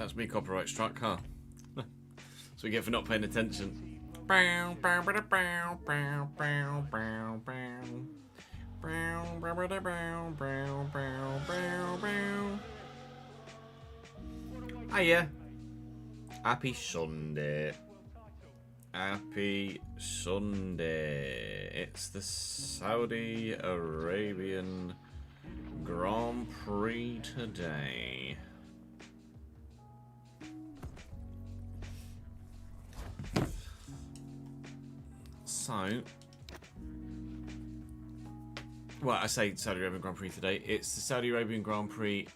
That's me copyright struck, huh? So we get for not paying attention. Hiya. Happy Sunday. Happy Sunday. It's the Saudi Arabian Grand Prix today. So, well, I say Saudi Arabian Grand Prix today. It's the Saudi Arabian Grand Prix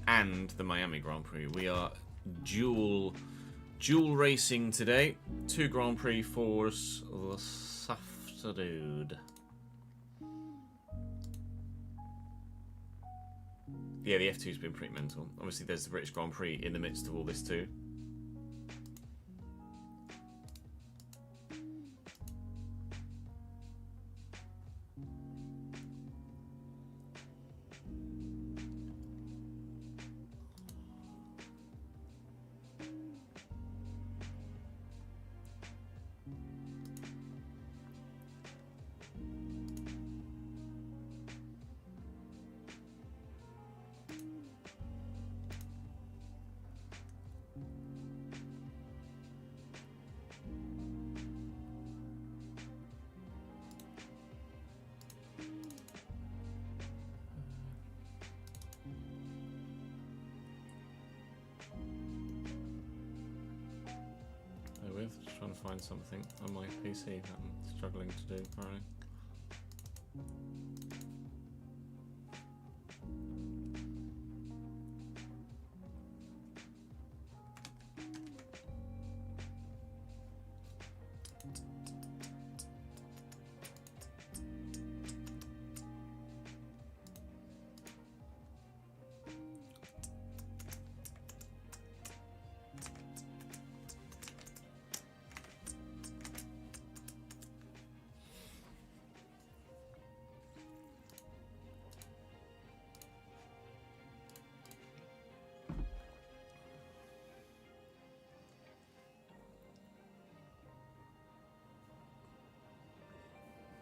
and the Miami Grand Prix. We are dual racing today. 2 Grand Prix for us this afternoon. Yeah, the F2's been pretty mental. Obviously, there's the British Grand Prix in the midst of all this too. Just trying to find something on my PC that I'm struggling to do apparently.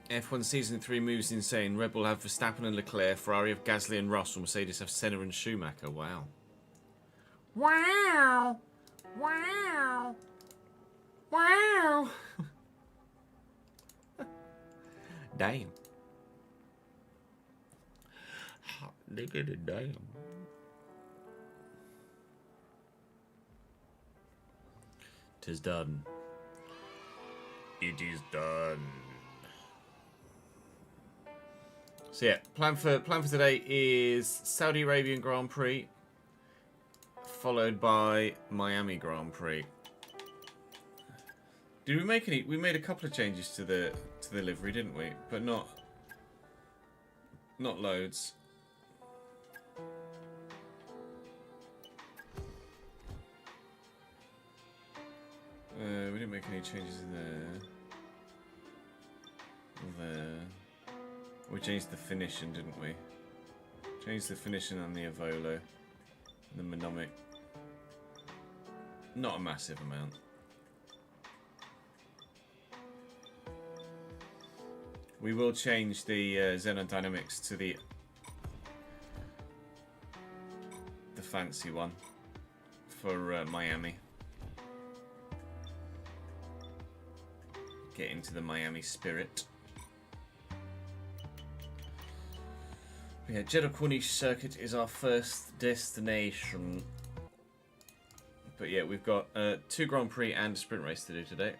F1 Season 3 moves insane. Red Bull have Verstappen and Leclerc. Ferrari have Gasly and Russell. Mercedes have Senna and Schumacher. Wow. Wow. Wow. Wow. Damn. Nigga, damn. Tis done. It is done. So yeah, plan for today is Saudi Arabian Grand Prix, followed by Miami Grand Prix. Did we make any? We made a couple of changes to the livery, didn't we? But not loads. We didn't make any changes in there. There. We changed the finishing, didn't we? Changed the finishing on the Avolo. The Monomic. Not a massive amount. We will change the Xenon Dynamics to the fancy one for Miami. Get into the Miami spirit. Yeah, Jeddah Corniche circuit is our first destination. But yeah, we've got 2 Grand Prix and a sprint race to do today.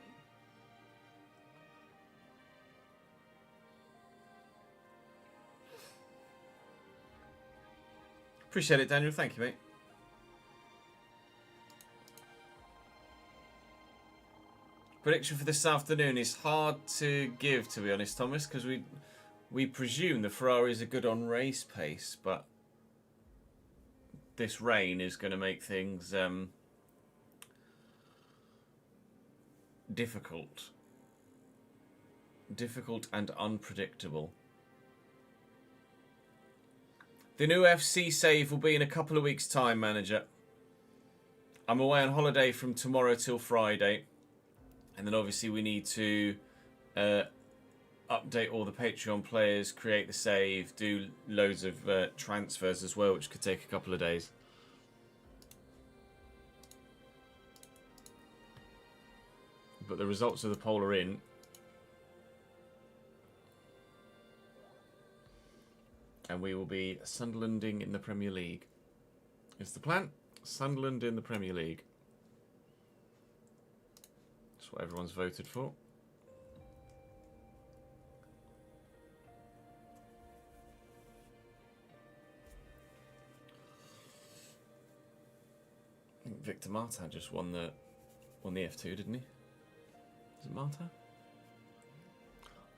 Appreciate it, Daniel. Thank you, mate. Prediction for this afternoon is hard to give, to be honest, Thomas, because we presume the Ferraris are good on race pace, but this rain is going to make things difficult and unpredictable. The new FC save will be in a couple of weeks' time, manager. I'm away on holiday from tomorrow till Friday. And then obviously we need to update all the Patreon players, create the save, do loads of transfers as well, which could take a couple of days. But the results of the poll are in. And we will be Sunderlanding in the Premier League. Is the plan? Sunderland in the Premier League. That's what everyone's voted for. I think Victor Martin just won the F2, didn't he? Is it Martin?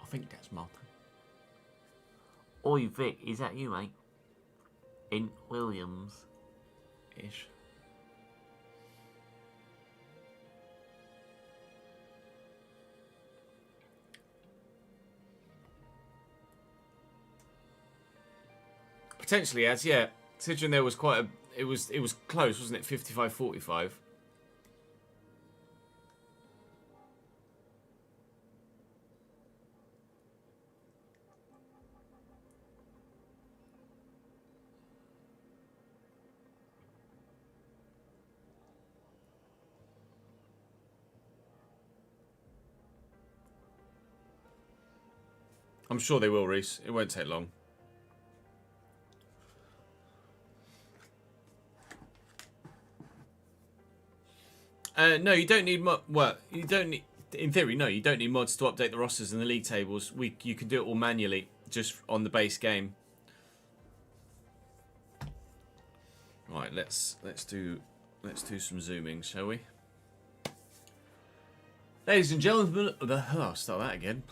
I think that's Martin. Oi, Vic, is that you, mate? In Williams-ish. Potentially, as yeah. Considering there was quite a, it was close, wasn't it? 55-45. I'm sure they will, Reese. It won't take long. No, you don't need well, you don't need. In theory, no, you don't need mods to update the rosters and the league tables. You can do it all manually, just on the base game. Right, let's do some zooming, shall we? Ladies and gentlemen, I'll start that again.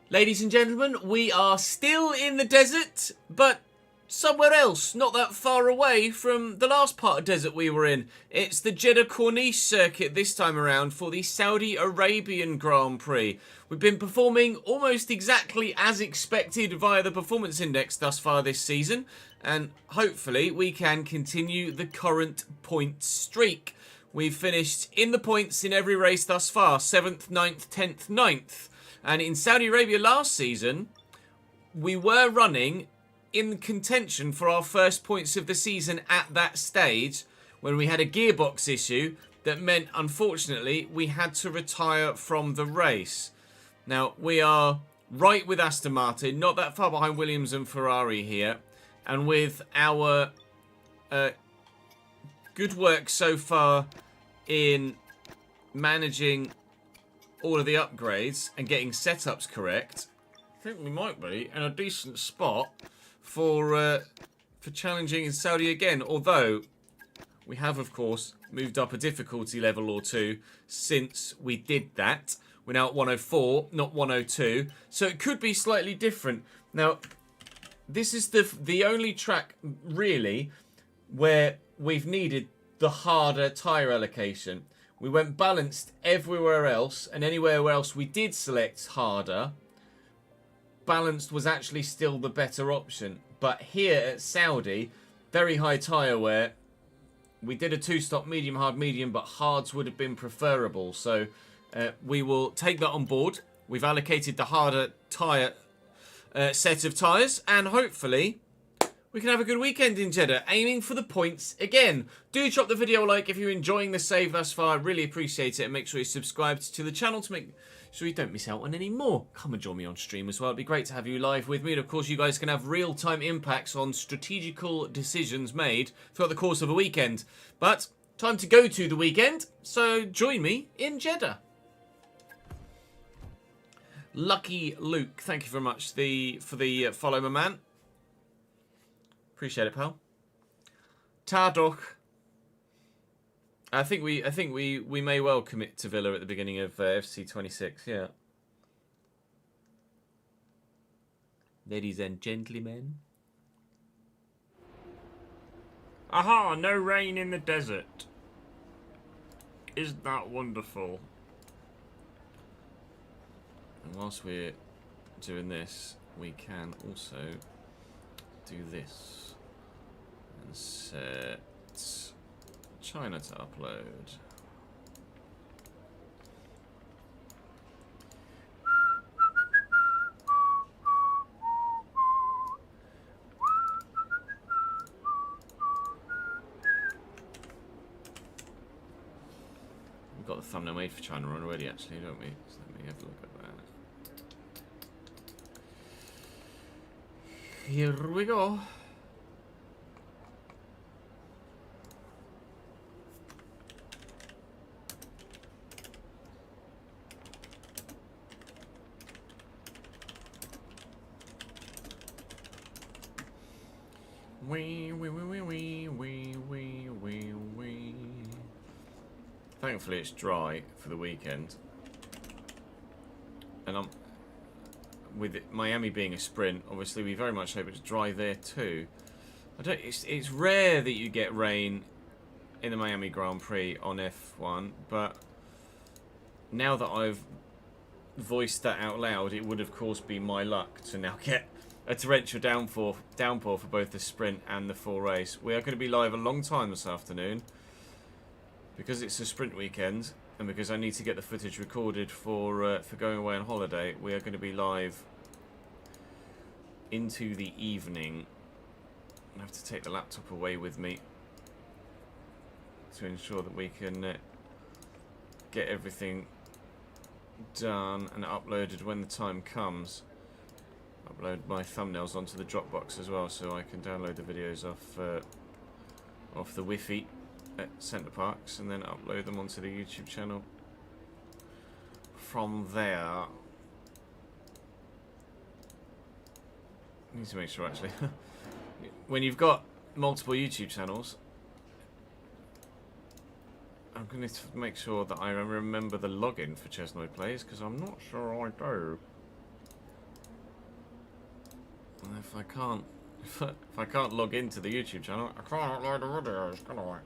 Ladies and gentlemen, we are still in the desert, but somewhere else, not that far away from the last part of desert we were in. It's the Jeddah Corniche circuit this time around for the Saudi Arabian Grand Prix. We've been performing almost exactly as expected via the performance index thus far this season, and hopefully we can continue the current point streak. We've finished in the points in every race thus far, 7th, 9th, 10th, 9th. And in Saudi Arabia last season, we were running in contention for our first points of the season at that stage, when we had a gearbox issue that meant, unfortunately, we had to retire from the race. Now, we are right with Aston Martin, not that far behind Williams and Ferrari here. And with our good work so far in managing all of the upgrades and getting setups correct, I think we might be in a decent spot for challenging in Saudi again. Although we have, of course, moved up a difficulty level or two since we did that. We're now at 104, not 102. So it could be slightly different. Now, this is the only track, really, where we've needed the harder tyre allocation. We went balanced everywhere else, and anywhere else we did select harder, balanced was actually still the better option. But here at Saudi, very high tyre wear. We did a 2-stop medium, hard, medium, but hards would have been preferable. So we will take that on board. We've allocated the harder tyre set of tyres, and hopefully we can have a good weekend in Jeddah, aiming for the points again. Do drop the video a like if you're enjoying the save thus far. I really appreciate it, and make sure you're subscribed to the channel to make sure you don't miss out on any more. Come and join me on stream as well. It'd be great to have you live with me, and of course you guys can have real-time impacts on strategical decisions made throughout the course of a weekend. But time to go to the weekend, so join me in Jeddah. Lucky Luke, thank you very much for the follow, my man. Appreciate it, pal. Tardoch. I think we may well commit to Villa at the beginning of FC26. Yeah. Ladies and gentlemen. Aha! No rain in the desert. Isn't that wonderful? And whilst we're doing this, we can also do this. And set China to upload. We've got the thumbnail made for China already, actually, don't we? So let me have a look at that. Here we go. Thankfully it's dry for the weekend, and with Miami being a sprint, obviously we very much hope it's dry there too. It's rare that you get rain in the Miami Grand Prix on F1, but now that I've voiced that out loud, it would of course be my luck to now get a torrential downpour for both the sprint and the full race. We are going to be live a long time this afternoon because it's a sprint weekend, and because I need to get the footage recorded for going away on holiday. We are going to be live into the evening. I have to take the laptop away with me to ensure that we can get everything done and uploaded when the time comes. Upload my thumbnails onto the Dropbox as well, so I can download the videos off the Wi-Fi at Center Parks and then upload them onto the YouTube channel from there. I need to make sure, actually, when you've got multiple YouTube channels, I'm going to make sure that I remember the login for Chesnoid Plays, because I'm not sure I do. And if I can't log into the YouTube channel, I can't upload the videos, can I?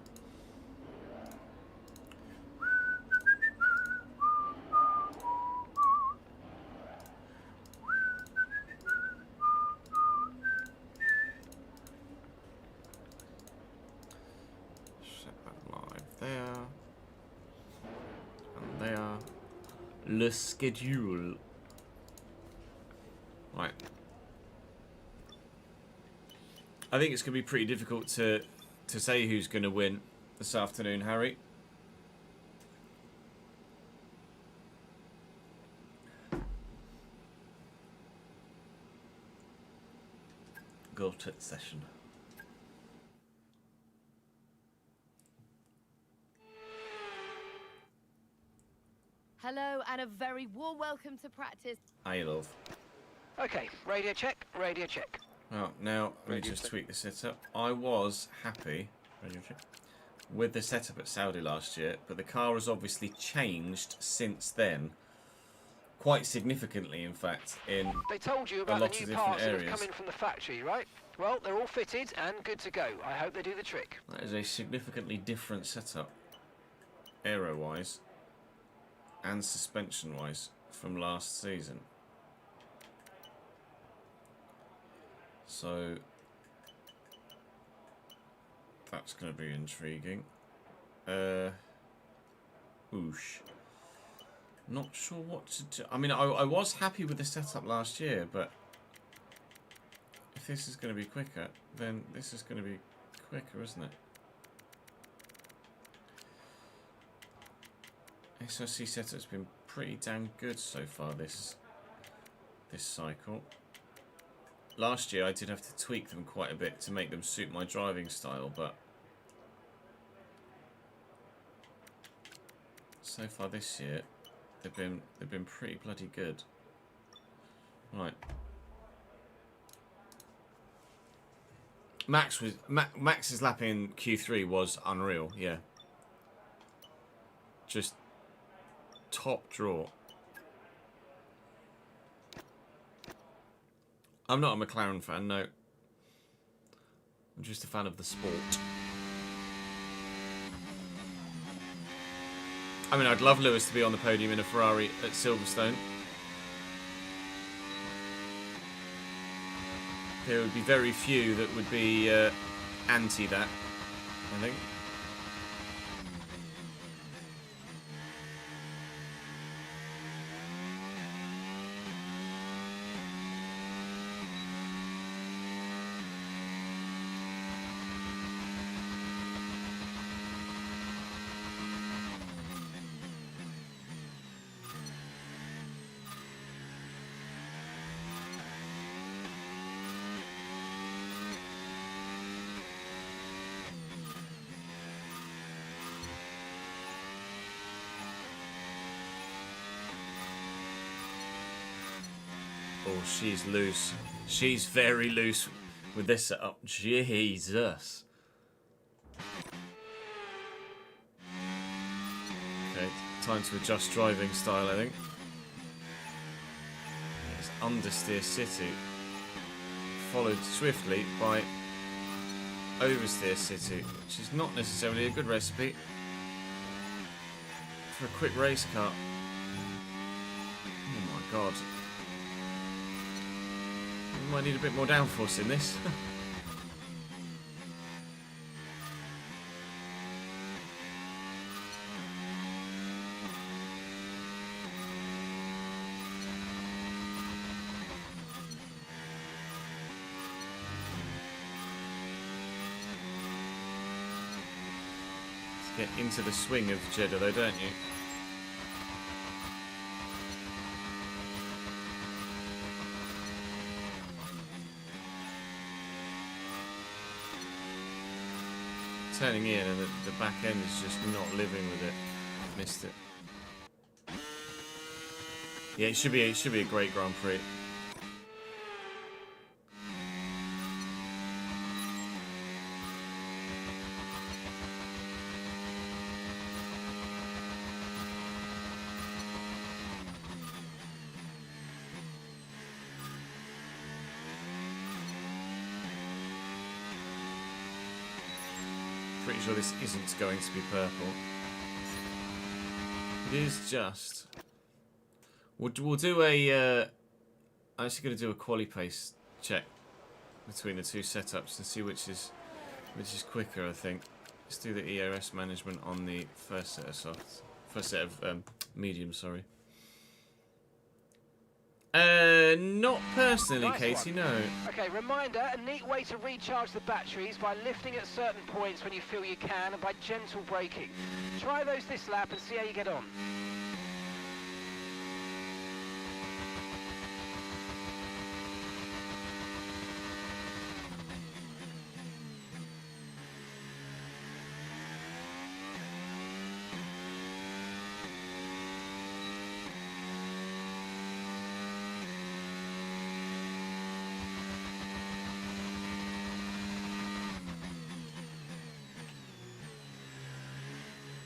Le schedule. Right. I think it's going to be pretty difficult to say who's going to win this afternoon, Harry. Go to session. Hello and a very warm welcome to practice. Hi, love. Okay, radio check, radio check. Well, now let me just tweak the setup. I was happy with the setup at Saudi last year, but the car has obviously changed since then. Quite significantly, in fact, in They told you a about lot the of new different parts that have areas. come in from the factory, right? Well, they're all fitted and good to go. I hope they do the trick. That is a significantly different setup, aero-wise and suspension-wise, from last season. So that's going to be intriguing. Oosh. Not sure what to do. I mean, I was happy with the setup last year, but if this is going to be quicker, then this is going to be quicker, isn't it? SRC setup's been pretty damn good so far this cycle. Last year I did have to tweak them quite a bit to make them suit my driving style, but so far this year they've been pretty bloody good. Right. Max's lap in Q3 was unreal, yeah. Just top draw. I'm not a McLaren fan, no. I'm just a fan of the sport. I mean, I'd love Lewis to be on the podium in a Ferrari at Silverstone. There would be very few that would be anti that, I think. Oh, she's loose. She's very loose with this setup. Jesus. Okay, time to adjust driving style, I think. It's understeer City, followed swiftly by oversteer City, which is not necessarily a good recipe for a quick race car. Oh my god. We might need a bit more downforce in this. Let's get into the swing of Jeddah though, don't you? Turning in and the back end is just not living with it. Missed it. Yeah, it should be a great Grand Prix. Pretty sure this isn't going to be purple. It is just. We'll do a. I'm actually going to do a quali pace check between the two setups and see which is quicker. I think. Let's do the EOS management on the first set of softs. First set of medium. Sorry. Not personally, Nice Katie. one. No. Okay, reminder, a neat way to recharge the batteries by lifting at certain points when you feel you can and by gentle braking. Try those this lap and see how you get on.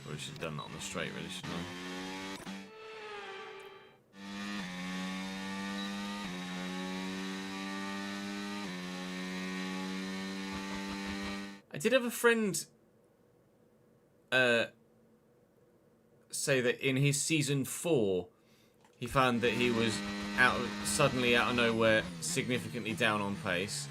Probably should have done that on the straight, really, shouldn't I? I did have a friend say that in his season 4, he found that he was suddenly out of nowhere, significantly down on pace.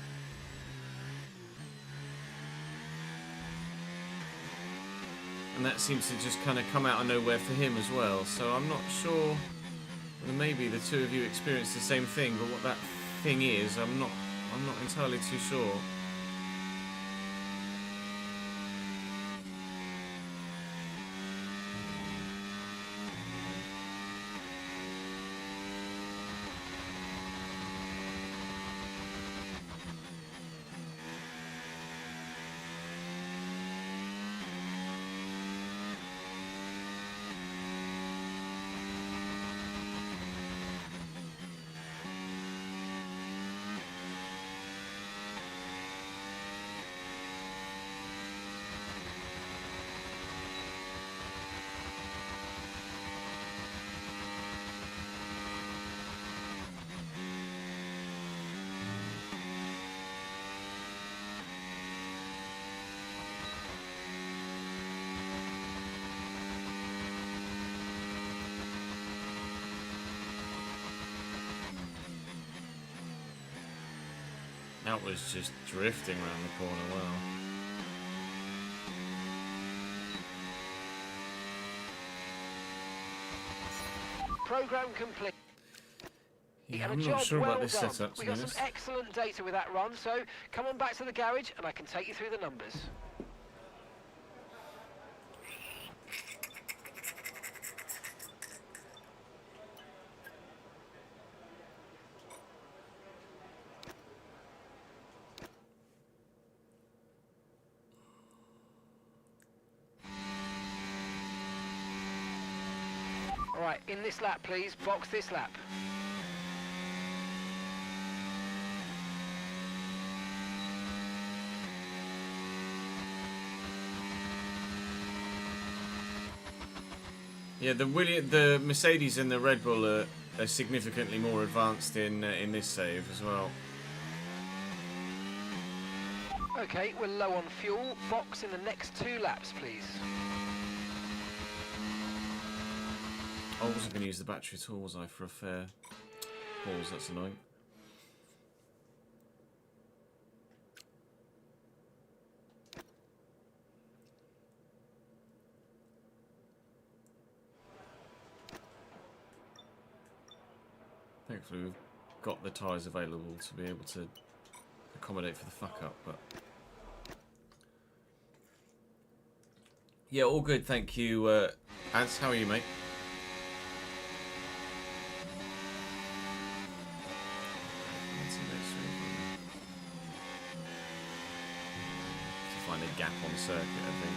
And that seems to just kind of come out of nowhere for him as well. So I'm not sure whether maybe the two of you experienced the same thing, but what that thing is, I'm not entirely too sure. That was just drifting around the corner, wow. Program complete. Yeah, And I'm a not job sure well about this done. setup, to We be got honest. some excellent data with that run, so come on back to the garage and I can take you through the numbers. All right, in this lap, please. Box this lap. Yeah, the Mercedes and the Red Bull are significantly more advanced in this save as well. Okay, we're low on fuel. Box in the next 2 laps, please. I wasn't going to use the battery at all, was I, for a fair balls? That's annoying. Thankfully, we've got the tyres available to be able to accommodate for the fuck up, but yeah, all good. Thank you, Az. How are you, mate? To find a gap on circuit, I think.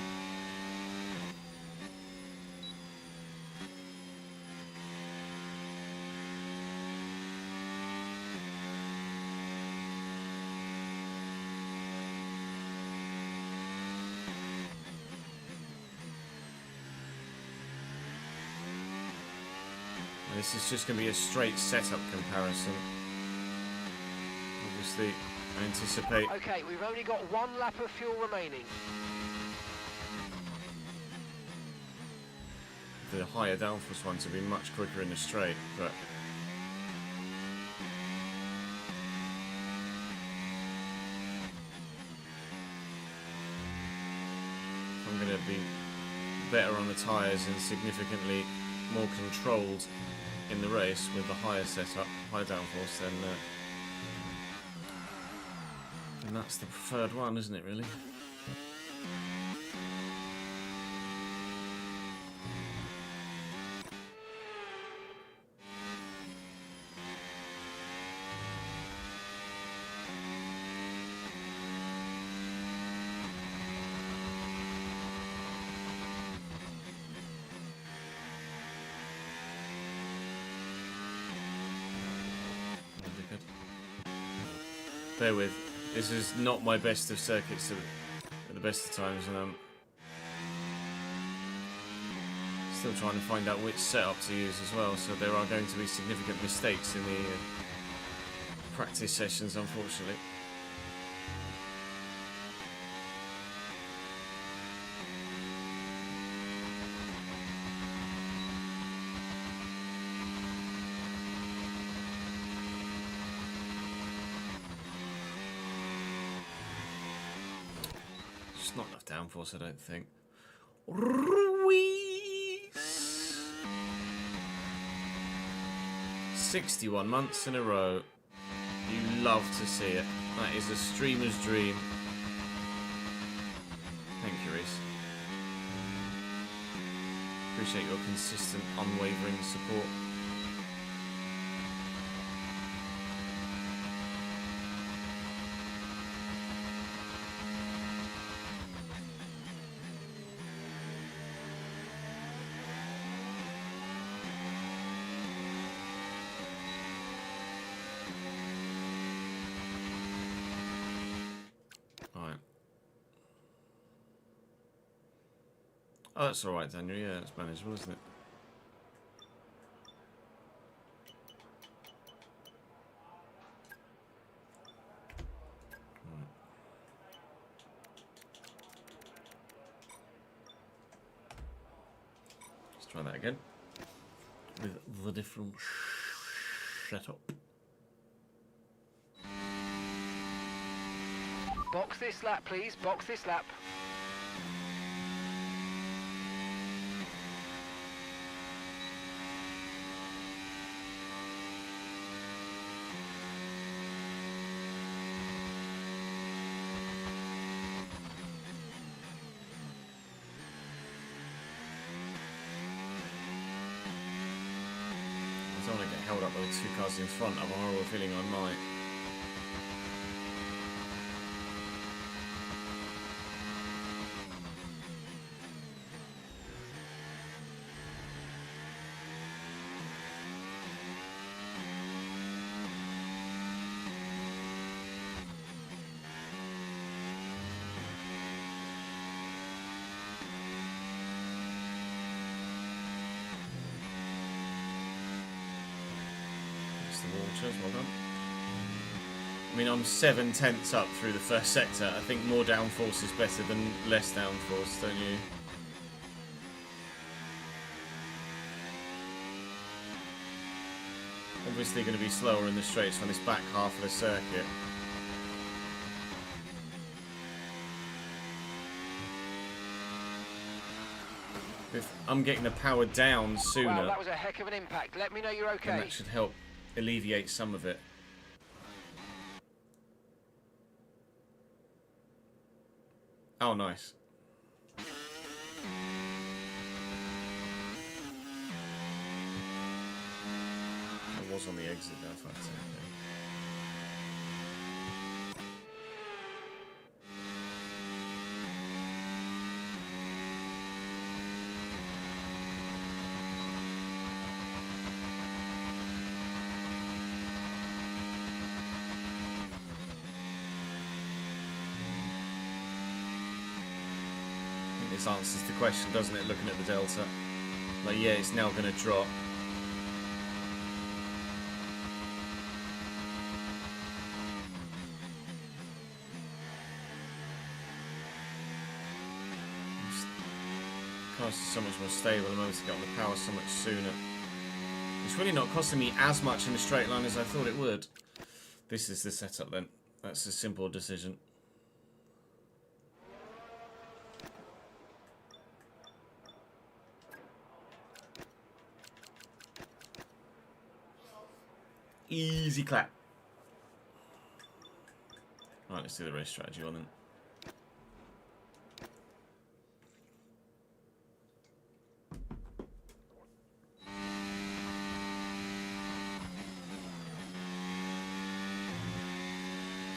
This is just going to be a straight setup comparison. Obviously, I anticipate... Okay, we've only got 1 lap of fuel remaining. the higher downforce ones will be much quicker in the straight, but... I'm going to be better on the tyres and significantly more controlled in the race with the higher setup, higher downforce, then that's the preferred one, isn't it, really? Bear with. This is not my best of circuits at the best of times, and I'm still trying to find out which setup to use as well, so there are going to be significant mistakes in the practice sessions, unfortunately. Not enough downforce, I don't think. Ruiz! 61 months in a row. You love to see it. That is a streamer's dream. Thank you, Reese. Appreciate your consistent, unwavering support. Oh, that's alright, Daniel. Yeah, it's manageable, isn't it? Right. Let's try that again. With the different setup. Box this lap, please. Box this lap. held up by the 2 cars in front. I have a horrible feeling I might. Well done. I mean, I'm 7/10 up through the first sector. I think more downforce is better than less downforce, don't you? Obviously going to be slower in the straights on this back half of the circuit. If I'm getting the power down sooner, wow, that was a heck of an impact. Let me know you're okay. then that should help alleviate some of it. Oh, nice. I was on the exit there, if I'd say. This answers the question, doesn't it, looking at the delta? Like, yeah, it's now going to drop. Car's so much more stable, I'm able to get on the power so much sooner. It's really not costing me as much in a straight line as I thought it would. This is the setup then. That's a simple decision. Easy clap. Right, let's do the race strategy one then.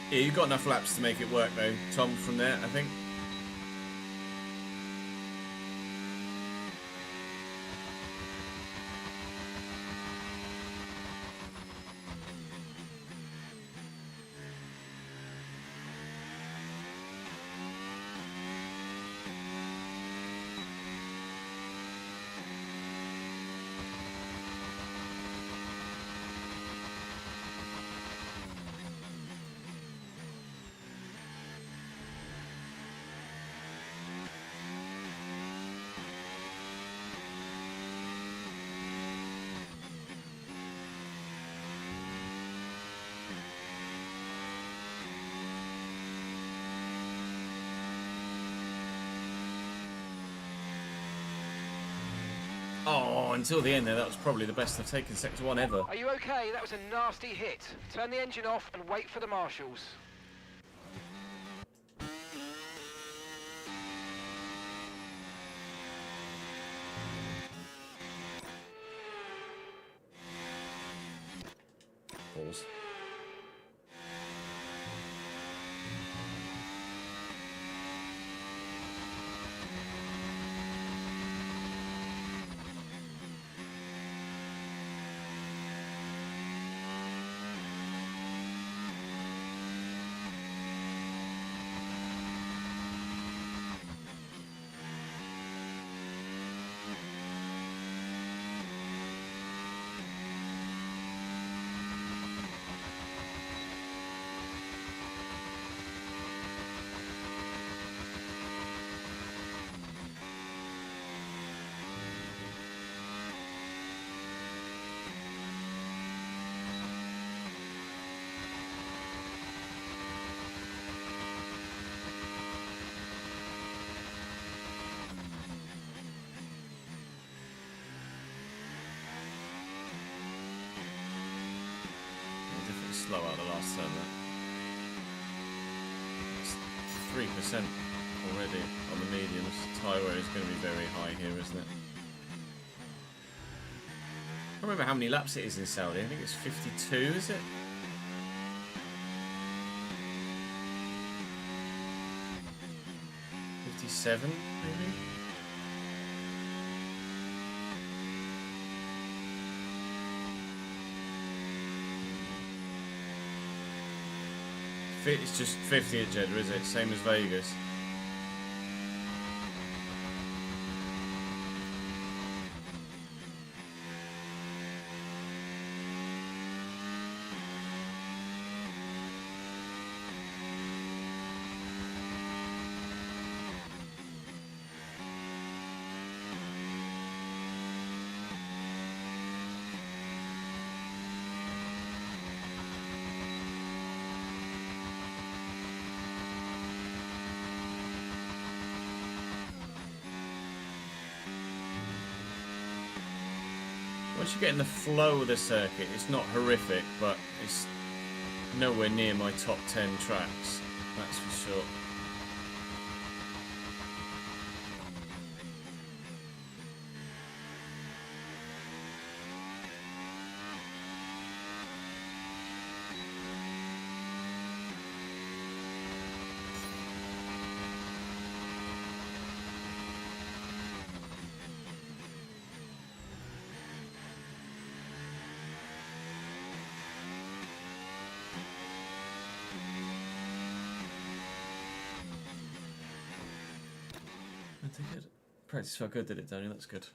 Yeah, you've got enough laps to make it work though, Tom, from there, I think. Oh, until the end there, that was probably the best I've taken Sector 1 ever. Are you okay? That was a nasty hit. Turn the engine off and wait for the marshals. Balls. Slow out the last turn there. It's 3% already on the mediums. Tyre is going to be very high here, isn't it? I don't remember how many laps it is in Saudi. I think it's 52, is it? '57, maybe? It's just 50 at Jeddah, is it? Same as Vegas. Once you get in the flow of the circuit, it's not horrific, but it's nowhere near my top 10 tracks, that's for sure. Good. Practice felt good, did it, Daniel? That's good.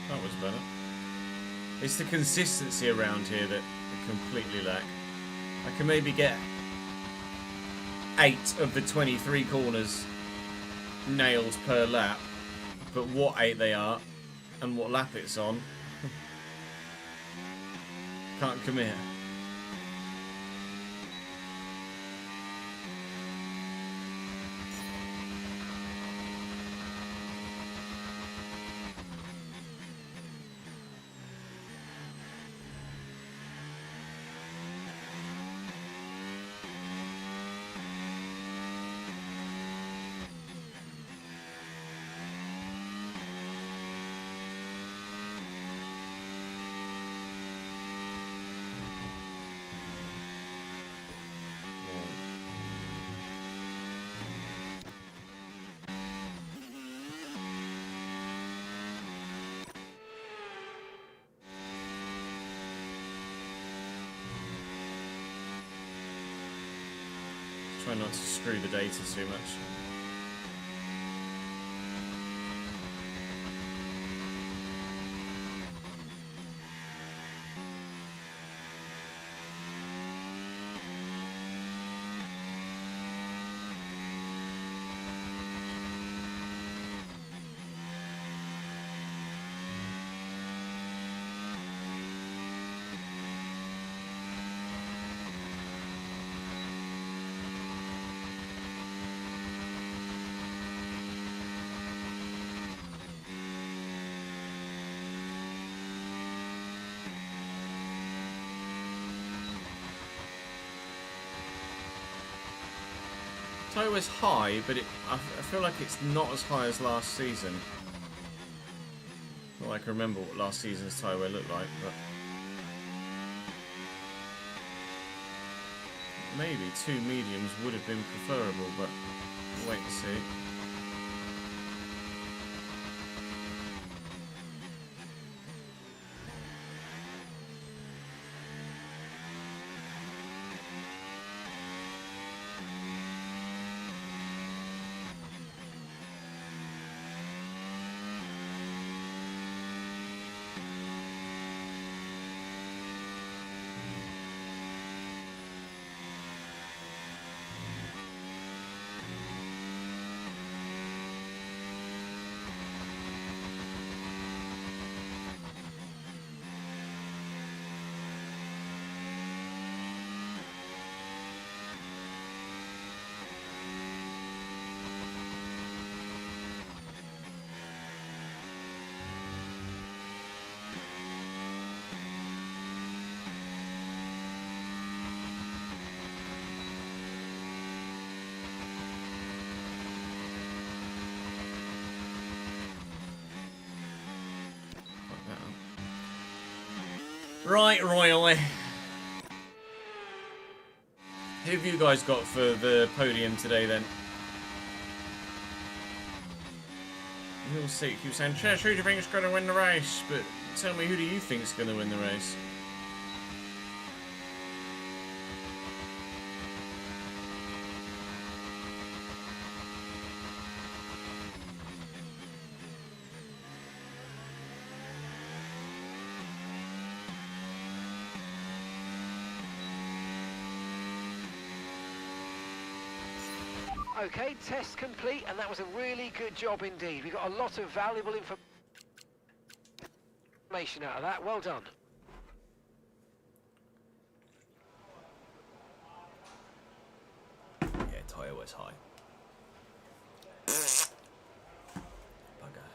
That was better. It's the consistency around here that I completely lack. I can maybe get 8 of the 23 corners nails per lap, but what 8 they are and what lap it's on, can't commit. Try not to screw the data too much. Tyre's high, but I feel like it's not as high as last season. Not like I can remember what last season's Tyre looked like, but maybe 2 mediums would have been preferable, but we'll wait and see. Right, Royally. Who have you guys got for the podium today, then? We'll see. Keep saying, Chess, who do you think is going to win the race? But tell me, who do you think is going to win the race? Okay, test complete, and that was a really good job indeed. We got a lot of valuable information out of that. Well done. Yeah, tyre was high. Bugger.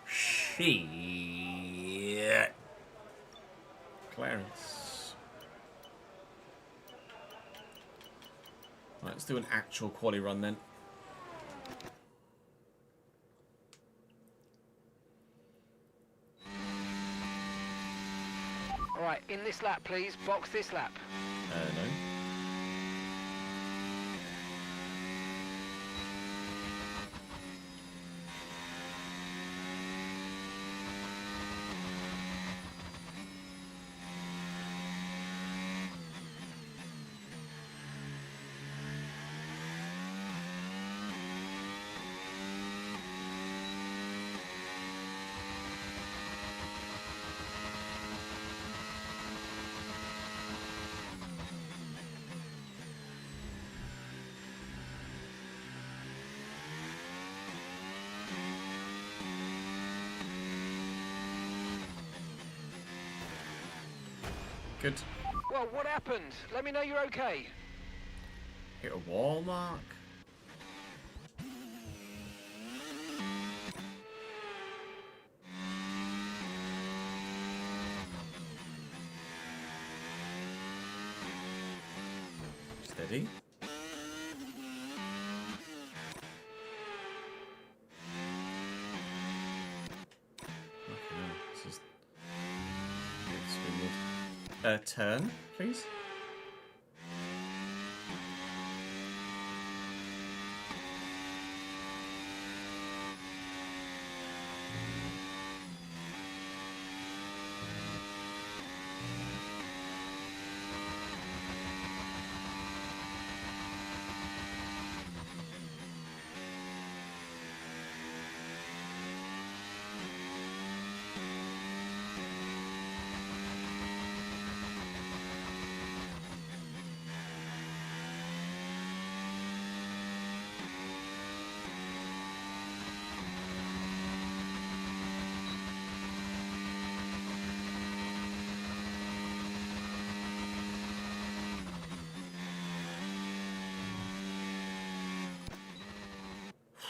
Shit. Clarence. Right, let's do an actual quali run then. All right, in this lap, please. Box this lap. No. Good. Well, what happened? Let me know you're okay. Hit a wall mark. Steady. Turn, please.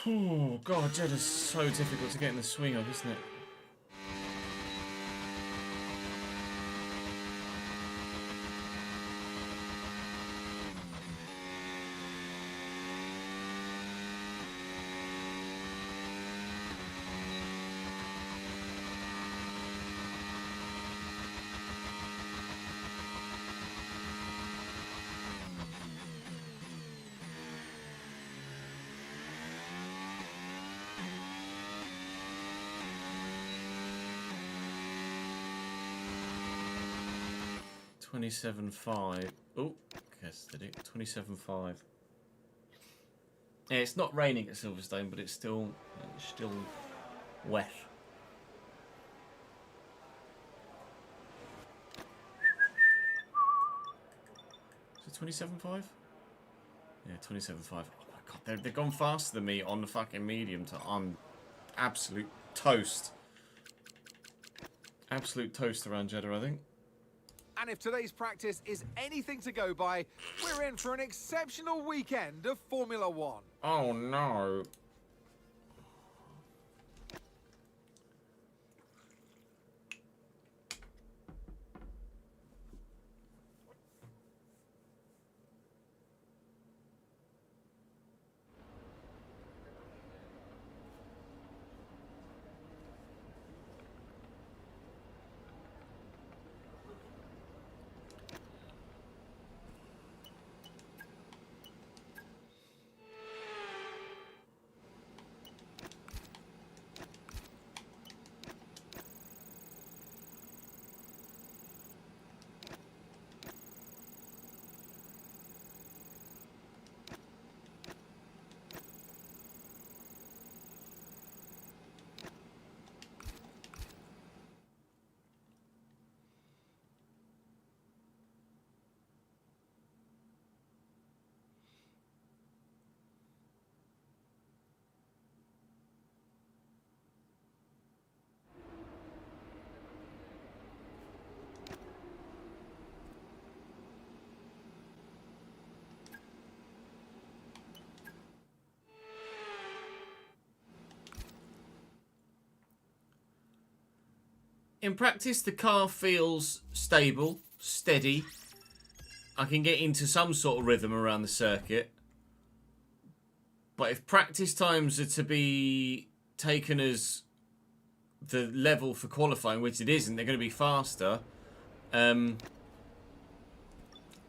Oh god, Jeddah's so difficult to get in the swing of, isn't it? $27.5. Oh, yes, did it? 27.5. Yeah, it's not raining at Silverstone, but it's still wet. Is it 27.5? Yeah, 27.5. Oh my god, they've gone faster than me on the fucking medium. I'm absolute toast. Absolute toast around Jeddah, I think. And if today's practice is anything to go by, we're in for an exceptional weekend of Formula One. Oh no. In practice, the car feels stable, steady. I can get into some sort of rhythm around the circuit. But if practice times are to be taken as the level for qualifying, which it isn't, they're going to be faster. We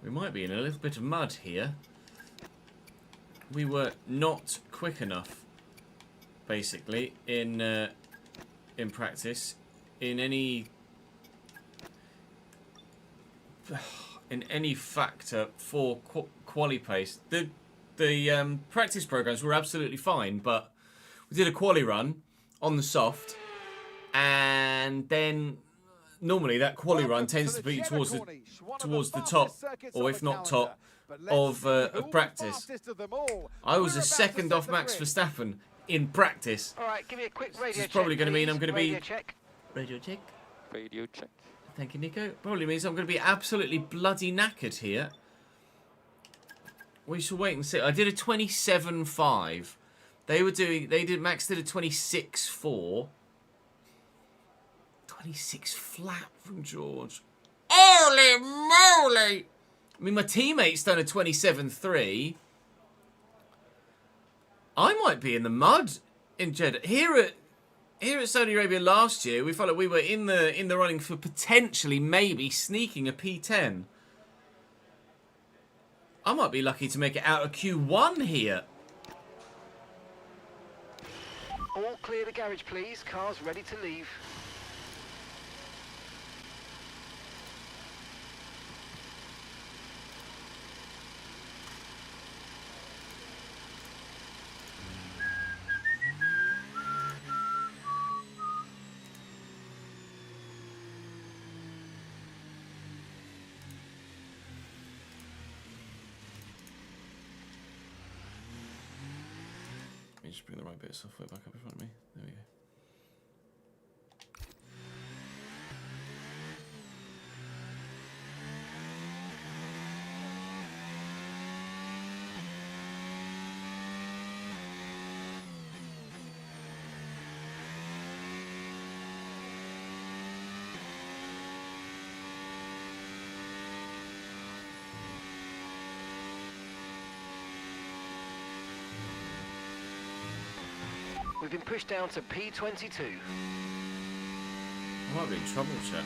might be in a little bit of mud here. We were not quick enough, basically, in practice. In any factor for quali pace, the practice programs were absolutely fine, but we did a quali run on the soft, and then normally that quali run tends to be towards the top, or if not top, of practice. I was a second off Max Verstappen in practice. All right, give me a quick radio check. This is probably going to mean I'm going to be... Radio check. Radio check. Radio check. Thank you, Nico. Probably means I'm going to be absolutely bloody knackered here. We shall wait and see. I did a 27.5. Max did a 26.4. 26 flat from George. Holy moly! I mean, my teammate's done a 27.3. I might be in the mud in Jeddah. Here at Saudi Arabia last year, we felt like we were in the running for potentially maybe sneaking a P10. I might be lucky to make it out of Q1 here. All clear the garage, please. Cars ready to leave. Just bring the right bit of software back up in front of me. There we go. We've been pushed down to P22. I might be in trouble, chat.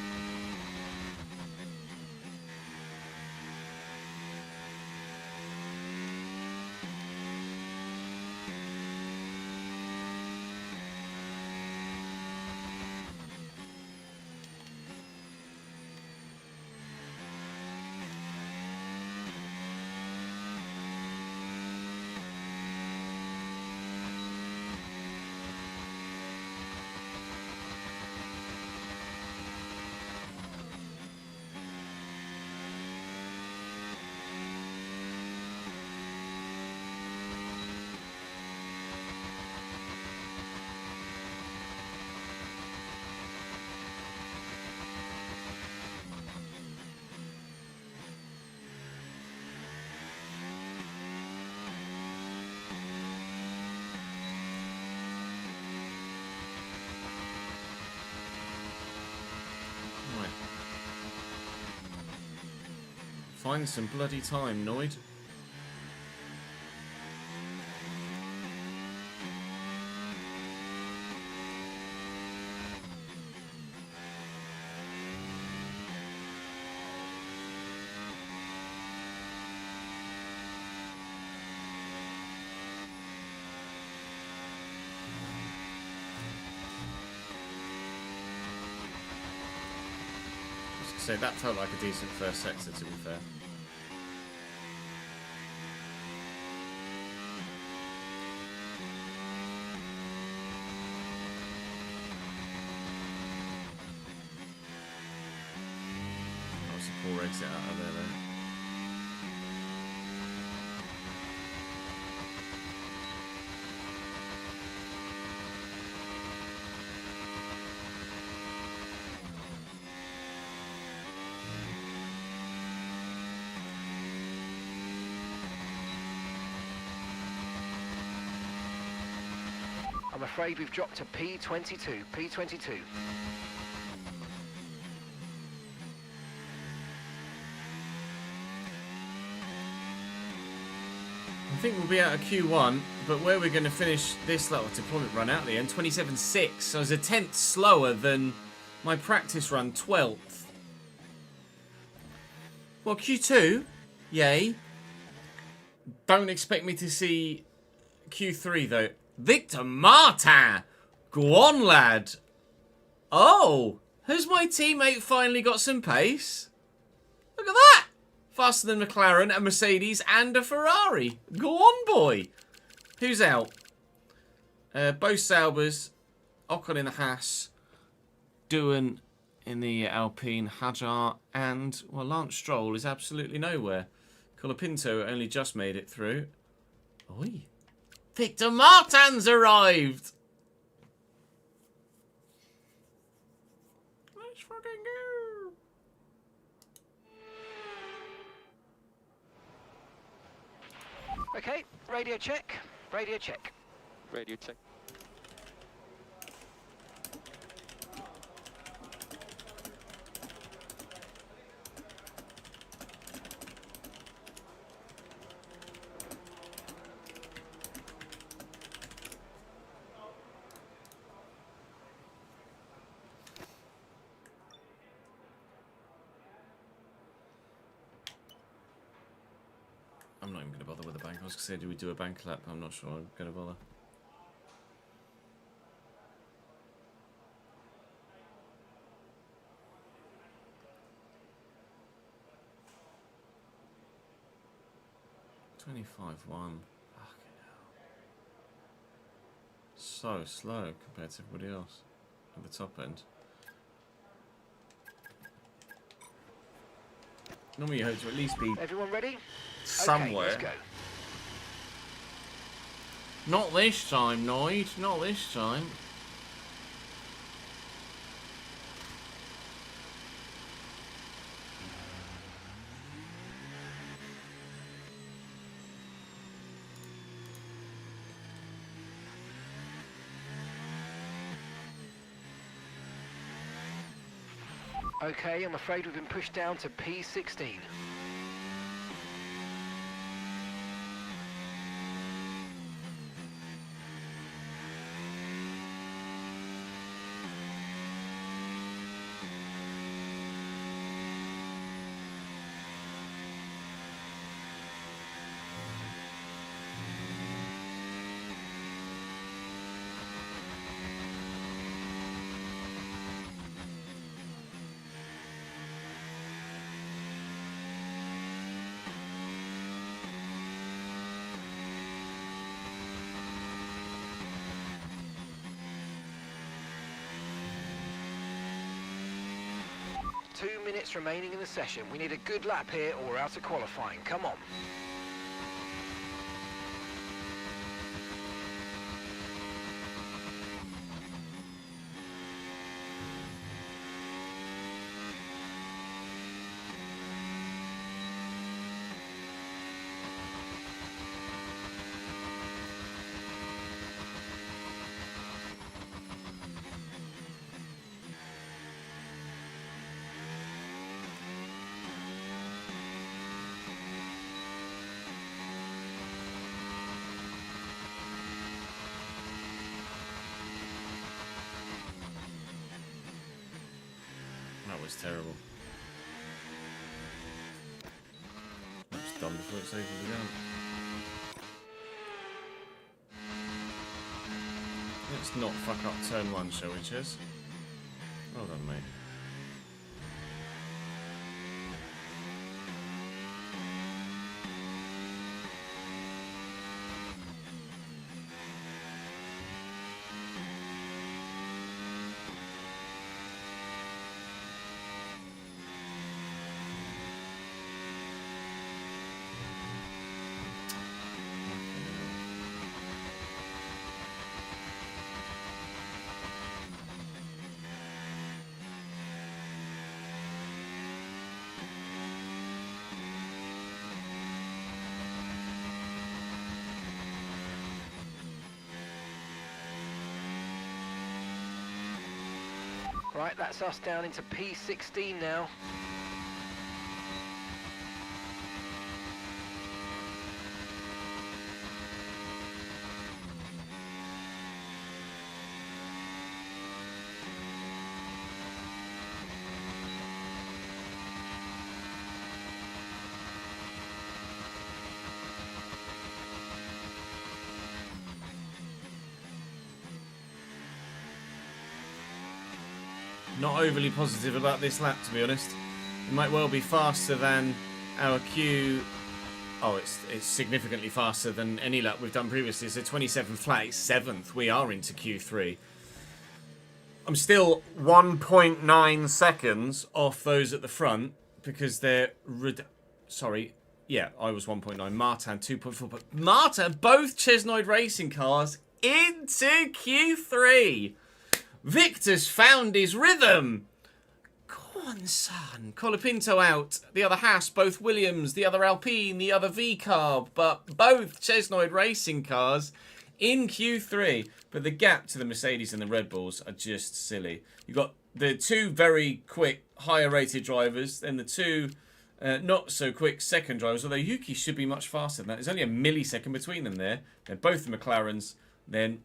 Find some bloody time, Noid. So that felt like a decent first sector, to be fair. That was a poor exit out of there, though. I'm afraid we've dropped to P22. P22. I think we'll be out of Q1, but where we're going to finish this little deployment run out at the end, 27.6. So I was a tenth slower than my practice run, 12th. Well, Q2, yay. Don't expect me to see Q3, though. Victor Martin! Go on, lad. Oh, has my teammate finally got some pace? Look at that! Faster than McLaren, a Mercedes, and a Ferrari. Go on, boy. Who's out? Both Saubers, Ocon in the Haas, Doohan in the Alpine, Hajar, and, well, Lance Stroll is absolutely nowhere. Colapinto only just made it through. Oi. Victor Martin's arrived! Let's fucking go! Okay, radio check. Radio check. Radio check. I'm not even going to bother with the bank. I was going to say, do we do a bank lap? I'm not sure I'm going to bother. $25.1. Fucking hell. So slow compared to everybody else at the top end. Normally you hope to at least be Everyone ready? somewhere. Okay, let's go. Not this time, Noid. Not this time. Okay, I'm afraid we've been pushed down to P16. Two minutes remaining in the session. We need a good lap here or we're out of qualifying. Come on. That was terrible. That was done before it's even begun. Let's not fuck up turn one, shall we, Ches? Well done, mate. Right, that's us down into P16 now. Not overly positive about this lap, to be honest. It might well be faster than our Q... Oh, it's significantly faster than any lap we've done previously. So 27 flat, it's 7th. We are into Q3. I'm still 1.9 seconds off those at the front because they're... Sorry. Yeah, I was 1.9. Martin, 2.4. But Martin, both Chesnoid racing cars into Q3. Victor's found his rhythm. Go on, son. Colapinto out. The other Haas, both Williams. The other Alpine, the other V-Carb. But both Chesnoid racing cars in Q3. But the gap to the Mercedes and the Red Bulls are just silly. You've got the two very quick, higher rated drivers. Then the two not so quick second drivers. Although Yuki should be much faster than that. There's only a millisecond between them there. They're both the McLarens. Then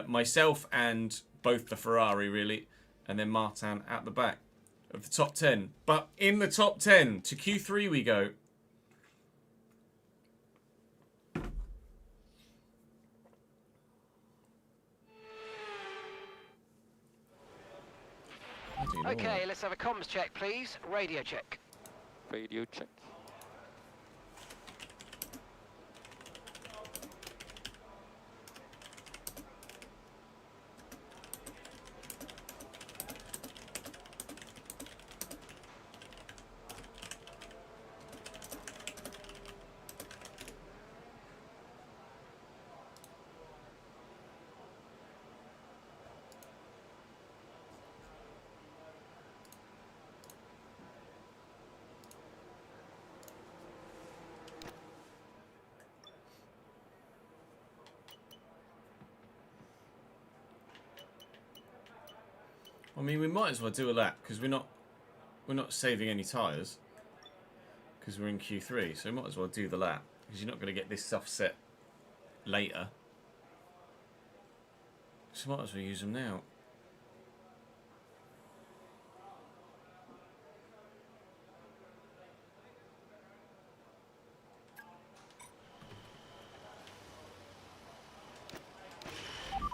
myself and both the Ferrari, really. And then Martin at the back of the top 10. But in the top 10, to Q3 we go. Okay, let's have a comms check, please. Radio check. Radio check. I mean, we might as well do a lap because we're not saving any tyres because we're in Q3, so we might as well do the lap because you're not going to get this stuff set later. So might as well use them now.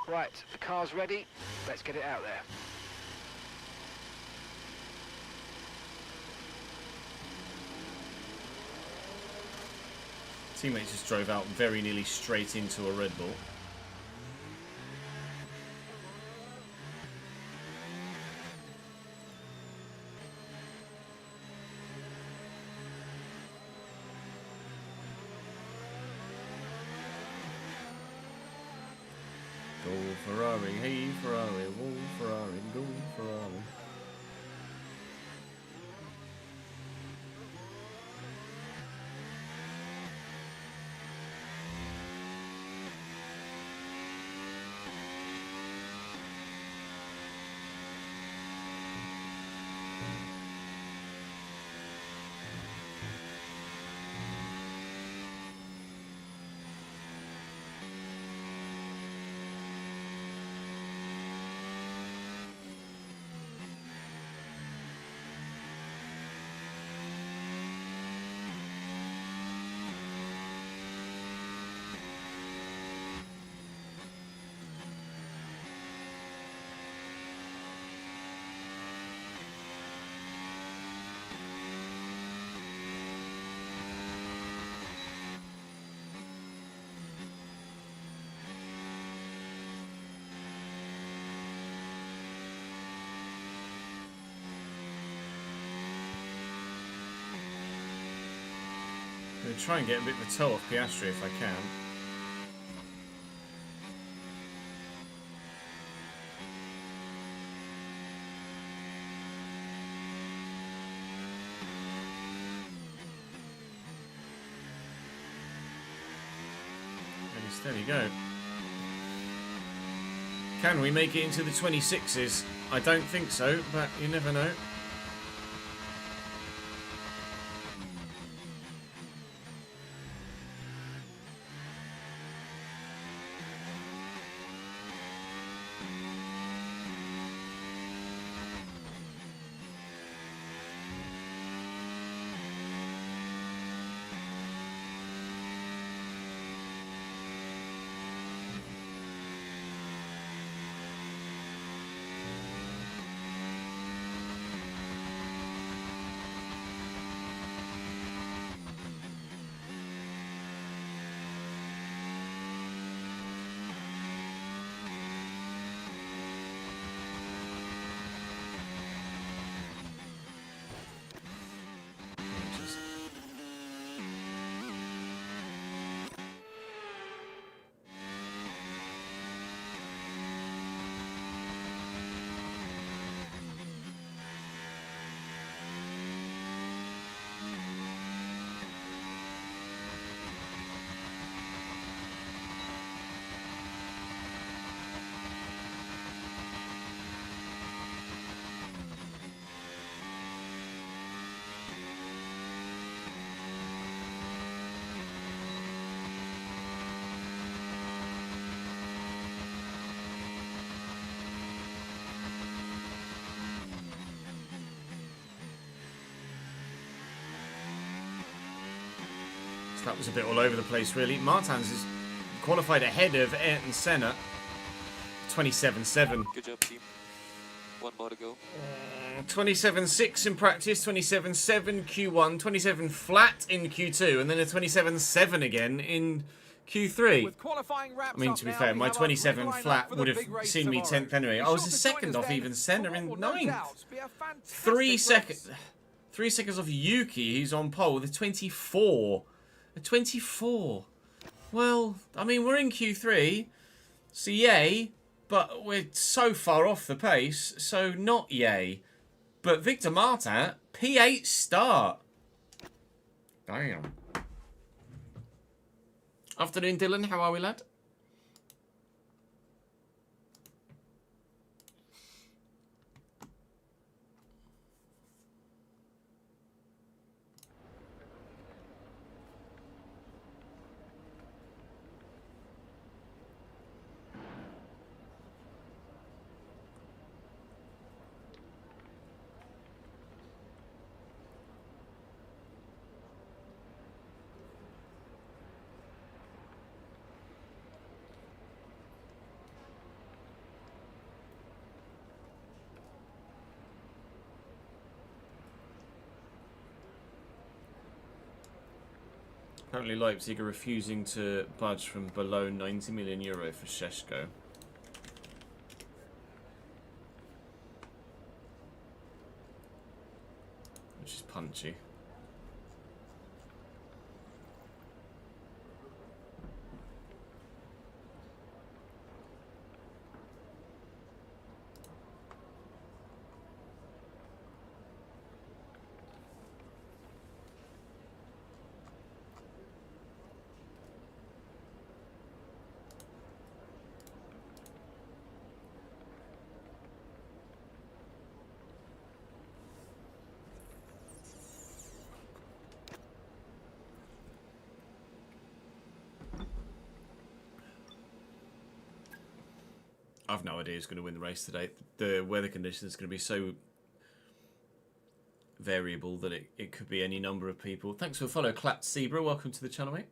Right, the car's ready. Let's get it out there. Teammate just drove out very nearly straight into a Red Bull. Go Ferrari, hey Ferrari, whoa Ferrari, go Ferrari. I'm going to try and get a bit of a toe off Piastri if I can. Ready, steady, go. Can we make it into the 26s? I don't think so, but you never know. That was a bit all over the place, really. Martins is qualified ahead of Ayrton Senna. 27.7. Good job, team. One more to go. 27.6 in practice, 27.7 Q1, 27 flat in Q2, and then a 27.7 again in Q3. With qualifying wraps I mean, up to be now, fair, we my have our 27 grid lineup flat for the would have big race seen me tomorrow. 10th anyway. Be I was sure a to second join us off then even for Senna what in will no 9th. doubt be a fantastic 3 race. seconds. 3 seconds off Yuki, who's on pole with a 24. A 24. Well, I mean, we're in Q3, so yay, but we're so far off the pace, so not yay. But Victor Martin, P8 start. Damn. Afternoon, Dylan. How are we, lad? Apparently Leipzig are refusing to budge from below 90 million euro for Šeško. Which is punchy. I've no idea who's going to win the race today. The weather conditions are going to be so variable that it could be any number of people. Thanks for the follow, Clap Zebra. Welcome to the channel, mate.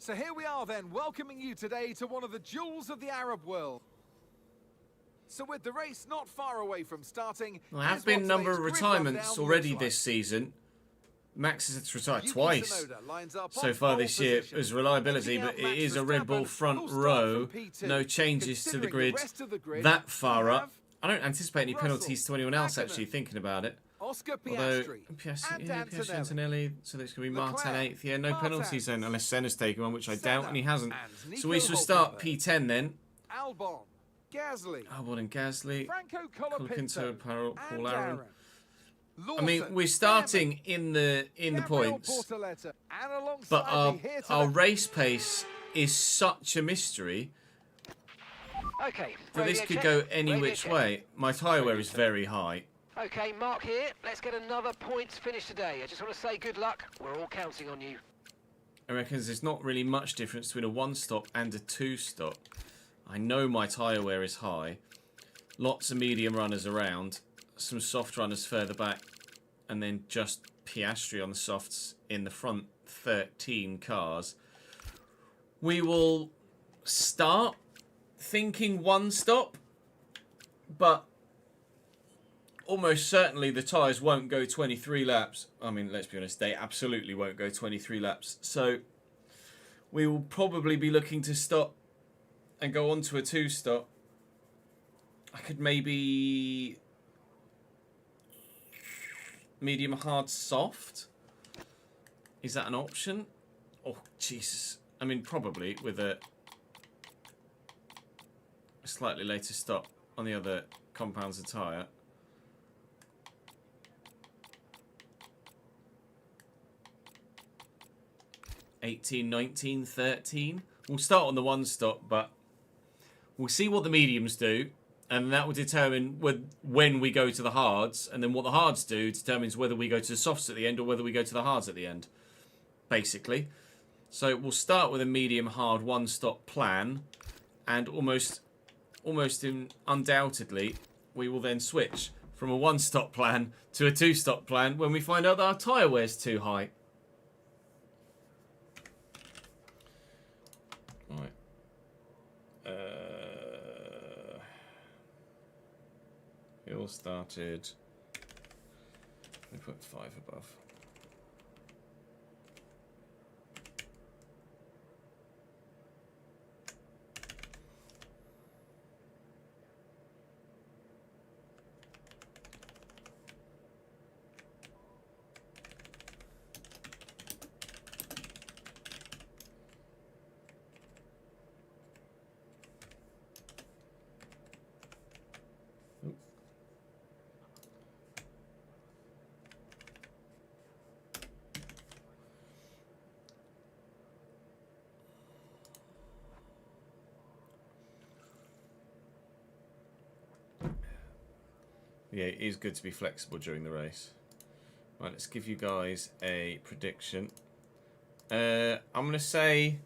So here we are then, welcoming you today to one of the jewels of the Arab world. So with the race not far away from starting, There have been a number of retirements already this season. Max has had to retire twice so far this year as reliability, but it is a Red Bull front row. No changes to the grid that far up. I don't anticipate any penalties to anyone else actually thinking about it. Oscar Although, Piastri, Piastri, Antonelli, so there's going to be Martin 8th. Yeah, no penalties then, unless Senna's taken one, which I doubt, and he hasn't. So we shall start P10 then. Albon, Gasly, Albon and Gasly, Franco Colapinto, Colapinto, Paul Aaron. Lawson, I mean, we're starting in the points, but our race pace is such a mystery Okay. that this could go any which way. My tyre wear is very high. Okay, Mark here. Let's get another points finish today. I just want to say good luck. We're all counting on you. I reckon there's not really much difference between a 1-stop and a 2-stop. I know my tyre wear is high. Lots of medium runners around. Some soft runners further back. And then just Piastri on the softs in the front 13 cars. We will start thinking 1-stop. But almost certainly the tyres won't go 23 laps. I mean, let's be honest, they absolutely won't go 23 laps. So we will probably be looking to stop and go on to a 2-stop. I could maybe medium, hard, soft. Is that an option? Oh, Jesus. I mean, probably with a a slightly later stop on the other compounds of tyre. $18, $19, $13. We'll start on the one stop, but we'll see what the mediums do, and that will determine when we go to the hards, and then what the hards do determines whether we go to the softs at the end or whether we go to the hards at the end, basically. So we'll start with a medium hard one stop plan, and almost undoubtedly we will then switch from a one stop plan to a two stop plan when we find out that our tyre wear's too high. Right. It all started. We put 5 above. Yeah, it is good to be flexible during the race. Right, let's give you guys a prediction. I'm going to say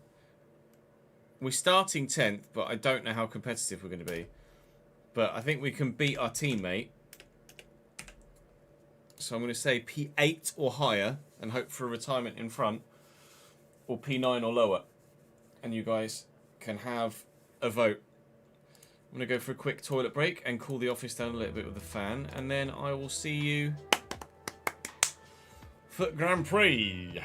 we're starting 10th, but I don't know how competitive we're going to be. But I think we can beat our teammate. So I'm going to say P8 or higher and hope for a retirement in front. Or P9 or lower. And you guys can have a vote. I'm going to go for a quick toilet break and cool the office down a little bit with the fan. And then I will see you for Grand Prix.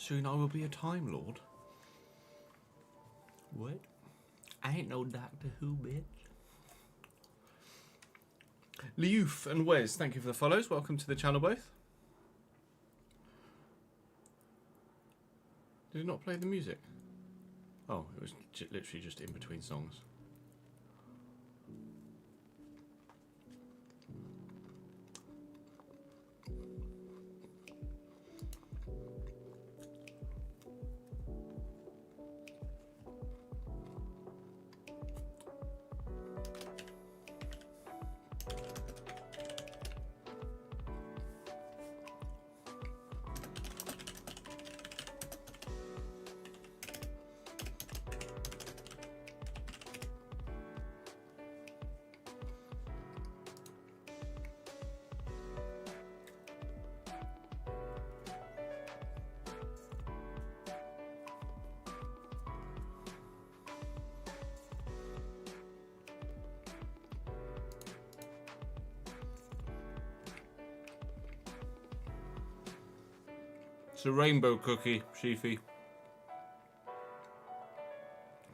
Soon I will be a Time Lord. What? I ain't no Doctor Who, bitch. Liuf and Wes, thank you for the follows. Welcome to the channel, both. Did it not play the music? Oh, it was literally just in between songs. It's a rainbow cookie, Sheafy.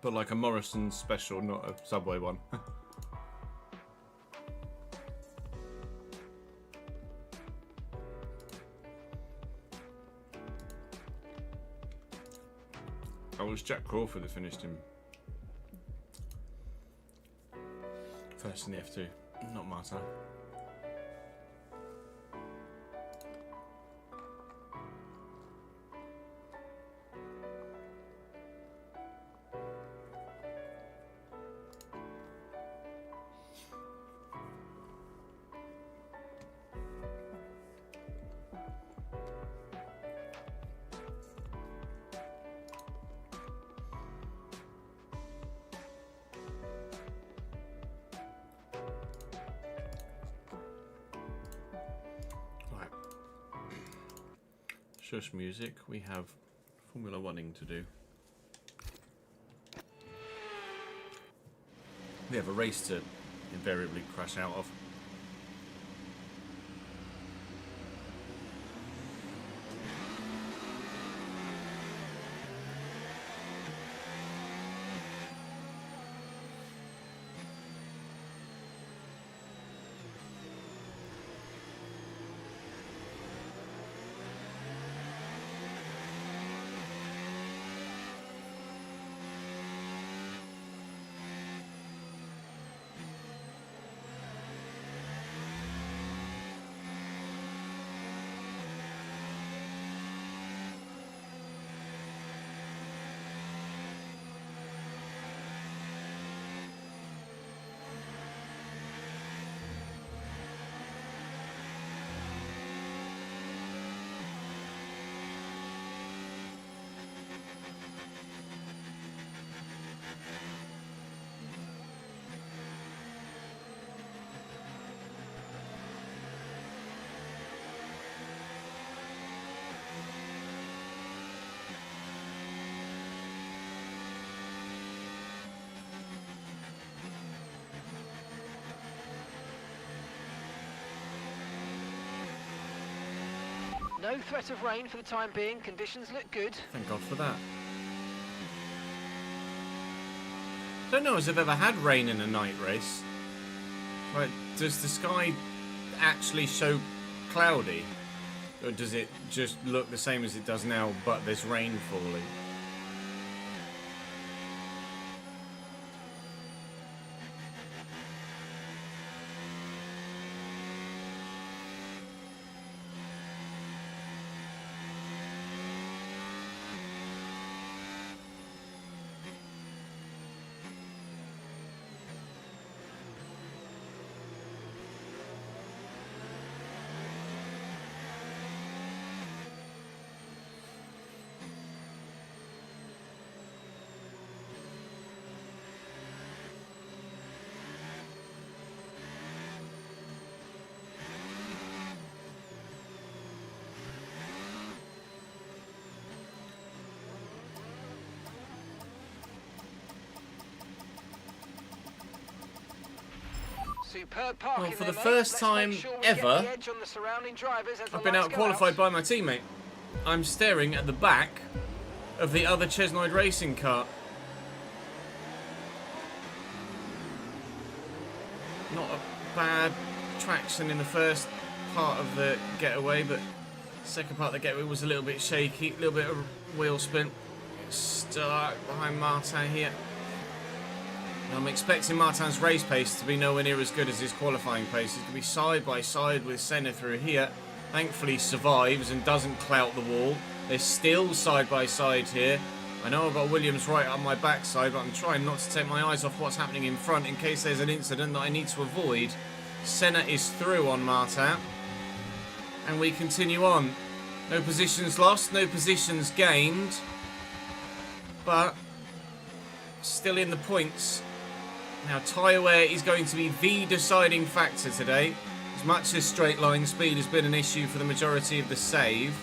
But like a Morrison's special, not a Subway one. Oh, it was Jack Crawford that finished him first in the F2, not Martin. Shush music, we have Formula 1ing to do. We have a race to invariably crash out of. No threat of rain for the time being. Conditions look good. Thank God for that. Don't know as I've ever had rain in a night race. Like, does the sky actually show cloudy? Or does it just look the same as it does now, but there's rain falling? Superb parking. Well, for there, the mate. first Let's time make sure we ever, get the edge on the surrounding drivers as the I've been lights out go qualified by my teammate. I'm staring at the back of the other Chesnoid racing car. Not a bad traction in the first part of the getaway, but second part of the getaway was a little bit shaky, a little bit of wheel spin. Stuck behind Martin here. I'm expecting Martin's race pace to be nowhere near as good as his qualifying pace. He's going to be side by side with Senna through here. Thankfully survives and doesn't clout the wall. They're still side by side here. I know I've got Williams right on my backside, but I'm trying not to take my eyes off what's happening in front in case there's an incident that I need to avoid. Senna is through on Martin. And we continue on. No positions lost, no positions gained. But still in the points. Now, tyre wear is going to be the deciding factor today. As much as straight line speed has been an issue for the majority of the save.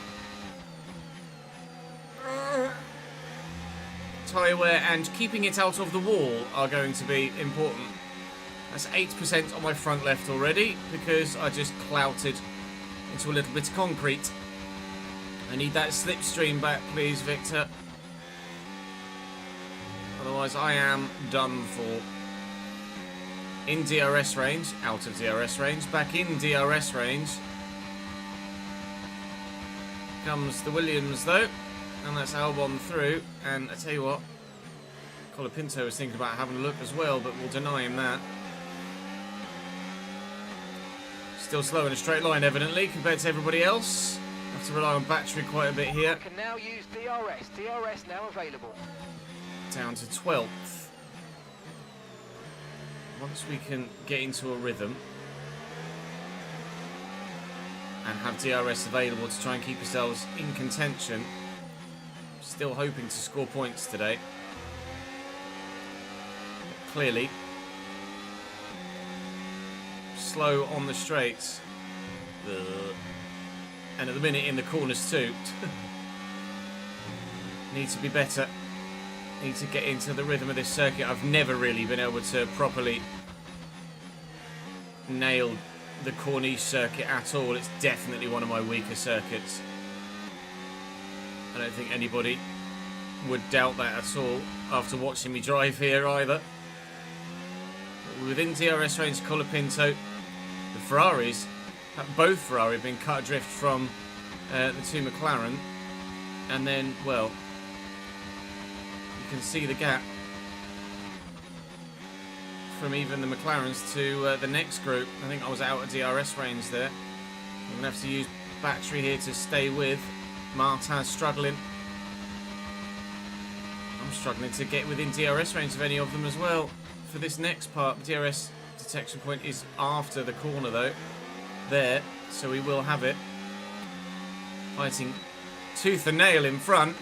Tyre wear and keeping it out of the wall are going to be important. That's 8% on my front left already because I just clouted into a little bit of concrete. I need that slipstream back, please, Victor. Otherwise, I am done for. In DRS range, out of DRS range, back in DRS range. Comes the Williams, though. And that's Albon through. And I tell you what, Colapinto was thinking about having a look as well, but we'll deny him that. Still slow in a straight line, evidently, compared to everybody else. Have to rely on battery quite a bit here. You can now use DRS. DRS now available. Down to 12th. Once we can get into a rhythm and have DRS available to try and keep ourselves in contention. Still hoping to score points today. But clearly, slow on the straights. And at the minute in the corners too. Need to be better. Need to get into the rhythm of this circuit. I've never really been able to properly nail the Corniche circuit at all. It's definitely one of my weaker circuits. I don't think anybody would doubt that at all after watching me drive here either. But within DRS range, Colapinto, the Ferraris, both Ferrari have been cut adrift from the two McLaren. And then, well, you can see the gap from even the McLarens to the next group. I think I was out of DRS range there. I'm going to have to use battery here to stay with. Martin's struggling. I'm struggling to get within DRS range of any of them as well. For this next part, the DRS detection point is after the corner though. There, so we will have it. Fighting tooth and nail in front.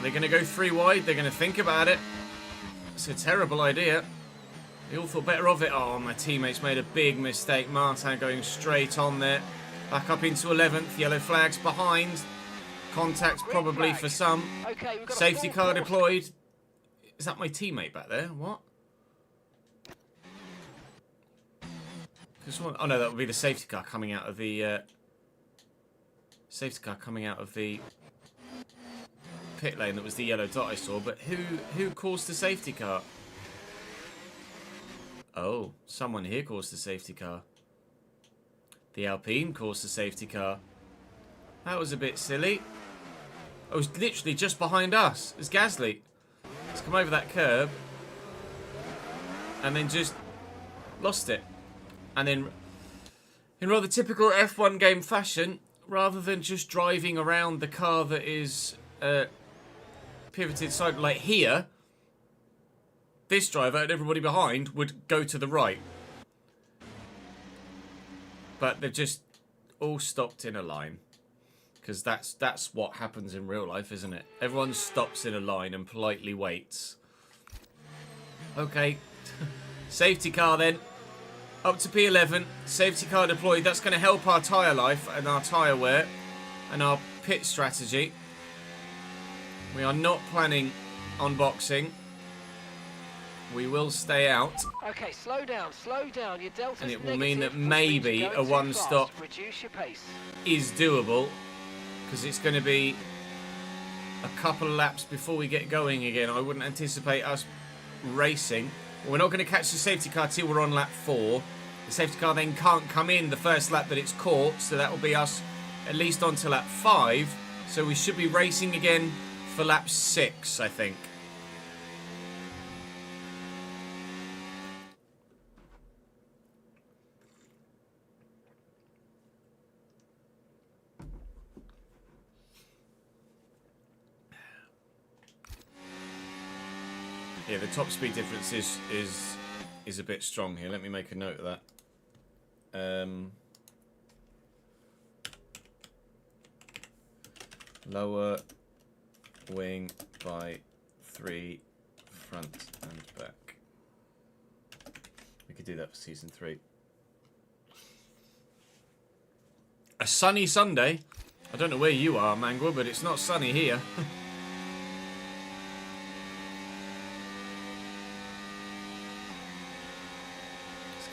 They're going to go 3 wide. They're going to think about it. It's a terrible idea. They all thought better of it. Oh, my teammates made a big mistake. Martin going straight on there. Back up into 11th. Yellow flags behind. Contact probably for some. Okay, we've got Safety car deployed. Is that my teammate back there? What? Oh no, that would be the safety car coming out of the... safety car coming out of the... pit lane. That was the yellow dot I saw, but who caused the safety car? Oh, someone here caused the safety car. The Alpine caused the safety car. That was a bit silly. It was literally just behind us. It's Gasly. It's come over that curb and then just lost it. And then, in rather typical F1 game fashion, rather than just driving around the car that is pivoted side, like here, this driver and everybody behind would go to the right. But they've just all stopped in a line. Because that's what happens in real life, isn't it? Everyone stops in a line and politely waits. Okay. Safety car then. Up to P11. Safety car deployed. That's going to help our tyre life and our tyre wear and our pit strategy. We are not planning on boxing. We will stay out. Okay, slow down, slow down. Your delta's And it will mean that negative, which means maybe you're a going too one-stop fast. Reduce your pace. is doable. Because it's going to be a couple of laps before we get going again. I wouldn't anticipate us racing. We're not going to catch the safety car till we're on lap 4. The safety car then can't come in the first lap that it's caught. So that will be us at least on to lap 5. So we should be racing again for lap 6, I think. Yeah, the top speed difference is a bit strong here. Let me make a note of that. Lower wing by 3 front and back. We could do that for season 3. A sunny Sunday. I don't know where you are, Mangwa, but it's not sunny here.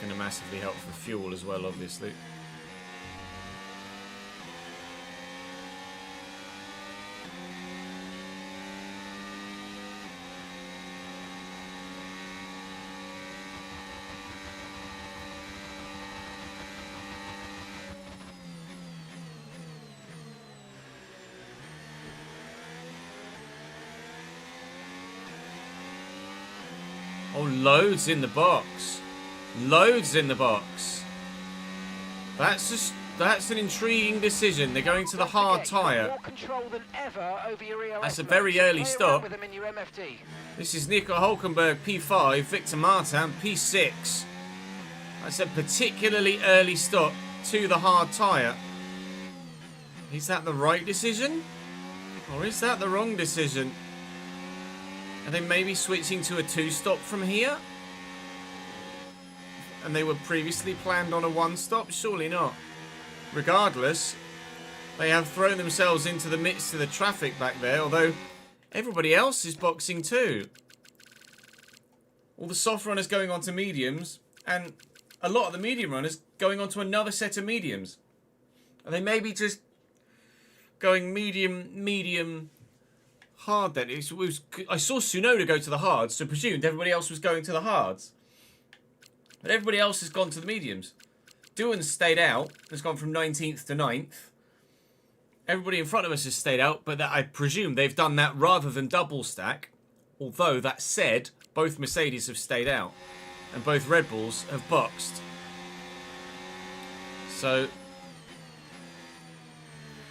Going to massively help for fuel as well, obviously. Oh, loads in the box. Loads in the box. That's an intriguing decision. They're going to the hard tyre. That's a very early stop. This is Nico Hulkenberg, P5, Victor Martin, P6. That's a particularly early stop to the hard tyre. Is that the right decision? Or is that the wrong decision? Are they maybe switching to a 2-stop from here? And they were previously planned on a 1-stop? Surely not. Regardless, they have thrown themselves into the midst of the traffic back there, although everybody else is boxing too. All the soft runners going on to mediums, and a lot of the medium runners going on to another set of mediums. Are they maybe just going medium, hard then? I saw Tsunoda go to the hards, so presumed everybody else was going to the hards. But everybody else has gone to the mediums. Doohan's stayed out. Has gone from 19th to 9th. Everybody in front of us has stayed out, but I presume they've done that rather than double stack. Although, that said, both Mercedes have stayed out. And both Red Bulls have boxed. So,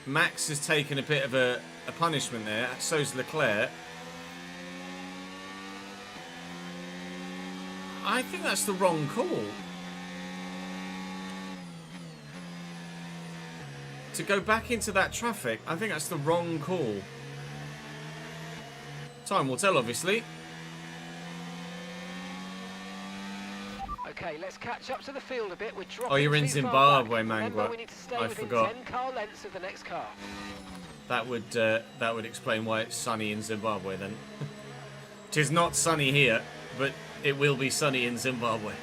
Max has taken a bit of a punishment there. So's Leclerc. I think that's the wrong call. To go back into that traffic, I think that's the wrong call. Time will tell, obviously. Okay, let's catch up to the field a bit. We're dropping. Oh, you're in Zimbabwe, Mangwa. I forgot. 10 car lengths of the next car. That would explain why it's sunny in Zimbabwe then. It is not sunny here, but it will be sunny in Zimbabwe.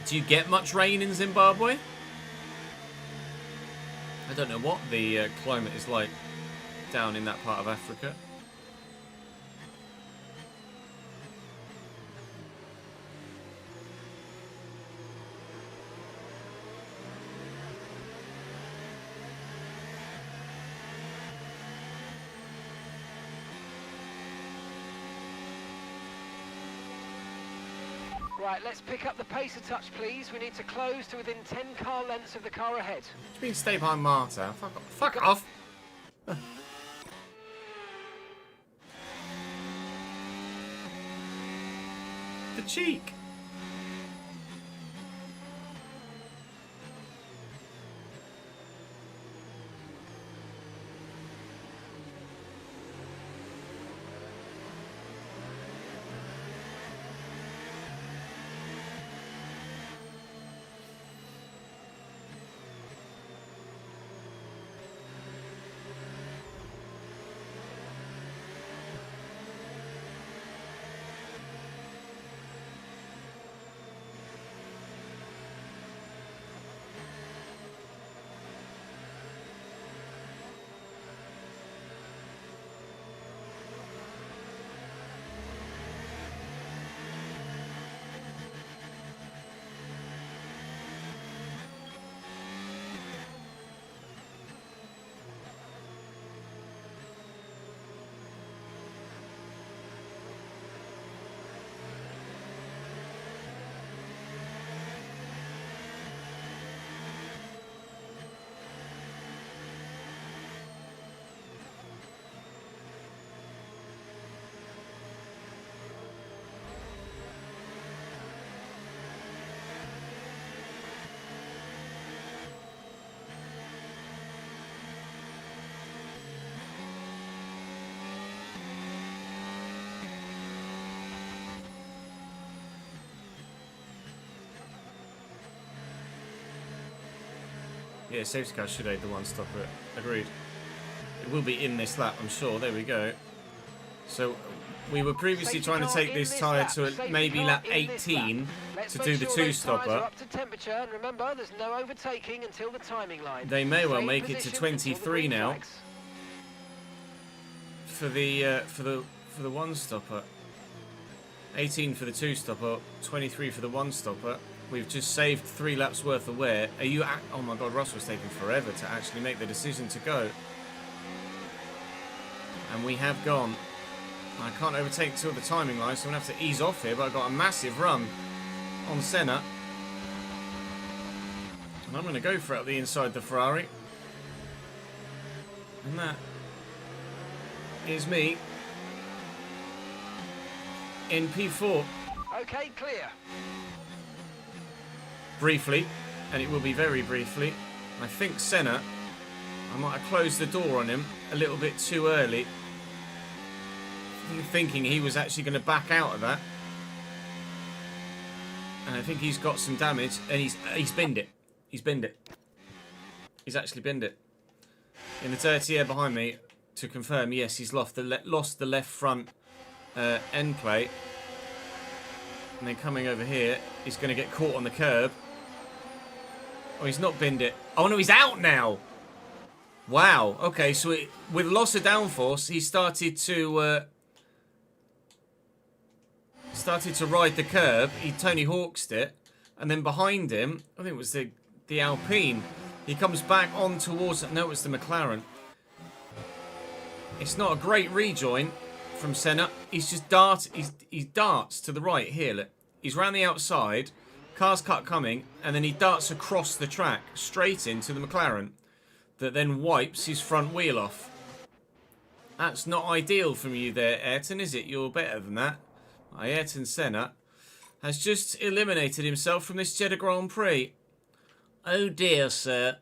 Do you get much rain in Zimbabwe? I don't know what the climate is like down in that part of Africa. Right, let's pick up the pace a touch, please. We need to close to within 10 car lengths of the car ahead. It's been stay behind Marta. Fuck off. The cheek. Yeah, safety car should aid the one stopper. Agreed. It will be in this lap, I'm sure. There we go. So we were previously trying to take this tyre to maybe lap 18 to do the two stopper. Up to temperature, and remember, there's no overtaking until the timing line. They may well make it to 23 now for the one stopper. 18 for the two stopper, 23 for the one stopper. We've just saved 3 laps worth of wear. Are you? Oh my God, Russell's taking forever to actually make the decision to go. And we have gone. I can't overtake till the timing line, so I'm going to have to ease off here, but I've got a massive run on Senna. And I'm going to go for it up the inside of the Ferrari. And that is me in P4. Okay, clear. Briefly, and it will be very briefly. I think Senna, I might have closed the door on him a little bit too early, thinking he was actually going to back out of that. And I think he's got some damage, and he's binned it. He's binned it. He's actually binned it. In the dirty air behind me, to confirm, yes, he's lost the left front end plate. And then coming over here, he's going to get caught on the curb. Oh, he's not binned it. Oh, no, he's out now. Wow. Okay, so with loss of downforce, he started to ride the curb. He Tony Hawk'd it. And then behind him, I think it was the Alpine. He comes back on towards... No, it was the McLaren. It's not a great rejoin from Senna. He's just he darts to the right here. Look. He's round the outside. Car's cut coming, and then he darts across the track straight into the McLaren that then wipes his front wheel off. That's not ideal from you there, Ayrton, is it? You're better than that. Ayrton Senna has just eliminated himself from this Jeddah Grand Prix. Oh dear, sir.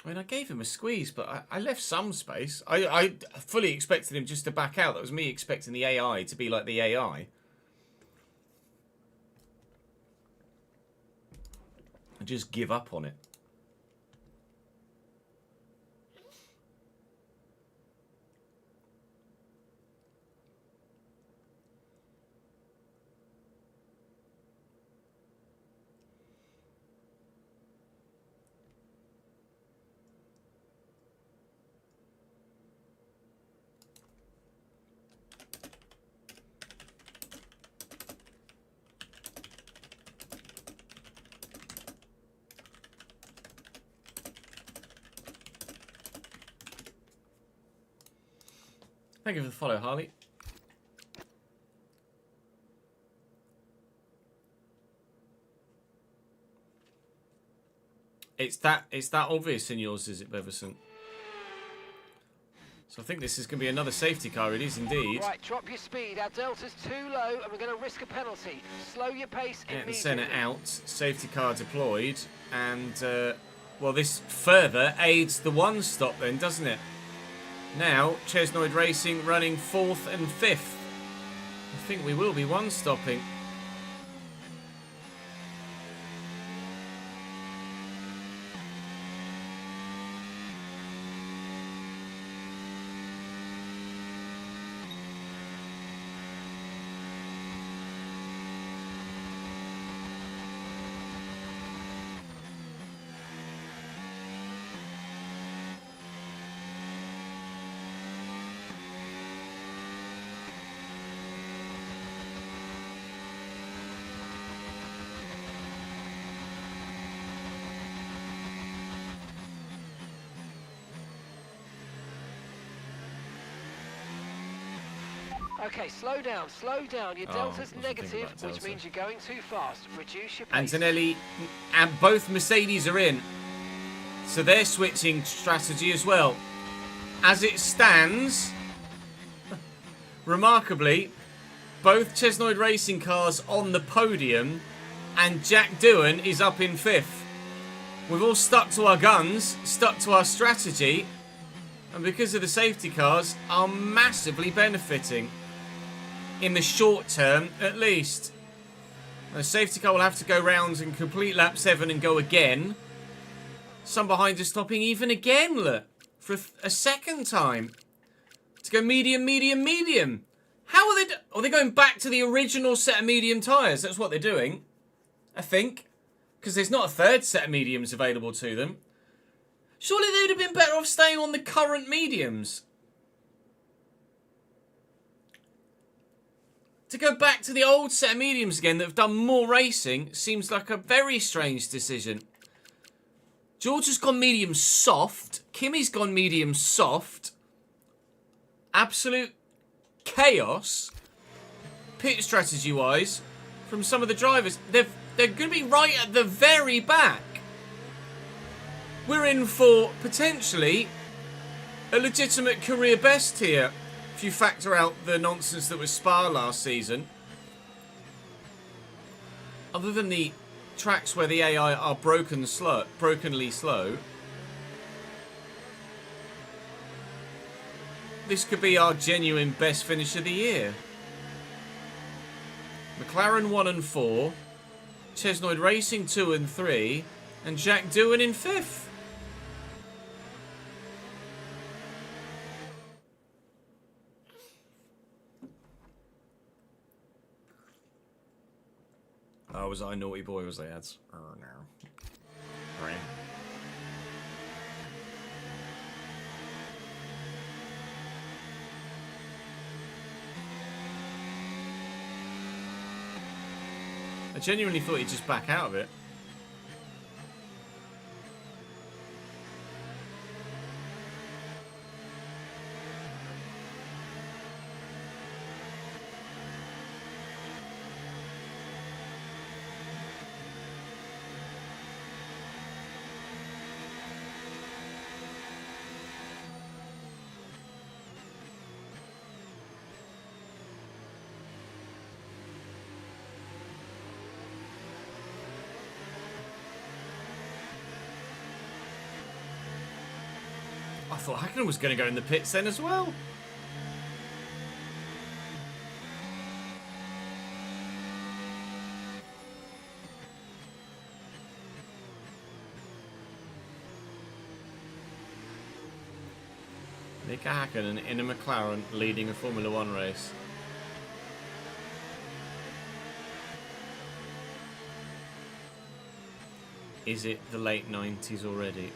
I mean, I gave him a squeeze, but I left some space. I fully expected him just to back out. That was me expecting the AI to be like the AI. And just give up on it. Thank you for the follow, Harley. It's that obvious in yours, is it, Beverson? So I think this is going to be another safety car. It is indeed. Right, drop your speed. Our delta's too low, and we're going to risk a penalty. Slow your pace immediately. Senna out, safety car deployed, and well, this further aids the one stop then, doesn't it? Now, Chesnoid Racing running 4th and 5th. I think we will be one-stopping. Okay, slow down, slow down. Your delta's negative, which delta. means you're going too fast. Reduce your pace. Antonelli and both Mercedes are in. So they're switching strategy as well. As it stands, remarkably, both Chesnoid Racing cars on the podium, and Jack Doohan is up in 5th. We've all stuck to our guns, stuck to our strategy, and because of the safety cars, are massively benefiting. In the short term, at least. The safety car will have to go round and complete lap 7 and go again. Some behind are stopping even again, look. For a second time. To go medium, medium, medium. How are they... Are they going back to the original set of medium tyres? That's what they're doing. I think. Because there's not a third set of mediums available to them. Surely they would have been better off staying on the current mediums. To go back to the old set of mediums again that have done more racing seems like a very strange decision. George has gone medium soft. Kimmy's gone medium soft. Absolute chaos, pit strategy-wise, from some of the drivers. They're going to be right at the very back. We're in for, potentially, a legitimate career best here, if you factor out the nonsense that was Spa last season. Other than the tracks where the AI are brokenly slow, this could be our genuine best finish of the year. McLaren 1 and 4, Chesnoid Racing 2 and 3, and Jack Doohan in 5th. Oh, was I naughty boy, was I, ads? Oh, no. Right. I genuinely thought he'd just back out of it. I thought Hakkinen was going to go in the pits then as well. Mika Hakkinen in a McLaren leading a Formula 1 race. Is it the late 90s already?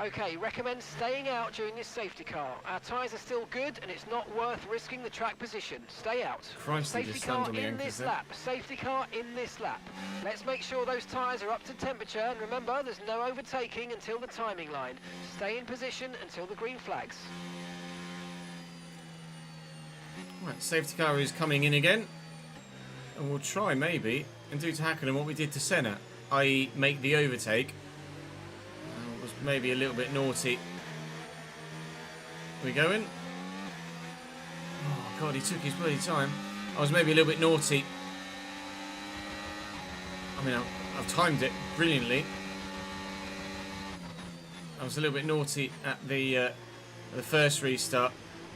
Okay, recommend staying out during this safety car. Our tyres are still good and it's not worth risking the track position. Stay out. Christ, he Safety just car slammed on the in anchors this there. lap. Safety car in this lap. Let's make sure those tyres are up to temperature, and remember, there's no overtaking until the timing line. Stay in position until the green flags. Right, safety car is coming in again. And we'll try, maybe, and do to Hakkinen what we did to Senna, i.e. make the overtake. Was maybe a little bit naughty. We going? Oh, God, he took his bloody time. I was maybe a little bit naughty I mean, I've timed it brilliantly. I was a little bit naughty at the first restart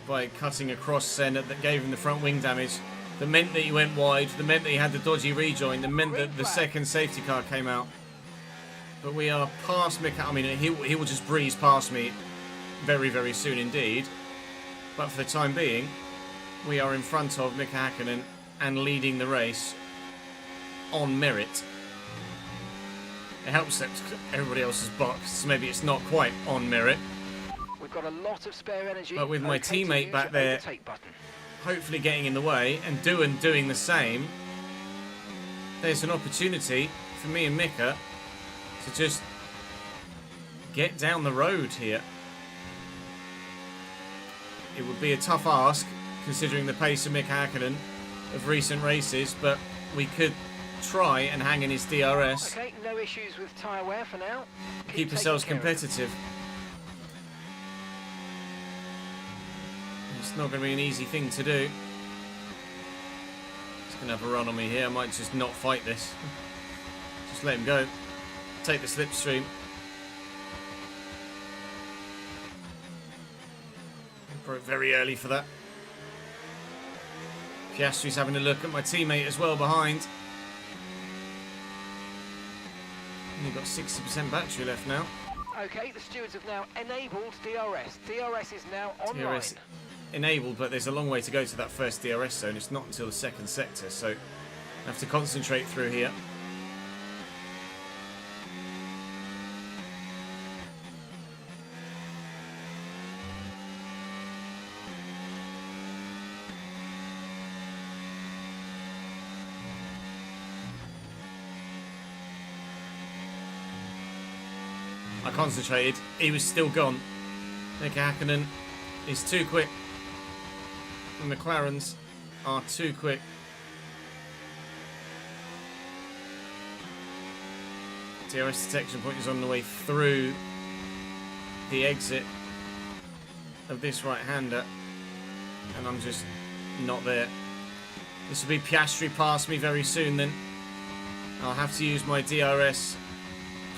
by cutting a cross center that gave him the front wing damage. That meant that he went wide. That meant that he had the dodgy rejoin. That meant that the second safety car came out. But we are past Mick. I mean, he will just breeze past me very, very soon indeed. But for the time being, we are in front of Mika Hakkinen and leading the race on merit. It helps that everybody else is boxed, so maybe it's not quite on merit. We've got a lot of spare energy. But with my teammate back there, hopefully getting in the way, and doing the same, there's an opportunity for me and Mika to just get down the road here. It would be a tough ask, considering the pace of Mika Hakkinen of recent races, but we could try and hang in his DRS. Okay, no issues with tyre wear for now. Keep ourselves competitive. It's not going to be an easy thing to do. He's going to have a run on me here. I might just not fight this. Just let him go. Take the slipstream. Broke very early for that. Piastri's having a look at my teammate as well behind. Only got 60% battery left now. Okay, the stewards have now enabled DRS. DRS is now online. DRS enabled, but there's a long way to go to that first DRS zone. It's not until the second sector, so I have to concentrate through here. I concentrated. He was still gone. Mika Hakkinen is too quick. The McLarens are too quick. DRS detection point is on the way through the exit of this right-hander, and I'm just not there. This will be Piastri past me very soon then. I'll have to use my DRS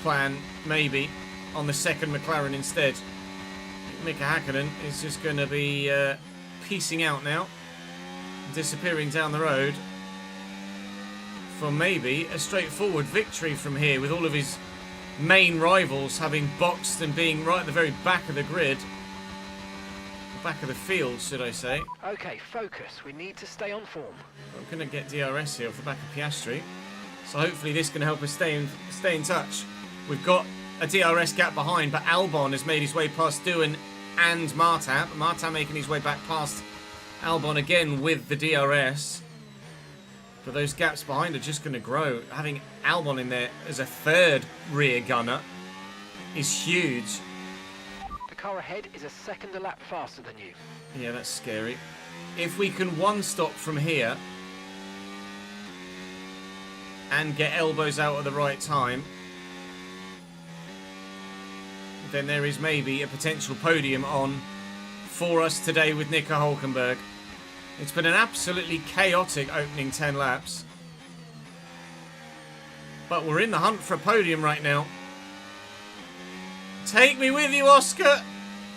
plan, maybe, on the second McLaren instead. Mika Hakkinen is just going to be piecing out now, disappearing down the road for maybe a straightforward victory from here, with all of his main rivals having boxed and being right at the very back of the grid. The back of the field, should I say. Okay, focus. We need to stay on form. I'm going to get DRS here off the back of Piastri, so hopefully this can help us stay in touch. We've got a DRS gap behind, but Albon has made his way past Doohan and Martin. Martin making his way back past Albon again with the DRS. But those gaps behind are just going to grow. Having Albon in there as a third rear gunner is huge. The car ahead is a second a lap faster than you. Yeah, that's scary. If we can one stop from here and get elbows out at the right time, then there is maybe a potential podium on for us today with Nico Hülkenberg. It's been an absolutely chaotic opening 10 laps. But we're in the hunt for a podium right now. Take me with you, Oscar!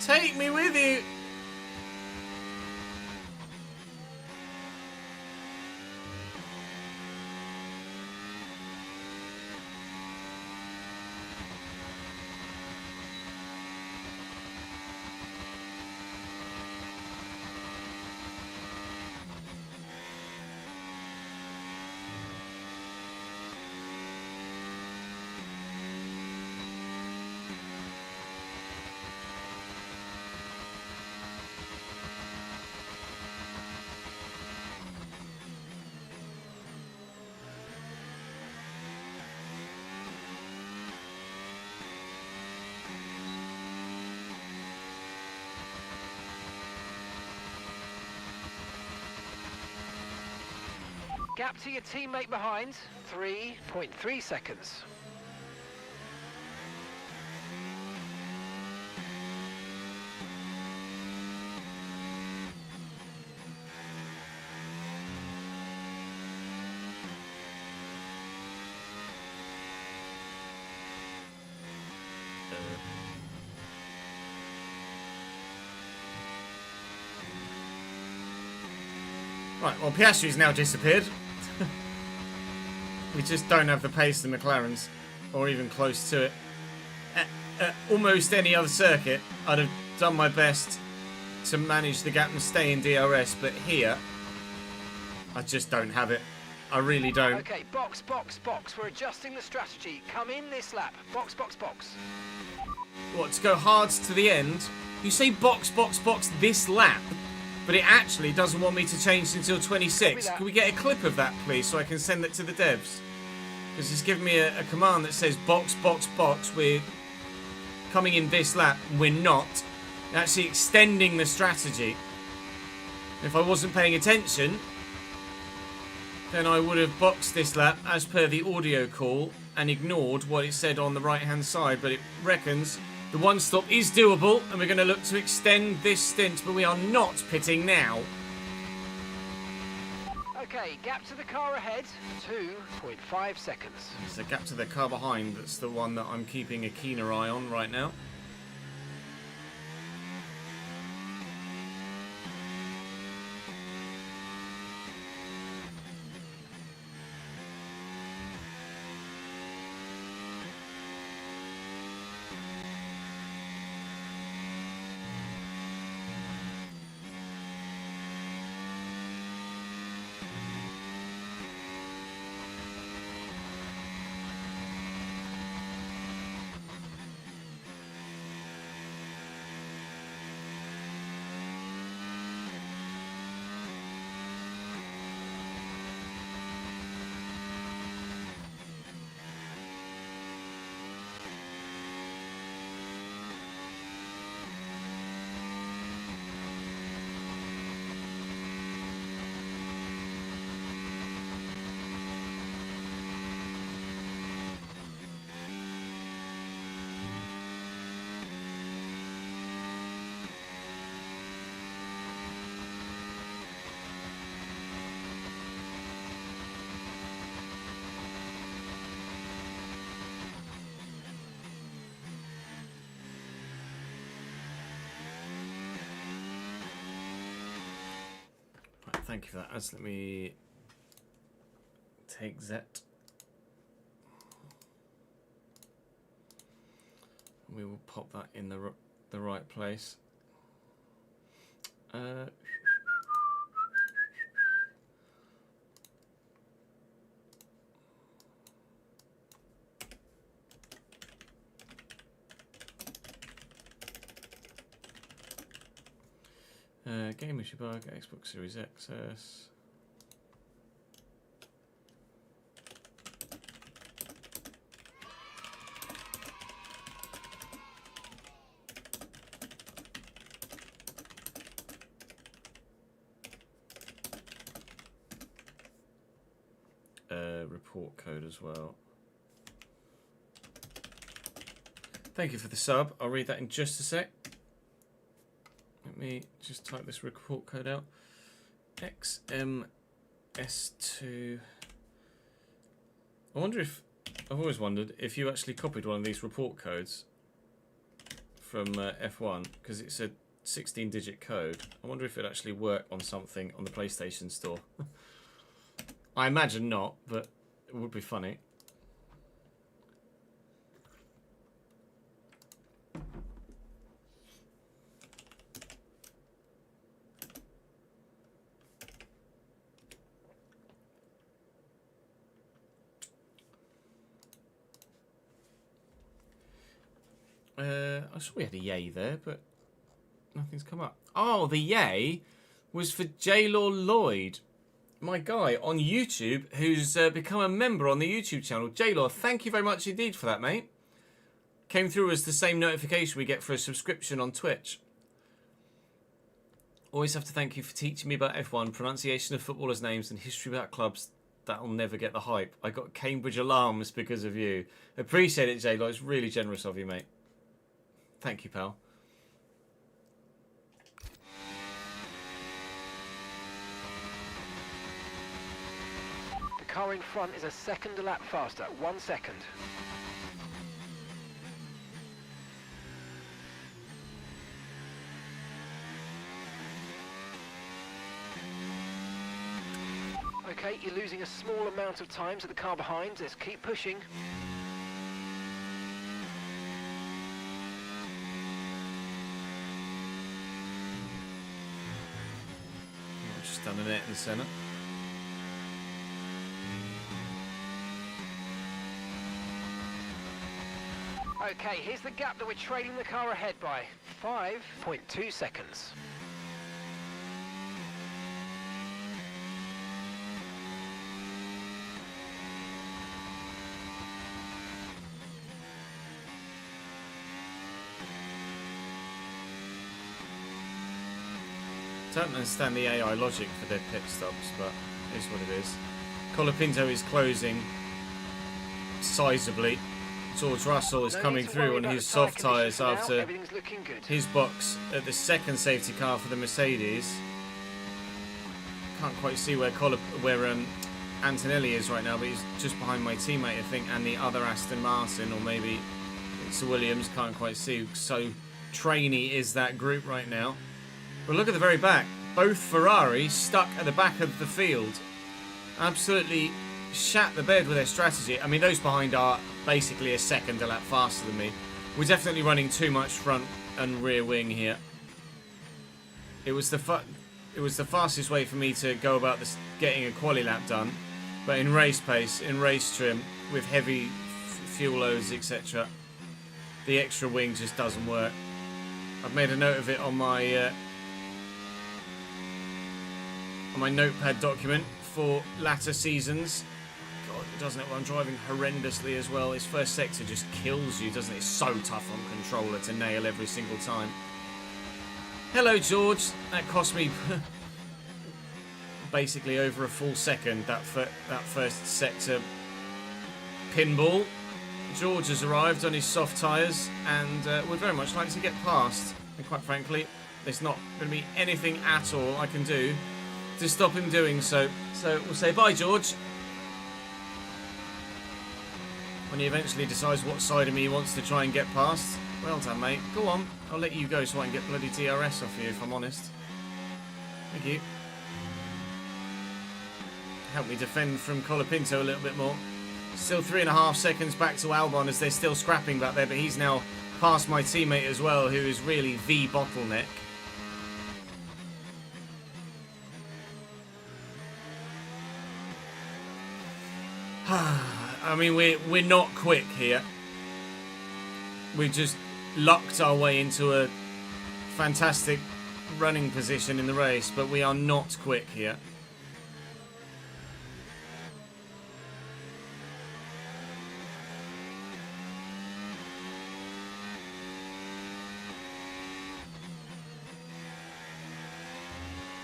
Take me with you! Gap to your teammate behind, 3.3 seconds. Right, well, Piastri's now disappeared. We just don't have the pace of the McLarens, or even close to it. At almost any other circuit, I'd have done my best to manage the gap and stay in DRS, but here, I just don't have it. I really don't. Okay, box, box, box. We're adjusting the strategy. Come in this lap. Box, box, box. What, to go hard to the end? You say box, box, box this lap, but it actually doesn't want me to change until 26. Can we get a clip of that, please, so I can send it to the devs? Because it's giving me a command that says box, box, box. We're coming in this lap. We're not. Actually extending the strategy. If I wasn't paying attention, then I would have boxed this lap as per the audio call and ignored what it said on the right hand side, but it reckons the one stop is doable and we're going to look to extend this stint, but we are not pitting now. Okay, gap to the car ahead, 2.5 seconds. It's the gap to the car behind that's the one that I'm keeping a keener eye on right now. Thank you for that. Let me take that. We will pop that in the right place. Game issue bug, Xbox Series Access. Report code as well. Thank you for the sub. I'll read that in just a sec. Let me just type this report code out. XMS2. I wonder if... I've always wondered if you actually copied one of these report codes from F1, because it's a 16-digit code. I wonder if it actually worked on something on the PlayStation Store. I imagine not, but it would be funny. I saw we had a yay there, but nothing's come up. Oh, the yay was for J-Law Lloyd, my guy on YouTube, who's become a member on the YouTube channel. J-Law, thank you very much indeed for that, mate. Came through as the same notification we get for a subscription on Twitch. Always have to thank you for teaching me about F1, pronunciation of footballers' names, and history about clubs that'll never get the hype. I got Cambridge alarms because of you. Appreciate it, J-Law. It's really generous of you, mate. Thank you, pal. The car in front is a second a lap faster. 1 second. Okay, you're losing a small amount of time to the car behind. Let's keep pushing. Just done a net in the centre. Okay, here's the gap that we're trailing the car ahead by. 5.2 seconds. Don't understand the AI logic for their pit stops, but it is what it is. Colapinto is closing sizably. George Russell is coming through on his soft tyres after his box at the second safety car for the Mercedes. Can't quite see where Antonelli is right now, but he's just behind my teammate, I think, and the other Aston Martin, or maybe it's Williams. Can't quite see. So trainy is that group right now. But look at the very back. Both Ferraris stuck at the back of the field. Absolutely shat the bed with their strategy. I mean, those behind are basically a second a lap faster than me. We're definitely running too much front and rear wing here. It was the fastest way for me to go about this, getting a quali lap done. But in race pace, in race trim, with heavy fuel loads, etc., the extra wing just doesn't work. I've made a note of it on my notepad document for latter seasons. God, doesn't it? Well, I'm driving horrendously as well. This first sector just kills you, doesn't it? It's so tough on controller to nail every single time. Hello, George. That cost me basically over a full second, that first sector pinball. George has arrived on his soft tyres and would very much like to get past. And quite frankly, there's not going to be anything at all I can do to stop him doing so. So we'll say bye, George. When he eventually decides what side of me he wants to try and get past. Well done, mate. Go on. I'll let you go so I can get bloody DRS off you, if I'm honest. Thank you. Help me defend from Colapinto a little bit more. Still 3.5 seconds back to Albon as they're still scrapping back there, but he's now past my teammate as well, who is really the bottleneck. I mean, we're not quick here. We've just lucked our way into a fantastic running position in the race, but we are not quick here.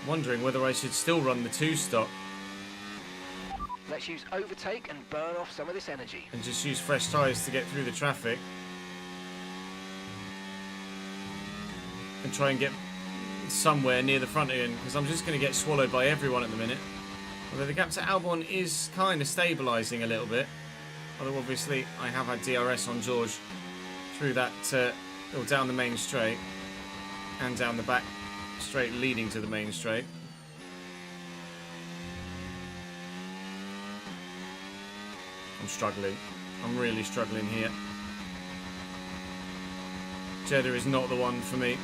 Wondering whether I should still run the 2-stop. Let's use overtake and burn off some of this energy. And just use fresh tyres to get through the traffic. And try and get somewhere near the front end, because I'm just going to get swallowed by everyone at the minute. Although the gap to Albon is kind of stabilising a little bit. Although obviously I have had DRS on George through that, or down the main straight. And down the back straight leading to the main straight. I'm struggling. I'm really struggling here. Jeddah is not the one for me.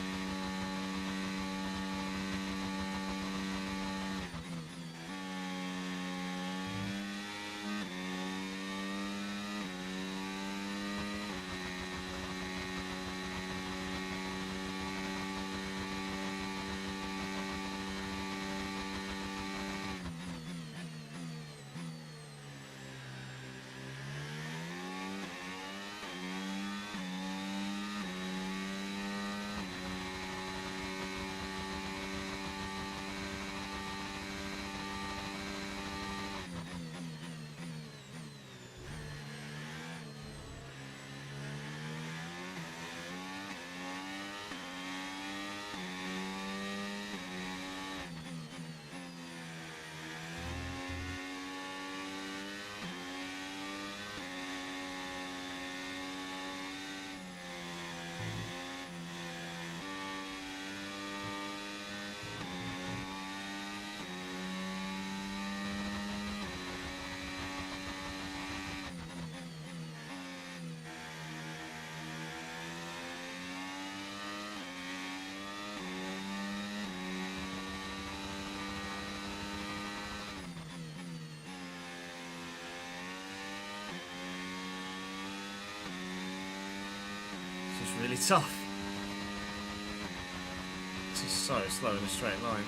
really tough. This is so slow in a straight line.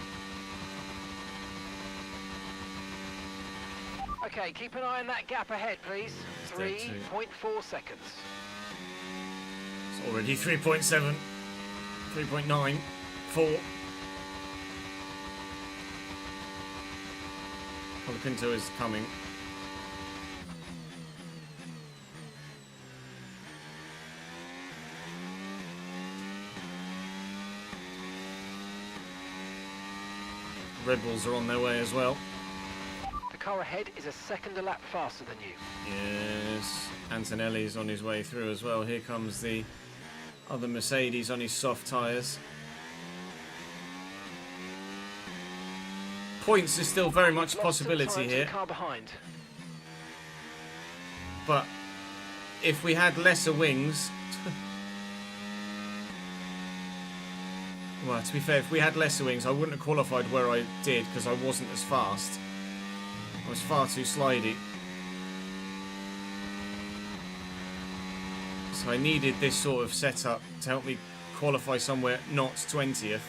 Okay, keep an eye on that gap ahead, please. dead too. 3.4 seconds. It's already 3.7, 3.9, 4. Colapinto is coming. Red Bulls are on their way as well. The car ahead is a second a lap faster than you. Yes, Antonelli's on his way through as well. Here comes the other Mercedes on his soft tyres. Points is still very much a Lost some possibility time to here, the car behind. but if we had lesser wings... Well, to be fair, if we had lesser wings, I wouldn't have qualified where I did because I wasn't as fast. I was far too slidey. So I needed this sort of setup to help me qualify somewhere not 20th.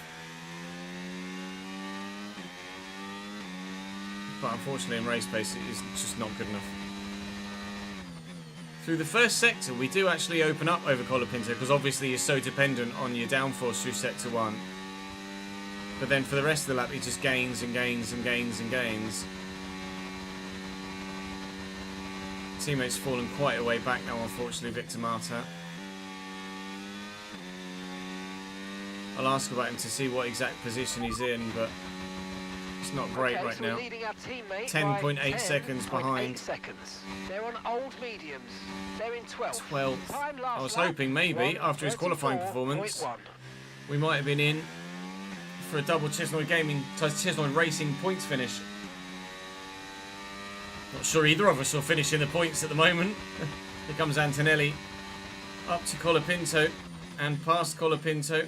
But unfortunately in race pace it is just not good enough. Through the first sector we do actually open up over Colapinto because obviously you're so dependent on your downforce through sector 1. But then for the rest of the lap he just gains and gains and gains and gains. Teammate's fallen quite a way back now, unfortunately, Victor Marta. I'll ask about him to see what exact position he's in, but it's not great right now. 10.8 seconds behind. They're on old mediums. They're in 12th. 12th. I was hoping maybe, after his qualifying performance, we might have been in for a double Chesnoy Racing points finish. Not sure either of us will finish in the points at the moment. Here comes Antonelli up to Colapinto and past Colapinto.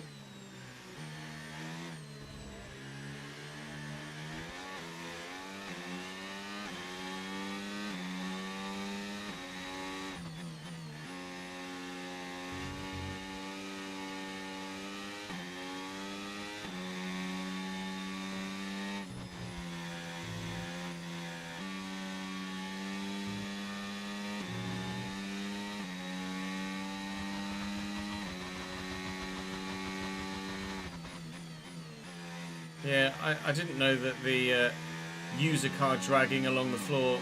Yeah, I didn't know that the user car dragging along the floor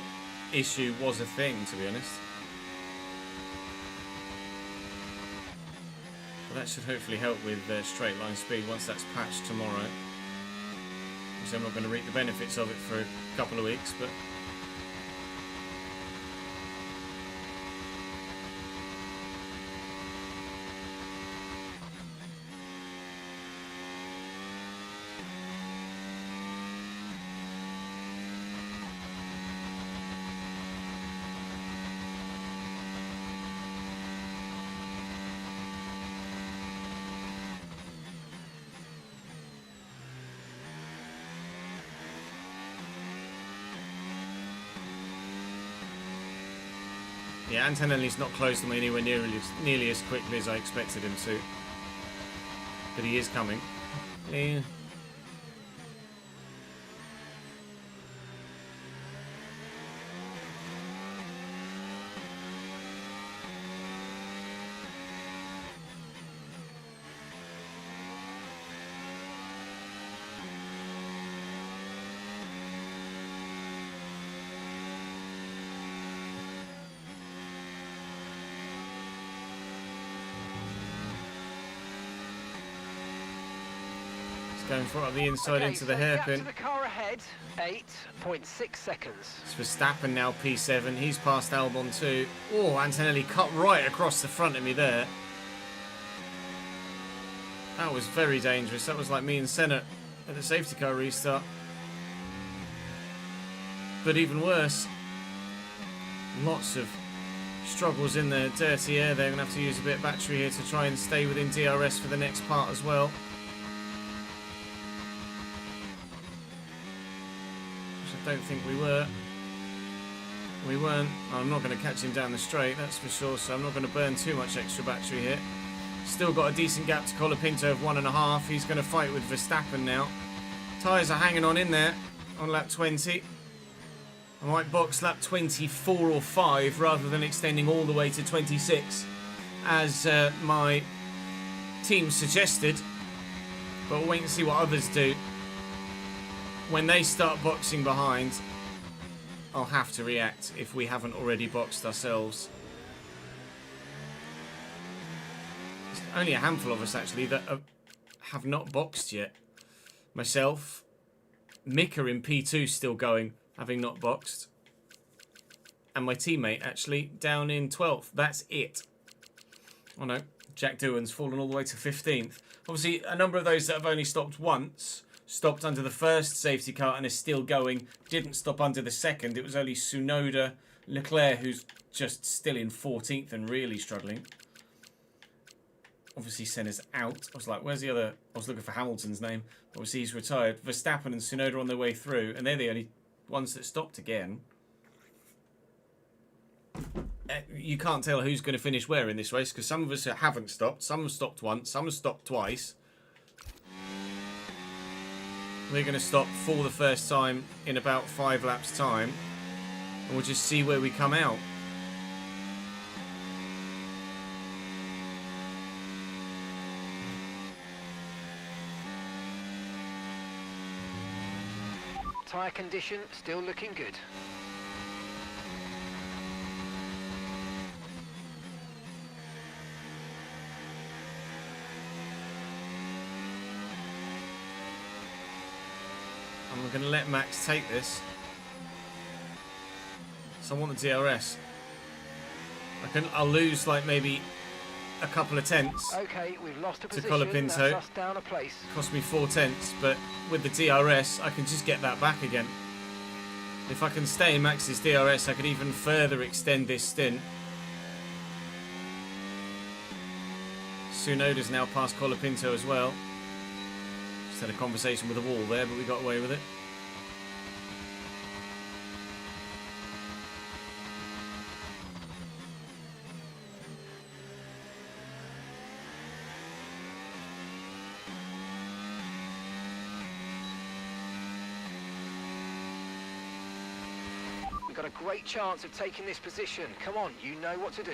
issue was a thing, to be honest. But that should hopefully help with straight line speed once that's patched tomorrow. Which I'm not going to reap the benefits of it for a couple of weeks, but... Yeah, Antonelli's not close to me anywhere nearly as quickly as I expected him to. But he is coming. Yeah. Going for it on the inside into the hairpin. To the car ahead, 8.6 seconds. It's Verstappen now P7. He's past Albon too. Oh, Antonelli cut right across the front of me there. That was very dangerous. That was like me and Senna at the safety car restart. But even worse, lots of struggles in the dirty air. They're going to have to use a bit of battery here to try and stay within DRS for the next part as well. Which I don't think we were. We weren't. I'm not going to catch him down the straight, that's for sure, so I'm not going to burn too much extra battery here. Still got a decent gap to Colapinto of 1.5. He's going to fight with Verstappen now. Tyres are hanging on in there on lap 20. I might box lap 24 or 5 rather than extending all the way to 26 as my team suggested. But we'll wait and see what others do. When they start boxing behind, I'll have to react if we haven't already boxed ourselves. There's only a handful of us actually that have not boxed yet. Myself, Mika in P2 still going, having not boxed. And my teammate actually down in 12th. That's it. Oh no, Jack Doohan's fallen all the way to 15th. Obviously, a number of those that have only stopped once stopped under the first safety car and is still going. Didn't stop under the second. It was only Tsunoda, Leclerc, who's just still in 14th and really struggling. Obviously, Senna's out. I was like, where's the other? I was looking for Hamilton's name. Obviously, he's retired. Verstappen and Tsunoda on their way through, and they're the only ones that stopped again. You can't tell who's going to finish where in this race because some of us haven't stopped. Some have stopped once. Some have stopped twice. We're going to stop for the first time in about 5 laps' time. And we'll just see where we come out. Tyre condition still looking good. I'm going to let Max take this. So I want the DRS. I'll lose like maybe a couple of tenths. Okay, we've lost a to position. Colapinto. That's us down a place. Cost me 4 tenths, but with the DRS, I can just get that back again. If I can stay in Max's DRS, I could even further extend this stint. Tsunoda's now past Colapinto as well. Just had a conversation with the wall there, but we got away with it. We've got a great chance of taking this position. Come on, you know what to do.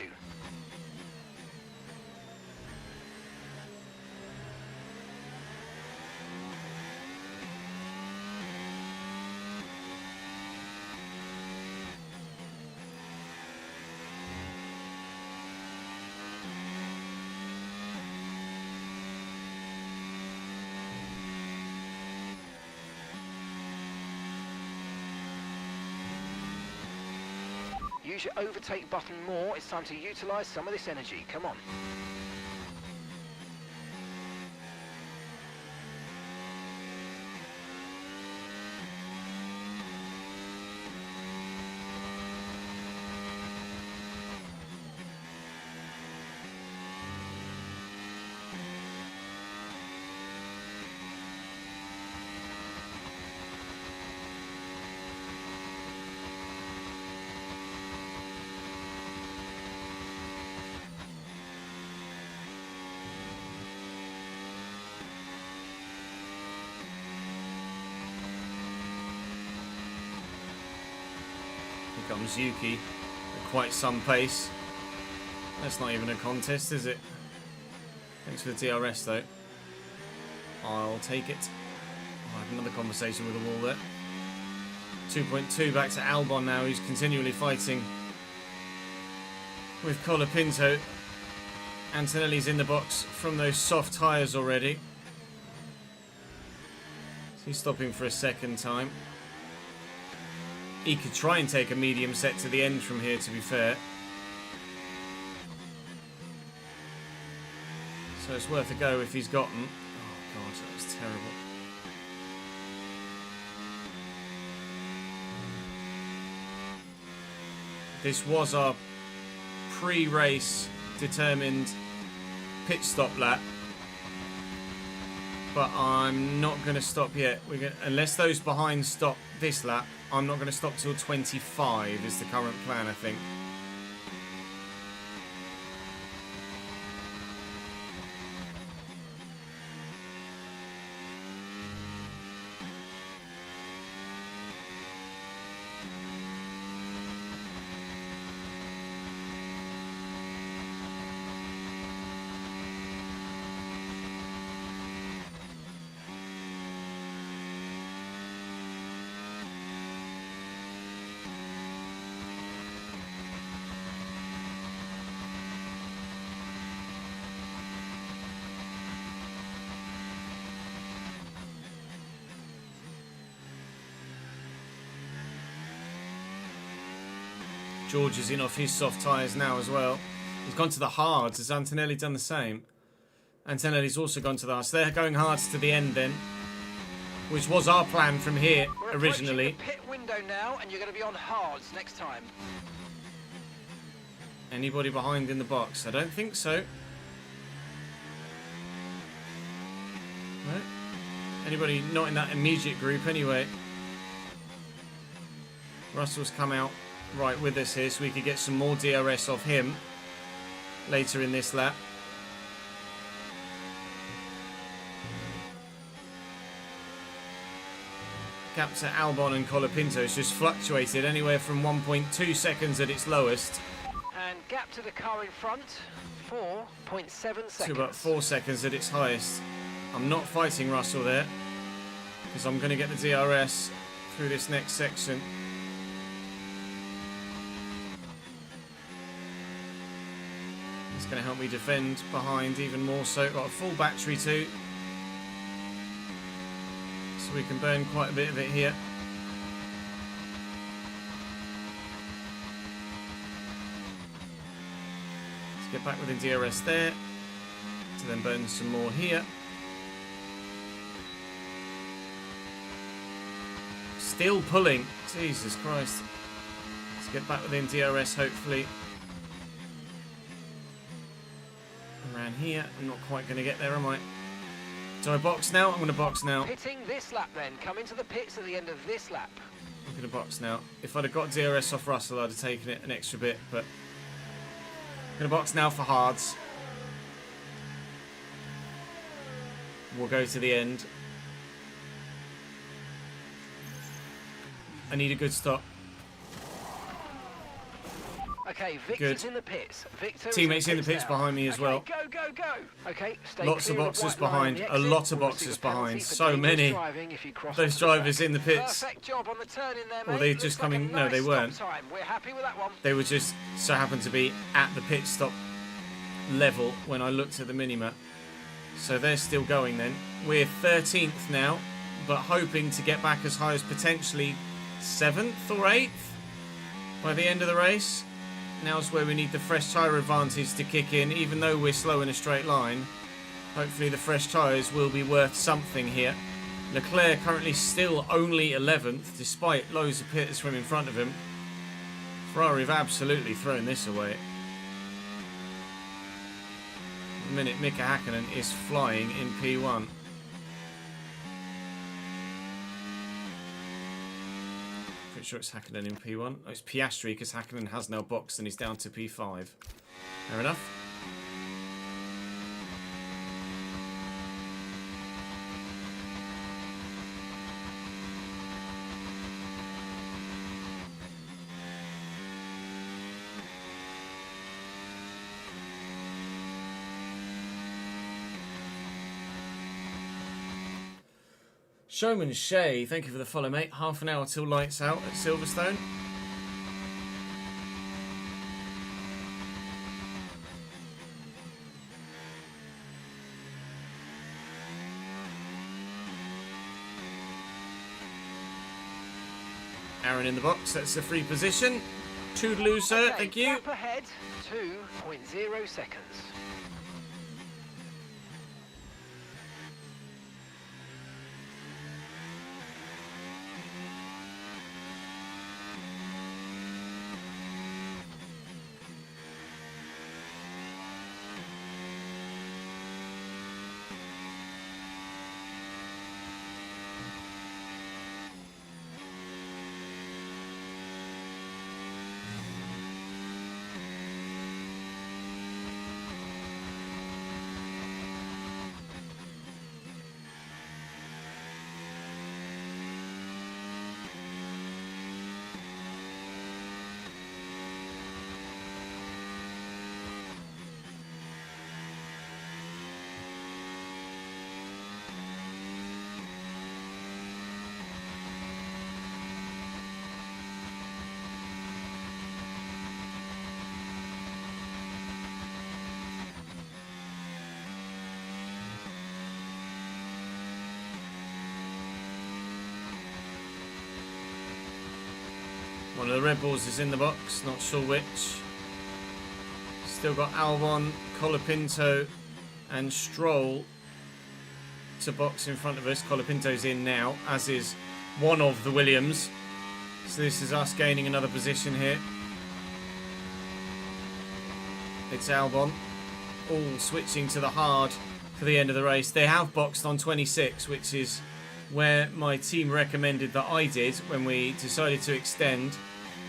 Use your overtake button more. It's time to utilise some of this energy. Come on. Here comes Yuki at quite some pace. That's not even a contest, is it? Thanks for the DRS though. I'll take it. I'll have another conversation with the wall there. 2.2 back to Albon now, who's continually fighting with Colapinto. Antonelli's in the box from those soft tyres already. So he's stopping for a second time. He could try and take a medium set to the end from here, to be fair. So it's worth a go if he's gotten. Oh god, that was terrible. This was our pre-race determined pit stop lap. But I'm not going to stop yet. Unless those behind stop this lap, I'm not going to stop till 25 is the current plan, I think. George is in off his soft tyres now as well. He's gone to the hards. Has Antonelli done the same? Antonelli's also gone to the hards. So they're going hards to the end then, which was our plan from here We're originally. approaching the pit window now, and you're going to be on hards next time. Anybody behind in the box? I don't think so. No. Anybody not in that immediate group anyway. Russell's come out right with us here, so we could get some more DRS off him later in this lap. Gap to Albon and Colapinto has just fluctuated anywhere from 1.2 seconds at its lowest And gap to the car in front, 4.7 seconds. to about 4 seconds at its highest. I'm not fighting Russell there because I'm going to get the DRS through this next section. It's going to help me defend behind even more so. Got a full battery too, so we can burn quite a bit of it here. Let's get back within DRS there to then burn some more here. Still pulling. Jesus Christ. Let's get back within DRS hopefully. Around here. I'm not quite going to get there, am I? Do I box now? I'm going to box now. Pitting this lap then. Come into the pits at the end of this lap. I'm going to box now. If I'd have got DRS off Russell, I'd have taken it an extra bit, but I'm going to box now for hards. We'll go to the end. I need a good stop. Okay, Victor's Good. in the pits. Victor Teammates in the pits now. behind me as Okay, well. Go, go, go. Okay, stay Lots of clear boxes white line on behind. the A exit. lot of We'll boxes receive a penalty behind. for So dangerous many. driving if you cross Those the drivers track. in the pits. Perfect job on the turn in there, Well, mate. they Looks just like a coming- no, nice they stop weren't. Time. We're happy with that one. They were just so happened to be at the pit stop level when I looked at the minimap. So they're still going then. We're 13th now, but hoping to get back as high as potentially 7th or 8th by the end of the race. Now's where we need the fresh tyre advantage to kick in, even though we're slow in a straight line. Hopefully the fresh tyres will be worth something here. Leclerc currently still only 11th, despite loads of pitters from in front of him. Ferrari have absolutely thrown this away. The minute Mika Hakkinen is flying in P1. Pretty sure it's Hakkinen in P1. Oh, it's Piastri because Hakkinen has now boxed and he's down to P5. Fair enough. Showman Shay, thank you for the follow, mate. Half an hour till lights out at Silverstone. Aaron in the box, that's the free position. Toodaloo, sir, Okay, thank you. gap ahead, 2.0 seconds. One of the Red Bulls is in the box, not sure which. Still got Albon, Colapinto and Stroll to box in front of us. Colapinto's in now, as is one of the Williams. So this is us gaining another position here. It's Albon, all switching to the hard for the end of the race. They have boxed on 26, which is where my team recommended that I did when we decided to extend.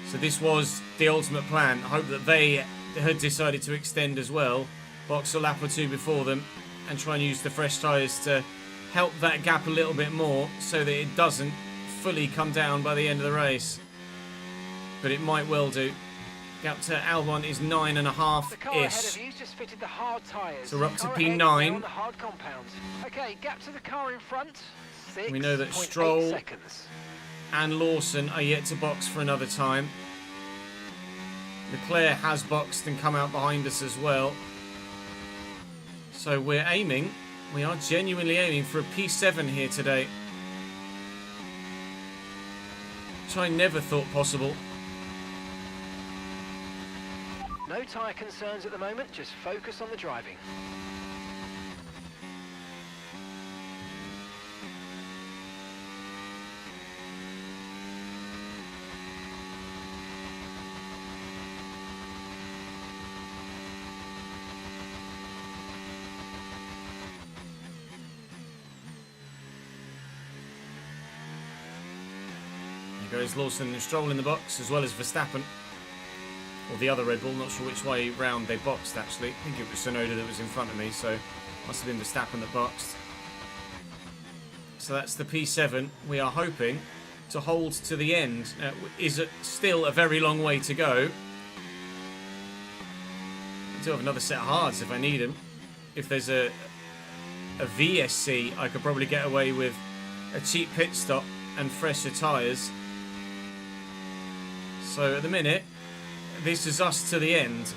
So this was the ultimate plan. I hope that they had decided to extend as well. Box a lap or two before them and try and use the fresh tyres to help that gap a little bit more so that it doesn't fully come down by the end of the race. But it might well do. Gap to Albon is 9.5-ish. The car ahead of you's just fitted the hard tyres. So we're up to Car P9. ahead, now on the hard compound. Okay, gap to the car in front. We know that 6.8 Stroll seconds. and Lawson are yet to box for another time. Leclerc has boxed and come out behind us as well. So we are genuinely aiming for a P7 here today. Which I never thought possible. No tyre concerns at the moment, just focus on the driving. There goes Lawson and Stroll in the box, as well as Verstappen. Or the other Red Bull, not sure which way round they boxed actually. I think it was Tsunoda that was in front of me, so must have been Verstappen that boxed. So that's the P7. We are hoping to hold to the end. Is it still a very long way to go? I do have another set of hards if I need them. If there's a VSC, I could probably get away with a cheap pit stop and fresher tyres. So at the minute, this is us to the end.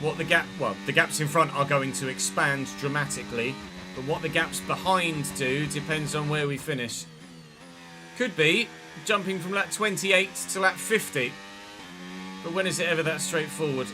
The gaps in front are going to expand dramatically, but what the gaps behind do depends on where we finish. Could be jumping from lap 28 to lap 50, but when is it ever that straightforward?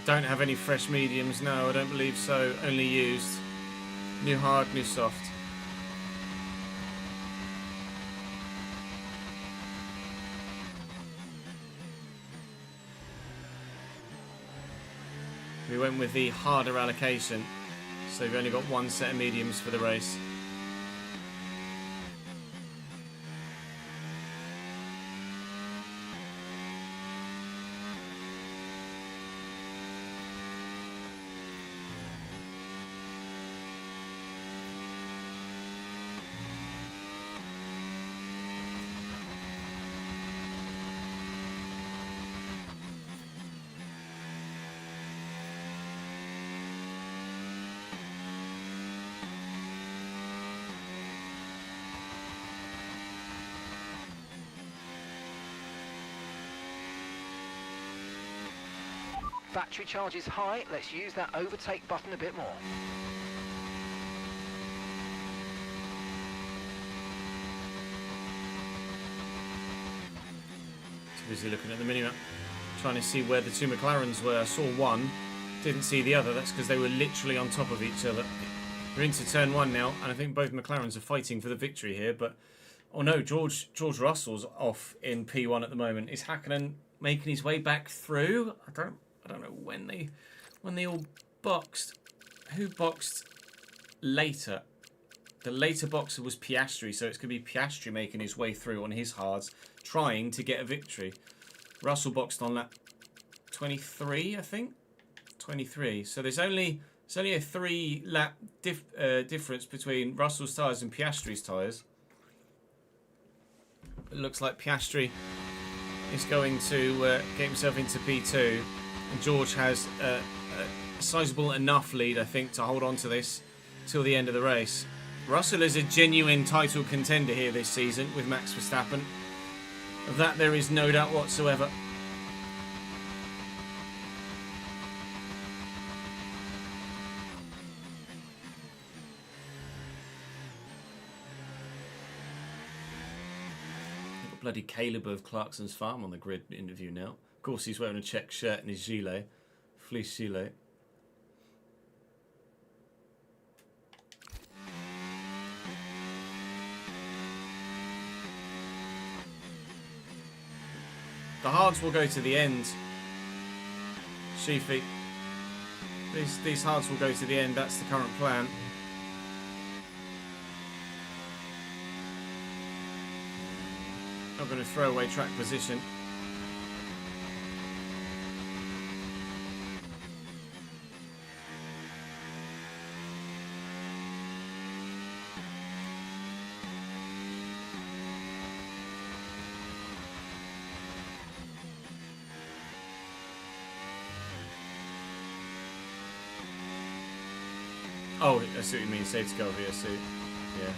Don't have any fresh mediums, no, I don't believe so. Only used. New hard, new soft. We went with the harder allocation, so we've only got one set of mediums for the race. Battery charge is high, let's use that overtake button a bit more. Too busy looking at the minimap, trying to see where the two McLarens were. I saw one, didn't see the other. That's because they were literally on top of each other. We're into turn one now, and I think both McLarens are fighting for the victory here. But oh no, George Russell's off in P1 at the moment. Is Hakkinen making his way back through? I don't know when they all boxed. Who boxed later? The later boxer was Piastri, so it's going to be Piastri making his way through on his hards, trying to get a victory. Russell boxed on lap 23, I think. 23. So there's only a 3-lap difference between Russell's tyres and Piastri's tyres. It looks like Piastri is going to get himself into P2, and George has a sizable enough lead, I think, to hold on to this till the end of the race. Russell is a genuine title contender here this season with Max Verstappen. Of that there is no doubt whatsoever. Bloody Caleb of Clarkson's Farm on the grid interview now. Of course, he's wearing a check shirt and his gilet, fleece gilet. The hards will go to the end. Sheafy. These hards will go to the end. That's the current plan. Not going to throw away track position. Oh, I see what you mean. Safety car VSC. Yeah.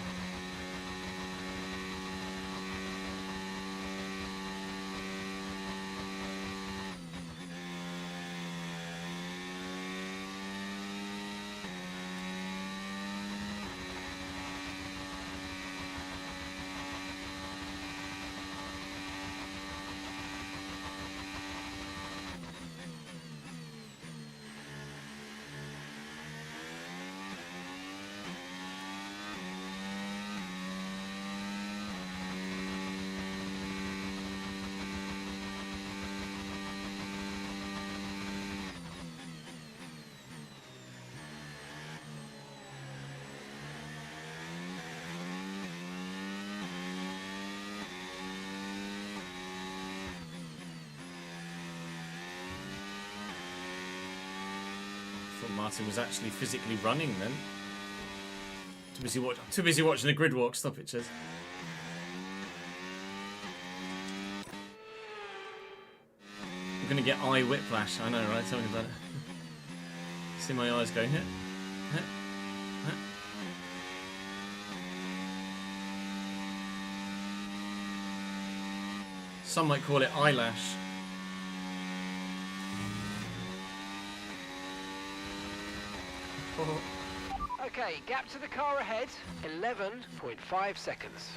Martin was actually physically running then. Too busy watching the grid walk. Stop it, Chez. I'm gonna get eye whiplash. I know, right? Tell me about it. See my eyes going here. Some might call it eyelash. Okay, gap to the car ahead, 11.5 seconds.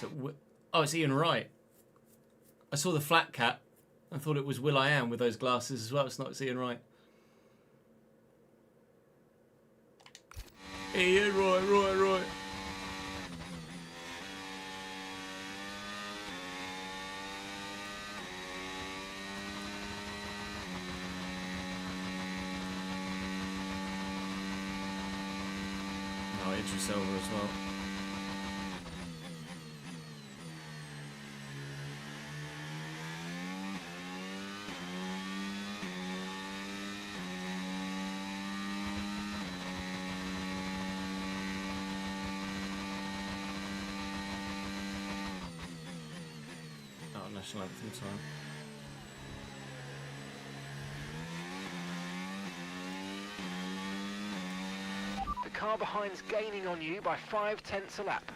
So, oh, it's Ian Wright. I saw the flat cap. I thought it was will.i.am with those glasses as well. It's not Ian Wright. Ian Wright. Oh, Idris Elba as well. National anthem time. The car behind's gaining on you by 0.5 a lap.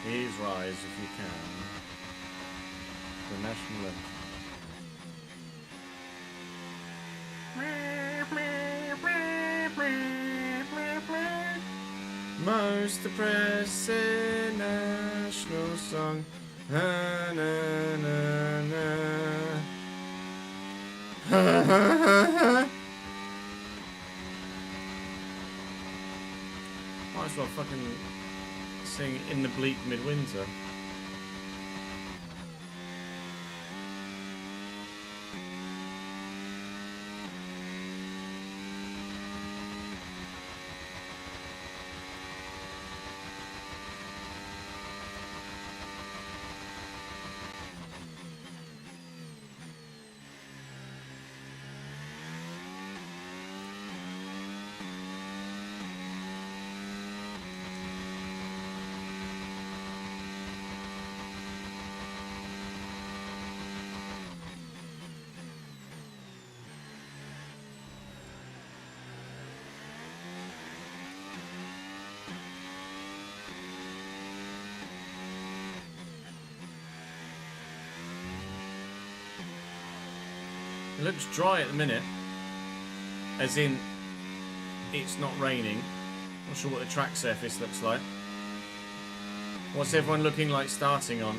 Please rise if you can. The national anthem. Most depressing national song. Na, na, na, na. Might as well fucking sing In the Bleak Midwinter. It looks dry at the minute, as in it's not raining. Not sure what the track surface looks like. What's everyone looking like starting on?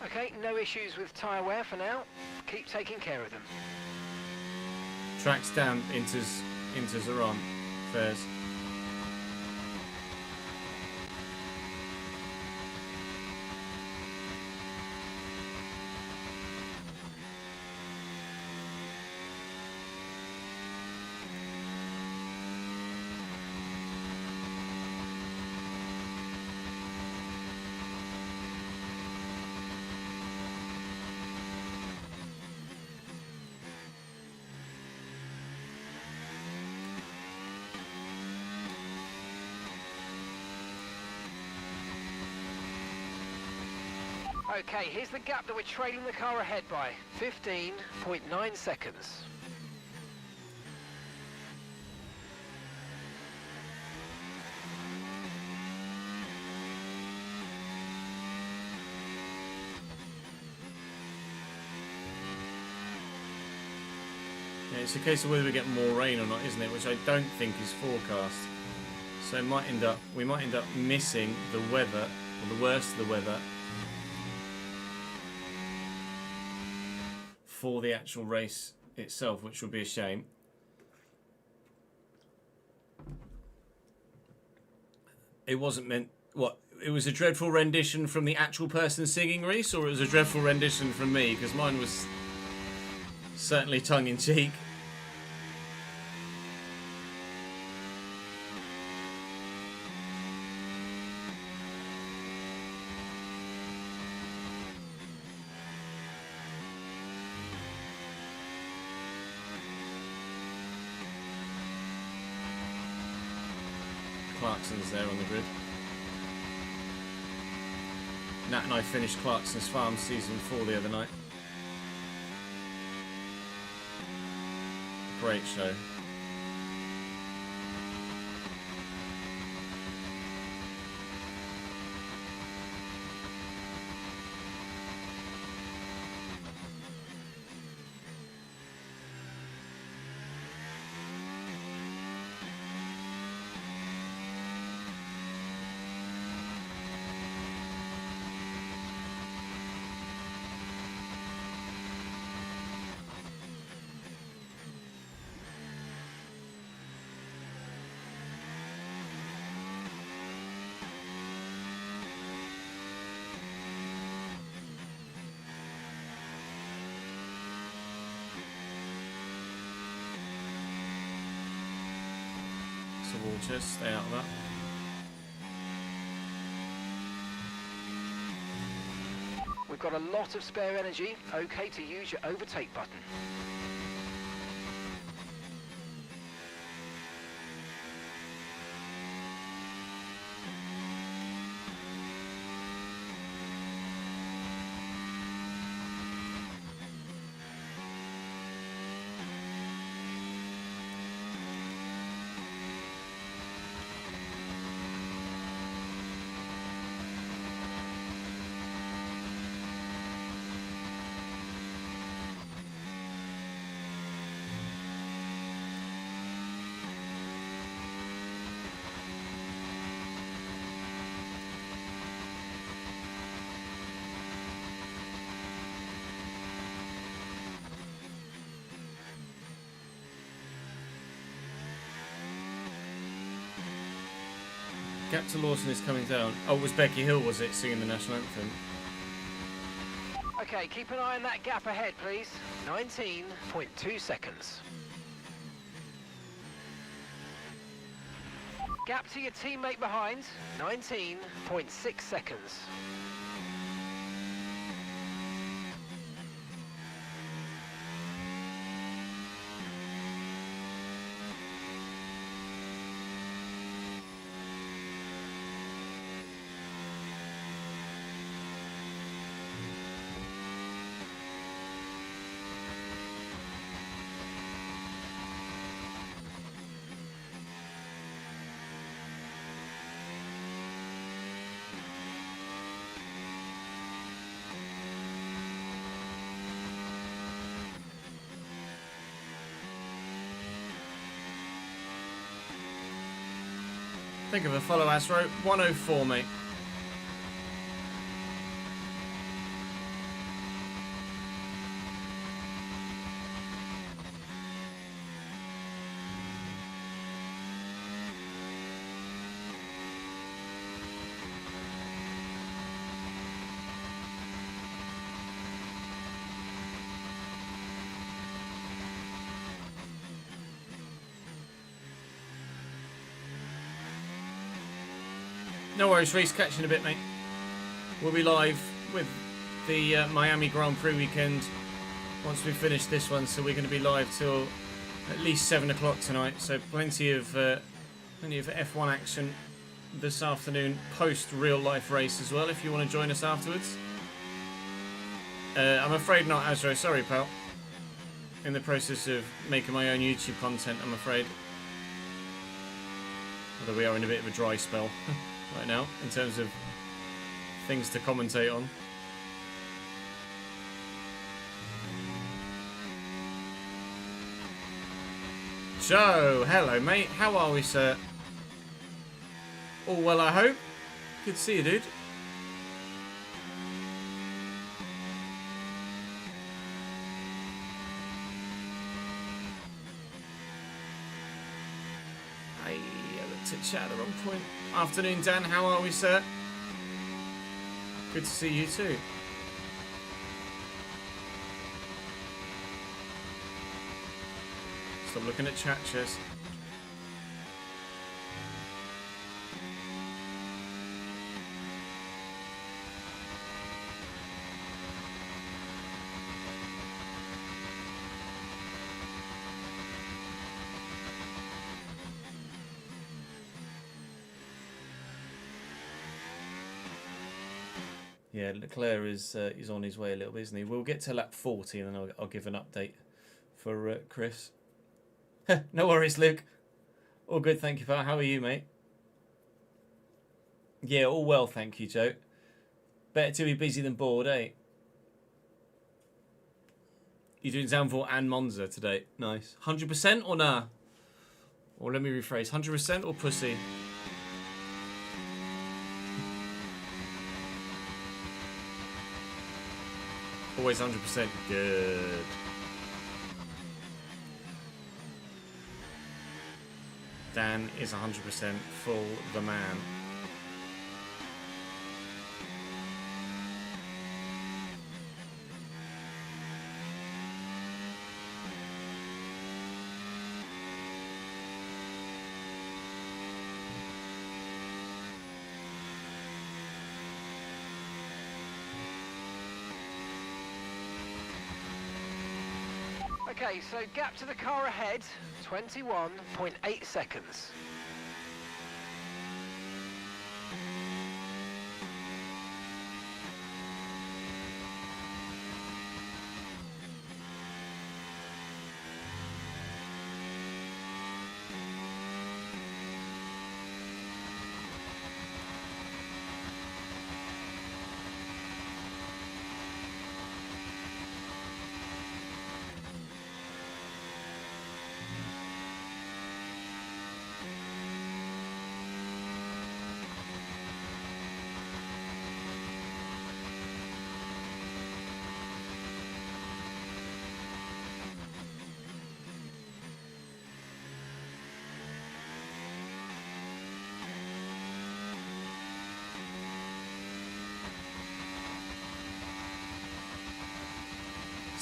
Okay, no issues with tyre wear for now. Keep taking care of them. Tracks down, Inters are on. Fairs. Okay, here's the gap that we're trailing the car ahead by. 15.9 seconds. Yeah, it's a case of whether we get more rain or not, isn't it? Which I don't think is forecast. So we might end up missing the weather, or the worst of the weather, for the actual race itself, which would be a shame. It wasn't meant... What? It was a dreadful rendition from the actual person singing, Reese, or it was a dreadful rendition from me? Because mine was certainly tongue-in-cheek. Clarkson's there on the grid. Nat and I finished Clarkson's Farm Season 4 the other night. Great show. So we'll just stay out of that. We've got a lot of spare energy. Okay to use your overtake button. Gap to Lawson is coming down. Oh, it was Becky Hill, was it, singing the national anthem? Okay, keep an eye on that gap ahead, please. 19.2 seconds. Gap to your teammate behind, 19.6 seconds. Think of a follow Astro. 104, mate. No worries, Reese. Catching a bit, mate. We'll be live with the Miami Grand Prix weekend once we finish this one. So we're going to be live till at least 7 o'clock tonight. So plenty of F1 action this afternoon, post real life race as well. If you want to join us afterwards. I'm afraid not, Azro. Sorry, pal. In the process of making my own YouTube content, I'm afraid. Although we are in a bit of a dry spell right now in terms of things to commentate on. Joe, hello mate, how are we, sir? All well, I hope. Good to see you, dude. I looked at chat at the wrong point. Afternoon, Dan. How are we, sir? Good to see you too. Stop looking at chat, Chess. Yeah, Leclerc is on his way a little bit, isn't he? We'll get to lap 40 and then I'll give an update for Chris. No worries, Luke. All good, thank you, pal. How are you, mate? Yeah, all well, thank you, Joe. Better to be busy than bored, eh? You're doing Zandvoort and Monza today. Nice. 100% or nah? Or let me rephrase. 100% or pussy? Always 100%. Good. Dan is 100% full the man. Okay, so gap to the car ahead, 21.8 seconds.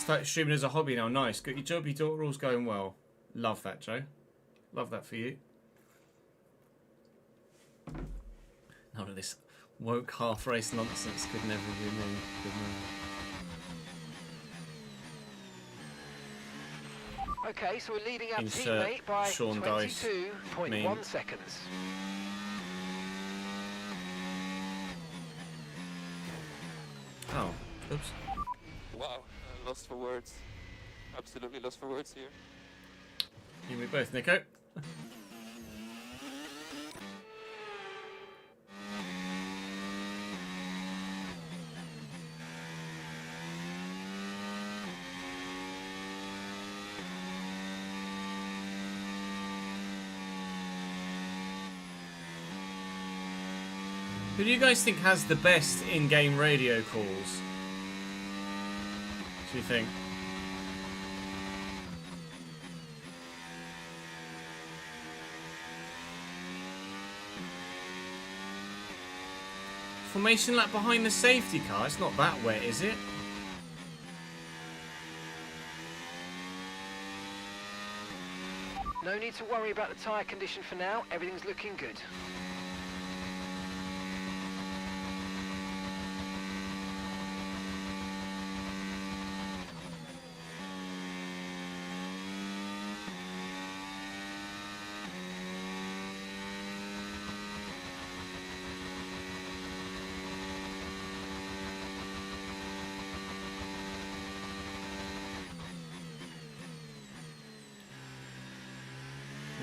Start streaming as a hobby now. Nice. Got your job, your daughter, all's going well. Love that, Joe. Love that for you. None of this woke half-race nonsense could never be me. Okay, so we're leading our Insert teammate by Sean Dice 22.1 seconds. Oh, oops. Wow, lost for words. Absolutely lost for words here. You and me both, Nico. Who do you guys think has the best in-game radio calls? What do you think? Formation lap behind the safety car? It's not that wet, is it? No need to worry about the tyre condition for now. Everything's looking good.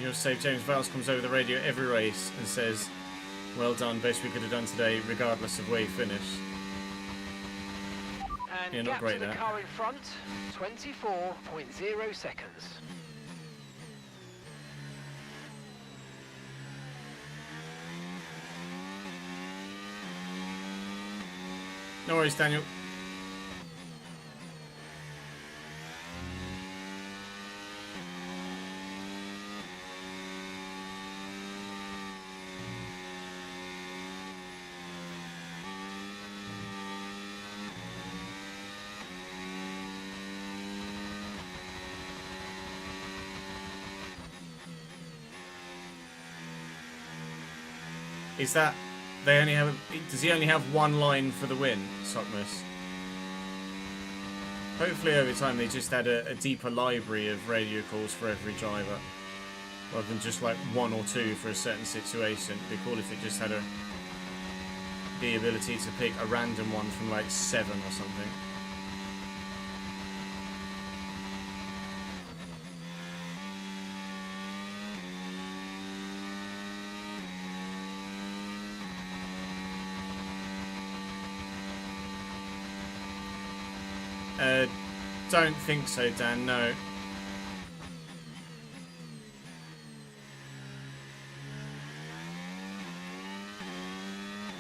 You'll say James Vales comes over the radio every race and says, well done, best we could have done today, regardless of where you finish. And Yeah, not gap great to the there. car in front, 24.0 seconds. No worries, Daniel. Is that they only have? Does he only have one line for the win, Sockmas? Hopefully, over time they just add a deeper library of radio calls for every driver, rather than just like one or two for a certain situation. It'd be cool if it just had the ability to pick a random one from like 7 or something. Don't think so, Dan, no.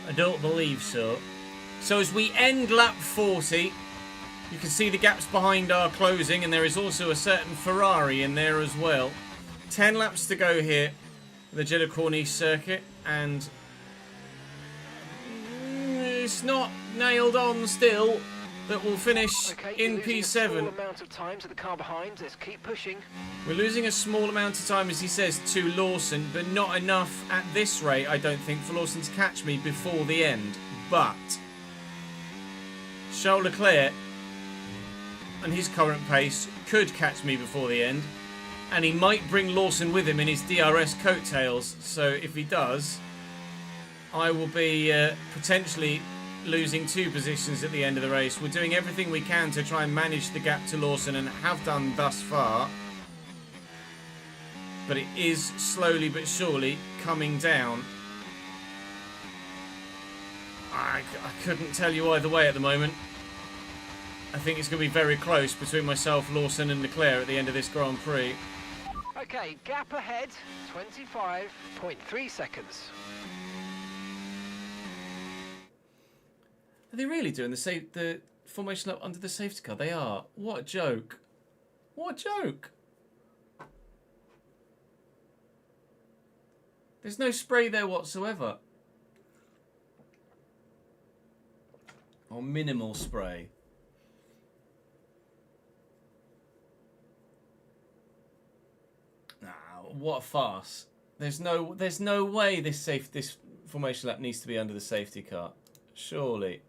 I don't believe so. So as we end lap 40, you can see the gaps behind are closing, and there is also a certain Ferrari in there as well. 10 laps to go here, the Jeddah Corniche circuit, and it's not nailed on still. That will finish in P7. A small amount of time to the car behind. Let's keep pushing. We're losing a small amount of time, as he says, to Lawson, but not enough at this rate, I don't think, for Lawson to catch me before the end. But Charles Leclerc, and his current pace, could catch me before the end, and he might bring Lawson with him in his DRS coattails. So if he does, I will be potentially losing 2 positions at the end of the race. We're doing everything we can to try and manage the gap to Lawson, and have done thus far, but it is slowly but surely coming down. I couldn't tell you either way at the moment. I think it's going to be very close between myself, Lawson and Leclerc at the end of this Grand Prix. Okay, gap ahead, 25.3 seconds. Are they really doing the formation lap under the safety car? They are. What a joke. What a joke. There's no spray there whatsoever. Or minimal spray. What a farce. There's no way this formation lap needs to be under the safety car. Surely.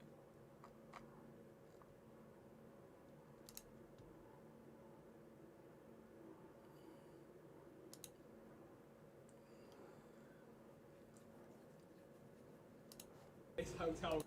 This hotel.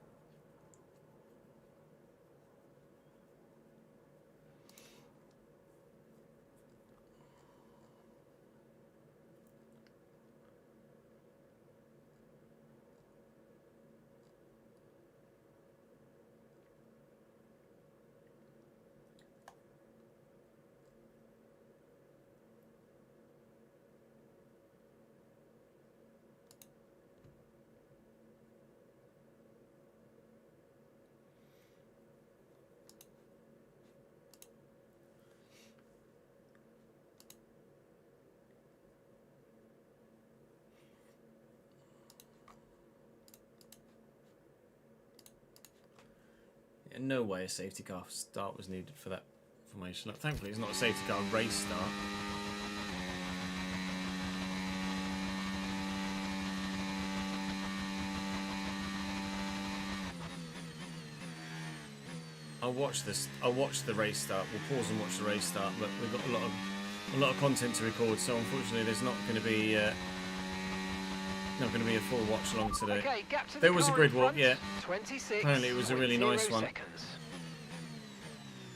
No way a safety car start was needed for that formation. Look, thankfully, it's not a safety car race start. I'll watch the race start. We'll pause and watch the race start. But we've got a lot of content to record, so unfortunately, there's not going to be a full watch along today. Okay, gap to There the was a car grid in walk, front, yeah. 26. Apparently it was a really nice one. Seconds.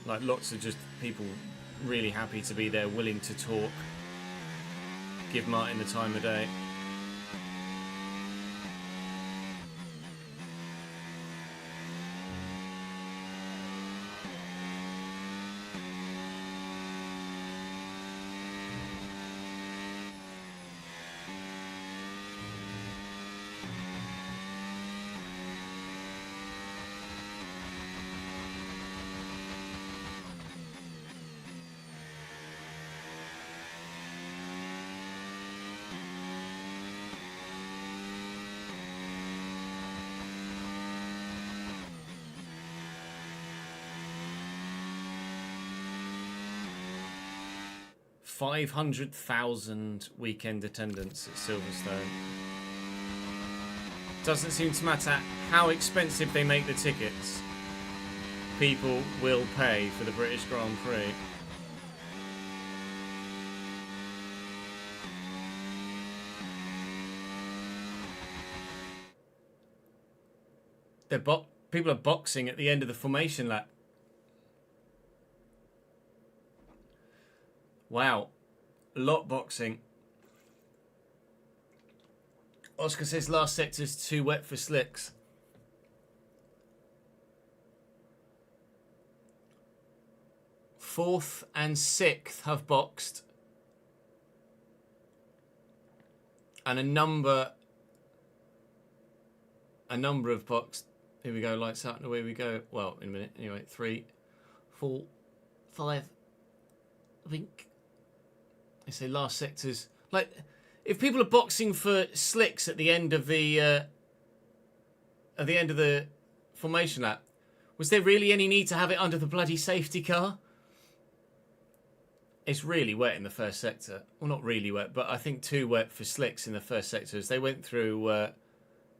Like lots of just people really happy to be there, willing to talk. Give Martin the time of day. $500,000 weekend attendance at Silverstone. Doesn't seem to matter how expensive they make the tickets. People will pay for the British Grand Prix. People are boxing at the end of the formation lap. Wow, lot boxing. Oscar says last sector's too wet for slicks. Fourth and sixth have boxed. And a number of boxed. Here we go, lights out and away we go. Well, in a minute. Anyway, 3, 4, 5. I think they say last sectors. Like, if people are boxing for slicks at the end of the formation lap, was there really any need to have it under the bloody safety car? It's really wet in the first sector. Well, not really wet, but I think too wet for slicks in the first sector as they went through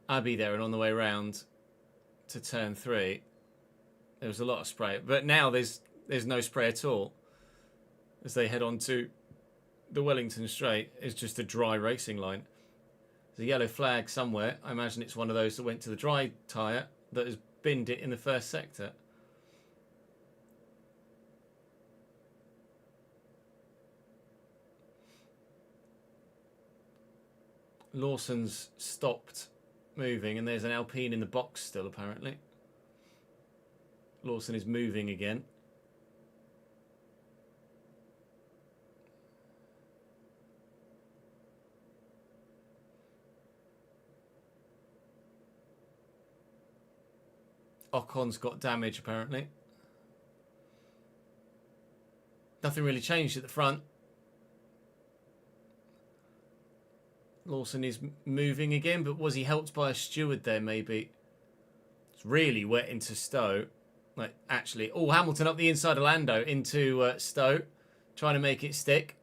Abbey there and on the way round to turn 3. There was a lot of spray, but now there's no spray at all. As they head on to the Wellington Straight, it's just a dry racing line. There's a yellow flag somewhere. I imagine it's one of those that went to the dry tyre that has binned it in the first sector. Lawson's stopped moving, and there's an Alpine in the box still, apparently. Lawson is moving again. Ocon's got damage, apparently. Nothing really changed at the front. Lawson is moving again, but was he helped by a steward there, maybe? It's really wet into Stowe. Like, actually. Oh, Hamilton up the inside of Lando into Stowe. Trying to make it stick.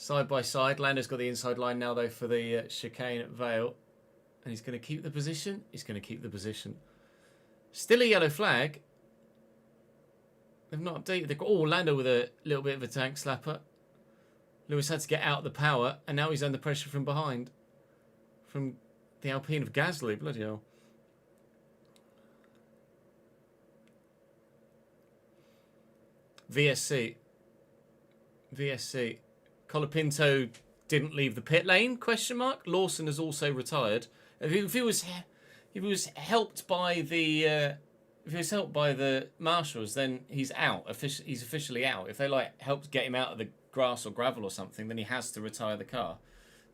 Side by side. Lando's got the inside line now, though, for the chicane at Vale. And he's going to keep the position. He's going to keep the position. Still a yellow flag. They've not updated. They've got Lando with a little bit of a tank slapper. Lewis had to get out of the power, and now he's under pressure from behind. From the Alpine of Gasly. Bloody hell. VSC. Colapinto didn't leave the pit lane? Question mark. Lawson has also retired. If he was helped by the marshals, then he's out. He's officially out. If they helped get him out of the grass or gravel or something, then he has to retire the car.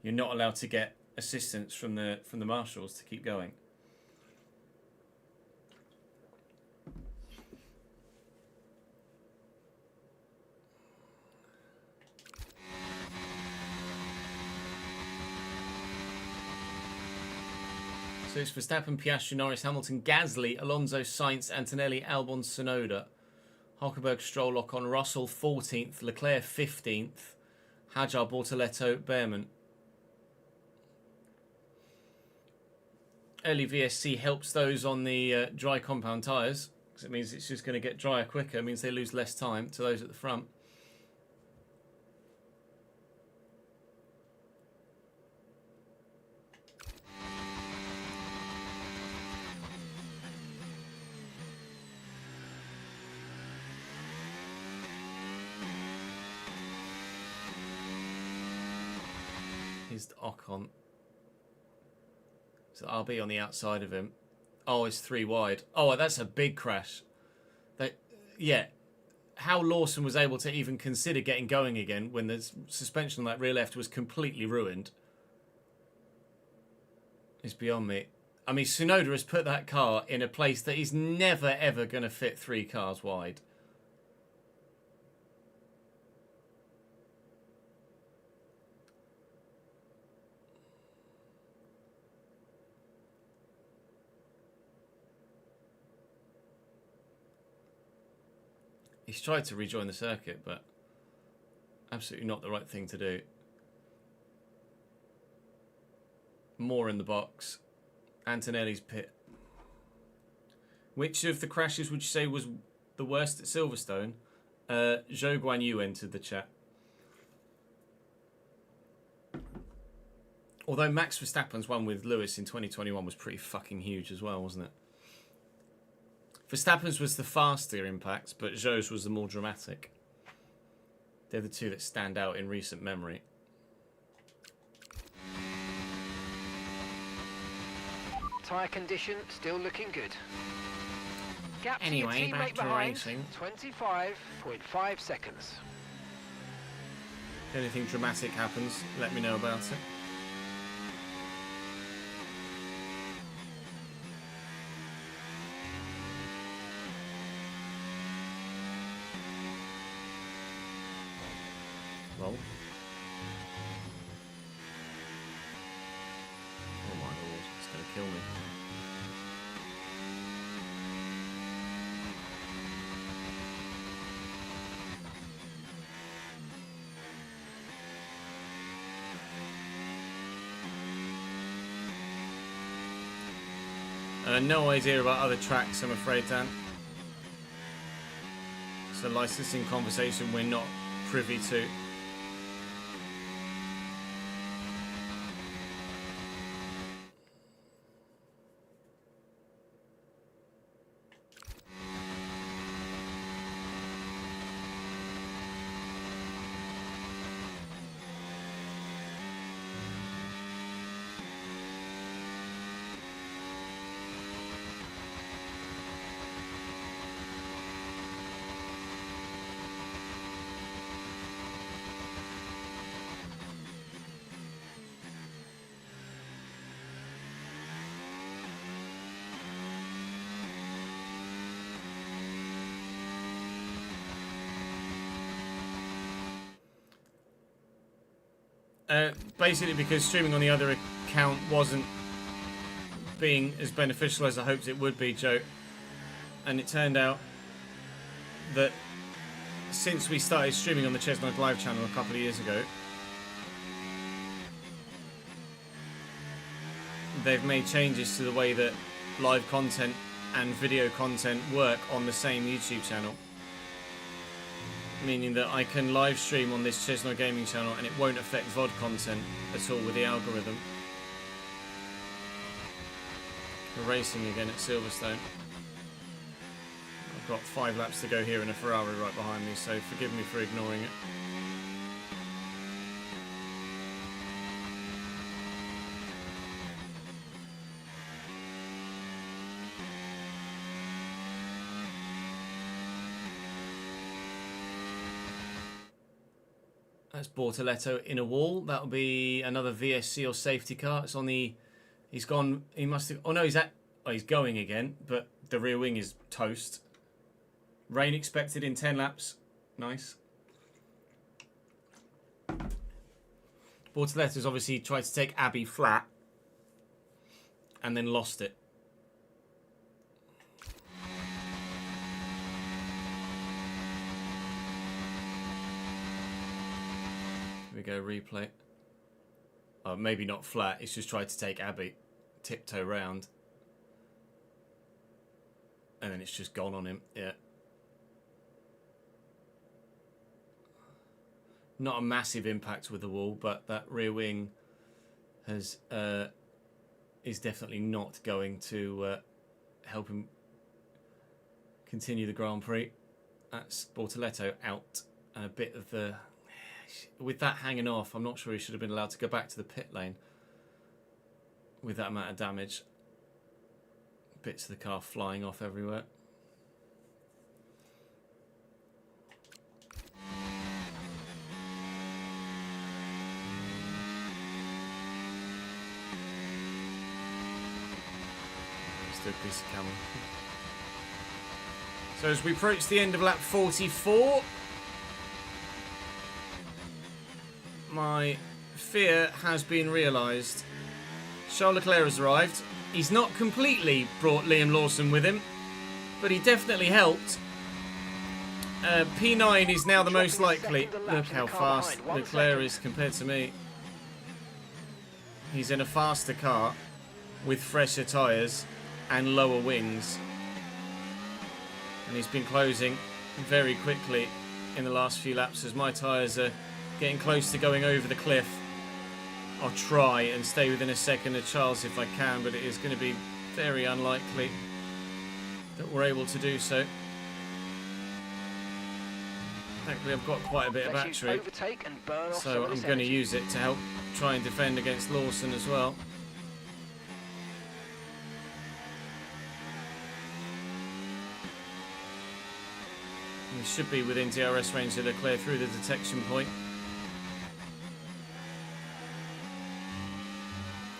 You're not allowed to get assistance from the marshals to keep going. So it's Verstappen, Piastri, Norris, Hamilton, Gasly, Alonso, Sainz, Antonelli, Albon, Tsunoda, Hulkenberg, Stroll, Ocon, Russell 14th, Leclerc 15th, Hajar, Bortoletto, Behrman. Early VSC helps those on the dry compound tyres, because it means it's just going to get drier quicker. It means they lose less time to those at the front. Here's Ocon. So I'll be on the outside of him. Oh, it's 3 wide. Oh, that's a big crash. Yeah. How Lawson was able to even consider getting going again when the suspension on that rear left was completely ruined is beyond me. I mean, Tsunoda has put that car in a place that is never, ever going to fit 3 cars wide. He's tried to rejoin the circuit, but absolutely not the right thing to do. More in the box. Antonelli's pit. Which of the crashes would you say was the worst at Silverstone? Zhou Guanyu entered the chat. Although Max Verstappen's one with Lewis in 2021 was pretty fucking huge as well, wasn't it? Verstappen's was the faster impact, but Zhou's was the more dramatic. They're the two that stand out in recent memory. Tyre condition still looking good. Gap Anyway, to your back teammate to behind, racing. 25.5 seconds. If anything dramatic happens, let me know about it. Roll. Oh my lord, it's going to kill me. No idea about other tracks, I'm afraid, Dan. It's a licensing conversation we're not privy to. Basically because streaming on the other account wasn't being as beneficial as I hoped it would be, Joe. And it turned out that since we started streaming on the Chestnut Live channel a couple of years ago, they've made changes to the way that live content and video content work on the same YouTube channel. Meaning that I can live stream on this Chesno Gaming channel and it won't affect VOD content at all with the algorithm. We're racing again at Silverstone. I've got 5 laps to go here and a Ferrari right behind me, so forgive me for ignoring it. That's Bortoletto in a wall. That'll be another VSC or safety car. It's on the... He's gone... He must have... Oh, no, he's at... Oh, he's going again, but the rear wing is toast. Rain expected in 10 laps. Nice. Bortoletto's obviously tried to take Abbey flat and then lost it. We go replay. Oh, maybe not flat. It's just tried to take Abbey, tiptoe round, and then it's just gone on him. Yeah. Not a massive impact with the wall, but that rear wing has is definitely not going to help him continue the Grand Prix. That's Bortoletto out, and a bit of the... With that hanging off, I'm not sure he should have been allowed to go back to the pit lane with that amount of damage. Bits of the car flying off everywhere. Still a piece of camera. So as we approach the end of lap 44, my fear has been realised. Charles Leclerc has arrived. He's not completely brought Liam Lawson with him, but he definitely helped. P9 is now the most likely. Look how fast Leclerc is compared to me. He's in a faster car with fresher tyres and lower wings. And he's been closing very quickly in the last few laps as my tyres are getting close to going over the cliff. I'll try and stay within a second of Charles if I can, but it is going to be very unlikely that we're able to do so. Thankfully I've got quite a bit of battery, so I'm going to use it to help try and defend against Lawson as well. We should be within DRS range to Leclerc through the detection point.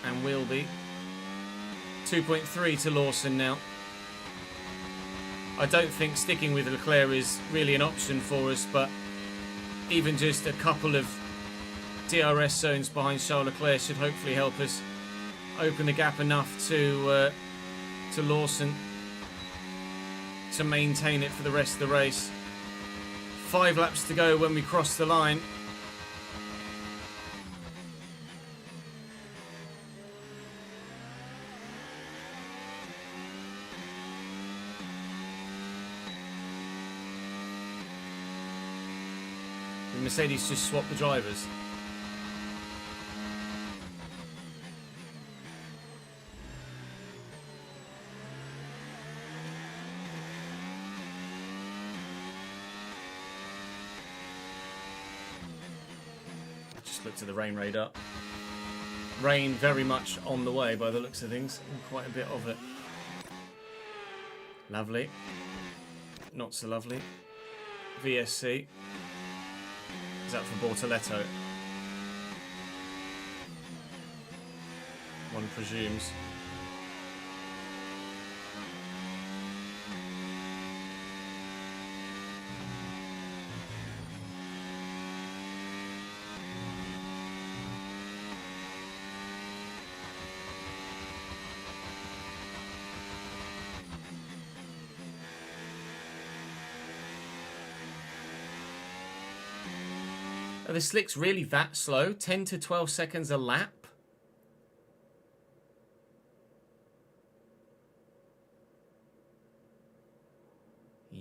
And will be. 2.3 to Lawson now. I don't think sticking with Leclerc is really an option for us, but even just a couple of DRS zones behind Charles Leclerc should hopefully help us open the gap enough to Lawson to maintain it for the rest of the race. 5 laps to go when we cross the line. The Mercedes just swapped the drivers. Just looked at the rain radar. Rain very much on the way by the looks of things. Quite a bit of it. Lovely. Not so lovely. VSC. Is that for Bortoletto? One presumes. Are the slicks really that slow? 10 to 12 seconds a lap?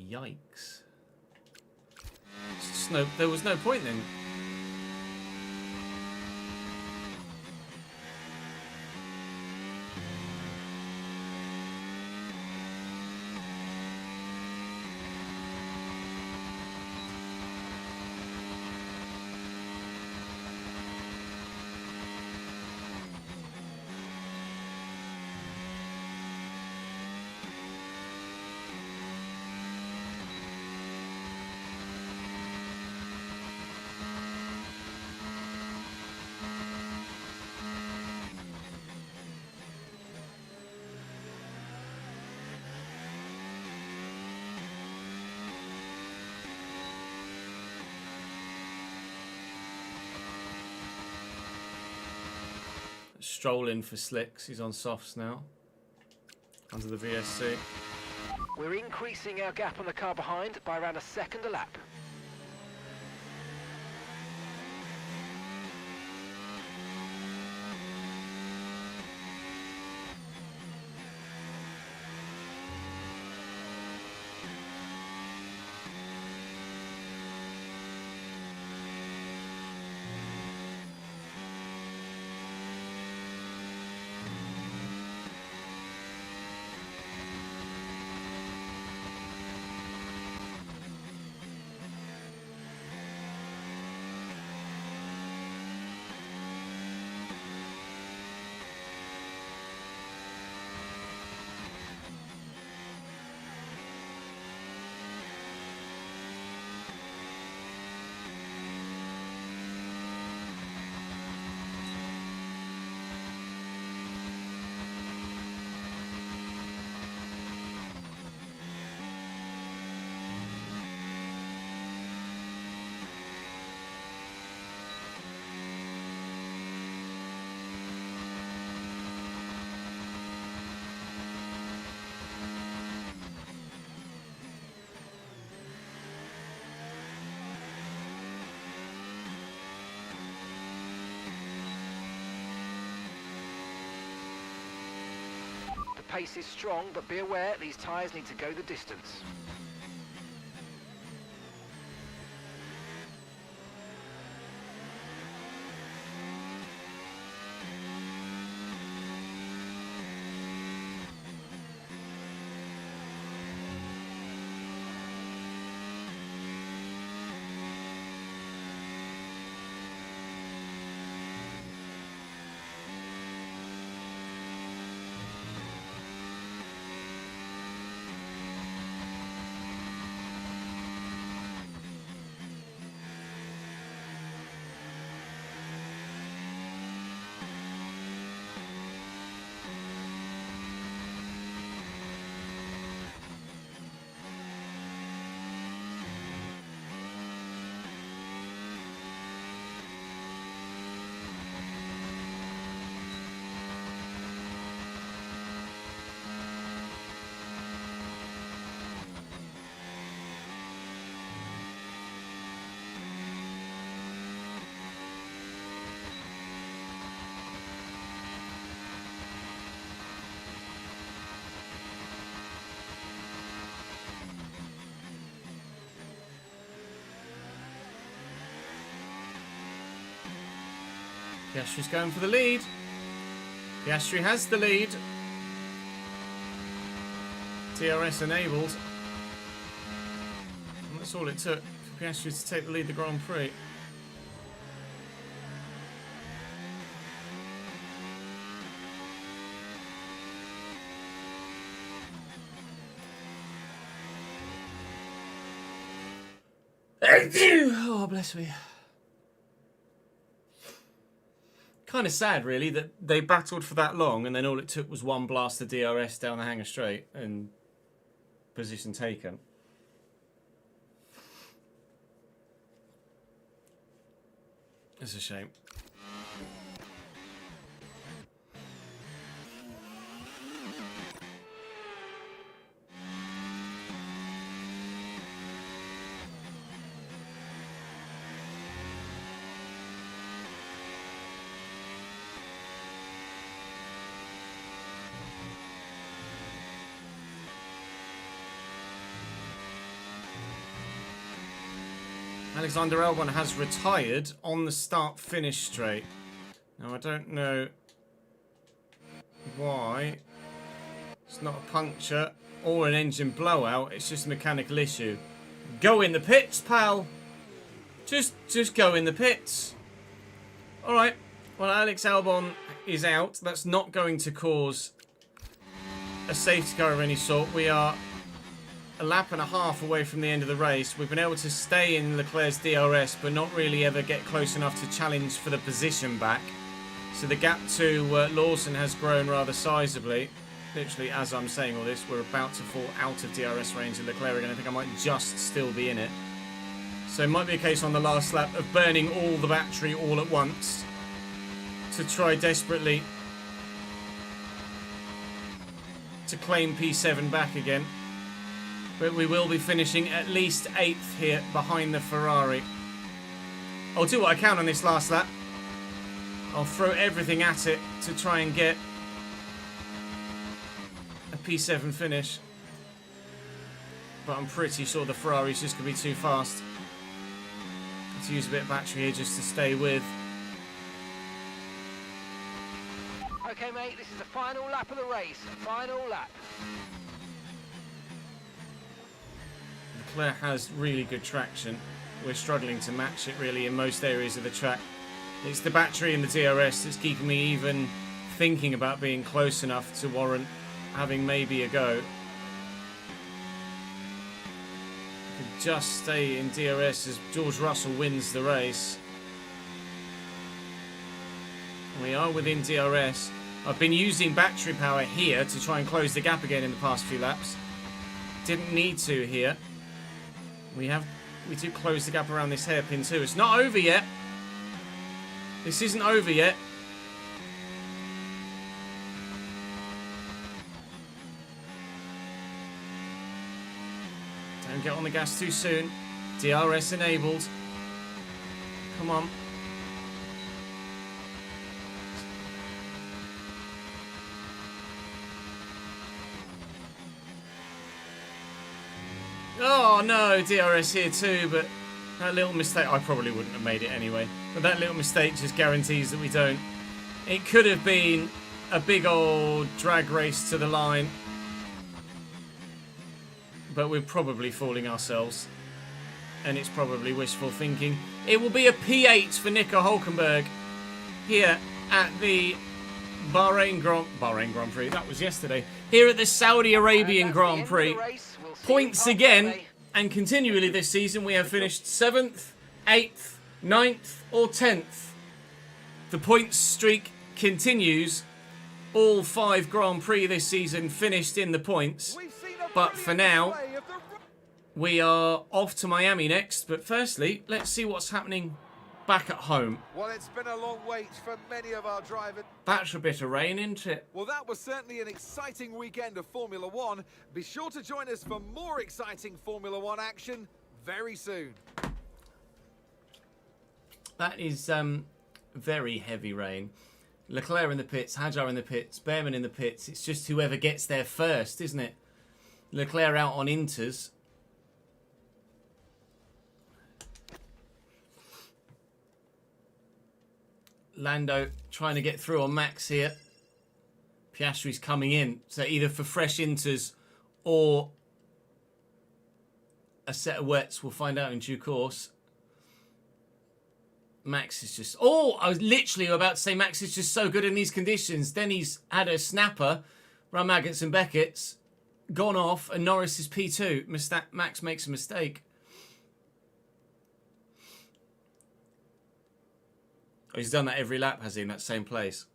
Yikes. There was no point then. Strolling for slicks. He's on softs now. Under the VSC. We're increasing our gap on the car behind by around a second a lap. The pace is strong, but be aware these tyres need to go the distance. Piastri's going for the lead. Piastri has the lead. TRS enabled. And that's all it took for Piastri to take the lead the Grand Prix. Oh, bless me. Kind of sad, really, that they battled for that long and then all it took was one blast of DRS down the hangar straight and position taken. It's a shame. Alexander Albon has retired on the start-finish straight. Now, I don't know why. It's not a puncture or an engine blowout. It's just a mechanical issue. Go in the pits, pal. Just go in the pits. All right. Well, Alex Albon is out. That's not going to cause a safety car of any sort. We are a lap and a half away from the end of the race. We've been able to stay in Leclerc's DRS, but not really ever get close enough to challenge for the position back. So the gap to Lawson has grown rather sizably. Literally, as I'm saying all this, we're about to fall out of DRS range of Leclerc again. I think I might just still be in it. So it might be a case on the last lap of burning all the battery all at once to try desperately to claim P7 back again. But we will be finishing at least 8th here behind the Ferrari. I'll do what I can on this last lap. I'll throw everything at it to try and get a P7 finish. But I'm pretty sure the Ferrari's just going to be too fast. Let's use a bit of battery here just to stay with. Okay, mate, this is the final lap of the race. Final lap. Leclerc has really good traction. We're struggling to match it really in most areas of the track. It's the battery and the DRS that's keeping me even thinking about being close enough to warrant having maybe a go. I could just stay in DRS as George Russell wins the race. We are within DRS. I've been using battery power here to try and close the gap again in the past few laps. Didn't need to here. We do close the gap around this hairpin too. It's not over yet. This isn't over yet. Don't get on the gas too soon. DRS enabled. Come on. Oh no, DRS here too, but that little mistake, I probably wouldn't have made it anyway, but that little mistake just guarantees that we don't. It could have been a big old drag race to the line, but we're probably fooling ourselves, and it's probably wishful thinking. It will be a P8 for Nico Hulkenberg here at the Bahrain Grand Prix, that was yesterday, here at the Saudi Arabian Grand Prix. Points again, and continually this season we have finished 7th, 8th, 9th or 10th. The points streak continues. All 5 Grand Prix this season finished in the points. But for now, we are off to Miami next. But firstly, let's see what's happening back at home. Well, it's been a long wait for many of our drivers. That's a bit of rain, isn't it? Well, that was certainly an exciting weekend of Formula One. Be sure to join us for more exciting Formula One action very soon. That is very heavy rain. Leclerc in the pits, Hajar in the pits, Behrman in the pits. It's just whoever gets there first, isn't it? Leclerc out on inters. Lando trying to get through on Max here. Piastri's coming in. So either for fresh inters or a set of wets. We'll find out in due course. Max is just... Oh, I was literally about to say Max is just so good in these conditions. Then he's had a snapper. Run Maggots and Beckett's. Gone off. And Norris is P2. Max makes a mistake. Oh, he's done that every lap, has he, in that same place?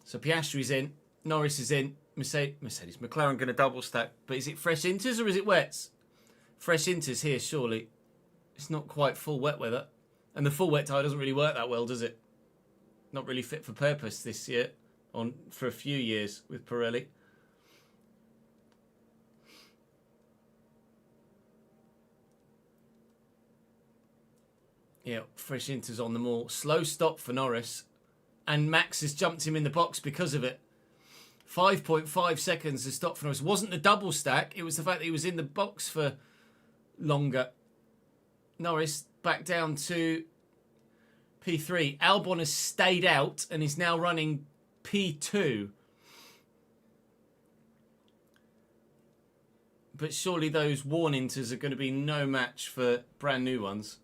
So Piastri's in. Norris is in. Mercedes. McLaren going to double stack. But is it fresh inters or is it wets? Fresh inters here, surely. It's not quite full wet weather. And the full wet tyre doesn't really work that well, does it? Not really fit for purpose this year. For a few years with Pirelli. Yeah, fresh inters on them all. Slow stop for Norris. And Max has jumped him in the box because of it. 5.5 seconds to stop for Norris. It wasn't the double stack. It was the fact that he was in the box for longer. Norris back down to P3. Albon has stayed out and is now running P2. But surely those Warninters are going to be no match for brand new ones.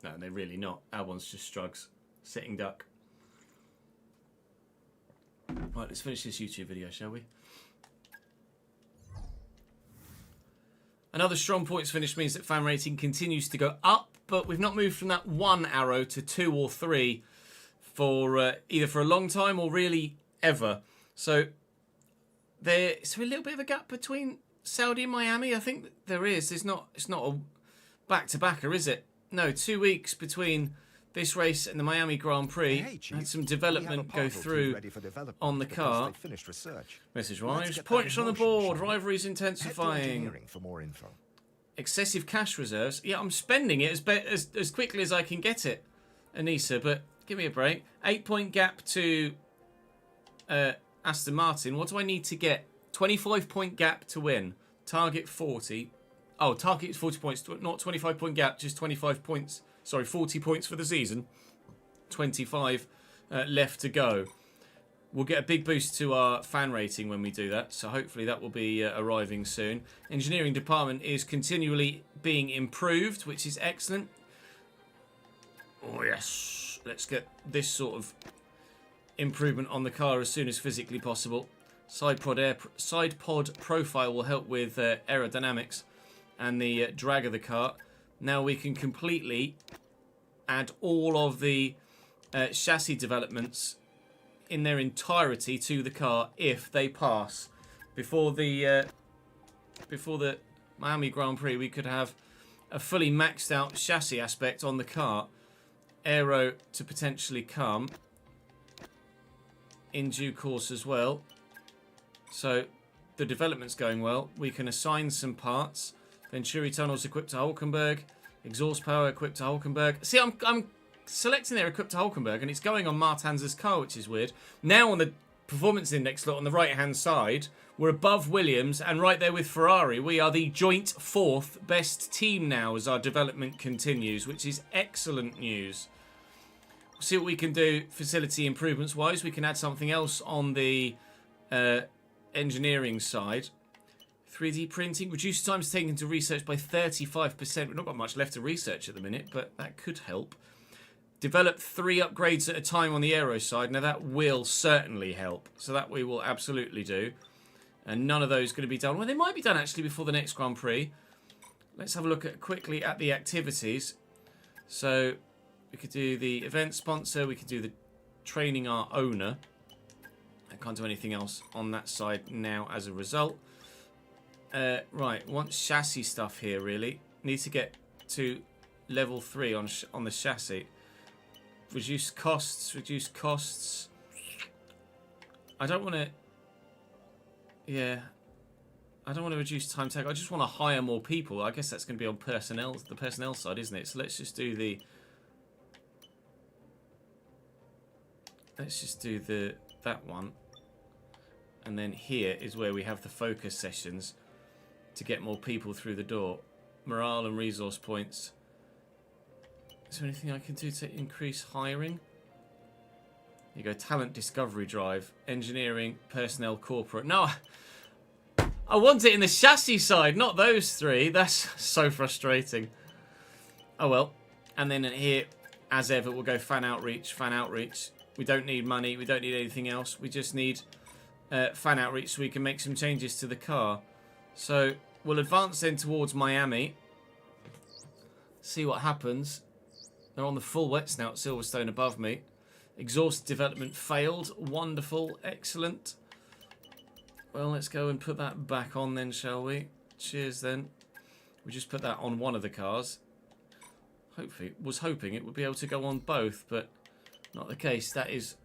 No, they're really not. Albon's just strugs. Sitting duck. Right, let's finish this YouTube video, shall we? Another strong points finish means that fan rating continues to go up, but we've not moved from that 1 arrow to 2 or 3 for either for a long time or really ever. So there's a little bit of a gap between Saudi and Miami. I think there is. It's not a back-to-backer, is it? No, 2 weeks between this race and the Miami Grand Prix. Hey, Chief, had some development go through on the car. Message arrives. Points on the board. Rivalries intensifying. For more info. Excessive cash reserves. Yeah, I'm spending it as quickly as I can get it, Anissa, but give me a break. 8-point gap to Aston Martin. What do I need to get? 25-point gap to win. Target 40. Oh, target is 40 points, not 25-point gap, just 25 points. Sorry, 40 points for the season. 25 left to go. We'll get a big boost to our fan rating when we do that, so hopefully that will be arriving soon. Engineering department is continually being improved, which is excellent. Oh, yes. Let's get this sort of improvement on the car as soon as physically possible. Side pod profile will help with aerodynamics and the drag of the car. Now we can completely add all of the chassis developments in their entirety to the car if they pass. Before the Miami Grand Prix, we could have a fully maxed out chassis aspect on the car. Aero to potentially come in due course as well. So the development's going well. We can assign some parts. Venturi tunnels equipped to Hulkenberg. Exhaust power equipped to Hulkenberg. See, I'm selecting there equipped to Hulkenberg, and it's going on Martinez's car, which is weird. Now on the performance index lot on the right-hand side, we're above Williams, and right there with Ferrari. We are the joint 4th best team now as our development continues, which is excellent news. We'll see what we can do facility improvements-wise. We can add something else on the engineering side. 3D printing, reduce times taken to research by 35%. We've not got much left to research at the minute, but that could help. Develop 3 upgrades at a time on the aero side. Now that will certainly help. So that we will absolutely do. And none of those going to be done. Well, they might be done actually before the next Grand Prix. Let's have a look quickly at the activities. So we could do the event sponsor. We could do the training our owner. I can't do anything else on that side now as a result. Right, want chassis stuff here really. Need to get to level 3 on the chassis. Reduce costs, reduce costs. I don't want to... Yeah. I don't want to reduce time tag. I just want to hire more people. I guess that's going to be on personnel, the personnel side, isn't it? So let's just do the... Let's just do that one. And then here is where we have the focus sessions to get more people through the door. Morale and resource points. Is there anything I can do to increase hiring? There you go, talent discovery drive, engineering, personnel, corporate. No, I want it in the chassis side, not those 3. That's so frustrating. Oh well. And then here, as ever, we'll go fan outreach, fan outreach. We don't need money, we don't need anything else. We just need fan outreach so we can make some changes to the car. So we'll advance then towards Miami. See what happens. They're on the full wet snout, Silverstone above me. Exhaust development failed. Wonderful. Excellent. Well, let's go and put that back on then, shall we? Cheers then. We just put that on one of the cars. Hopefully, was hoping it would be able to go on both, but not the case. That is...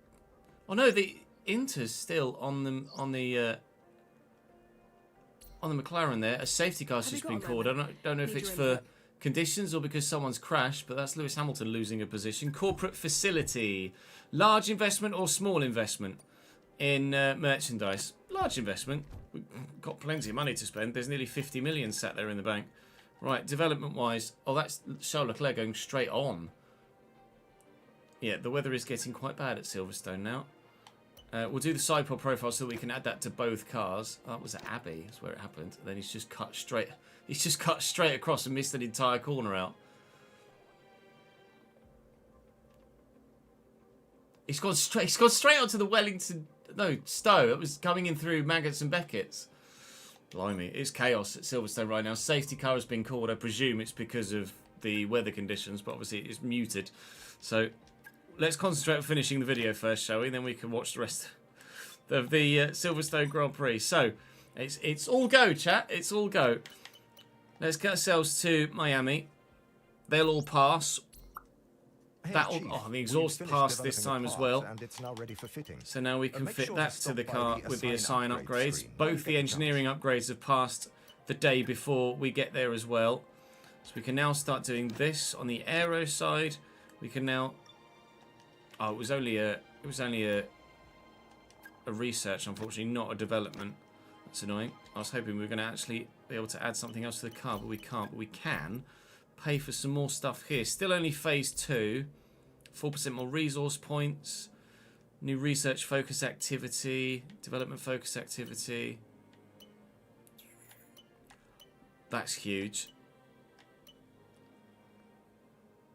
Oh no, the Inter's still on the McLaren there. A safety car's just been called. I don't know if it's for conditions or because someone's crashed, but that's Lewis Hamilton losing a position. Corporate facility. Large investment or small investment in merchandise? Large investment. We've got plenty of money to spend. There's nearly 50 million sat there in the bank. Right, development-wise, oh, that's Charles Leclerc going straight on. Yeah, the weather is getting quite bad at Silverstone now. We'll do the side pod profile so that we can add that to both cars. Oh, that was at Abbey, that's where it happened. And then he's just cut straight. He's just cut straight across and missed an entire corner out. He's gone straight onto the Wellington. No, Stowe. It was coming in through Maggots and Beckett's. Blimey, it's chaos at Silverstone right now. Safety car has been called. I presume it's because of the weather conditions, but obviously it's muted. So let's concentrate on finishing the video first, shall we? Then we can watch the rest of the Silverstone Grand Prix. So it's all go, chat. It's all go. Let's get ourselves to Miami. They'll all pass. The exhaust passed this time as well. And it's now ready for fitting. So now we can fit that to the car with the assign upgrades. Both the engineering upgrades have passed the day before we get there as well. So we can now start doing this on the aero side. We can now. Oh, it was only a research, unfortunately, not a development. That's annoying. I was hoping we were going to actually be able to add something else to the car, but we can't. But we can pay for some more stuff here. Still only phase 2. 4% more resource points. New research focus activity. Development focus activity. That's huge.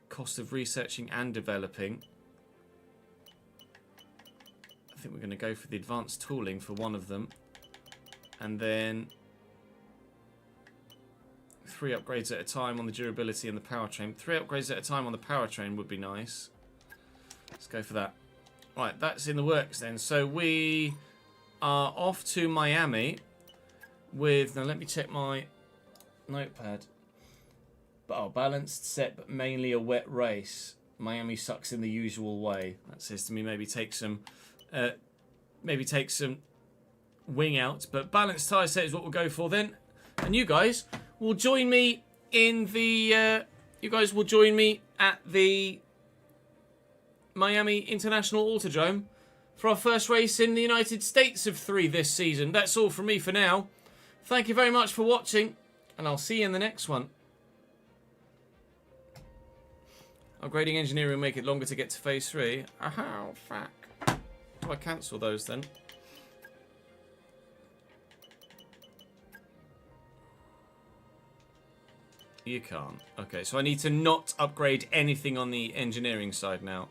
Cost of researching and developing. I think we're going to go for the advanced tooling for one of them. And then 3 upgrades at a time on the durability and the powertrain. 3 upgrades at a time on the powertrain would be nice. Let's go for that. Right, that's in the works then. So we are off to Miami with... Now let me check my notepad. Oh, balanced set, but mainly a wet race. Miami sucks in the usual way. That says to me maybe take some wing out. But balanced tyre set is what we'll go for then. And you guys will join me in the... you guys will join me at the Miami International Autodrome for our first race in the United States of 3 this season. That's all from me for now. Thank you very much for watching, and I'll see you in the next one. Upgrading engineering will make it longer to get to phase 3. Oh, fuck. Do I cancel those then? You can't. Okay, so I need to not upgrade anything on the engineering side now.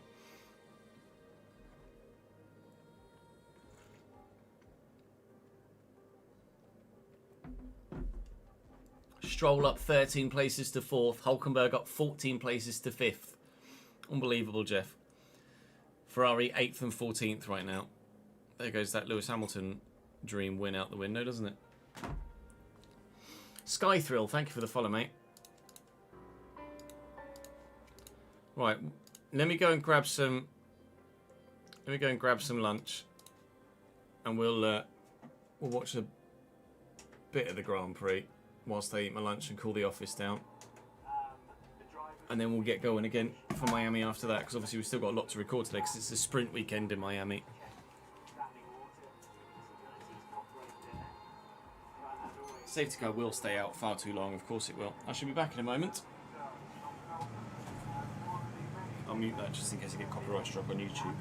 Stroll up 13 places to 4th. Hulkenberg up 14 places to 5th. Unbelievable, Jeff. Ferrari 8th and 14th right now. There goes that Lewis Hamilton dream win out the window, doesn't it? Sky Thrill, thank you for the follow, mate. Right, let me go and grab some. Let me go and grab some lunch, and we'll watch a bit of the Grand Prix whilst I eat my lunch and cool the office down, and then we'll get going again for Miami after that, because obviously we've still got a lot to record today because it's a sprint weekend in Miami. Safety car will stay out far too long, of course it will. I should be back in a moment. I'll mute that just in case I get copyright struck on YouTube.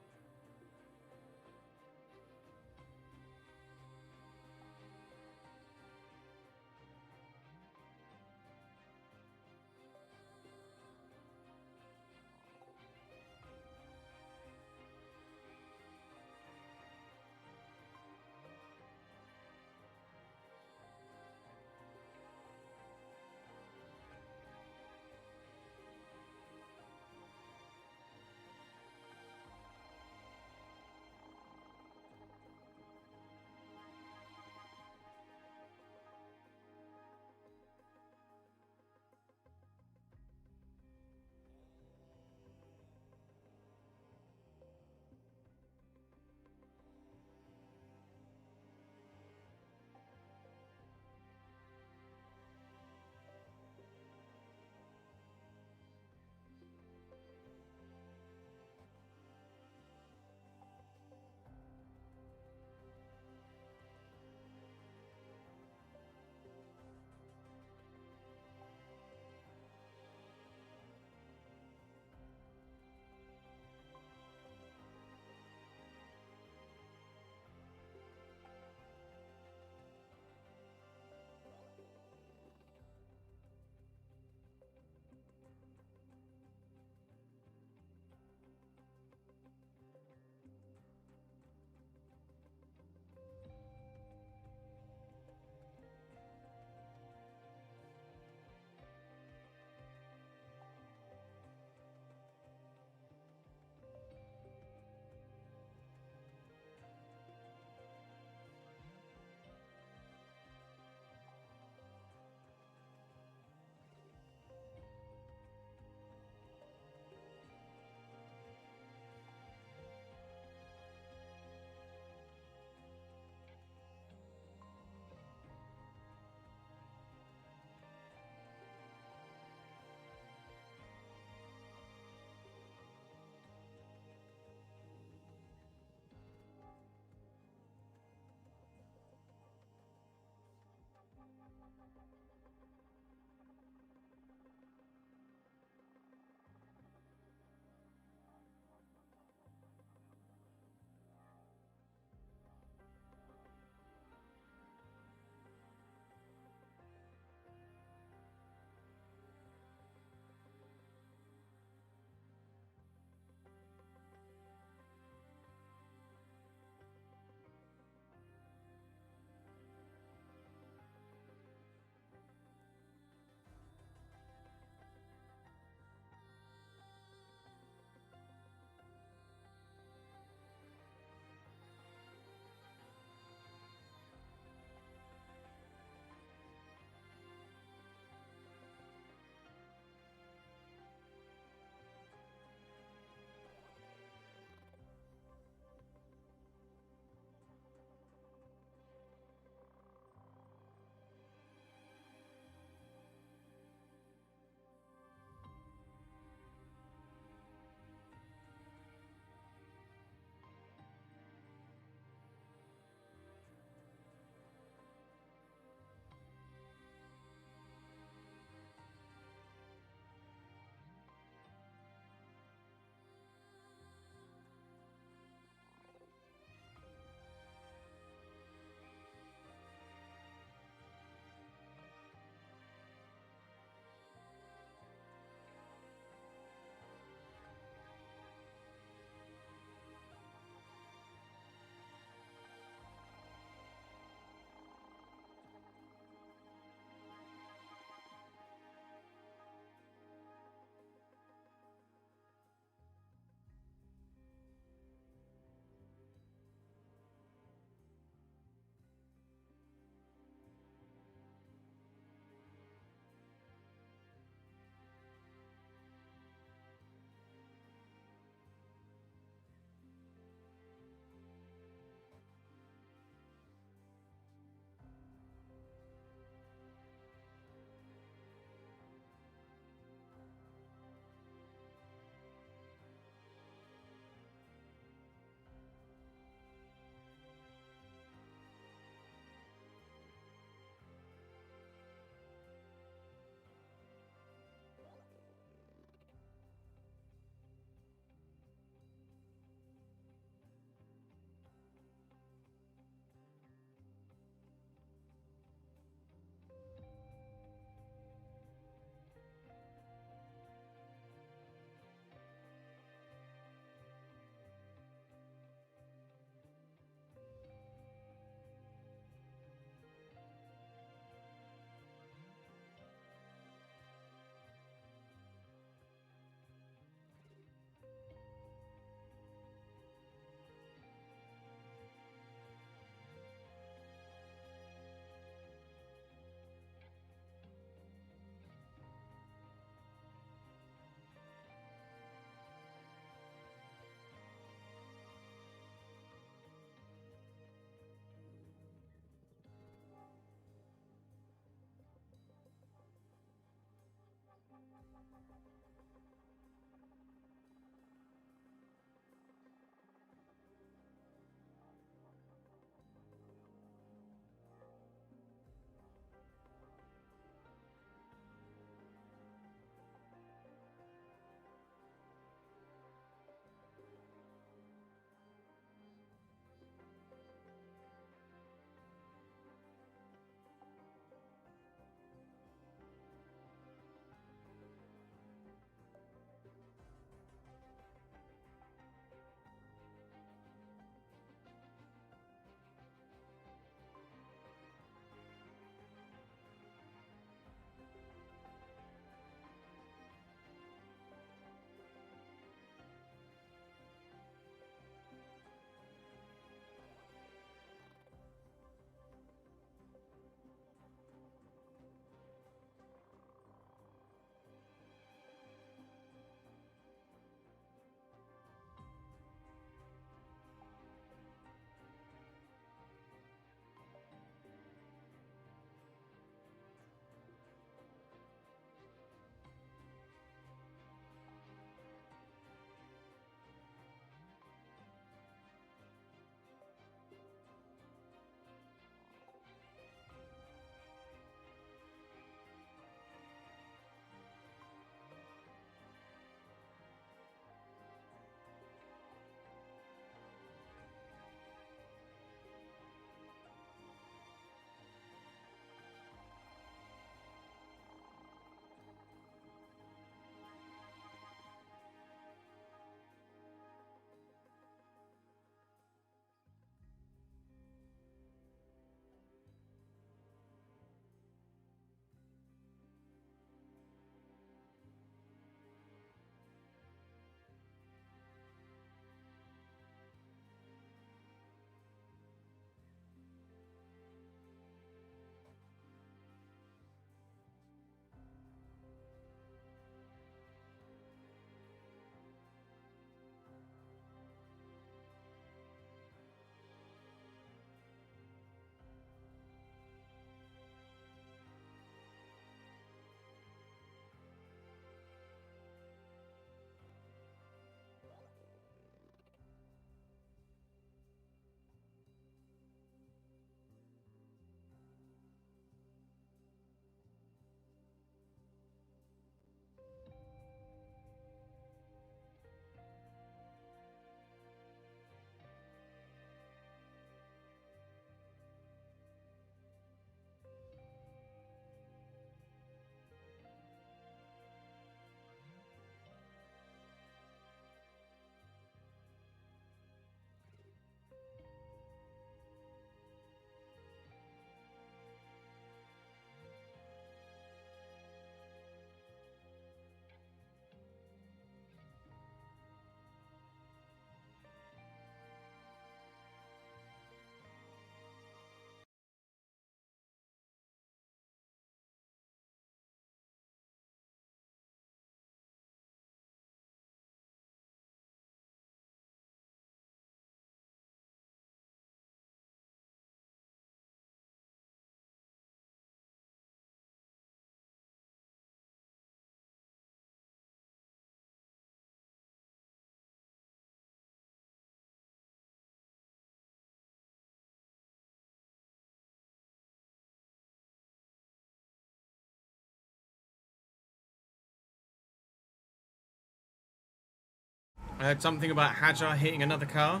I heard something about Hajar hitting another car.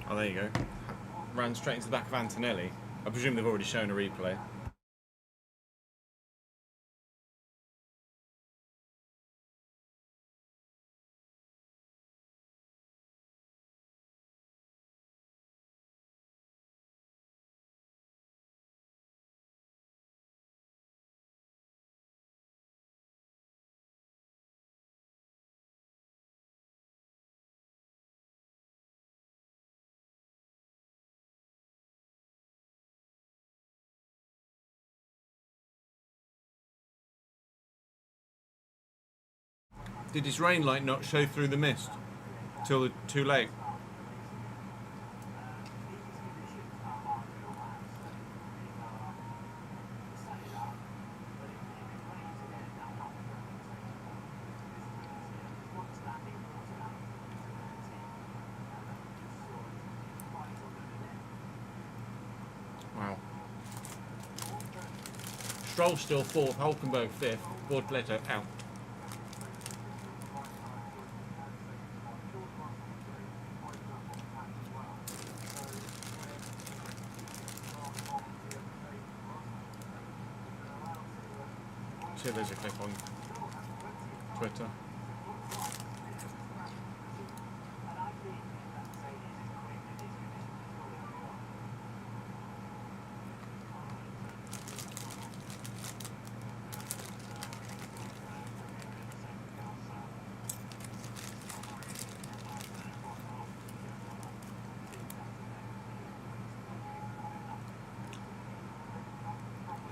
Oh, there you go. Ran straight into the back of Antonelli. I presume they've already shown a replay. Did his rain light not show through the mist till too late? Wow. Stroll still fourth, Hulkenberg fifth, Bortoleto out. See, there's a clip on Twitter.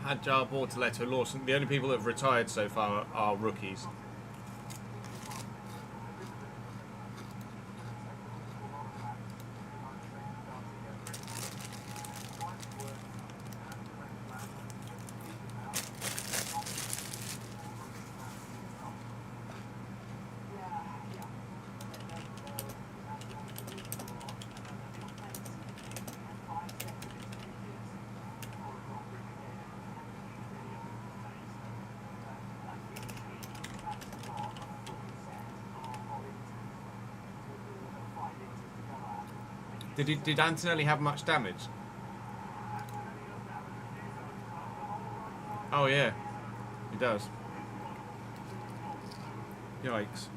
Hadjar, Bortoleto, Lawson. The only people that have retired so far are rookies. Did Antonelli have much damage? Oh yeah, he does. Yikes.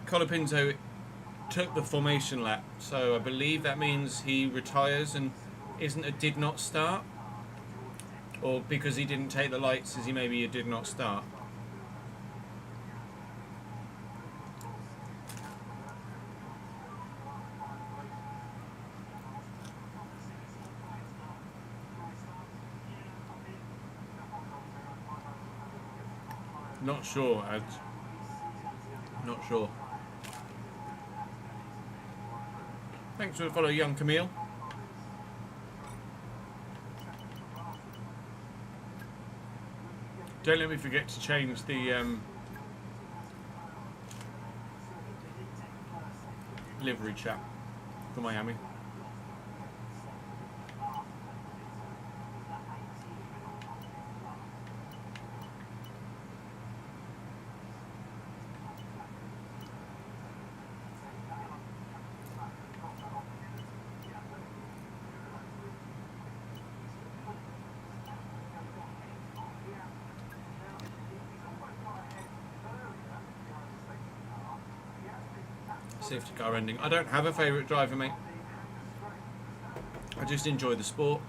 Colapinto took the formation lap, so I believe that means he retires and isn't a did not start, or because he didn't take the lights, is he maybe a did not start? Not sure, not sure. Thanks for the follow, young Camille. Don't let me forget to change the livery chat for Miami. Safety car ending. I don't have a favourite driver, mate. I just enjoy the sport.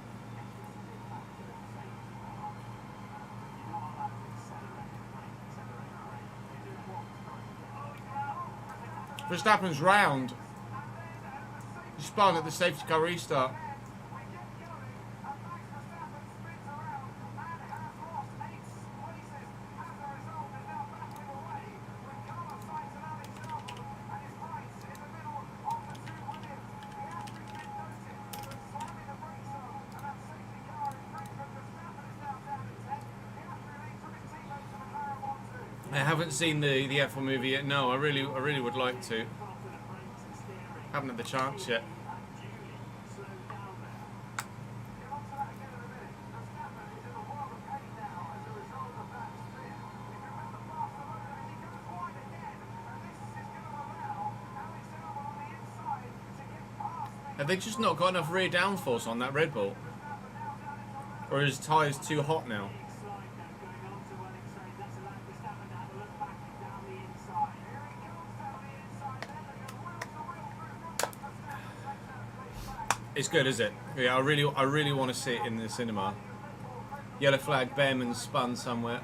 Verstappen's round. He spun at the safety car restart. I haven't seen the F1 movie yet. No, I really would like to. Haven't had the chance yet. Have they just not got enough rear downforce on that Red Bull? Or is tyres too hot now? It's good, is it? Yeah, I really want to see it in the cinema. Yellow flag, Behrman spun somewhere.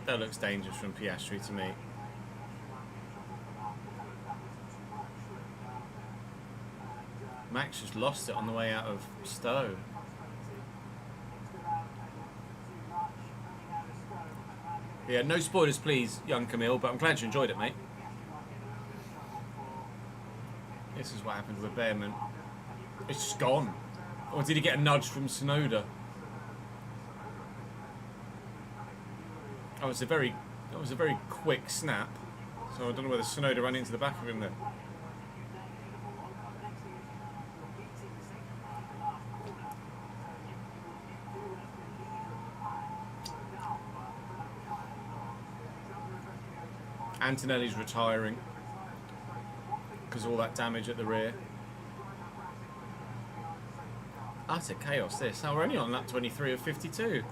That looks dangerous from Piastri to me. Max just lost it on the way out of Stowe. Yeah, no spoilers please, young Camille, but I'm glad you enjoyed it, mate. This is what happened with Behrman. It's just gone. Or did he get a nudge from Tsunoda? That was a very quick snap. So I don't know whether Tsunoda ran into the back of him there. Antonelli's retiring because of all that damage at the rear. Utter chaos this. Now we're only on lap 23 of 52.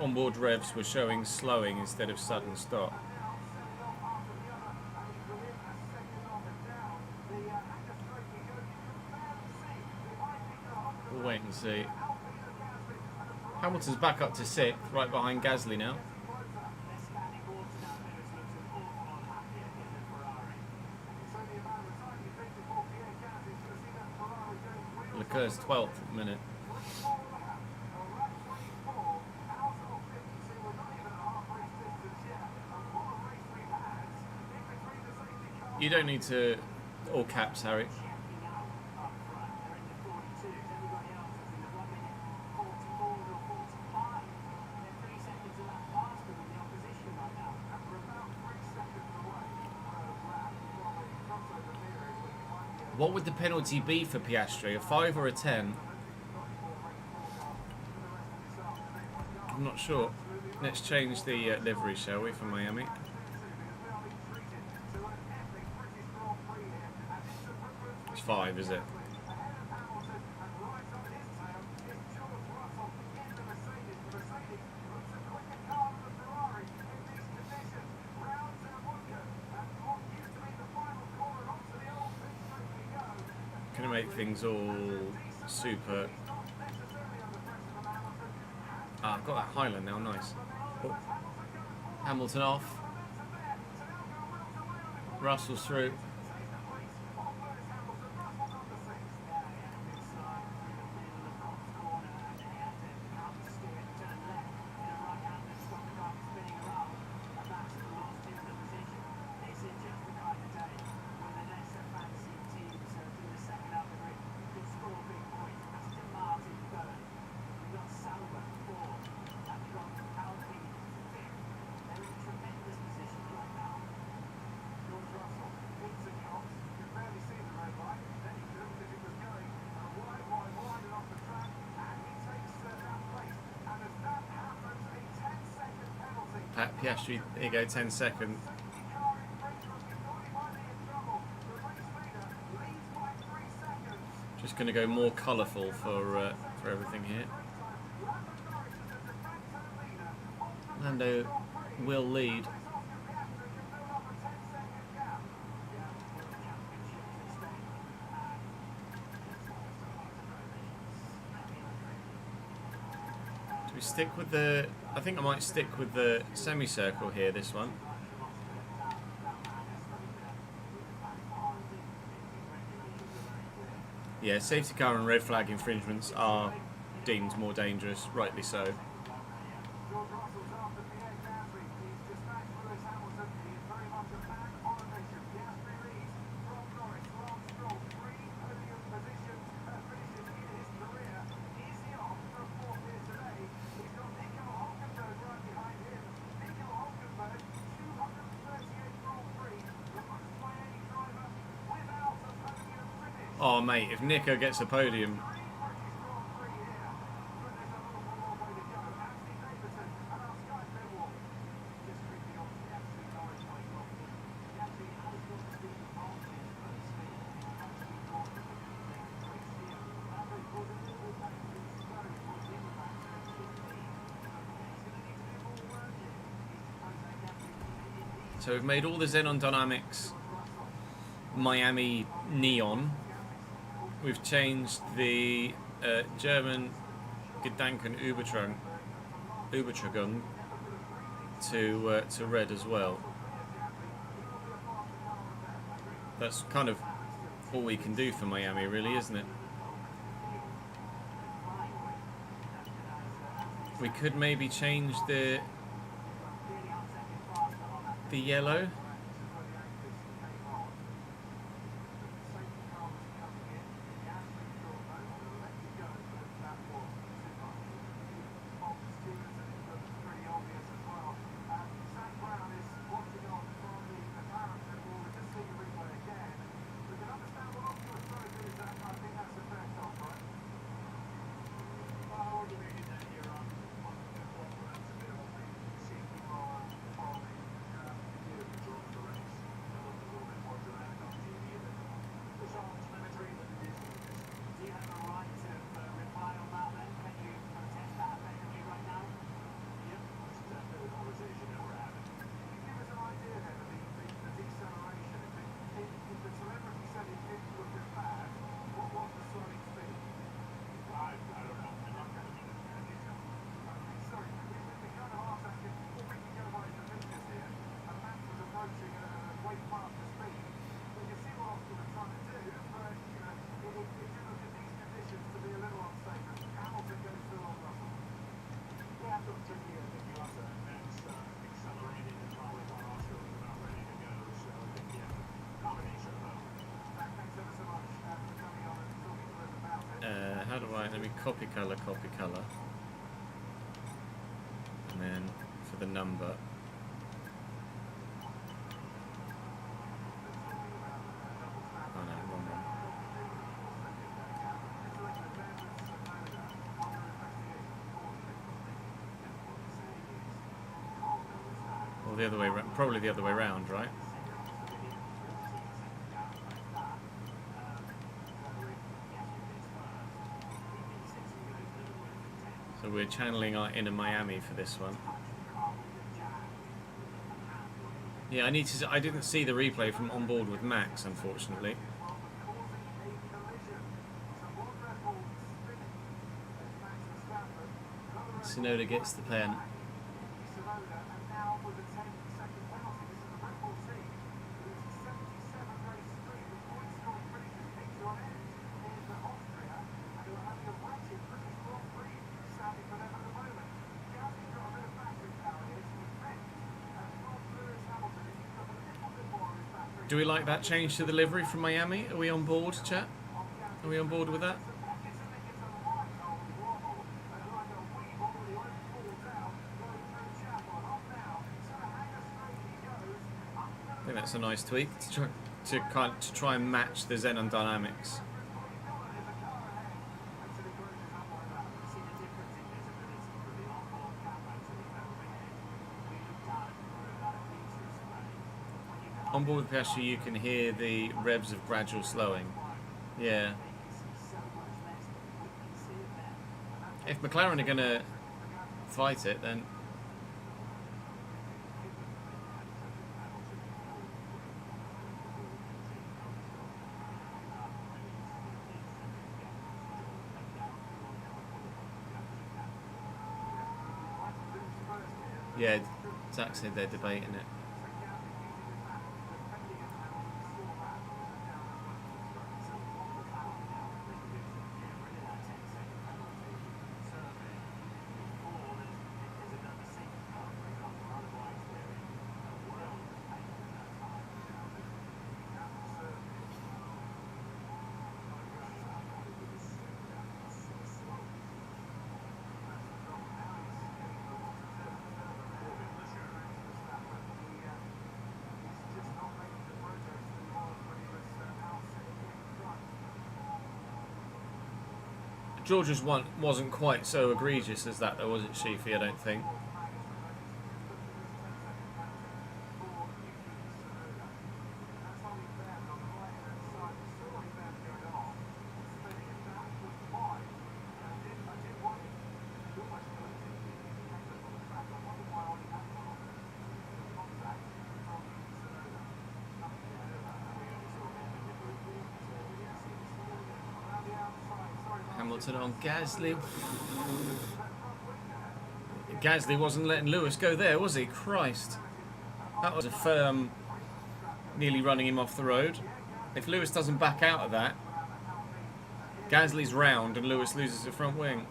Onboard revs were showing slowing instead of sudden stop. We'll wait and see. Hamilton's back up to 6th, right behind Gasly now. Leclerc's 12th at the minute. You don't need to all caps, Harry. What would the penalty be for Piastri? A 5 or a 10? I'm not sure. Let's change the livery, shall we, for Miami? It's 5, is it? Gonna make things all super. Ah, I've got that Highland now, nice. Oh. Hamilton off. Russell's through. Piastri, there you go, 10-second. Just going to go more colourful for everything here. Lando will lead. Do we stick with the... I think I might stick with the semicircle here, this one. Yeah, safety car and red flag infringements are deemed more dangerous, rightly so. Oh mate, if Nico gets a podium. So we've made all the Xenon Dynamics Miami neon. We've changed the German Gedanken Übertragung to red as well. That's kind of all we can do for Miami, really, isn't it? We could maybe change the yellow. How do I, let me copy colour, and then for the number, oh no, wrong one. Or the other way, probably the other way around, right? So we're channeling our inner Miami for this one. Yeah, I didn't see the replay from on board with Max, unfortunately. Tsunoda gets the pen. Do we like that change to the livery from Miami? Are we on board, chat? Are we on board with that? I think that's a nice tweak to try and match the Xenon Dynamics. On board the Piastri, you can hear the revs of gradual slowing. Yeah. If McLaren are going to fight it, then... Yeah, Zach said they're debating it. Georgia's one wasn't quite so egregious as that, though, was it, Sheafy? I don't think. Hamilton on Gasly. Gasly wasn't letting Lewis go there, was he? Christ. That was a firm, nearly running him off the road. If Lewis doesn't back out of that, Gasly's round and Lewis loses the front wing.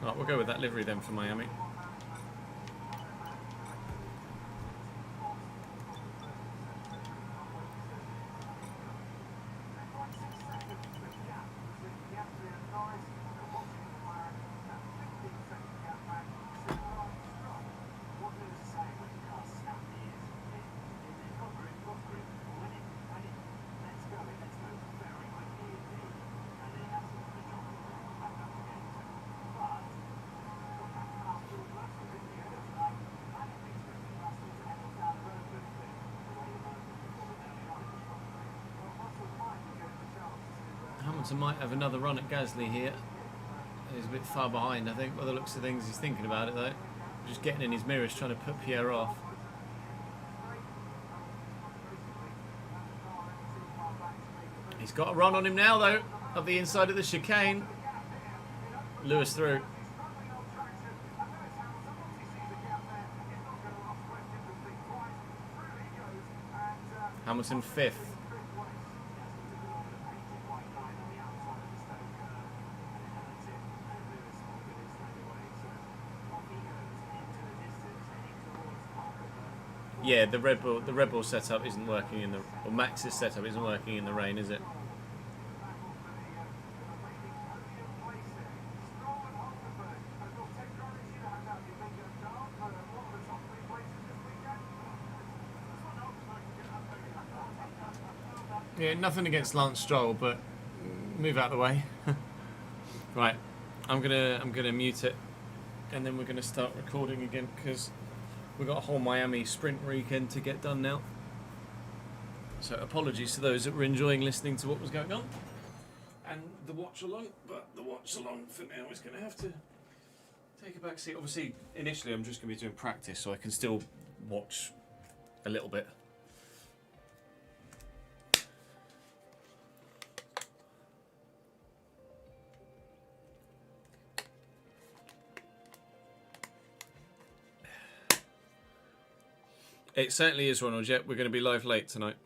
Right, we'll go with that livery then for Miami. Hamilton might have another run at Gasly here. He's a bit far behind, I think, by the looks of things. He's thinking about it, though. Just getting in his mirrors, trying to put Pierre off. He's got a run on him now, though, up the inside of the chicane. Lewis through. Hamilton fifth. Yeah, the Red Bull setup isn't working in the, or Max's setup isn't working in the rain, is it? Yeah, nothing against Lance Stroll, but move out of the way. Right, I'm gonna mute it, and then we're gonna start recording again because we've got a whole Miami sprint weekend to get done now. So apologies to those that were enjoying listening to what was going on and the watch along, but the watch along for now is going to have to take a back seat. Obviously, initially I'm just going to be doing practice, so I can still watch a little bit. It certainly is, Ronald. Yep, we're going to be live late tonight.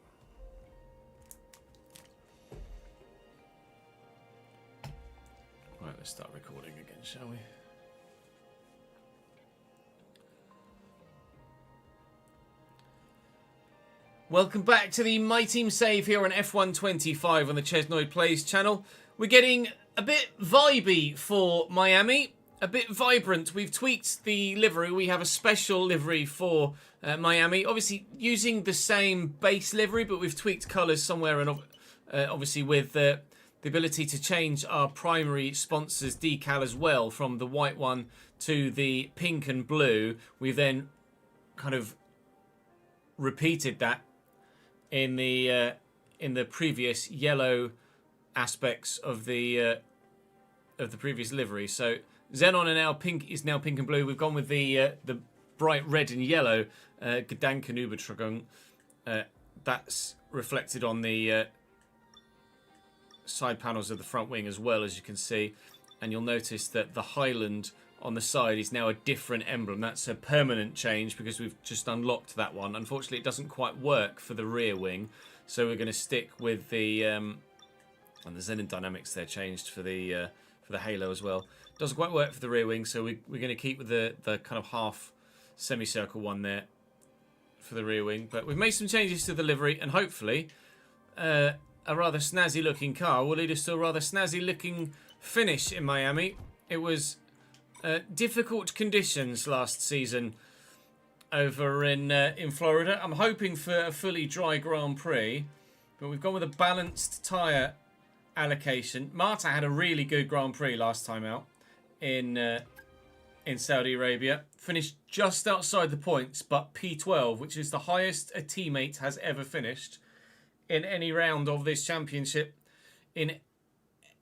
Right, let's start recording again, shall we? Welcome back to the My Team Save here on F125 on the Chesnoid Plays channel. We're getting a bit vibey for Miami, a bit vibrant. We've tweaked the livery. We have a special livery for Miami. Obviously using the same base livery, but we've tweaked colours somewhere, and obviously with the ability to change our primary sponsor's decal as well, from the white one to the pink and blue. We've then kind of repeated that in the previous yellow aspects of the previous livery. So Xenon is now pink and blue. We've gone with the bright red and yellow Gedankenübertragung. That's reflected on the side panels of the front wing as well, as you can see, and you'll notice that the Highland on the side is now a different emblem. That's a permanent change because we've just unlocked that one. Unfortunately, it doesn't quite work for the rear wing, so we're going to stick with the and the Xenon dynamics there changed for the Halo as well. Doesn't quite work for the rear wing, so we're going to keep with the kind of half semicircle one there for the rear wing. But we've made some changes to the livery, and hopefully a rather snazzy looking car will lead us to a rather snazzy looking finish in Miami. It was difficult conditions last season over in Florida. I'm hoping for a fully dry Grand Prix, but we've gone with a balanced tyre allocation. Marta had a really good Grand Prix last time out in Saudi Arabia. Finished just outside the points, but P12, which is the highest a teammate has ever finished in any round of this championship in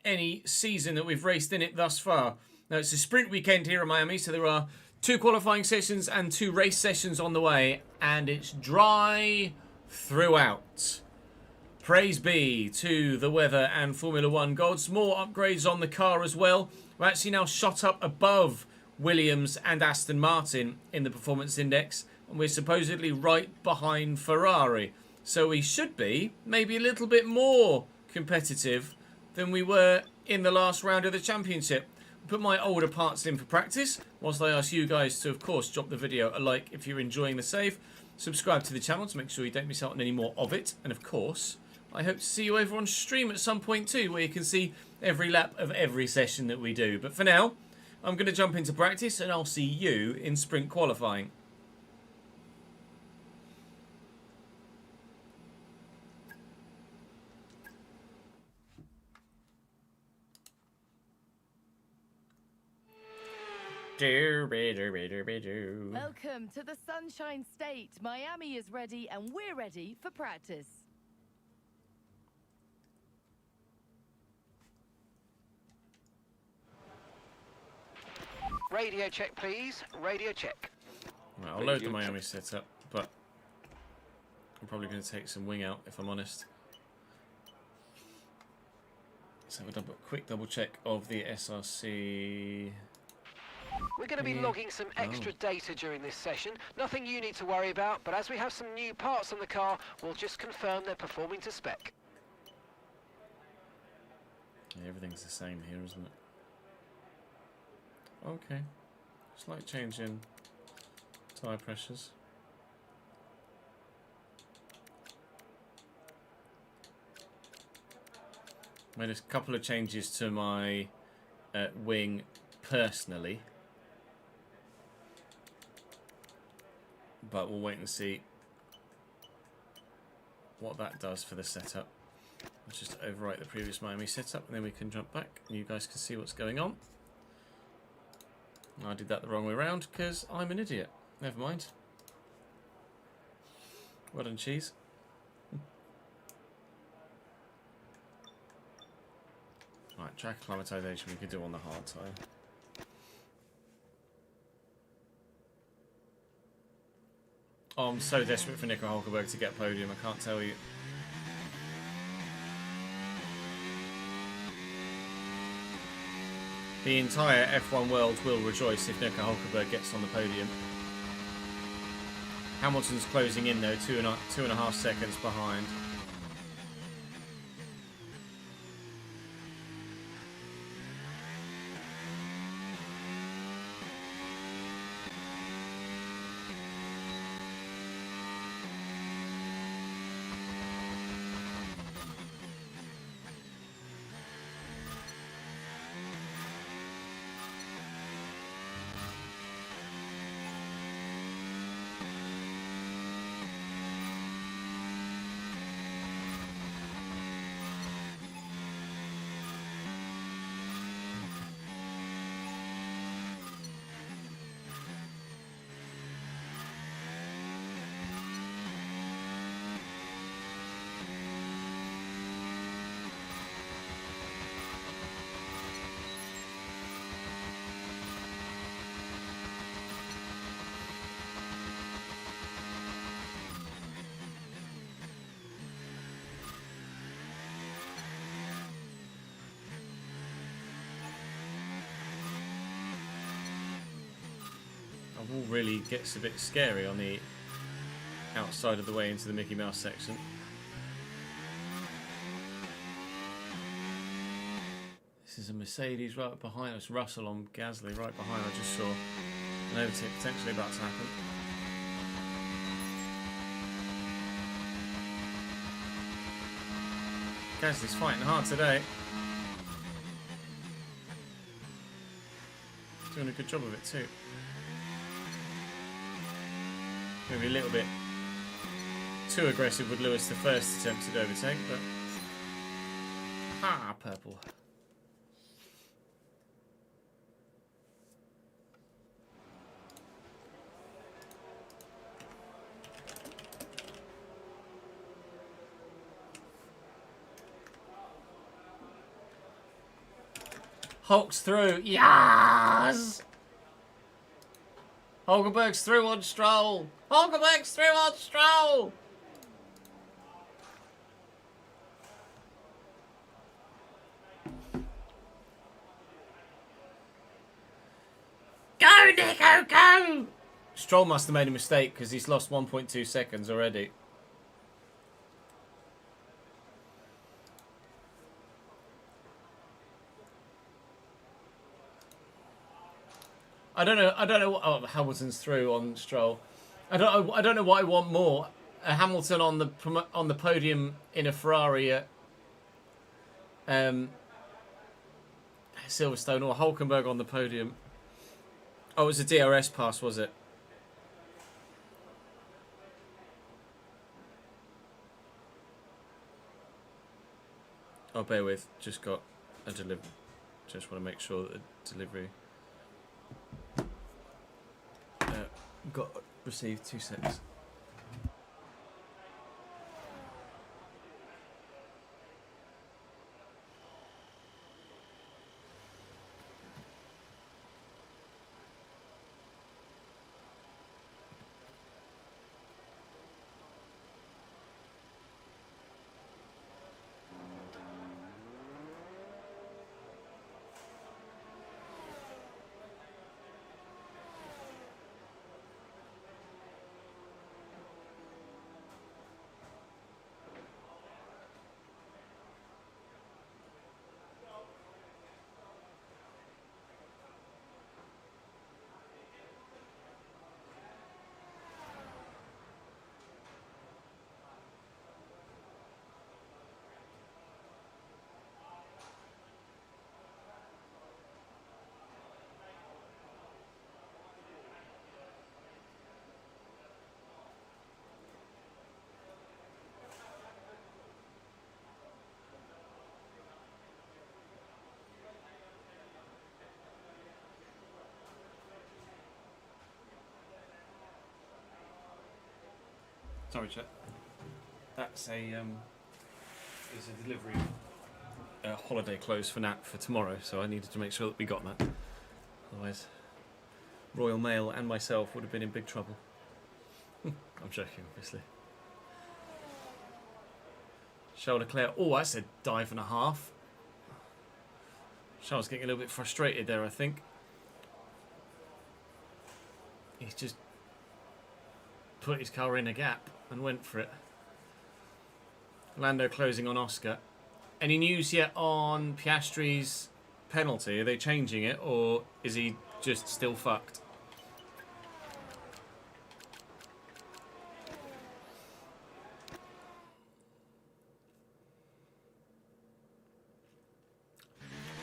any season that we've raced in it thus far. Now, it's a sprint weekend here in Miami, so there are 2 qualifying sessions and 2 race sessions on the way, and it's dry throughout. Praise be to the weather and Formula 1 gods. More upgrades on the car as well. We're actually now shot up above Williams and Aston Martin in the performance index, and we're supposedly right behind Ferrari. So we should be maybe a little bit more competitive than we were in the last round of the championship. Put my older parts in for practice, whilst I ask you guys to, of course, drop the video a like if you're enjoying the save. Subscribe to the channel to make sure you don't miss out on any more of it. And, of course, I hope to see you over on stream at some point too, where you can see every lap of every session that we do. But for now, I'm going to jump into practice, and I'll see you in sprint qualifying. Welcome to the Sunshine State. Miami is ready and we're ready for practice. Radio check, please. Radio check. Right, I'll load the Miami setup, but I'm probably going to take some wing out if I'm honest. Let's have a quick double check of the SRC. We're going to be logging some extra data during this session. Nothing you need to worry about, but as we have some new parts on the car, we'll just confirm they're performing to spec. Yeah, everything's the same here, isn't it? Okay. Slight change in tyre pressures. Made a couple of changes to my wing personally, but we'll wait and see what that does for the setup. Let's just overwrite the previous Miami setup, and then we can jump back and you guys can see what's going on. I did that the wrong way around because I'm an idiot. Never mind. Well done, cheese. Right, track acclimatization we could do on the hard tyre. Oh, I'm so desperate for Nico Hulkenberg to get a podium, I can't tell you. The entire F1 world will rejoice if Nico Hulkenberg gets on the podium. Hamilton's closing in though, two and a half seconds behind. A wall really gets a bit scary on the outside of the way into the Mickey Mouse section. This is a Mercedes right behind us. Russell on Gasly right behind. I just saw an overtake potentially about to happen. Gasly's fighting hard today. Doing a good job of it too. Maybe a little bit too aggressive with Lewis the first attempted overtake, but purple. Hulk's through. Yes! Hulkenberg's through on Stroll. Hulkenberg's through on Stroll. Go, Nico, go! Stroll must have made a mistake because he's lost 1.2 seconds already. I don't know what, oh, Hamilton's through on Stroll. I don't know what I want more. Hamilton on the podium in a Ferrari at Silverstone, or Hulkenberg on the podium. Oh, it was a DRS pass, was it? Oh, bear with. Just got a delivery. Just want to make sure that the delivery got received. 2 seconds. Sorry, chat. That's a delivery holiday clothes for Nat for tomorrow, so I needed to make sure that we got that. Otherwise, Royal Mail and myself would have been in big trouble. I'm joking, obviously. Charles Leclerc. Oh, that's a dive and a half. Charles getting a little bit frustrated there, I think. He's just put his car in a gap and went for it. Lando closing on Oscar. Any news yet on Piastri's penalty? Are they changing it, or is he just still fucked?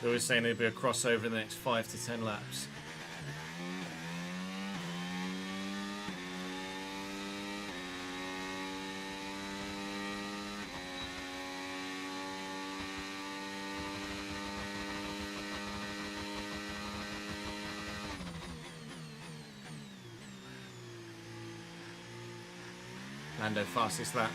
They were saying there'd be a crossover in the next 5 to 10 laps. Lando fastest lap.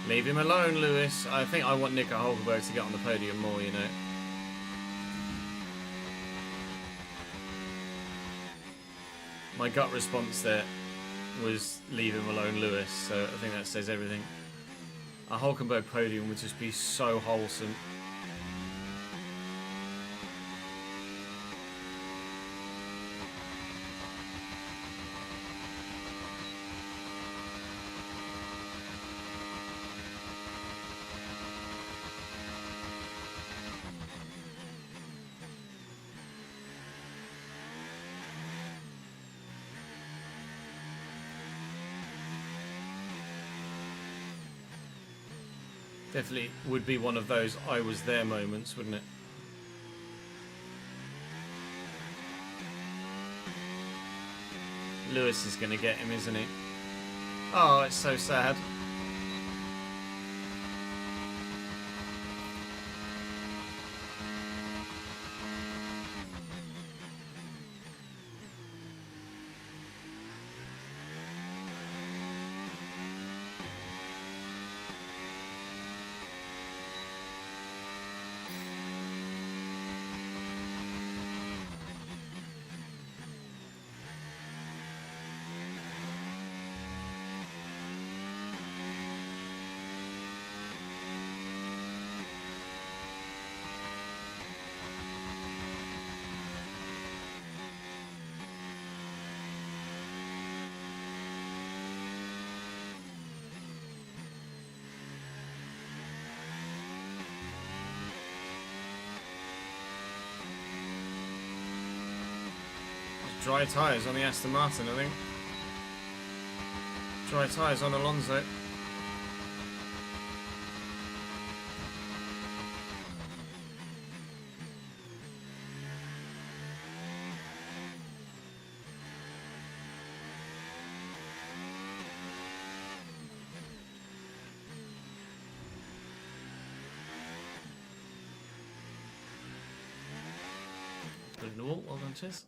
Leave him alone, Lewis. I think I want Nico Hulkenberg to get on the podium more, you know. My gut response there was leave him alone, Lewis. So I think that says everything. A Hulkenberg podium would just be so wholesome. Definitely would be one of those I was there moments, wouldn't it? Lewis is going to get him, isn't he? Oh, it's so sad. Dry tyres on the Aston Martin, I think. Dry tyres on Alonso. Put it in the wall, well done, Chiz.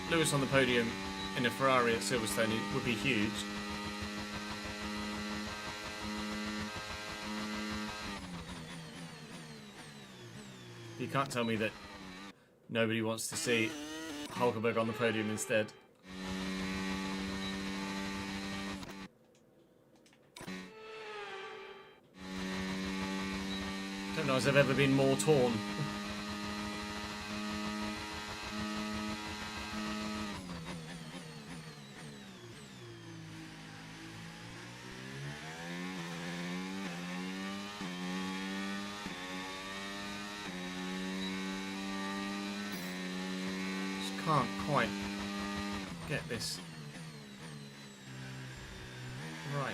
Lewis on the podium in a Ferrari at Silverstone would be huge. You can't tell me that nobody wants to see Hulkenberg on the podium instead. Don't know as I've ever been more torn. Can't quite get this right.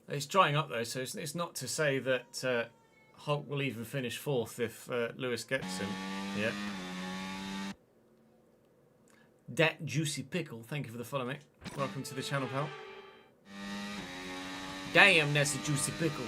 It's drying up though, so it's not to say that Hulk will even finish fourth if Lewis gets him. Yeah. Dat Juicy Pickle, thank you for the follow, mate. Welcome to the channel, pal. Damn, that's a juicy pickle.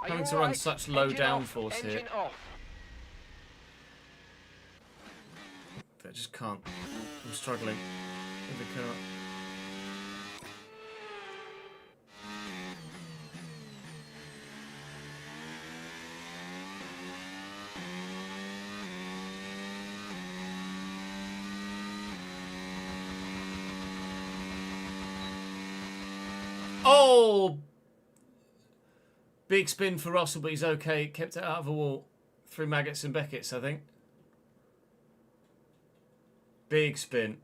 Having to run such low downforce here. I just can't. I'm struggling with the car. Oh! Big spin for Russell, but he's okay. Kept it out of the wall through Maggots and Beckett's, I think. Big spin.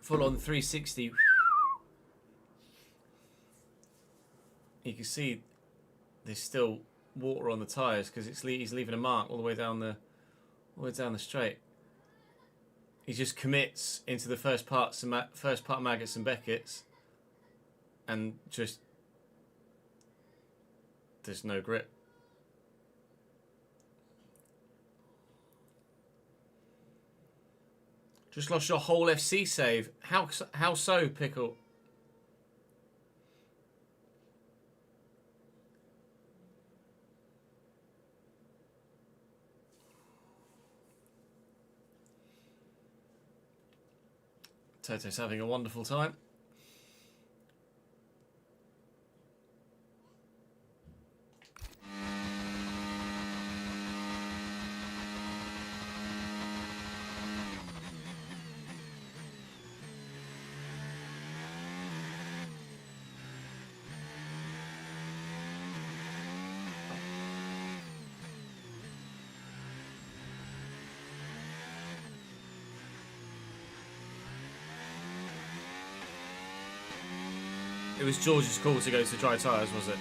full on 360. You can see there's still water on the tyres because he's leaving a mark all the way down the straight. He just commits into the first part Maggots and Beckett's, and just there's no grip. Just lost your whole FC save. How so, Pickle? Toto's having a wonderful time. It was George's call to go to dry tyres, was it?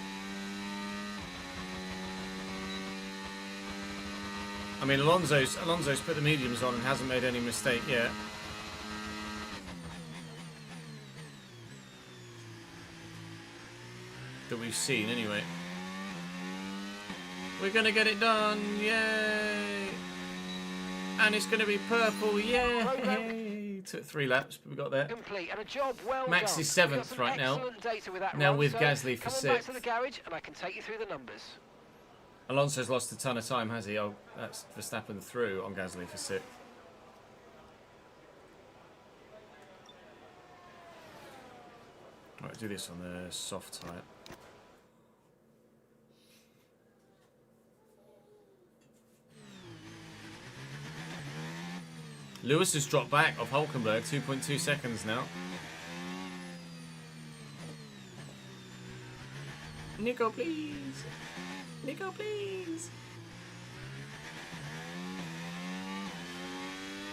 I mean, Alonso's put the mediums on and hasn't made any mistake yet. That we've seen, anyway. We're going to get it done, yay! And it's going to be purple, yay! Took 3 laps, but we got there. Complete and a job well Max done. is 7th right now. With now run, with so Gasly for 6th. Come back to the garage and I can take you through the numbers. Alonso's lost a ton of time, has he? Oh, that's Verstappen through on Gasly for 6th. Right, do this on the soft tyre. Lewis has dropped back off Hulkenberg, 2.2 seconds now. Nico, please. Nico, please.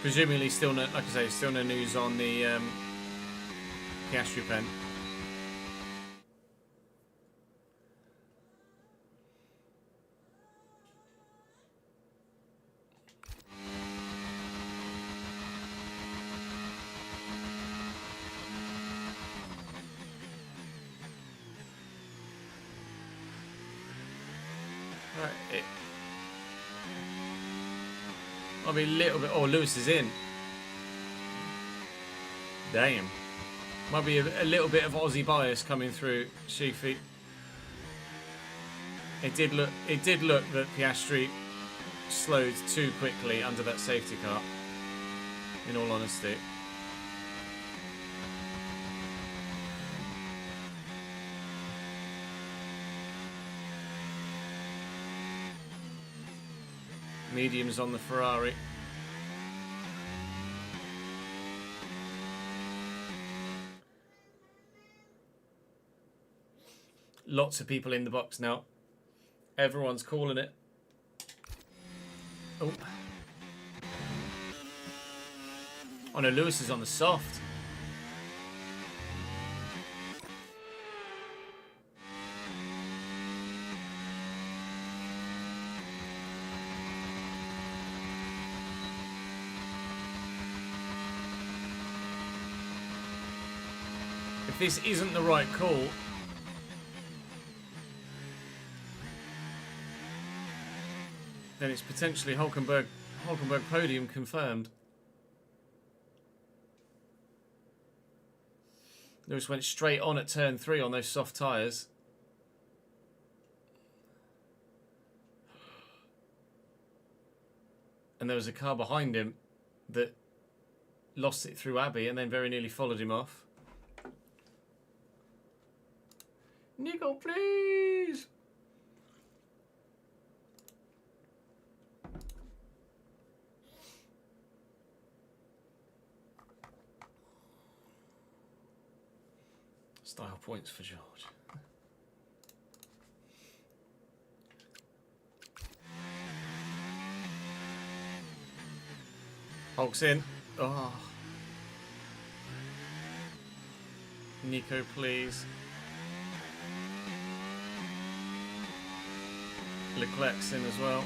Presumably still no, like I say, still no news on the Piastri pen. Might be a little bit. Oh, Lewis is in. Damn. Might be a little bit of Aussie bias coming through Sheafy. It did look that Piastri slowed too quickly under that safety car. In all honesty. Mediums on the Ferrari. Lots of people in the box now. Everyone's calling it. Oh. Oh no, Lewis is on the soft. If this isn't the right call, then it's potentially Hulkenberg podium confirmed. Lewis went straight on at turn 3 on those soft tyres. And there was a car behind him that lost it through Abbey and then very nearly followed him off. Nico, please! Style points for George. Hulk's in. Oh. Nico, please. Leclerc's in as well.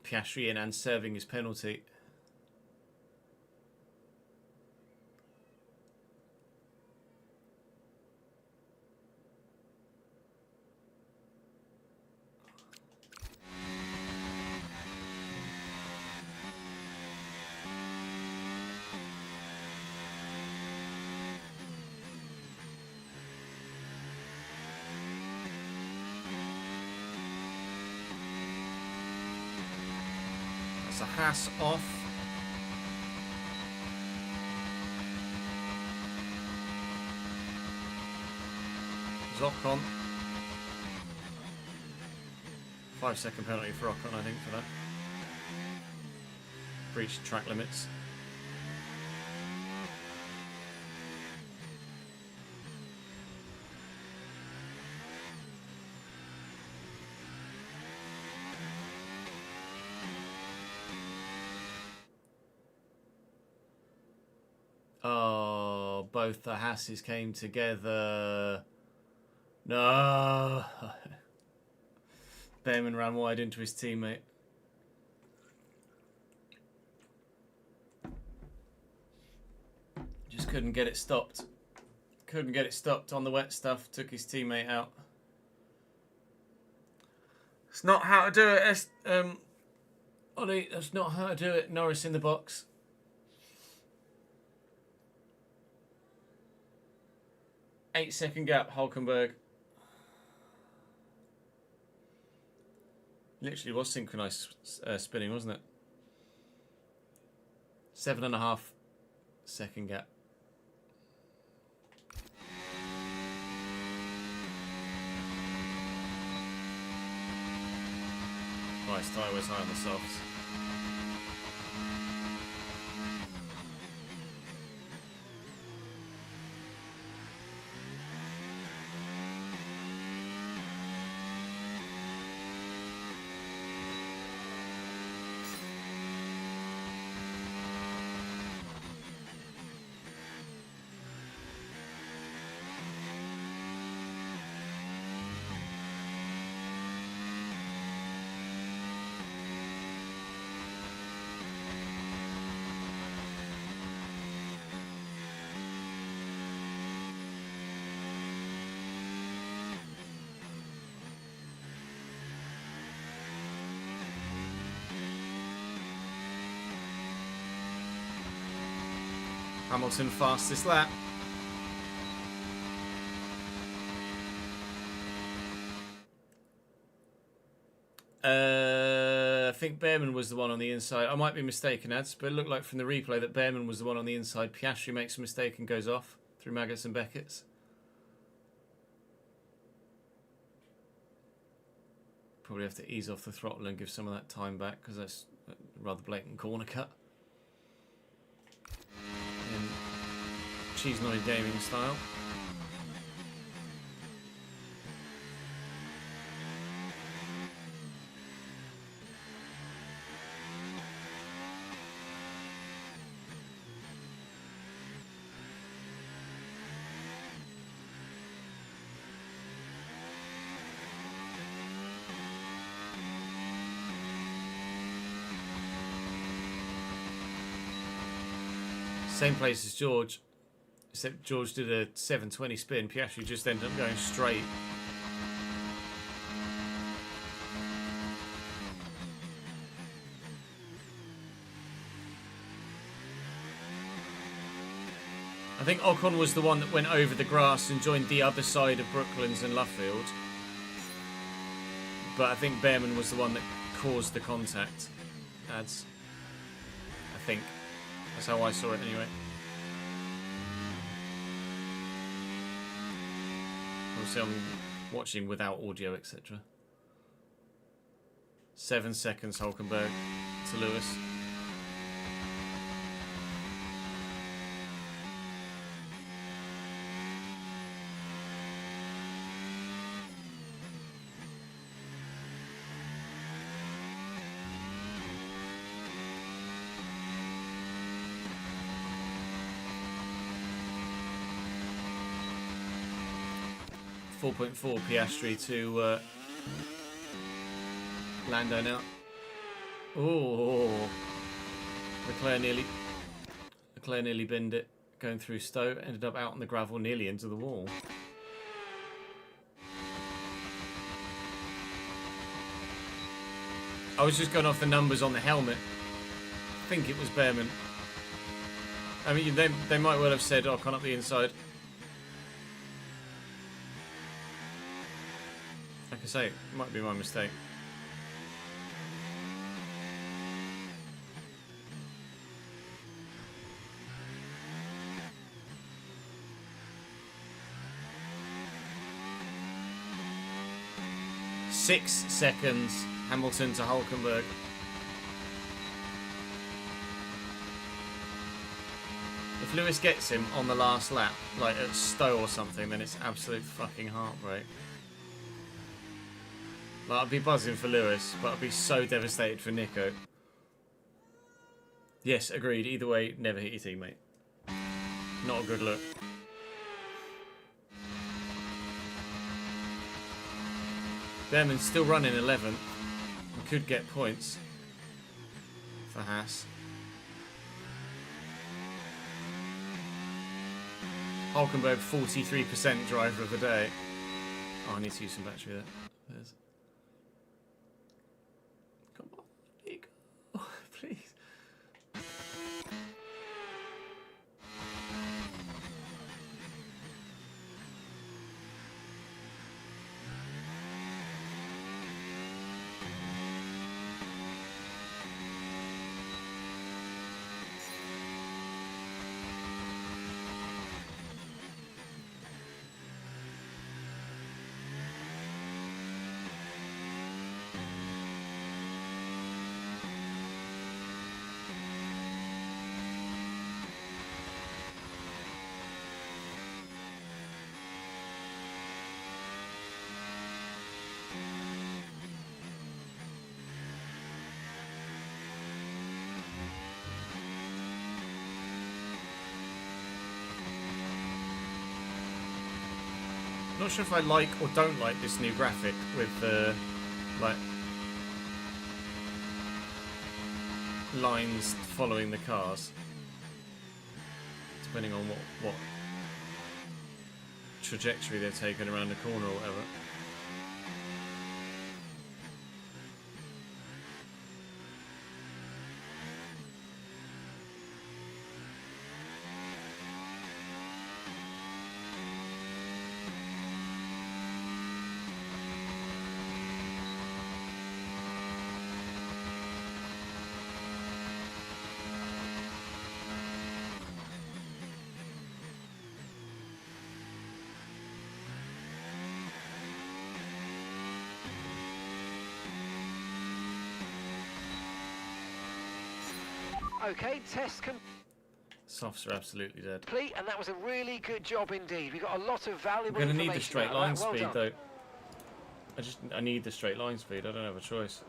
Piastri in and serving his penalty. That's a Haas off. Ocon. 5-second penalty for Ocon, I think, for that. Breached track limits. Oh, both the Hasses came together. No. Behrman ran wide into his teammate. Just couldn't get it stopped. Couldn't get it stopped on the wet stuff. Took his teammate out. It's not how to do it. Ollie, that's not how to do it. Norris in the box. Eight-second gap, Hulkenberg. Literally was synchronized spinning, wasn't it? 7.5 second gap. Nice, tyre was high on the softs. Hamilton fastest lap. I think Behrman was the one on the inside. I might be mistaken, Ads, but it looked like from the replay that Behrman was the one on the inside. Piastri makes a mistake and goes off through Maggots and Beckett's. Probably have to ease off the throttle and give some of that time back because that's a rather blatant corner cut. In Cheese Naughty Gaming style. Same place as George, except George did a 720 spin. Piastri just ended up going straight. I think Ocon was the one that went over the grass and joined the other side of Brooklands and Luffield. But I think Behrman was the one that caused the contact, ads. I think. That's how I saw it anyway. Obviously I'm watching without audio, etc. 7 seconds Hulkenberg to Lewis. .4 Piastri to Lando now. Oh, Leclerc nearly binned it, going through Stowe. Ended up out on the gravel, nearly into the wall. I was just going off the numbers on the helmet. I think it was Behrman. I mean, they might well have said, "Oh, come up the inside." Like I say, it might be my mistake. Six seconds, Hamilton to Hulkenberg. If Lewis gets him on the last lap, like at Stowe or something, then it's absolute fucking heartbreak. Like, I'd be buzzing for Lewis, but I'd be so devastated for Nico. Yes, agreed. Either way, never hit your teammate. Not a good look. Behrman's still running 11th and could get points for Haas. Hulkenberg, 43% driver of the day. Oh, I need to use some battery there. There's. Come on, Nico. Oh, please. Not sure if I like or don't like this new graphic with the like lines following the cars, depending on what trajectory they're taking around the corner or whatever. Okay, test Softs are absolutely dead. complete, and that was a really good job indeed. We got a lot of valuable I'm going to information. need the straight out line of that. Well speed done. though. I need the straight line speed. I don't have a choice.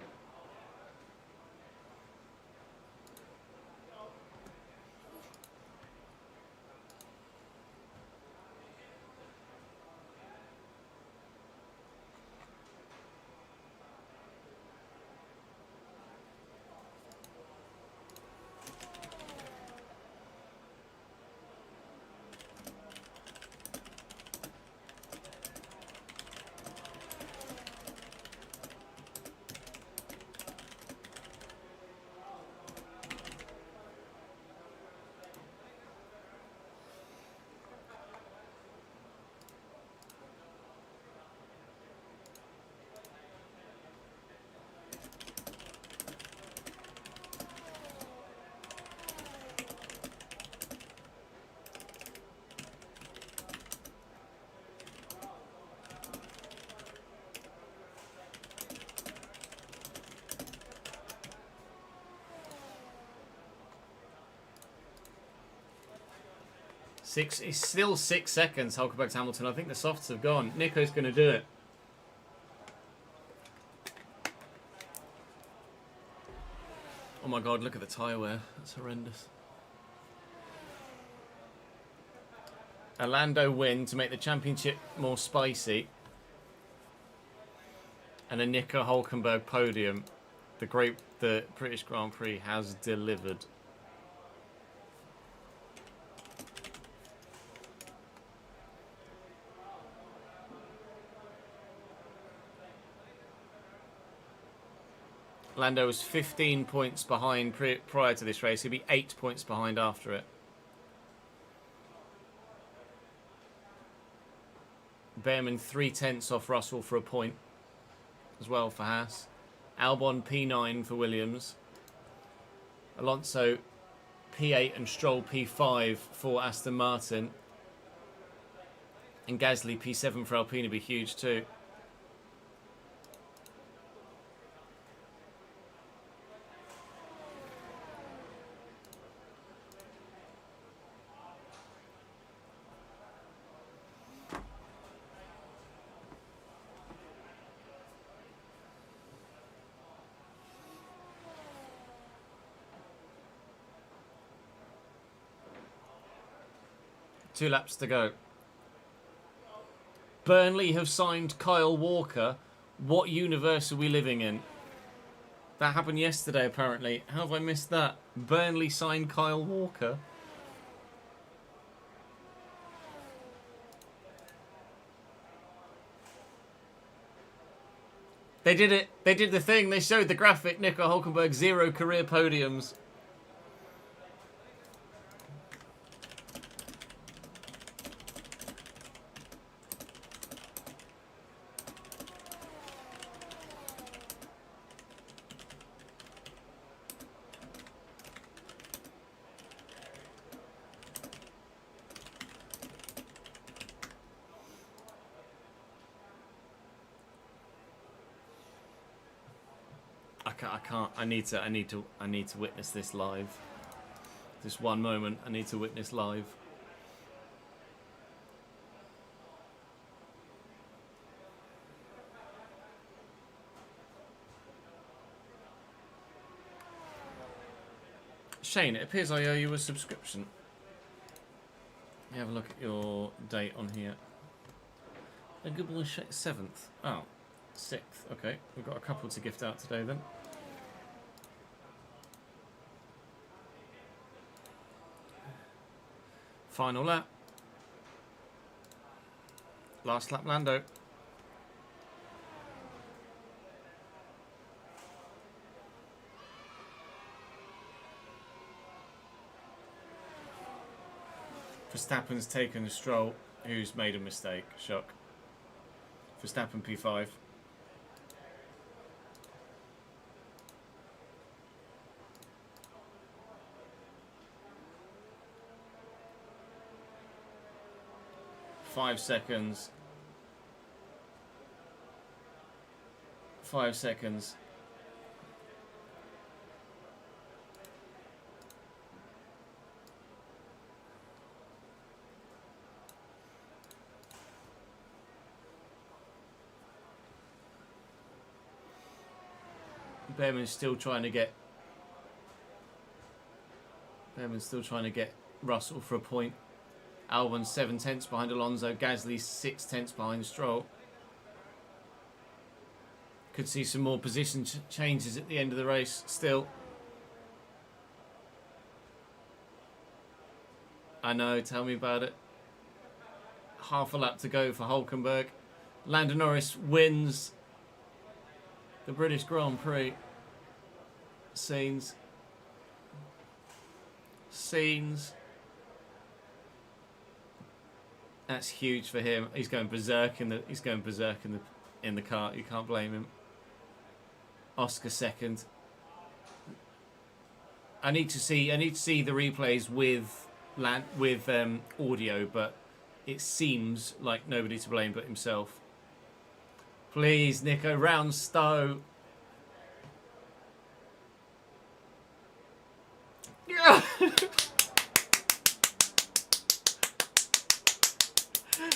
It's still 6 seconds, Hulkenberg to Hamilton. I think the softs have gone. Nico's going to do it. Oh my god, look at the tyre wear. That's horrendous. A Lando win to make the championship more spicy. And a Nico Hulkenberg podium. The British Grand Prix has delivered. Lando was 15 points behind prior to this race. He'll be 8 points behind after it. Behrman 3/10 off Russell for a point as well for Haas. Albon P9 for Williams. Alonso P8 and Stroll P5 for Aston Martin. And Gasly P7 for Alpine would be huge too. Two laps to go. Burnley have signed Kyle Walker. What universe are we living in? That happened yesterday, apparently. How have I missed that? Burnley signed Kyle Walker. They did it. They did the thing. They showed the graphic. Nico Hulkenberg, 0 career podiums. I can't. I need to witness this live. This one moment, I need to witness live. Shane, it appears I owe you a subscription. Let me have a look at your date on here. A good boy, 7th. Oh, 6th. Okay, we've got a couple to gift out today then. Final lap. Last lap, Lando. Verstappen's taken a Stroll, who's made a mistake. Shock. Verstappen P5. Five seconds. 5 seconds. Behrman's still trying to get Russell for a point. Albon 7/10 behind Alonso. Gasly 6/10 behind Stroll. Could see some more position changes at the end of the race still. I know, tell me about it. Half a lap to go for Hulkenberg. Lando Norris wins the British Grand Prix. Scenes. That's huge for him. He's going berserk in the car. You can't blame him. Oscar second. I need to see the replays with audio, but it seems like nobody to blame but himself. Please, Nico, round Stowe. Yeah.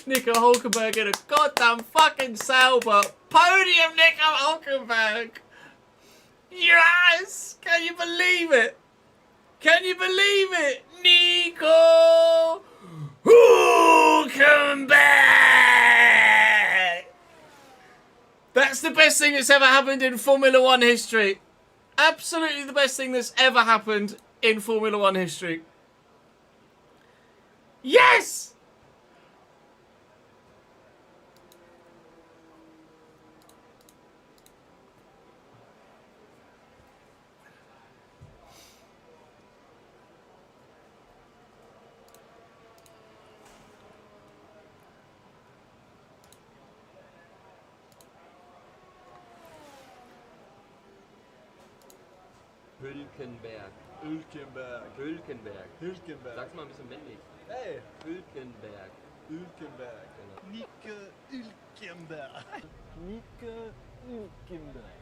Nico Hulkenberg in a goddamn fucking sailboat. Podium, Nico Hulkenberg. Yes! Can you believe it? Can you believe it? Nico Hulkenberg! That's the best thing that's ever happened in Formula One history. Absolutely the best thing that's ever happened in Formula One history. Yes! Hülkenberg. Hülkenberg. Hülkenberg. Hülkenberg. Sag's mal ein bisschen männlich. Hey. Hülkenberg. Hülkenberg. Genau. Nico Hülkenberg. Nico Hülkenberg.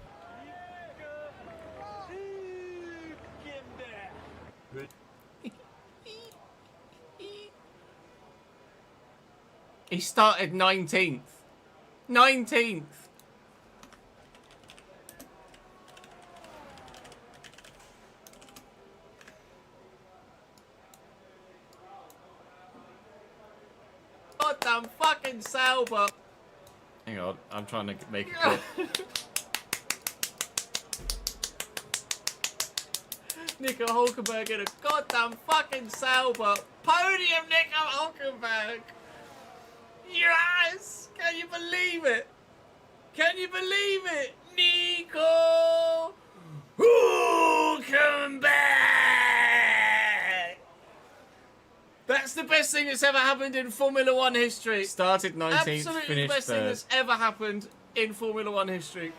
Hülkenberg. He started 19th. 19th. Goddamn fucking sailboat. Hang on, I'm trying to make it clear. Nico Hulkenberg in a goddamn fucking sailboat. Podium, Nico Hulkenberg. Yes! Can you believe it? Can you believe it? Nico Hulkenberg! That's the best thing that's ever happened in Formula One history. Started 19th, Absolutely finished the best thing third. that's Ever happened in Formula One history.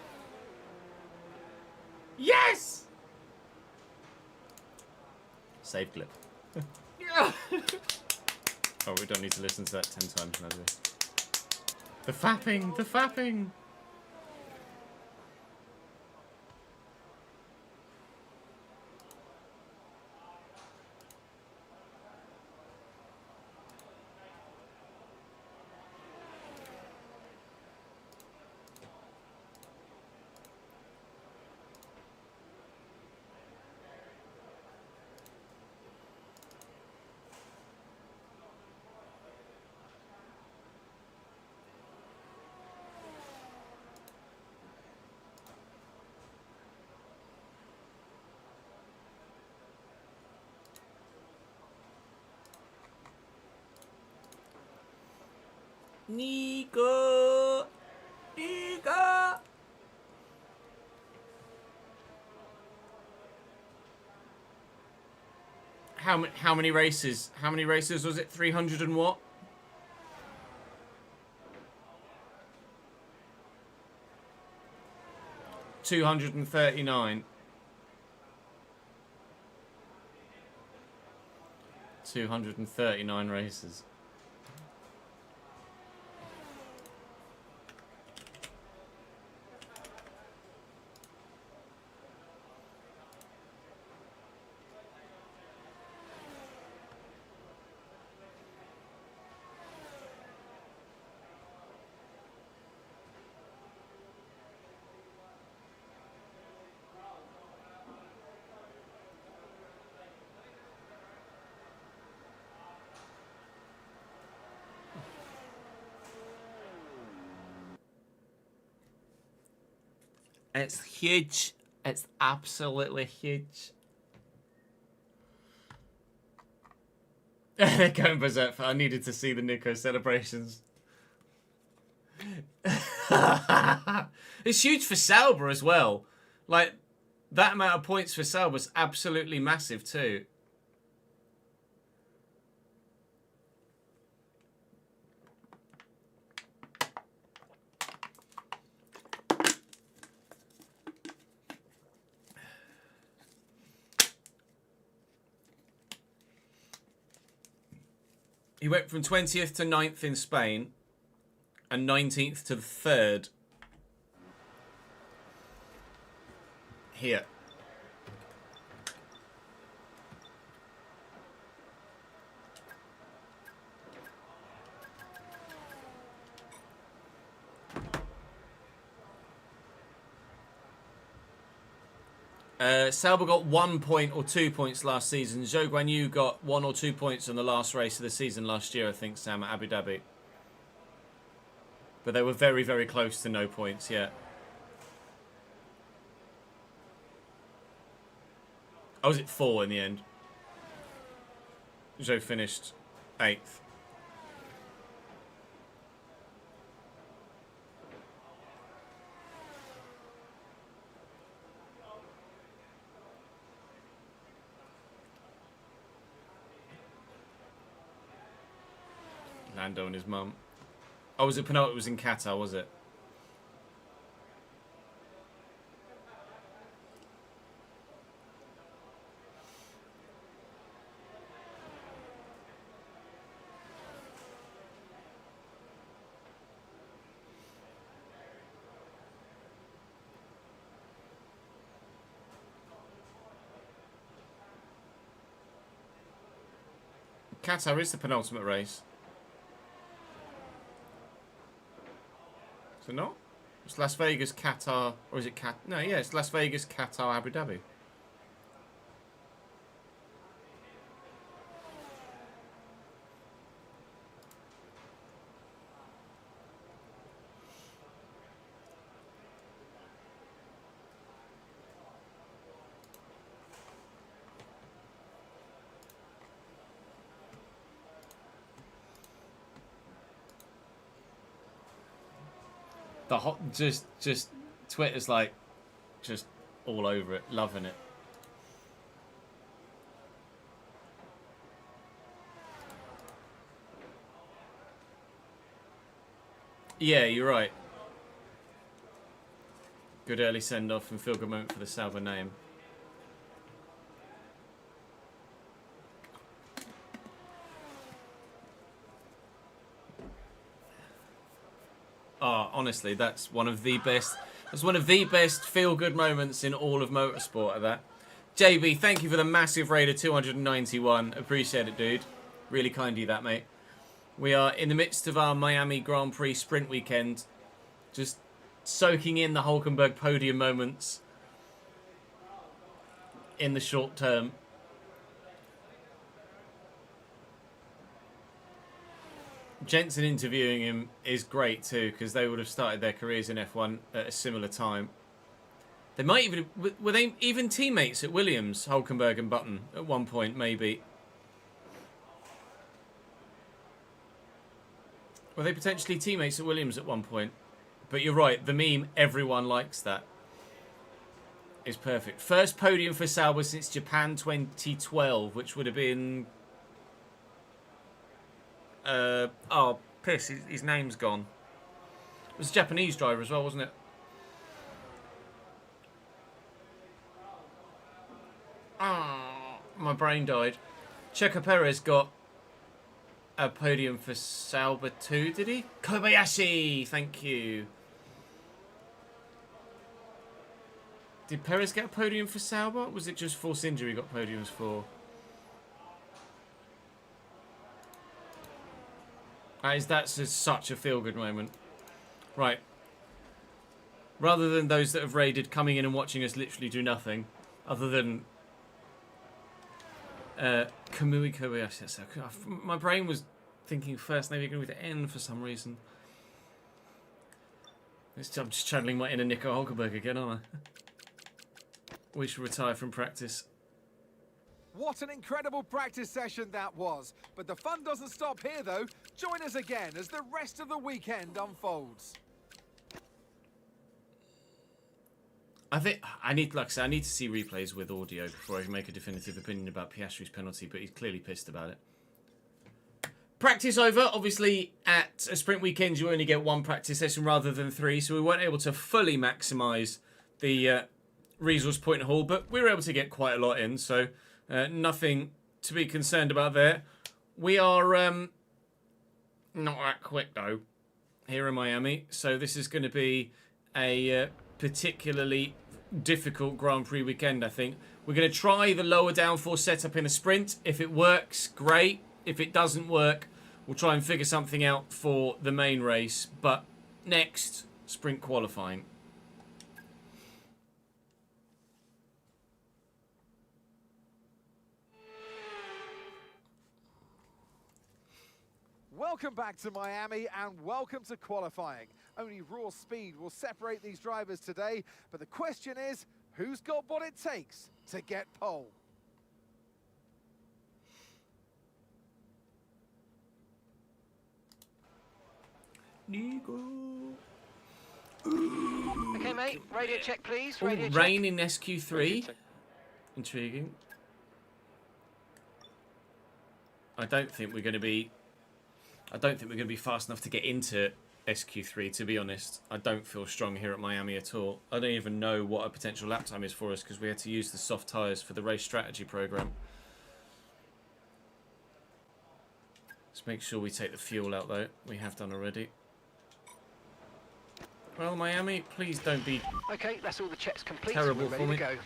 Yes! Save clip. Oh, we don't need to listen to that 10 times now, do we? The fapping, the fapping. Nico! Nico! How many races? How many races was it? 300 and what? $239. 239 races. It's huge. It's absolutely huge. They're going berserk. I needed to see the Nico celebrations. It's huge for Sauber as well. Like, that amount of points for Sauber is absolutely massive too. He went from 20th to 9th in Spain and 19th to the 3rd here. Sauber got 1 point or 2 points last season. Zhou Guanyu got 1 or 2 points on the last race of the season last year, I think, Sam, at Abu Dhabi. But they were very, very close to no points yet. I was at 4 in the end. Zhou finished 8th. Lando and his mum. Oh, was it penultimate? It was in Qatar, was it? Qatar is the penultimate race. Is it not? It's Las Vegas, Qatar, or is it No, yeah, it's Las Vegas, Qatar, Abu Dhabi. The hot, just Twitter's like, just all over it, loving it. Yeah, you're right. Good early send-off and feel-good moment for the Sauber name. Oh, honestly, that's one of the best. That's one of the best feel-good moments in all of motorsport. At that, JB, thank you for the massive raid of 291. Appreciate it, dude. Really kind of you, that mate. We are in the midst of our Miami Grand Prix sprint weekend, just soaking in the Hulkenberg podium moments in the short term. Jensen interviewing him is great too, because they would have started their careers in F1 at a similar time. They might even... Were they even teammates at Williams, Hulkenberg and Button, at one point, maybe? Were they potentially teammates at Williams at one point? But you're right, the meme, everyone likes that. Is perfect. First podium for Sauber since Japan 2012, which would have been... oh, piss, his name's gone. It was a Japanese driver as well, wasn't it? Oh, my brain died. Checo Perez got a podium for Sauber too, did he? Kobayashi, thank you. Did Perez get a podium for Sauber? Or was it just Force Injury got podiums for? That's just such a feel-good moment. Right. Rather than those that have raided coming in and watching us literally do nothing, other than Kamui Kobayashi. My brain was thinking first maybe going with the N for some reason. I'm just channeling my inner Nico Hulkenberg again, aren't I? We should retire from practice. What an incredible practice session that was. But the fun doesn't stop here, though. Join us again as the rest of the weekend unfolds. I think I need, like I said, I need to see replays with audio before I can make a definitive opinion about Piastri's penalty, but he's clearly pissed about it. Practice over. Obviously, at a sprint weekend, you only get one practice session rather than 3, so we weren't able to fully maximise the resource point haul, but we were able to get quite a lot in, so nothing to be concerned about there. We are not that quick, though, here in Miami, so this is going to be a particularly difficult Grand Prix weekend, I think. We're going to try the lower downforce setup in a sprint. If it works, great. If it doesn't work, we'll try and figure something out for the main race. But next, sprint qualifying. Welcome back to Miami and welcome to qualifying. Only raw speed will separate these drivers today, but the question is, who's got what it takes to get pole? Nico. Okay, mate. Radio check, please. Ooh, Radio check. rain in SQ3. Intriguing. I don't think we're going to be fast enough to get into SQ3, to be honest. I don't feel strong here at Miami at all. I don't even know what a potential lap time is for us because we had to use the soft tyres for the race strategy program. Let's make sure we take the fuel out though. We have done already. Well, Miami, please don't be Okay, that's all the checks complete. terrible so we're for ready me. to go.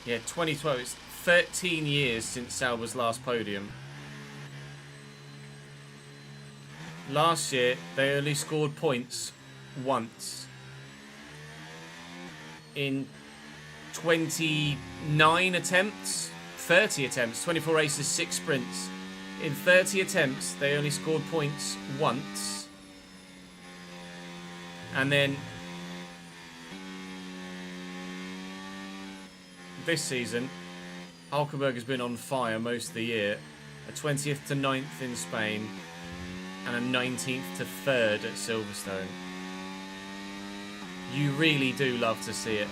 Yeah, 2012. It's 13 years since Sauber's last podium. Last year, they only scored points once. In 29 attempts, 30 attempts, 24 races, 6 sprints. In 30 attempts, they only scored points once. And then this season, Hulkenberg has been on fire most of the year. A 20th to 9th in Spain and a 19th to 3rd at Silverstone. You really do love to see it.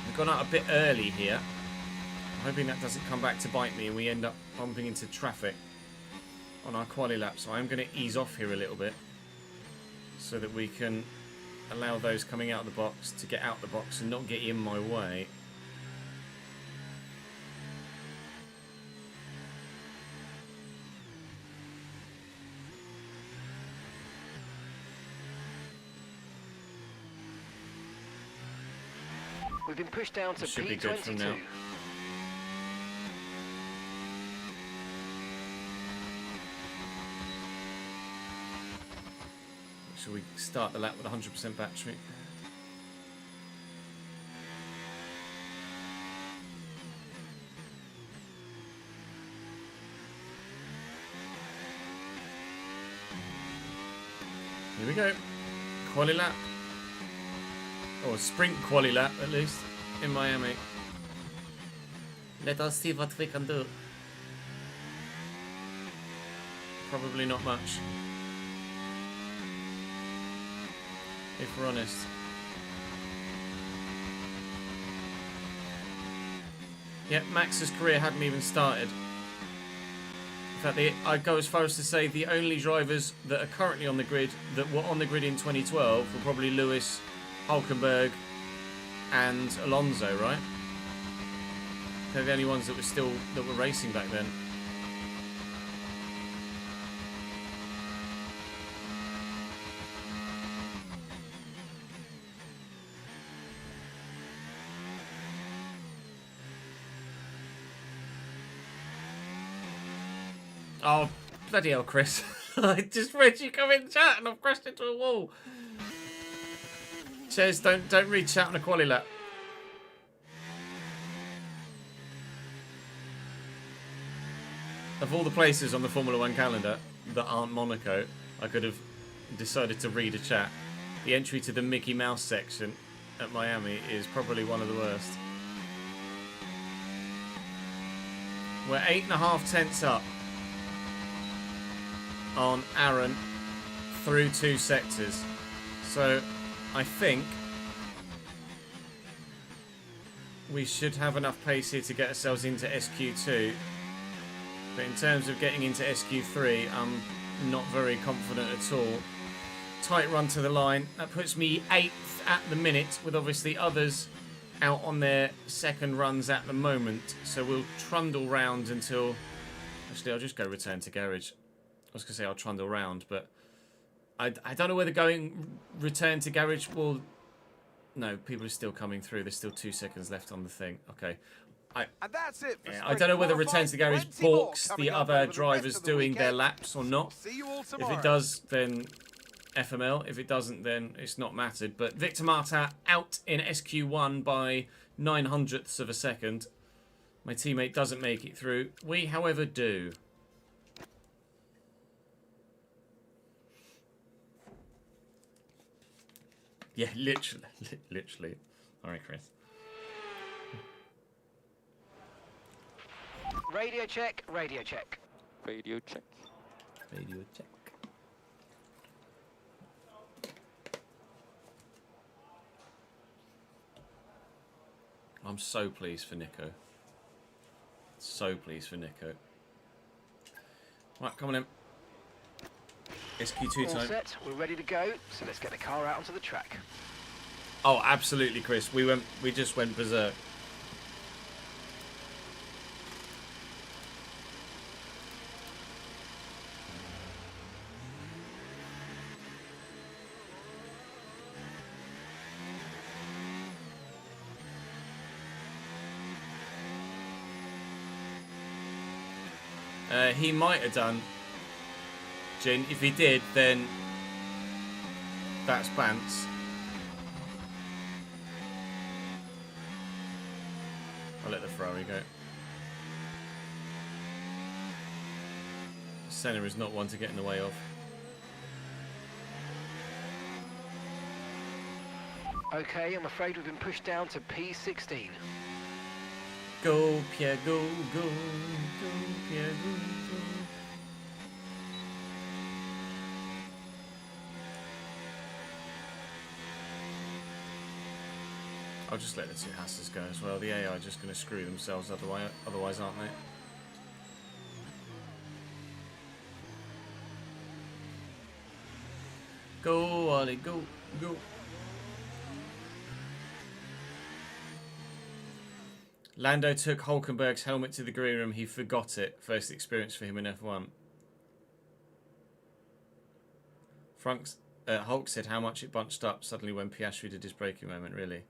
We've gone out a bit early here. I'm hoping that doesn't come back to bite me and we end up bumping into traffic on our quali lap. So I'm going to ease off here a little bit so that we can allow those coming out of the box to get out the box and not get in my way. We've been pushed down to Should be good from now. P22. Shall we start the lap with 100% battery? Here we go. Quali lap. Or sprint quali lap, at least, in Miami. Let us see what we can do. Probably not much, if we're honest. Yeah, Max's career hadn't even started. In fact, I'd go as far as to say the only drivers that are currently on the grid that were on the grid in 2012 were probably Lewis, Hulkenberg and Alonso, right? They're the only ones that were racing back then. Oh, bloody hell, Chris. I just read you come in chat and I've crashed into a wall. Cheers, don't read chat on a quali lap. Of all the places on the Formula 1 calendar that aren't Monaco, I could have decided to read a chat. The entry to the Mickey Mouse section at Miami is probably one of the worst. We're 8.5 tenths up on Aaron through 2 sectors. So I think we should have enough pace here to get ourselves into SQ2. But in terms of getting into SQ3, I'm not very confident at all. Tight run to the line. That puts me 8th at the minute, with obviously others out on their second runs at the moment. So we'll trundle round until... Actually, I'll just go return to garage. I was going to say I'll trundle round, but I don't know whether going return to garage will... No, people are still coming through. There's still 2 seconds left on the thing. Okay. And that's it for I don't know whether return to the garage Plenty more balks coming the up other over the drivers rest of the doing their weekend. laps or not. See you all If tomorrow. it does, then FML. If it doesn't, then it's not mattered. But Victor Marta out in SQ1 by 900ths of a second. My teammate doesn't make it through. We, however, do. Yeah, literally. Literally. Alright, Chris. Radio check, radio check. Radio check. Radio check. I'm so pleased for Nico. So pleased for Nico. Right, come on in. SQ2 All time. set, we're ready to go, so let's get the car out onto the track. Oh, absolutely, Chris. We just went berserk. He might have done, Jin. If he did, then that's Bants. I'll let the Ferrari go. Senna is not one to get in the way of. Okay, I'm afraid we've been pushed down to P16. Go, Pierre, go, go, go, Pierre, go, go. I'll just let the two Hasses go as well. The AI are just going to screw themselves otherwise, aren't they? Go, Ollie, go, go. Lando took Hulkenberg's helmet to the green room. He forgot it. First experience for him in F1. Hulk said how much it bunched up suddenly when Piastri did his braking moment, really.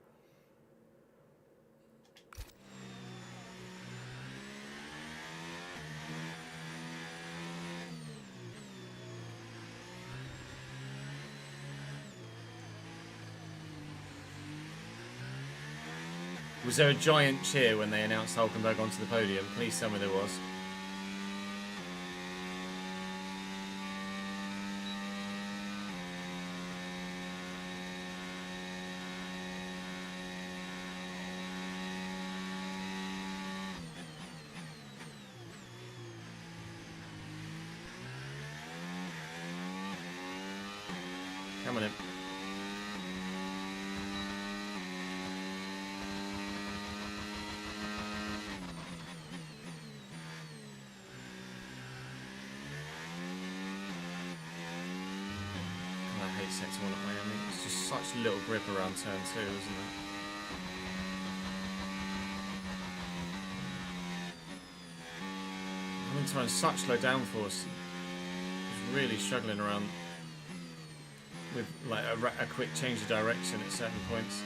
Was there a giant cheer when they announced Hulkenberg onto the podium? Please tell me there was. Come on in. Sector 1 at Miami. It's just such a little grip around turn 2, isn't it? Having to run such low downforce. He's really struggling around with like a quick change of direction at certain points.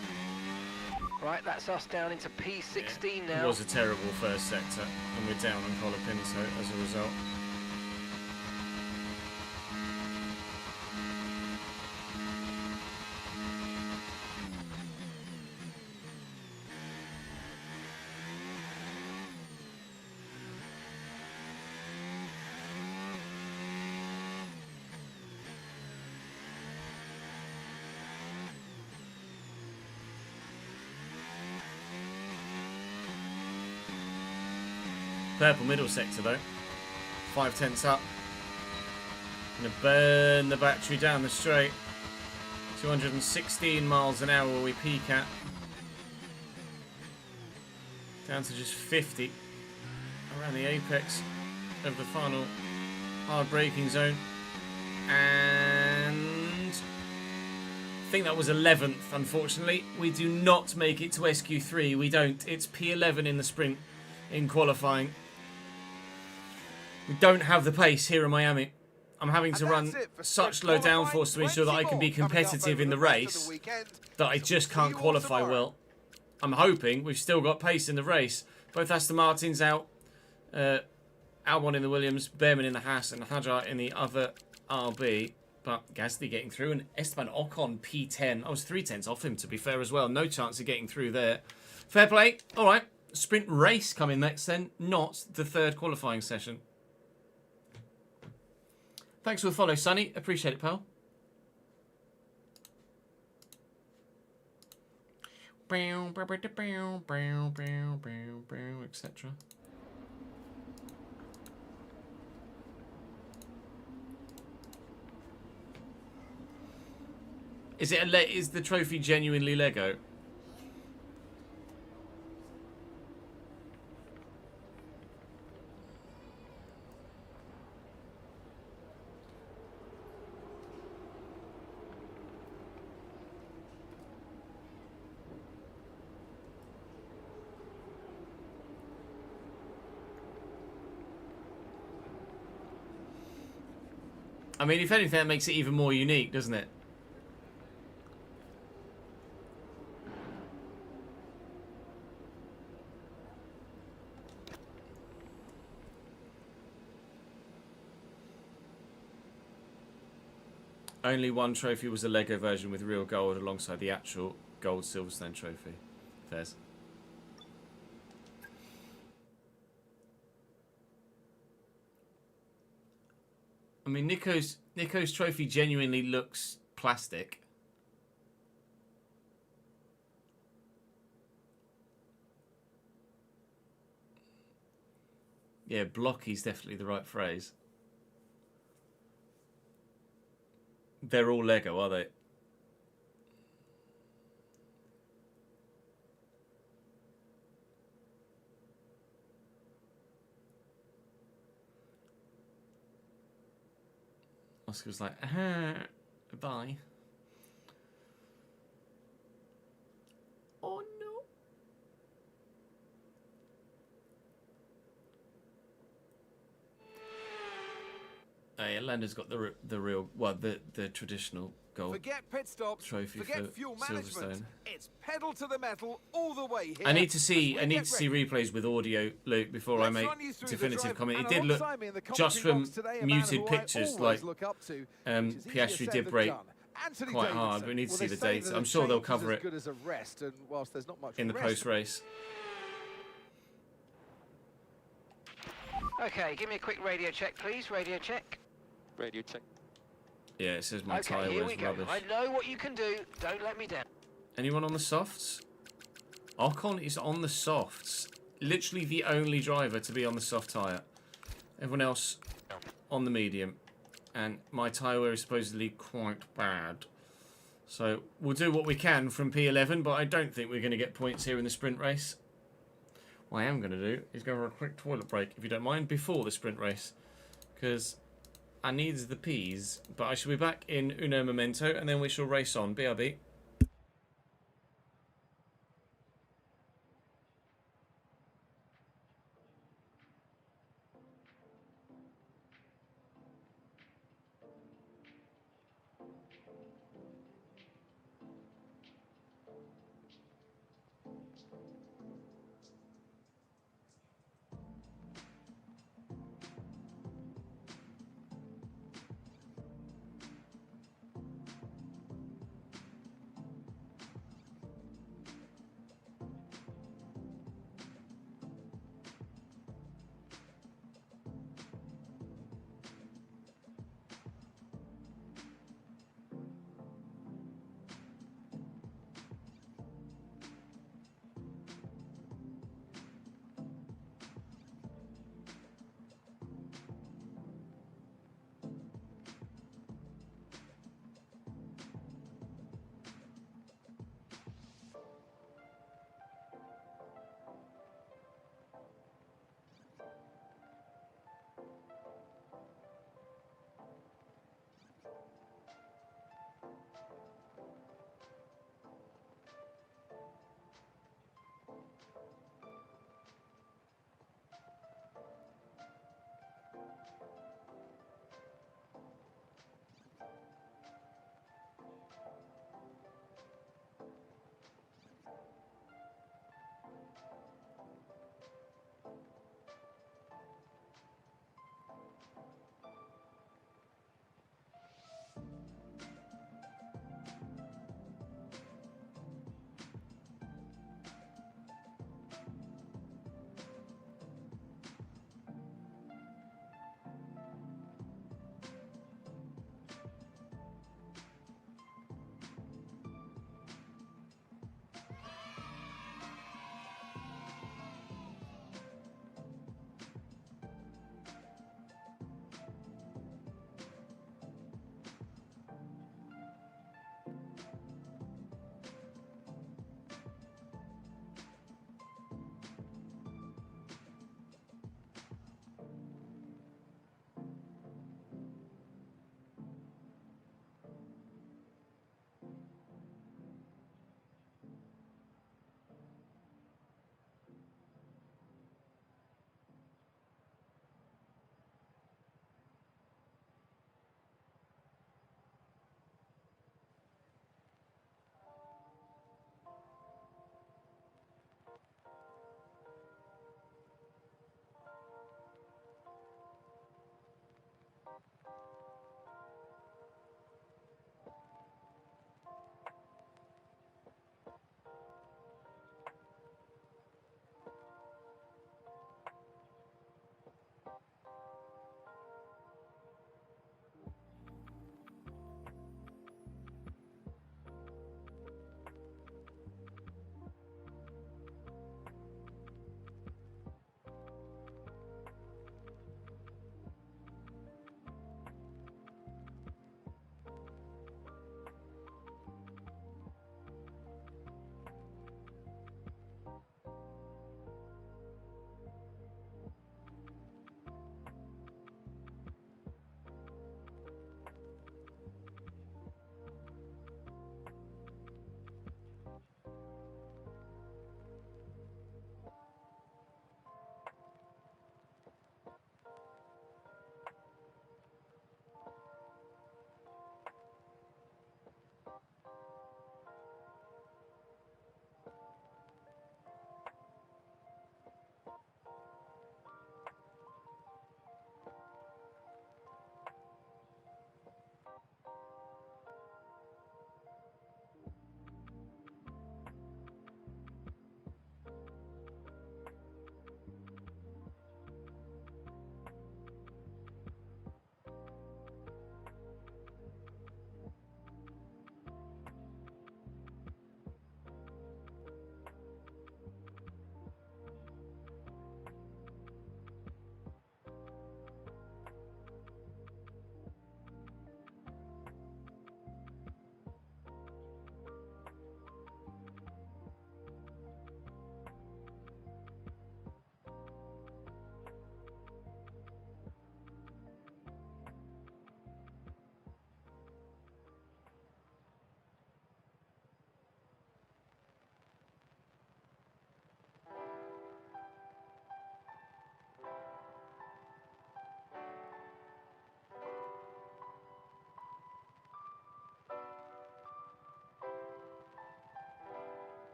Right, that's us down into P16 now. It was a terrible first sector, and we're down on Collar Pinto as a result. Purple middle sector though. 5/10 up. Gonna burn the battery down the straight. 216 miles an hour we peak at. Down to just 50. Around the apex of the final hard braking zone. And I think that was 11th, unfortunately. We do not make it to SQ3. We don't. It's P11 in the sprint in qualifying. We don't have the pace here in Miami. I'm having to run such low downforce to ensure that I can be competitive in the race that I just can't qualify well. I'm hoping we've still got pace in the race. Both Aston Martins out. Albon in the Williams, Behrman in the Haas, and Hajar in the other RB. But Gasly getting through, and Esteban Ocon P10. I was 3/10 off him, to be fair, as well. No chance of getting through there. Fair play. All right. Sprint race coming next then, not the third qualifying session. Thanks for the follow, Sonny. Appreciate it, pal. Etc. Is the trophy genuinely Lego? I mean, if anything, that makes it even more unique, doesn't it? Only one trophy was a Lego version with real gold alongside the actual gold Silverstone trophy. Fairs. I mean, Nico's trophy genuinely looks plastic. Yeah, blocky's definitely the right phrase. They're all Lego, are they? Oscar was like, bye. Oh no. Hey, Lando's got the real, well, the traditional gold Forget pit stops, trophy forget for fuel management. Silverstone. It's pedal to the metal all the way here. I need to see as we get ready. replays with audio, Luke, before I Let's make run you through the definitive drive, comment. It and did look alongside me in the just commentary from box today, a man muted who I pictures always like look up to, which is easier Piastri said did than break done. Anthony quite hard. Davidson. We need to Well, see they the say data. that I'm a sure they'll change is cover as it good as a rest, and whilst there's not much in the rest, post-race. Okay, give me a quick radio check, please. Radio check. Radio check. Yeah, it says my Okay, tyre here wears we go. rubbish. I know what you can do. Don't let me down. Anyone on the softs? Ocon is on the softs. Literally the only driver to be on the soft tyre. Everyone else on the medium. And my tyre wear is supposedly quite bad. So we'll do what we can from P11, but I don't think we're going to get points here in the sprint race. What I am going to do is go for a quick toilet break, if you don't mind, before the sprint race. Because I need the peas. But I shall be back in uno momento, and then we shall race on. BRB.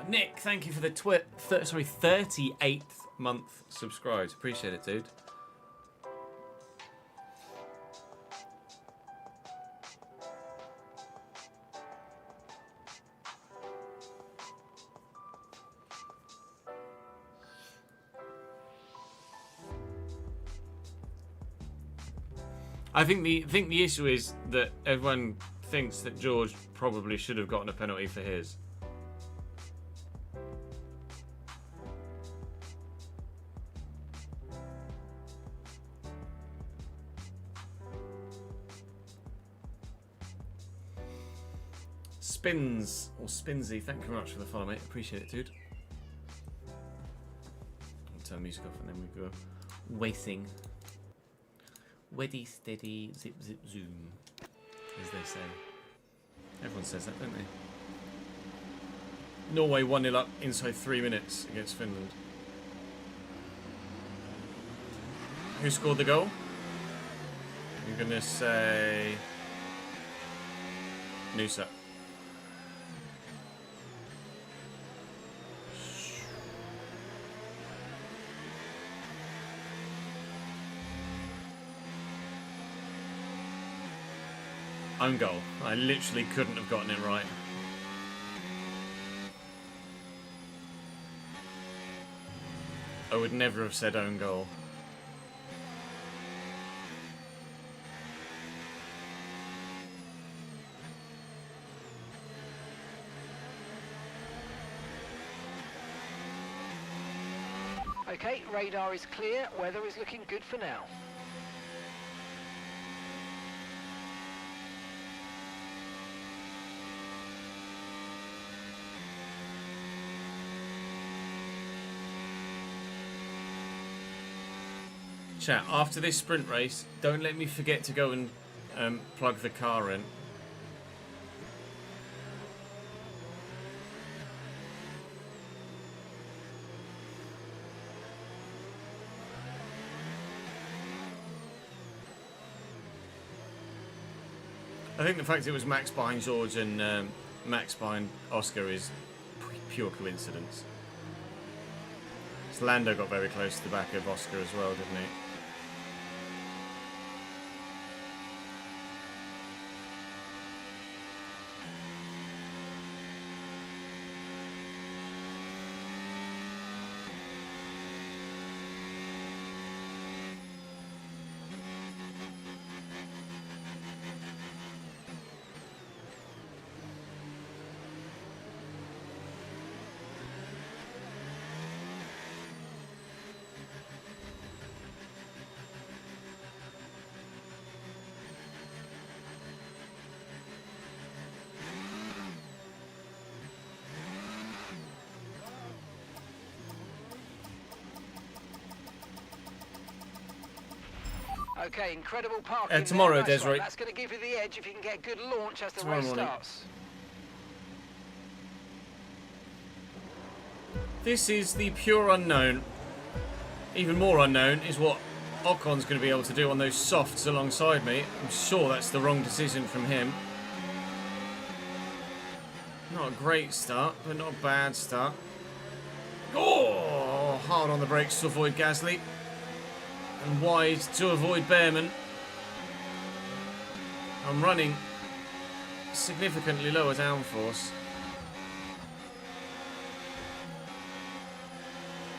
Nick, thank you for the 38th month subscribed. Appreciate it, dude. I think the issue is that everyone thinks that George probably should have gotten a penalty for his. Spins, or Spinsy, thank you very much for the follow, mate. Appreciate it, dude. I'll turn music off and then we go waiting. Weddy, steady, zip, zip, zoom, as they say. Everyone says that, don't they? Norway 1-0 up inside 3 minutes against Finland. Who scored the goal? I'm going to say Nusa. Own goal. I literally couldn't have gotten it right. I would never have said own goal. Okay, radar is clear. Weather is looking good for now. Chat, after this sprint race, don't let me forget to go and plug the car in. I think the fact it was Max behind George and Max behind Oscar is pure coincidence. So Lando got very close to the back of Oscar as well, didn't he? Okay, incredible parking tomorrow, there. Nice Desiree. That's going to give you the edge if you can get good launch as the Tomorrow race morning. starts. This is the pure unknown. Even more unknown is what Ocon's going to be able to do on those softs alongside me. I'm sure that's the wrong decision from him. Not a great start, but not a bad start. Oh, hard on the brakes to avoid Gasly. And wide to avoid Behrman. I'm running significantly lower downforce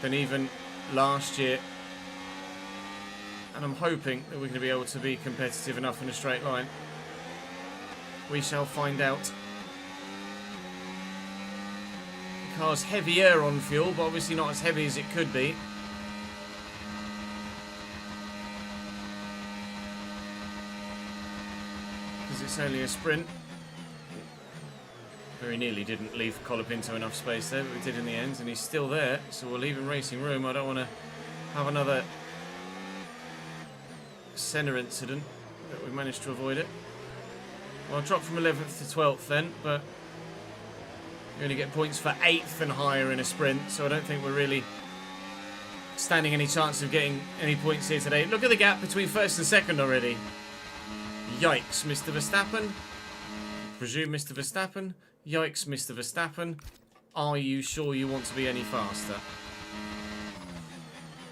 than even last year, and I'm hoping that we're going to be able to be competitive enough in a straight line. We shall find out. The car's heavier on fuel, but obviously not as heavy as it could be. Because it's only a sprint. Very nearly didn't leave Colapinto enough space there, but we did in the end, and he's still there, so we'll leave him racing room. I don't want to have another Senna incident, but we managed to avoid it. Well, I'll drop from 11th to 12th then, but you only get points for 8th and higher in a sprint, so I don't think we're really standing any chance of getting any points here today. Look at the gap between first and second already. Yikes, Mr. Verstappen. Presume Mr. Verstappen. Yikes, Mr. Verstappen. Are you sure you want to be any faster?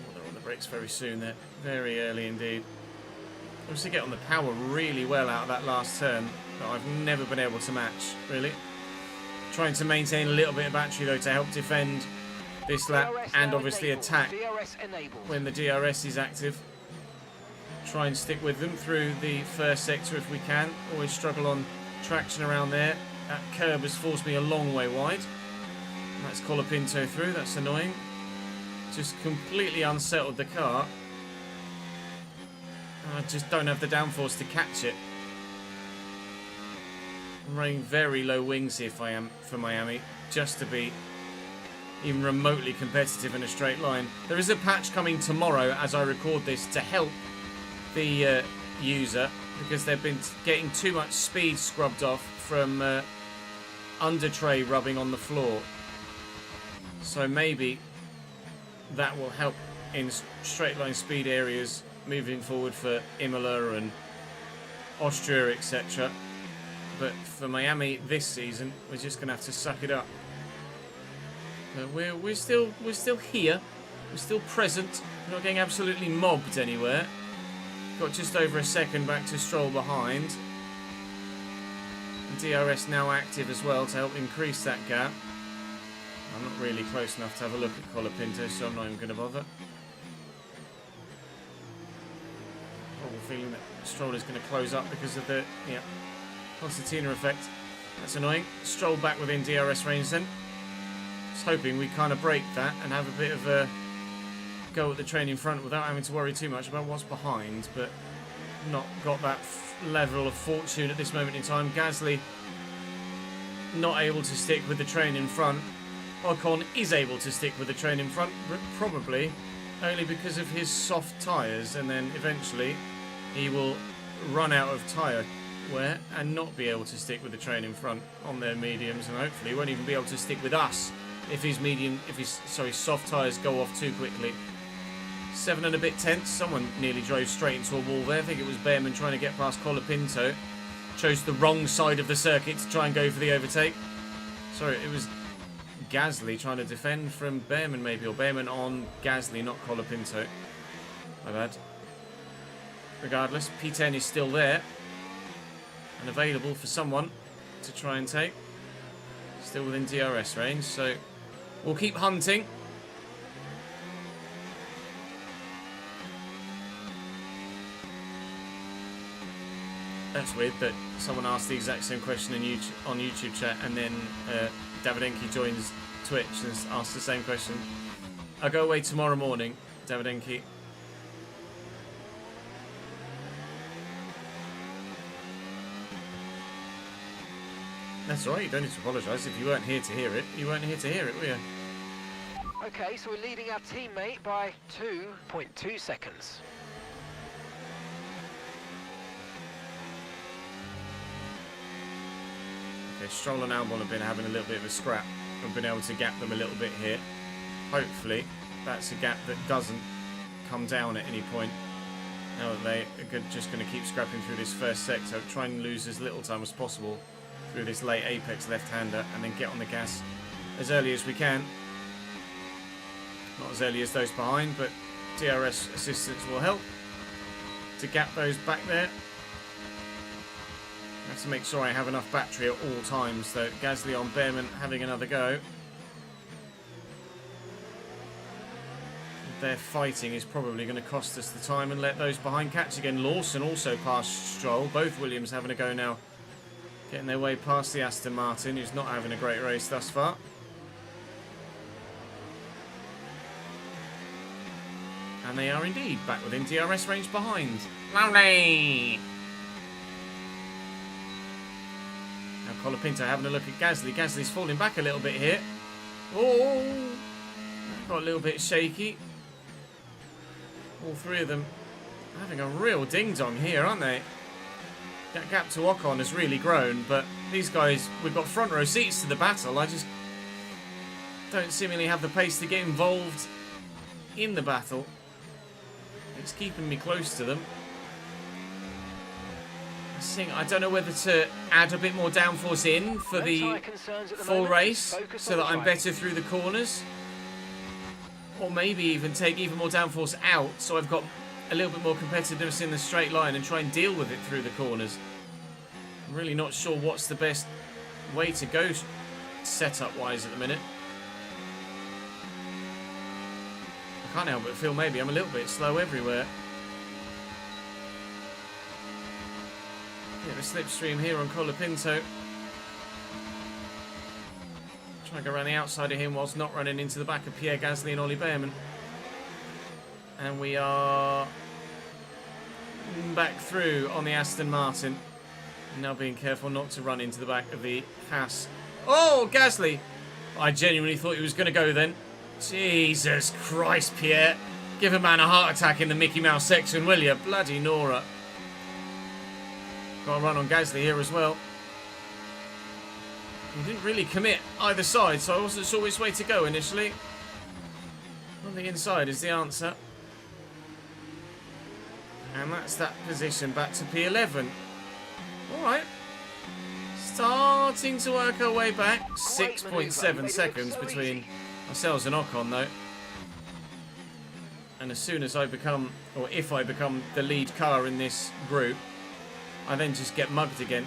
Oh, they're on the brakes very soon there. Very early indeed. Obviously get on the power really well out of that last turn that I've never been able to match, really. Trying to maintain a little bit of battery though to help defend this lap and obviously attack when the DRS is active. Try and stick with them through the first sector if we can. Always struggle on traction around there. That curb has forced me a long way wide. And that's Colapinto through, that's annoying. Just completely unsettled the car. I just don't have the downforce to catch it. I'm running very low wings here if I am for Miami, just to be even remotely competitive in a straight line. There is a patch coming tomorrow as I record this to help the user, because they've been getting too much speed scrubbed off from under tray rubbing on the floor. So maybe that will help in straight line speed areas moving forward for Imola and Austria, etc. But for Miami this season, we're just going to have to suck it up. But we're still here. We're still present. We're not getting absolutely mobbed anywhere. Got just over a second back to Stroll behind. And DRS now active as well to help increase that gap. I'm not really close enough to have a look at Colapinto, so I'm not even going to bother. Horrible feeling that Stroll is going to close up because of the concertina effect. That's annoying. Stroll back within DRS range then. Just hoping we kind of break that and have a bit of a go at the train in front without having to worry too much about what's behind, but not got that level of fortune at this moment in time. Gasly not able to stick with the train in front. Ocon is able to stick with the train in front, but probably only because of his soft tyres, and then eventually he will run out of tyre wear and not be able to stick with the train in front on their mediums, and hopefully won't even be able to stick with us if his soft tyres go off too quickly. 7 and a bit tenths. Someone nearly drove straight into a wall there. I think it was Behrman trying to get past Colapinto. Chose the wrong side of the circuit to try and go for the overtake. Sorry, it was Gasly trying to defend from Behrman maybe, or Behrman on Gasly, not Colapinto. My bad. Regardless, P10 is still there and available for someone to try and take. Still within DRS range, so we'll keep hunting. That's weird that someone asked the exact same question on YouTube chat, and then Davidenki joins Twitch and asks the same question. I'll go away tomorrow morning, Davidenki. That's right, you don't need to apologise. If you weren't here to hear it, you weren't here to hear it, were you? Okay, so we're leading our teammate by 2.2 seconds. Okay, Stroll and Albon have been having a little bit of a scrap. We've been able to gap them a little bit here. Hopefully, that's a gap that doesn't come down at any point. Now that they are just going to keep scrapping through this first sector, try and lose as little time as possible through this late apex left-hander, and then get on the gas as early as we can. Not as early as those behind, but DRS assistance will help to gap those back there. I have to make sure I have enough battery at all times, though. Gasly on Behrman having another go. Their fighting is probably going to cost us the time and let those behind catch again. Lawson also past Stroll. Both Williams having a go now, getting their way past the Aston Martin, who's not having a great race thus far. And they are indeed back within DRS range behind. Lovely! Now Colapinto having a look at Gasly. Gasly's falling back a little bit here. Oh! Got a little bit shaky. All three of them having a real ding-dong here, aren't they? That gap to Ocon has really grown, but these guys, we've got front row seats to the battle. I just don't seemingly have the pace to get involved in the battle. It's keeping me close to them. I don't know whether to add a bit more downforce in for No the tyre concerns at the full moment. race Focus so on that the I'm driving. better through the corners. Or maybe even take even more downforce out so I've got a little bit more competitiveness in the straight line and try and deal with it through the corners. I'm really not sure what's the best way to go setup-wise at the minute. I can't help but feel maybe I'm a little bit slow everywhere. Bit of a slipstream here on Colapinto. Trying to go around the outside of him whilst not running into the back of Pierre Gasly and Ollie Behrman. And we are back through on the Aston Martin. Now being careful not to run into the back of the Haas. Oh, Gasly! I genuinely thought he was going to go then. Jesus Christ, Pierre. Give a man a heart attack in the Mickey Mouse section, will you? Bloody Nora. Got a run on Gasly here as well. He didn't really commit either side, so I wasn't sure which way to go initially. On the inside is the answer. And that's that position back to P11. Alright. Starting to work our way back. 6.7 seconds between ourselves and Ocon, though. And as soon as I become, or if I become the lead car in this group, I then just get mugged again.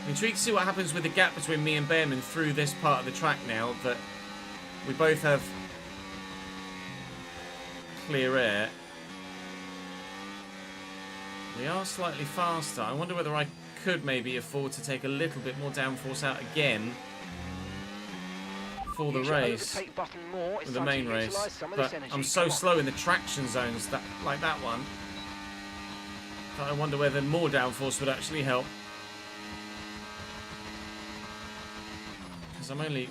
I'm intrigued to see what happens with the gap between me and Behrman through this part of the track now that we both have clear air. We are slightly faster. I wonder whether I could maybe afford to take a little bit more downforce out again for the race, for the main race. But I'm so slow in the traction zones, that like that one, that I wonder whether more downforce would actually help. Because I'm only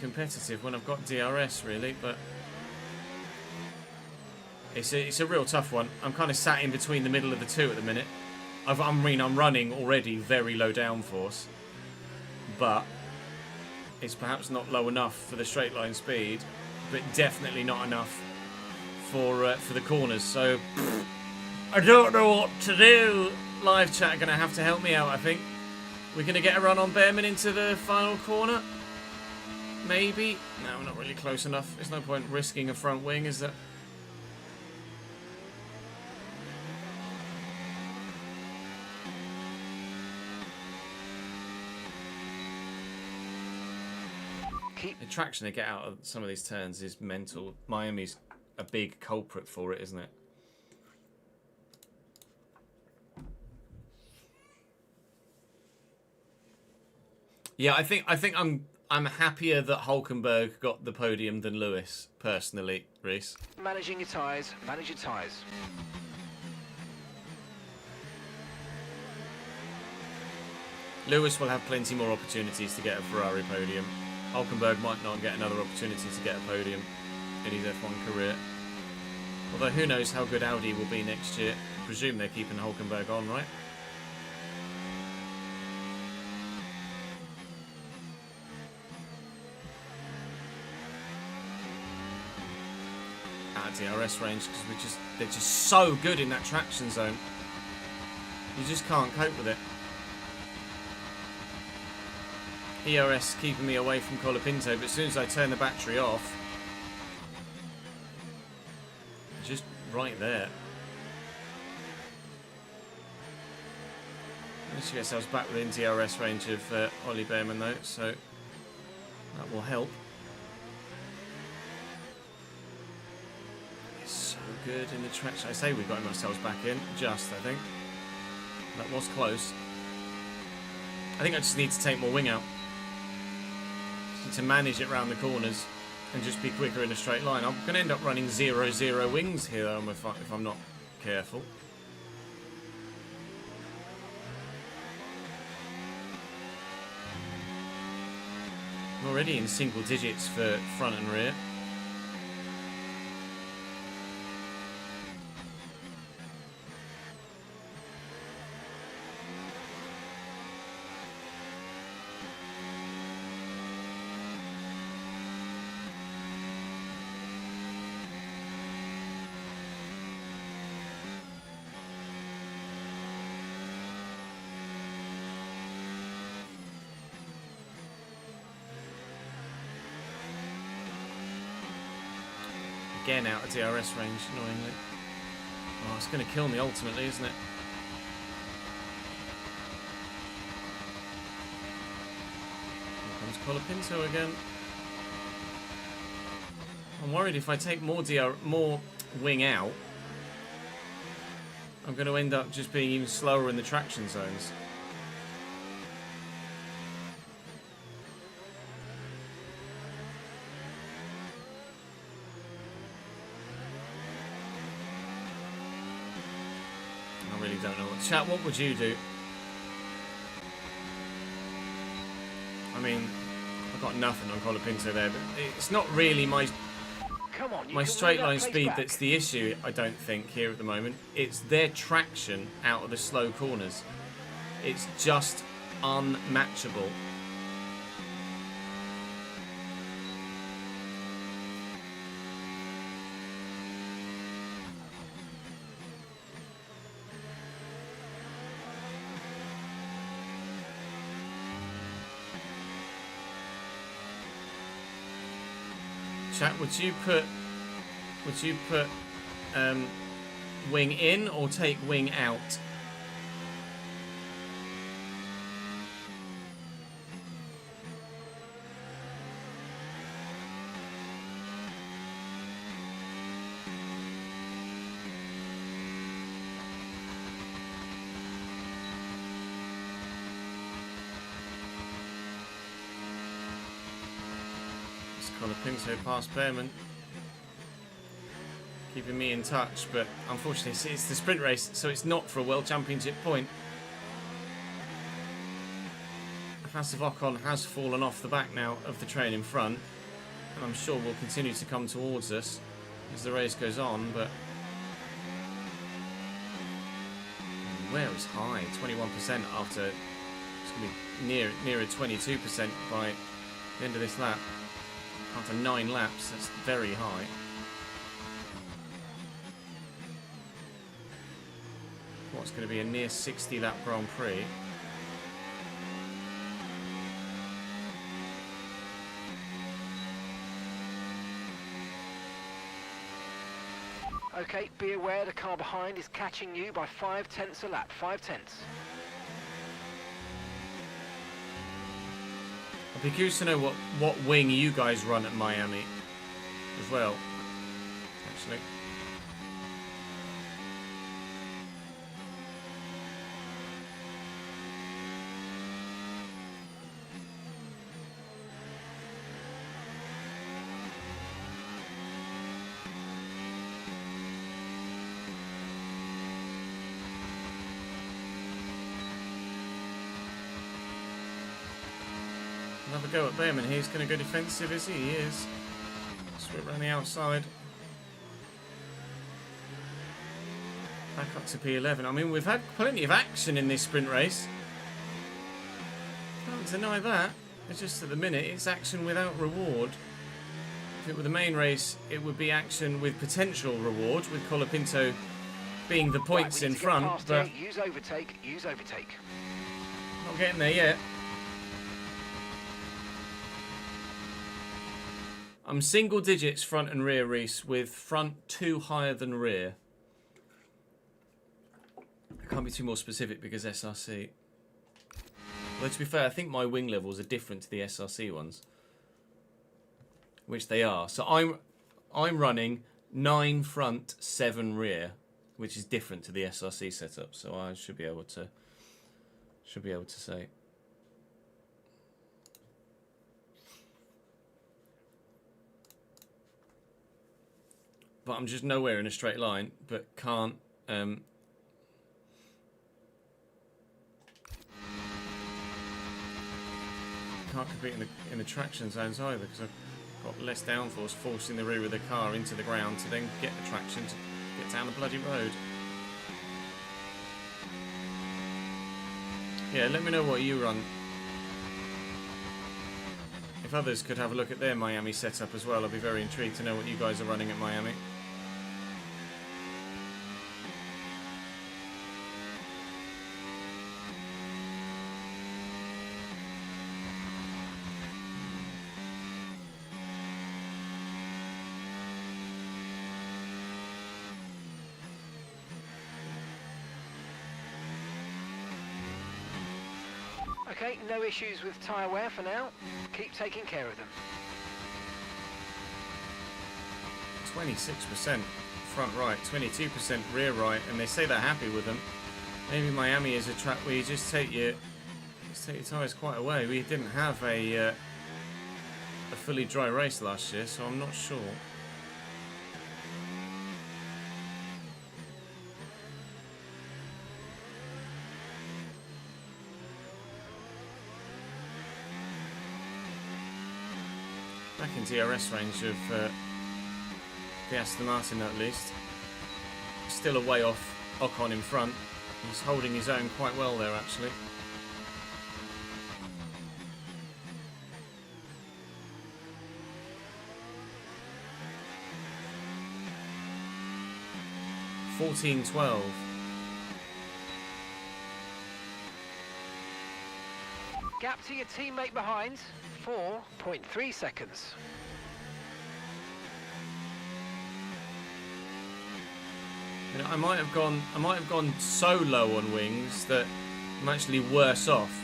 competitive when I've got DRS really, but it's a real tough one. I'm kind of sat in between the middle of the two at the minute. I'm running already very low downforce, but it's perhaps not low enough for the straight line speed, but definitely not enough for the corners. So I don't know what to do. Live chat are going to have to help me out, I think. We're going to get a run on Behrman into the final corner. Maybe. No, we're not really close enough. There's no point risking a front wing, is there? The traction to get out of some of these turns is mental. Miami's a big culprit for it, isn't it? Yeah, I think I'm happier that Hulkenberg got the podium than Lewis, personally, Reese. Managing your tyres, manage your tyres. Lewis will have plenty more opportunities to get a Ferrari podium. Hulkenberg might not get another opportunity to get a podium in his F1 career. Although who knows how good Audi will be next year. I presume they're keeping Hulkenberg on, right? Out of DRS range because they're just so good in that traction zone. You just can't cope with it. ERS keeping me away from Colapinto, but as soon as I turn the battery off, just right there. Let's get ourselves back within DRS range of Ollie Behrman though, so that will help. It's so good in the traction. I say we got ourselves back in, just I think. That was close. I think I just need to take more wing out. To manage it around the corners and just be quicker in a straight line. I'm going to end up running 0-0 wings here if I'm not careful. I'm already in single digits for front and rear. again out of DRS range, annoyingly. Oh, it's going to kill me ultimately, isn't it? Here comes Colapinto again. I'm worried if I take more wing out, I'm going to end up just being even slower in the traction zones. I really don't know what. Chat, what would you do? I mean, I've got nothing on Colapinto there, but it's not really my straight line speed that's the issue, I don't think, here at the moment. It's their traction out of the slow corners. It's just unmatchable. Chat, would you put wing in or take wing out? Colapinto past Behrman, keeping me in touch, but unfortunately it's the sprint race, so it's not for a World Championship point. Hasse Ocon has fallen off the back now of the train in front, and I'm sure will continue to come towards us as the race goes on, but where is high? 21% after, it's going to be nearer 22% by the end of this lap. After 9 laps, that's very high. What's going to be a near 60 lap Grand Prix. Okay, be aware the car behind is catching you by 5/10 a lap. 5/10. I'd be curious to know what wing you guys run at Miami as well, actually. Another go at Behrman. He's going to go defensive, is he? He is. Sweep around the outside. Back up to P11. I mean, we've had plenty of action in this sprint race. Can't deny that. It's just at the minute, it's action without reward. If it were the main race, it would be action with potential reward, with Colapinto being the points in front. But use overtake. Use overtake. Not getting there yet. I'm single digits front and rear, Reese, with front 2 higher than rear. I can't be too more specific because SRC. Well, to be fair, I think my wing levels are different to the SRC ones, which they are. So I'm running 9 front, 7 rear, which is different to the SRC setup. So I should be able to say. But I'm just nowhere in a straight line, but can't compete in the traction zones either, because I've got less downforce forcing the rear of the car into the ground to then get the traction to get down the bloody road. Yeah, let me know what you run. If others could have a look at their Miami setup as well, I'd be very intrigued to know what you guys are running at Miami. Okay, no issues with tyre wear for now. Keep taking care of them. 26% front right, 22% rear right, and they say they're happy with them. Maybe Miami is a track where you just take your tyres quite away. We didn't have a fully dry race last year, so I'm not sure. Back in DRS range of the Aston Martin at least. Still a way off Ocon in front. He's holding his own quite well there actually. $14.12. Gap to your teammate behind, 4.3 seconds. You know, I might have gone so low on wings that I'm actually worse off.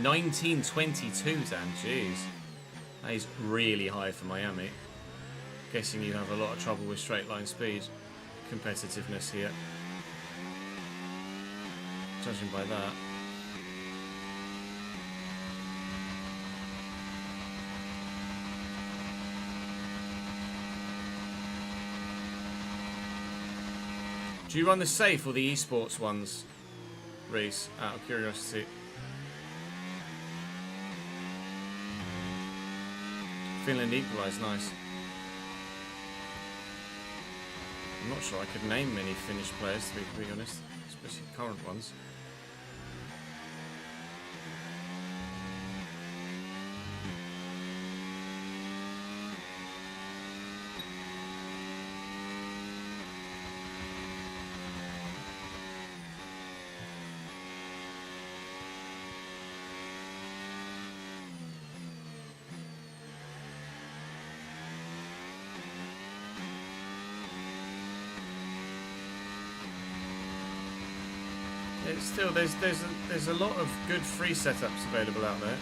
$19.22, Dan. Jeez, that is really high for Miami. Guessing you have a lot of trouble with straight line speed competitiveness here, judging by that. Do you run the safe or the esports ones, Reese, out of curiosity? Finland equalised, nice. I'm not sure I could name many Finnish players, to be honest, especially current ones. It's still there's a lot of good free setups available out there.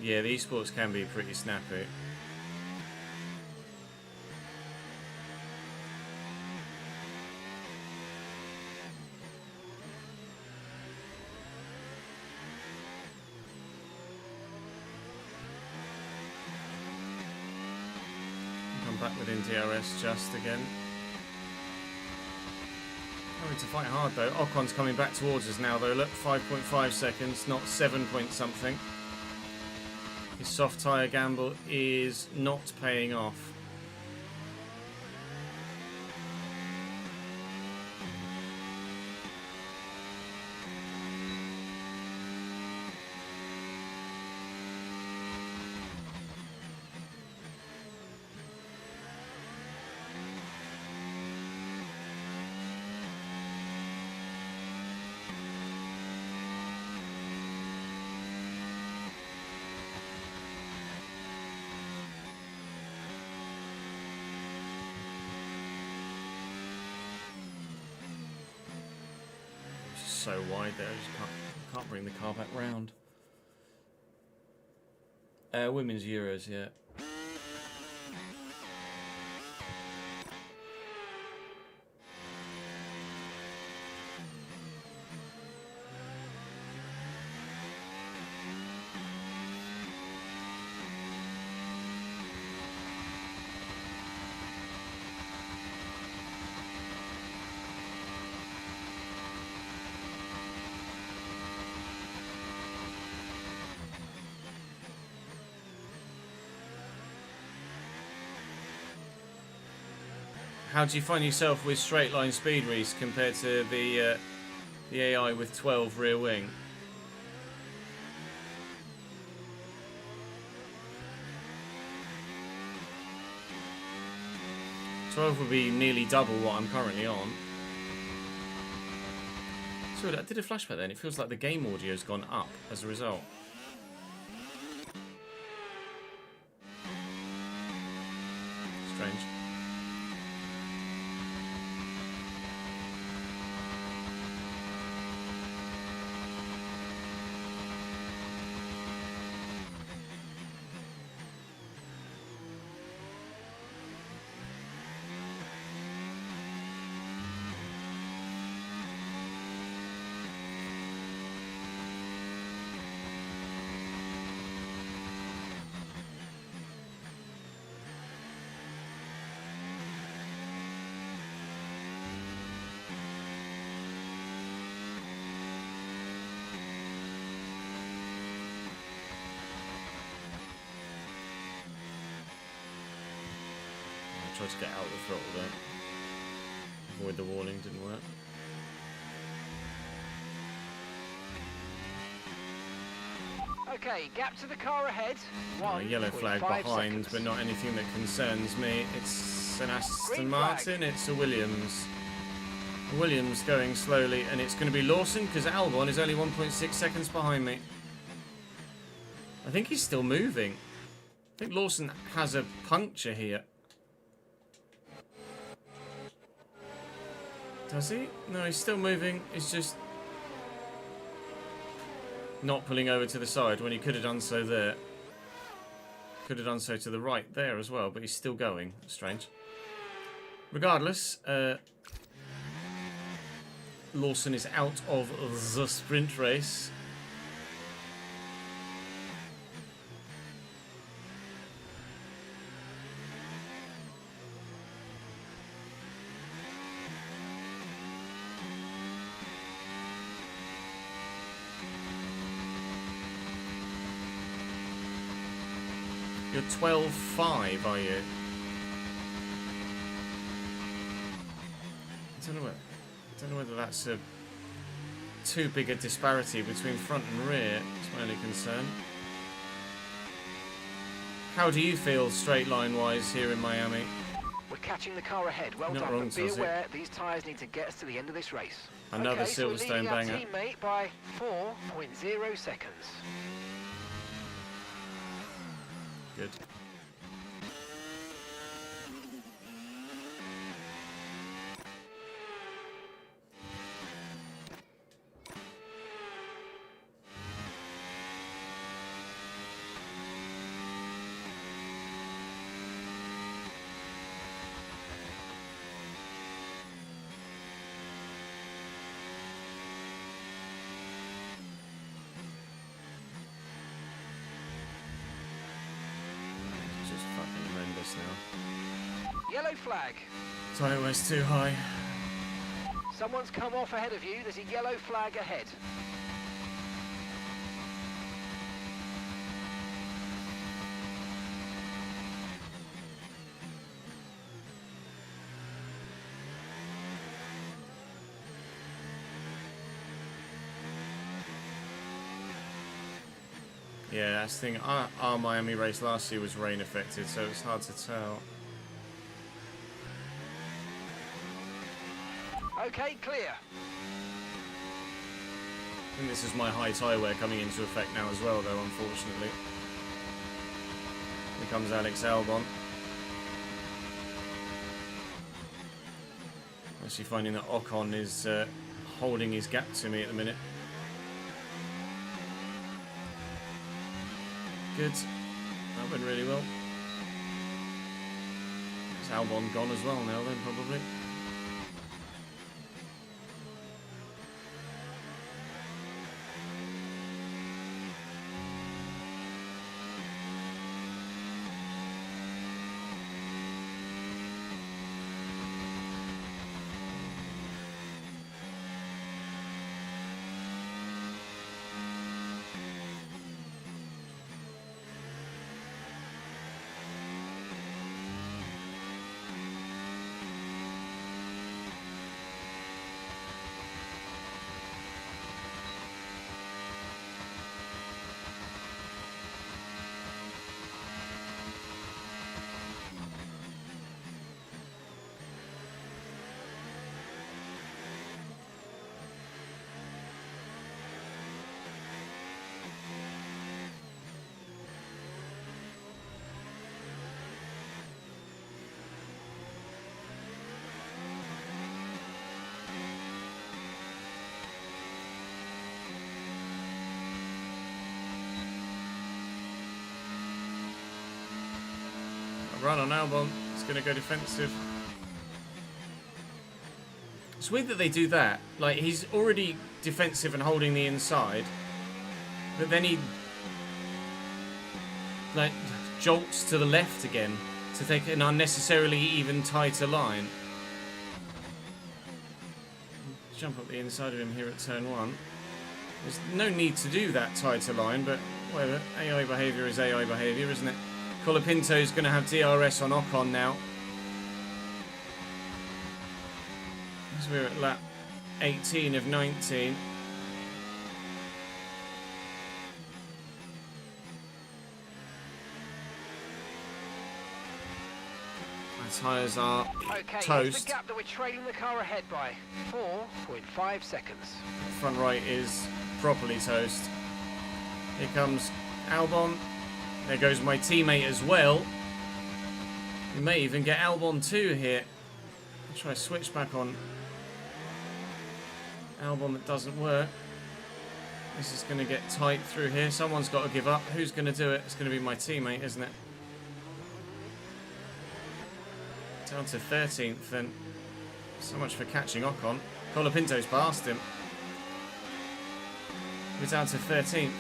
Yeah, the esports can be pretty snappy. Back within DRS just again. Having to fight hard though. Ocon's coming back towards us now though. Look, 5.5 seconds, not 7 point something. His soft tyre gamble is not paying off. So wide there, I just can't bring the car back round. Women's Euros, yeah. How do you find yourself with straight line speed, Reese, compared to the AI with 12 rear wing? Twelve would be nearly double what I'm currently on. So I did a flashback then. It feels like the game audio's gone up as a result. Strange. Tried to get out of the throttle there. Avoid the warning, didn't work. Okay, gap to the car ahead. Yellow flag 1.5 behind, seconds. but not anything that concerns me. It's an Aston Green Martin, it's a Williams. Williams going slowly, and it's going to be Lawson because Albon is only 1.6 seconds behind me. I think he's still moving. I think Lawson has a puncture here. Does he? No, he's still moving. He's just not pulling over to the side when he could have done so there. Could have done so to the right there as well, but he's still going. Strange. Regardless, Lawson is out of the sprint race. You're 12.5, are you? I don't know whether that's too big a disparity between front and rear. It's my only concern. How do you feel straight line wise here in Miami? We're catching the car ahead. Well Not done. wrong, But be Tozzy. aware, these tyres need to get us to the end of this race. Another okay, so we're Silverstone leading our banger. teammate by 4.0 seconds. Good. Just fucking horrendous now. Yellow flag. Tyre weight's too high. Someone's come off ahead of you. There's a yellow flag ahead. Yeah, that's the thing. Our Miami race last year was rain affected, so it's hard to tell. Okay, clear. I think this is my high tyre wear coming into effect now as well, though, unfortunately. Here comes Alex Albon. Actually finding that Ocon is holding his gap to me at the minute. Good. That went really well. Is Albon gone as well now then, probably? run on Albon. It's going to go defensive. It's weird that they do that. Like, he's already defensive and holding the inside, but then he like jolts to the left again to take an unnecessarily even tighter line. Jump up the inside of him here at turn 1. There's no need to do that tighter line, but whatever. AI behaviour is AI behaviour, isn't it? Colapinto's going to have DRS on Ocon now. As we're at lap 18 of 19. The tyres are Okay, here's toast. the gap that we're trailing the car ahead by. 4.5 seconds. Front right is properly toast. Here comes Albon. There goes my teammate as well. We may even get Albon 2 here. I'll try switch back on Albon. That doesn't work. This is going to get tight through here. Someone's got to give up. Who's going to do it? It's going to be my teammate, isn't it? Down to 13th, and so much for catching Ocon. Colapinto's past him. We're down to 13th.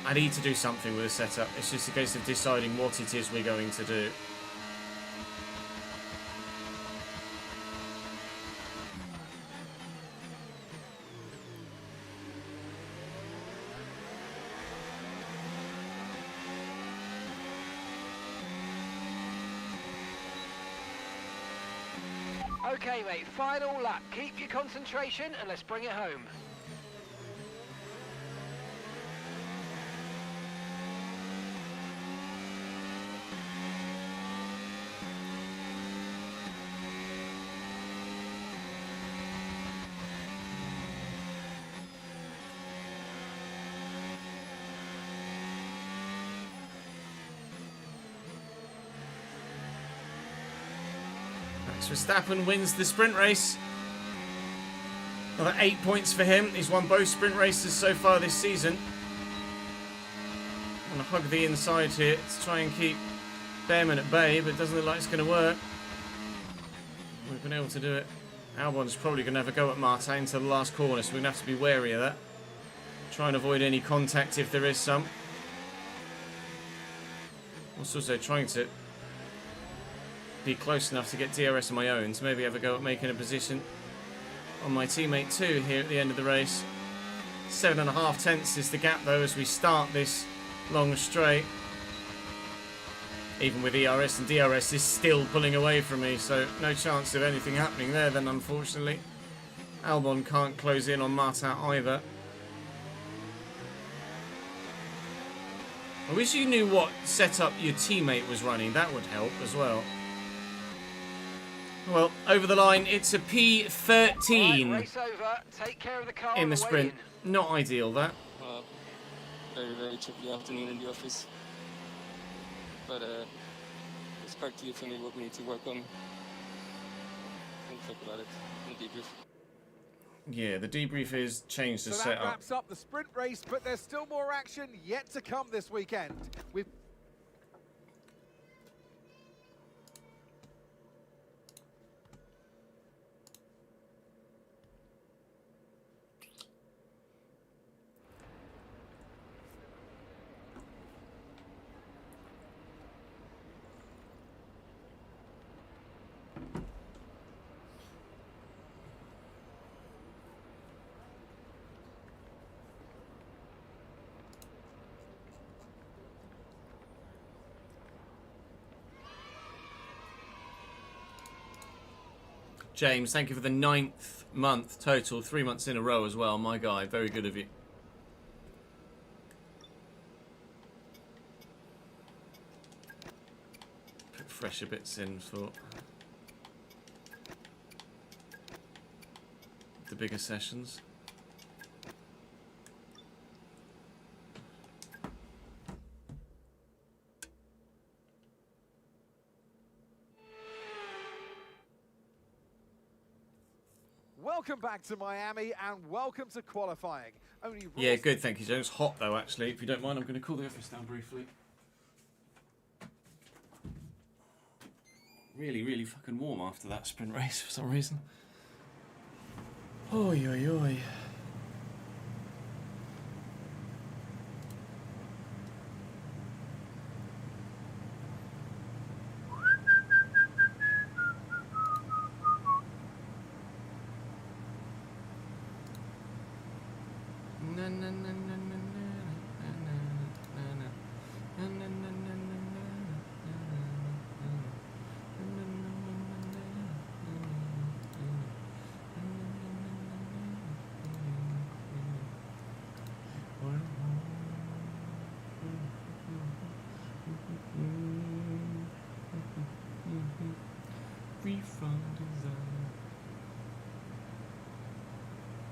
I need to do something with the setup. It's just a case of deciding what it is we're going to do. Okay, mate, final lap. Keep your concentration and let's bring it home. Verstappen wins the sprint race. Another 8 points for him. He's won both sprint races so far this season. I'm going to hug the inside here to try and keep Behrman at bay, but it doesn't look like it's going to work. We've been able to do it. Albon's probably going to have a go at Martin to the last corner, so we're going to have to be wary of that. Try and avoid any contact if there is some. Also trying to be close enough to get DRS on my own to maybe have a go at making a position on my teammate too here at the end of the race. 7.5 tenths is the gap though as we start this long straight. Even with ERS, and DRS is still pulling away from me, so no chance of anything happening there then, unfortunately. Albon can't close in on Martin either. I wish you knew what setup your teammate was running. That would help as well. Well, over the line, it's a P13 Right, race over. Take care of the car in on the way sprint. in. Not ideal, that. Very, very tricky afternoon in the office. But it's quite clear for me what we need to work on. And talk about it in the debrief. Yeah, the debrief is change the So that setup. wraps up the sprint race, but there's still more action yet to come this weekend. We've James, thank you for the 9th month total, 3 months in a row as well. My guy, very good of you. Put fresher bits in for the bigger sessions. welcome back to Miami and welcome to qualifying. Only Yeah, good, thank you, James. Hot though, actually. If you don't mind, I'm going to call the office down briefly. really, really fucking warm after that sprint race for some reason. Oi, oi, oi.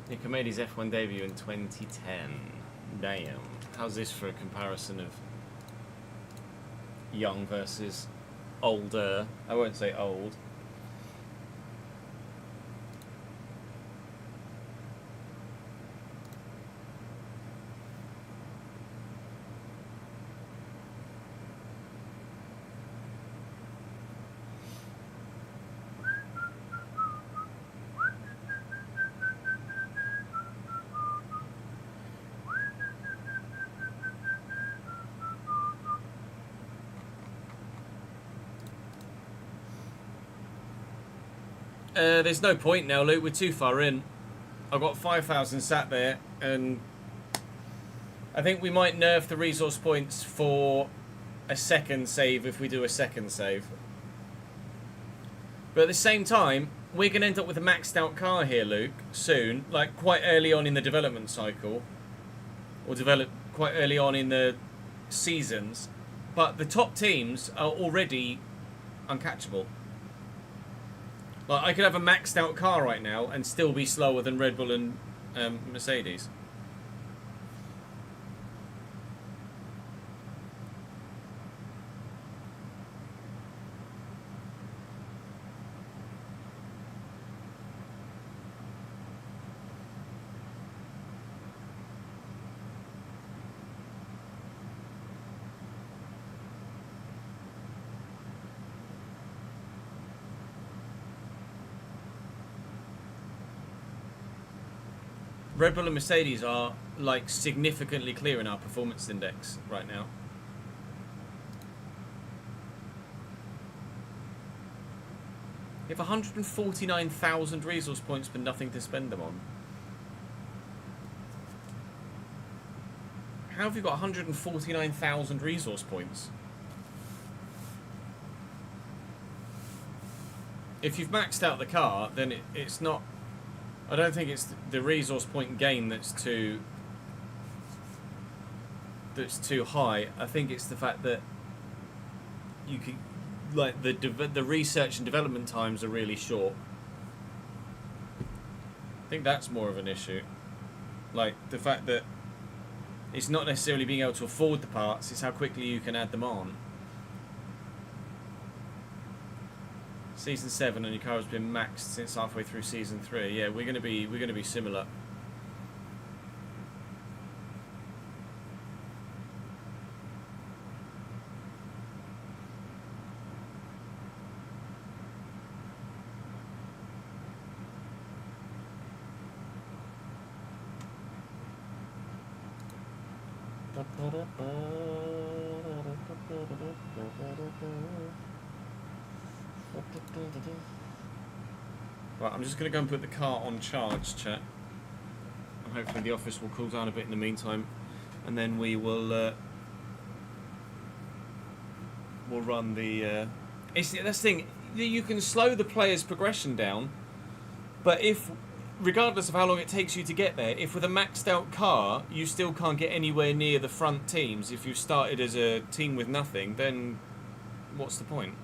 Nick made his F1 debut in 2010. Damn. How's this for a comparison of young versus older? I won't say old. There's no point now, Luke. We're too far in. I've got 5,000 sat there, and I think we might nerf the resource points for a second save if we do a second save. But at the same time, we're going to end up with a maxed out car here, Luke, soon. Like, quite early on in the development cycle. Or develop quite early on in the seasons. But the top teams are already uncatchable. Like, I could have a maxed out car right now and still be slower than Red Bull and Mercedes. Red Bull and Mercedes are, like, significantly clear in our performance index right now. You have 149,000 resource points but nothing to spend them on. How have you got 149,000 resource points? If you've maxed out the car, then it's not... I don't think it's the resource point gain that's too high. I think it's the fact that you could, like, the research and development times are really short. I think that's more of an issue. Like, the fact that it's not necessarily being able to afford the parts, it's how quickly you can add them on. Season 7 and your car has been maxed since halfway through Season 3. Yeah, we're gonna be similar. Right, I'm just going to go and put the car on charge, chat. And hopefully the office will cool down a bit in the meantime. And then we will we'll run the... That's the thing, you can slow the player's progression down, but if, regardless of how long it takes you to get there, if with a maxed out car, you still can't get anywhere near the front teams, if you've started as a team with nothing, then what's the point?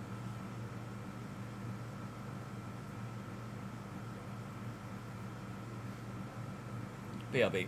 BRB.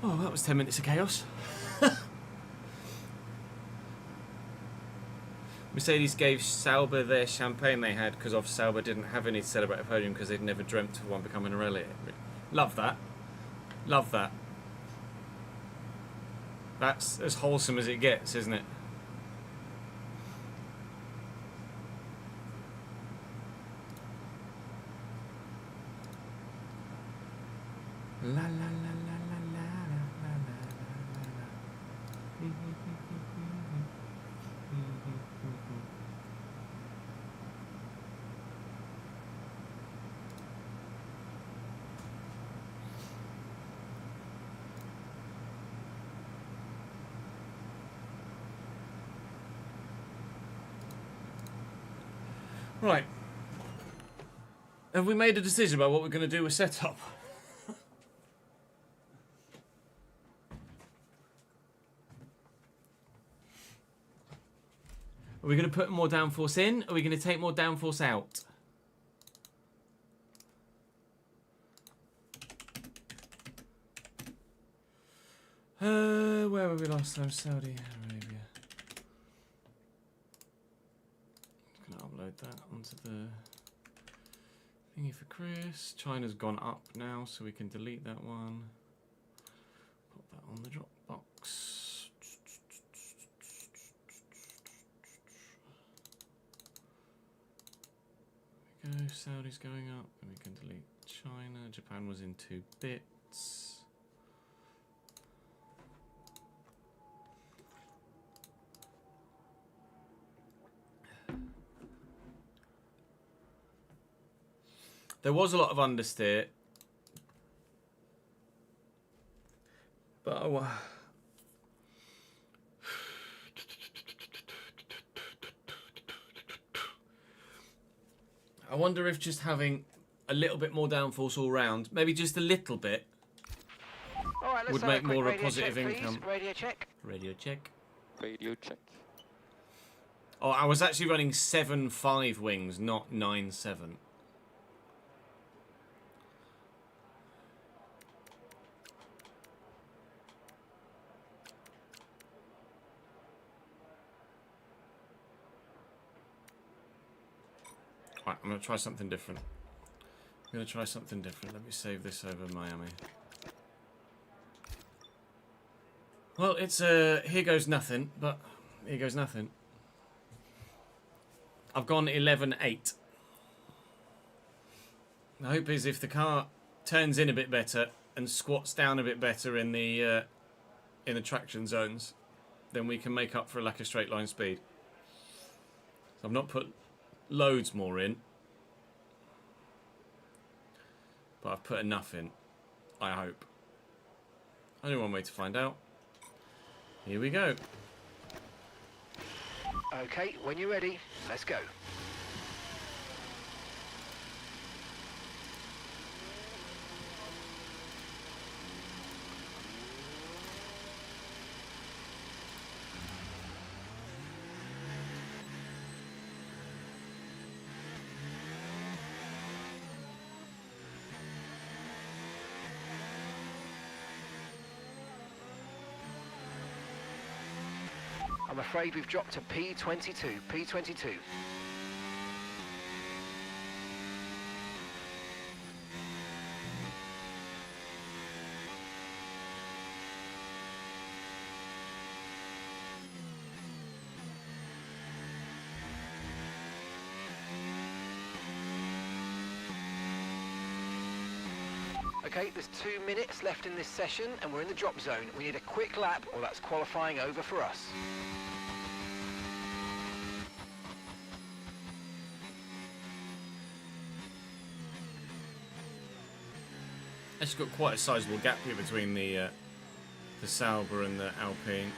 Oh, that was 10 minutes of chaos. Mercedes gave Sauber their champagne they had because of Sauber didn't have any to celebrate a podium because they'd never dreamt of one becoming a rally. Love that. Love that. That's as wholesome as it gets, isn't it? La la la la la la la la la. Right. Have we made a decision about what we're going to do with setup? Are we going to put more downforce in? Are we going to take more downforce out? Where were we last time? Saudi Arabia. Just going to upload that onto the thingy for Chris. China's gone up now, so we can delete that one. Put that on the Dropbox. Go, Saudi's going up, and we can delete China. Japan was in 2 bits. There was a lot of understeer, but I wonder if just having a little bit more downforce all round, maybe just a little bit, All right, let's would have a make quick more a radio positive check, please. income. Radio check. Radio check. Radio check. Oh, I was actually running 7.5 wings, not 9.7. Right, I'm going to try something different. I'm going to try something different. Let me save this over Miami. Well, it's here goes nothing, but here goes nothing. I've gone 11.8. The hope is if the car turns in a bit better and squats down a bit better in the traction zones, then we can make up for a lack of straight line speed. So I've not put loads more in, but I've put enough in, I hope. Only one way to find out. Here we go. Okay, when you're ready, let's go. I'm afraid we've dropped to P22. P22. Okay, there's 2 minutes left in this session and we're in the drop zone. We need a quick lap or that's qualifying over for us. It's got quite a sizable gap here between the Sauber and the Alpine.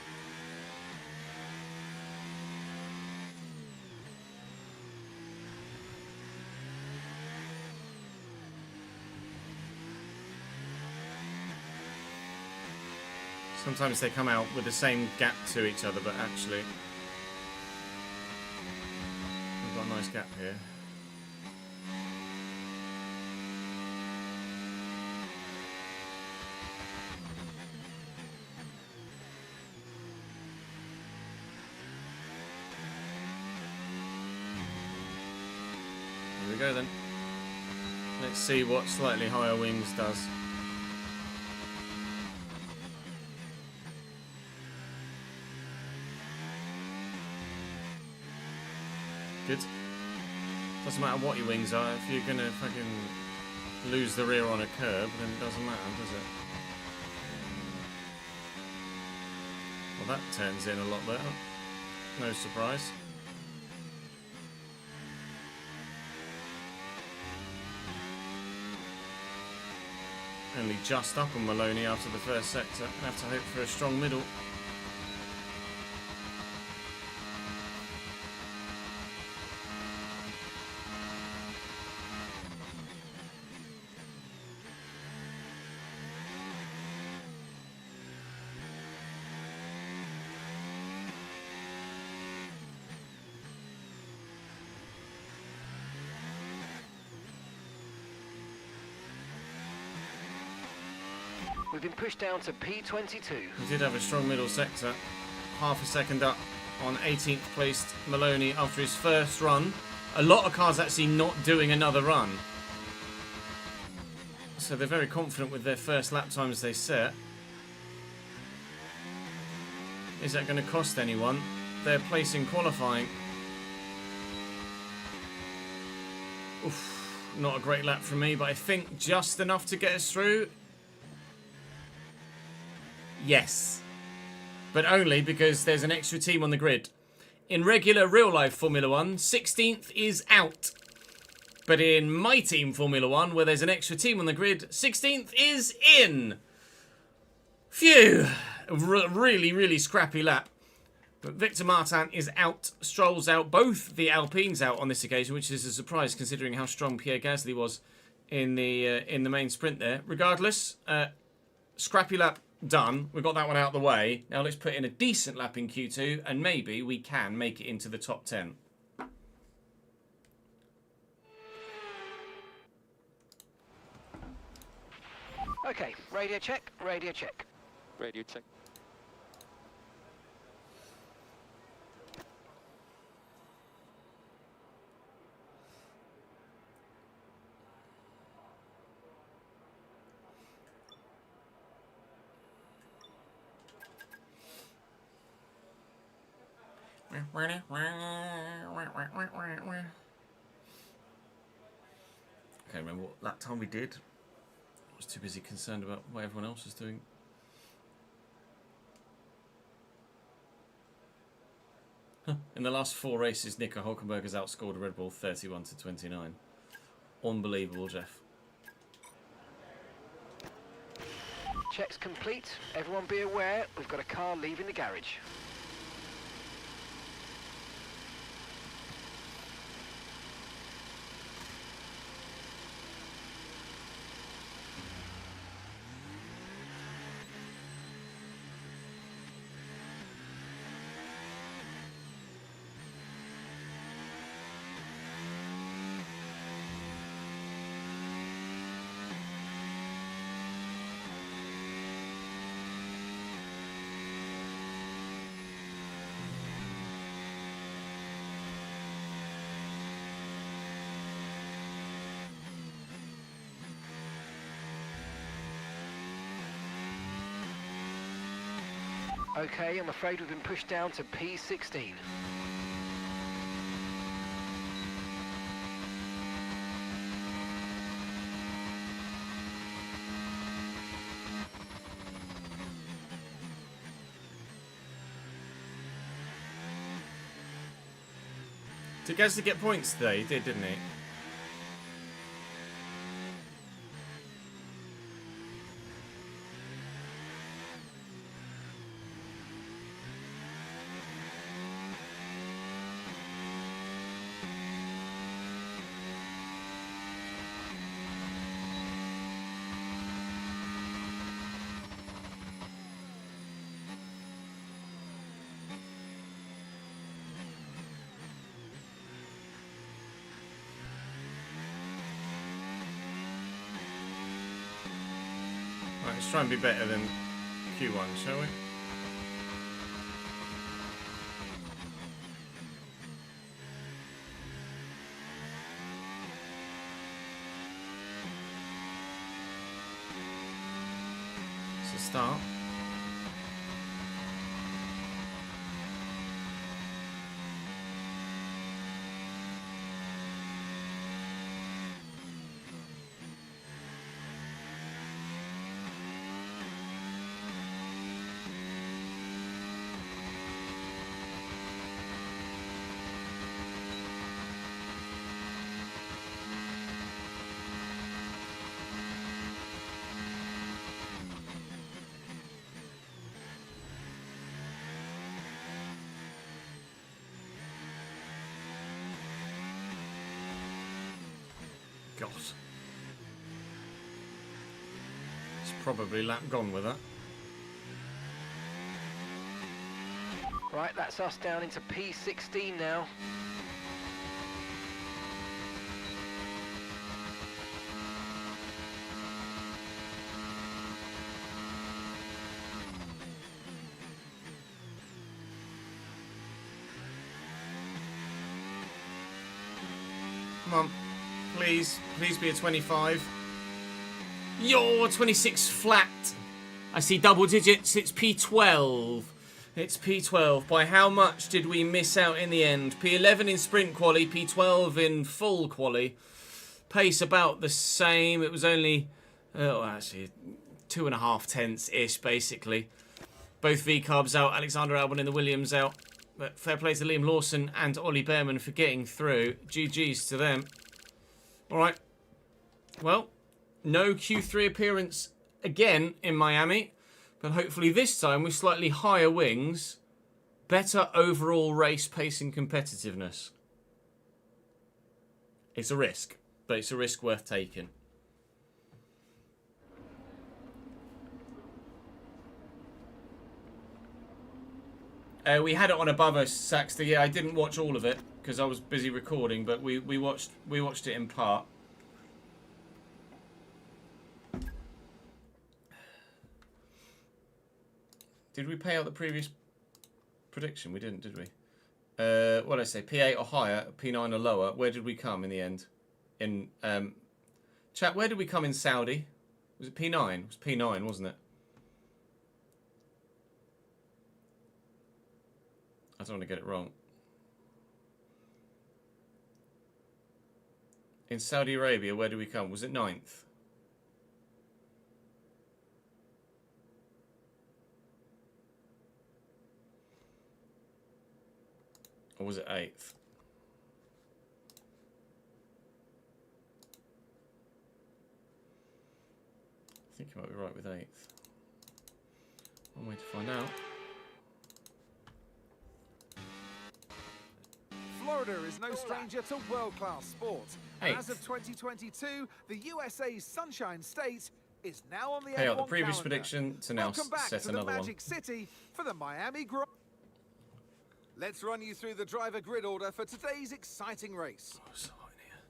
Sometimes they come out with the same gap to each other, but actually we've got a nice gap here. we go then. Let's see what slightly higher wings does. Good. Doesn't matter what your wings are, if you're gonna fucking lose the rear on a curb, then it doesn't matter, does it? Well, that turns in a lot better. No surprise. Only just up on Maloney after the first sector. Have to hope for a strong middle. We've been pushed down to P22. We did have a strong middle sector. Half a second up on 18th placed Maloney after his first run. A lot of cars actually not doing another run. So they're very confident with their first lap times they set. Is that going to cost anyone? Their place in qualifying. Oof, not a great lap from me, but I think just enough to get us through. Yes, but only because there's an extra team on the grid. In regular real-life Formula 1, 16th is out. But in my team Formula 1, where there's an extra team on the grid, 16th is in. Phew, really, really scrappy lap. But Victor Martin is out, Stroll's out, both the Alpines out on this occasion, which is a surprise considering how strong Pierre Gasly was in the main sprint there. Regardless, scrappy lap done. We've got that one out of the way. Now let's put in a decent lap in Q2 and maybe we can make it into the top 10. Okay, radio check, radio check. Radio check. Okay, remember what that time we did? I was too busy concerned about what everyone else was doing. In the last 4 races, Nico Hulkenberg has outscored a Red Bull 31 to 29. Unbelievable, Jeff. Check's complete. Everyone be aware, we've got a car leaving the garage. Okay, I'm afraid we've been pushed down to P16. Did Gasly get points today? He did, didn't he? Right, let's try and be better than Q1, shall we? start. God. It's probably lap gone with that. Right, that's us down into P16 now. Come on. Please be a 25. You're 26 flat. I see double digits. It's P12. It's P12. By how much did we miss out in the end? P11 in sprint quali, P12 in full quali. Pace about the same. It was only, actually, 2.5 tenths-ish, basically. Both V-carbs out. Alexander Albon in the Williams out. But fair play to Liam Lawson and Ollie Behrman for getting through. GG's to them. All right. Well, no Q3 appearance again in Miami. But hopefully this time with slightly higher wings, better overall race pace and competitiveness. It's a risk, but it's a risk worth taking. We had it on above us, Saxter. Yeah, I didn't watch all of it because I was busy recording, but we watched it in part. Did we pay out the previous prediction? We didn't, did we? What did I say? P8 or higher, P9 or lower. Where did we come in the end? In chat, where did we come in Saudi? Was it P9? It was P9, wasn't it? I don't want to get it wrong. In Saudi Arabia, where did we come? Was it 9th? Or was it 8th? I think you might be right with 8th. One way to find out. Florida is no stranger to world-class sport. And as of 2022, the USA's Sunshine State is now on the Pay out the F1 previous calendar. prediction to now Welcome back set to another the one. Magic City for the Miami Grand. Let's run you through the driver grid order for today's exciting race. Oh, so hot in here.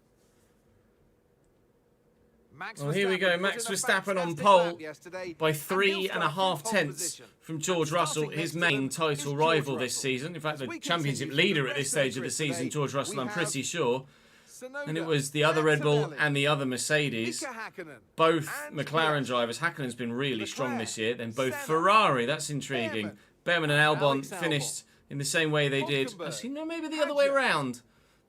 Max Well, here we go. Verstappen Max put in a Verstappen on fantastic pole lap yesterday, by and he'll 3.5 start from pole tenths position. from George And Russell, starting his next to main them is title George rival this Russell. season. In fact, As the we championship continue leader through at the this rest of stage of the grid season, today, George Russell, we I'm have pretty sure. Tsunoda, And it was the other Red Bull Antonelli, and the other Mercedes. Mika Hakkinen, Both and McLaren Piastri. drivers. Hakkinen's been really strong this year. Then both Senna, Ferrari. That's intriguing. Behrman and Albon Alex Albon, finished in the same way they did. Hulkenberg, Actually, no, maybe the other way Hadjar, around.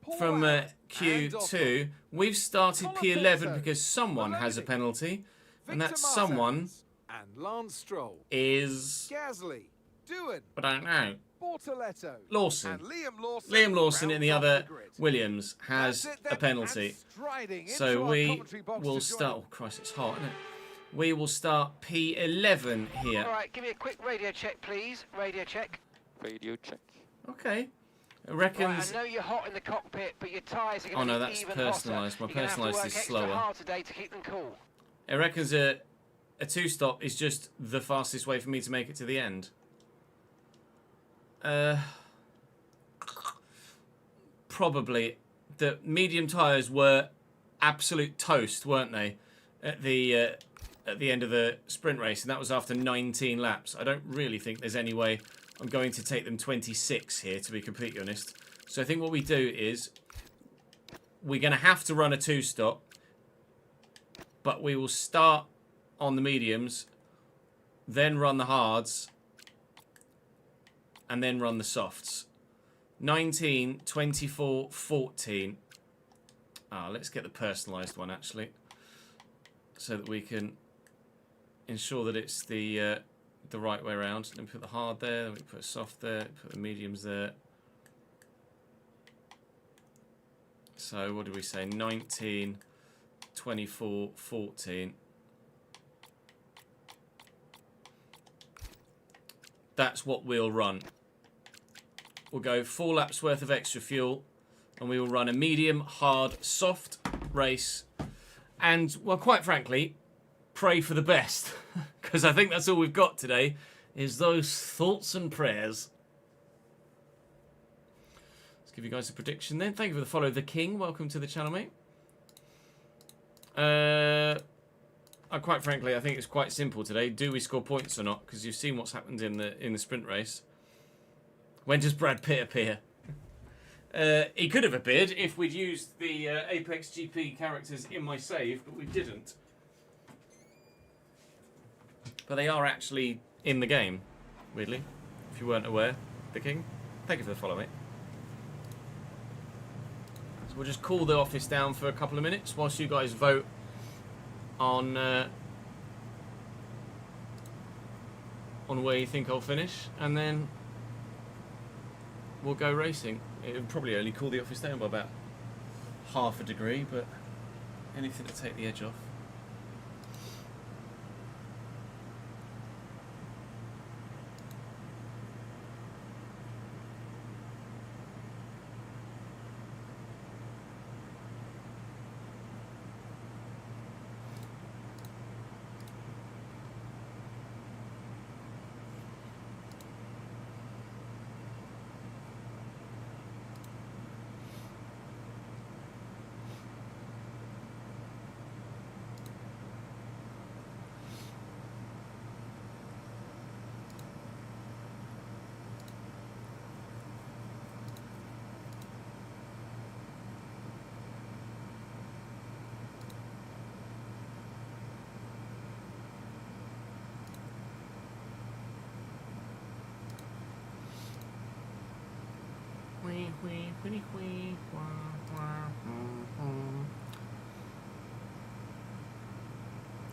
Paul From Allen, Q2, and Ocon. we've started Colin P11 Pinto, because someone has a Maloney, penalty, and Victor that someone Martins, and Lance Stroll, is... Gasly, Doohan, I don't know. Bortoletto, Lawson. and Liam Lawson. Liam Lawson in the rounds other off the grid. Williams has That's it a then, penalty. and striding into So our we commentary box will to join start... Oh, Christ, it's hot, isn't it? We will start P11 here. All right, give me a quick radio check, please. Radio check. Radio check. Okay. It Right, reckons... I know you're hot in the cockpit, but your tyres are Oh, going to no, be that's even personalised. hotter. My You're gonna have to personalised work is extra slower. hard today to keep them cool. It reckons a two-stop is just the fastest way for me to make it to the end. Probably. The medium tyres were absolute toast, weren't they? At the end of the sprint race, and that was after 19 laps. I don't really think there's any way I'm going to take them 26 here, to be completely honest. So I think what we do is we're going to have to run a two-stop, but we will start on the mediums then run the hards, and then run the softs. 19, 24, 14. Let's get the personalised one, actually, so that we can ensure that it's the right way around. Then we put the hard there, then we put a soft there, put the mediums there. So what did we say? 19, 24, 14. That's what we'll run. We'll go 4 laps worth of extra fuel, and we will run a medium, hard, soft race. And, well, quite frankly, pray for the best. Because I think that's all we've got today, is those thoughts and prayers. Let's give you guys a prediction then. Thank you for the follow, The King. Welcome to the channel, mate. Quite frankly, I think it's quite simple today. Do we score points or not? Because you've seen what's happened in the sprint race. When does Brad Pitt appear? He could have appeared if we'd used the Apex GP characters in my save, but we didn't. But they are actually in the game, weirdly. If you weren't aware, The King. Thank you for the follow, mate. So we'll just cool the office down for a couple of minutes whilst you guys vote on where you think I'll finish, and then we'll go racing. It'll probably only cool the office down by about half a degree, but anything to take the edge off.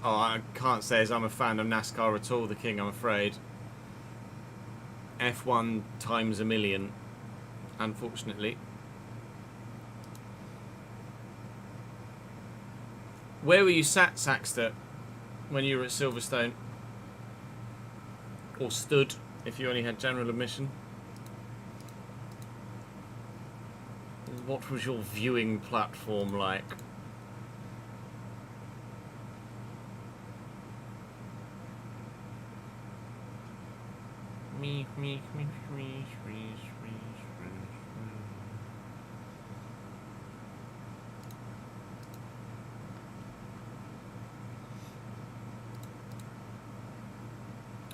Oh, I can't say as I'm a fan of NASCAR at all, The King, I'm afraid. F1 times a million, unfortunately. Where were you sat, Saxter, when you were at Silverstone? Or stood, if you only had general admission? What was your viewing platform like?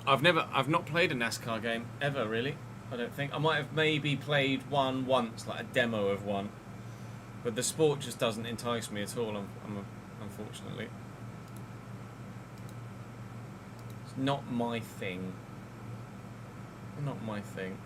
I've not played a NASCAR game ever, really. I don't think. I might have maybe played one once, like a demo of one. But the sport just doesn't entice me at all, unfortunately. It's not my thing. Not my thing.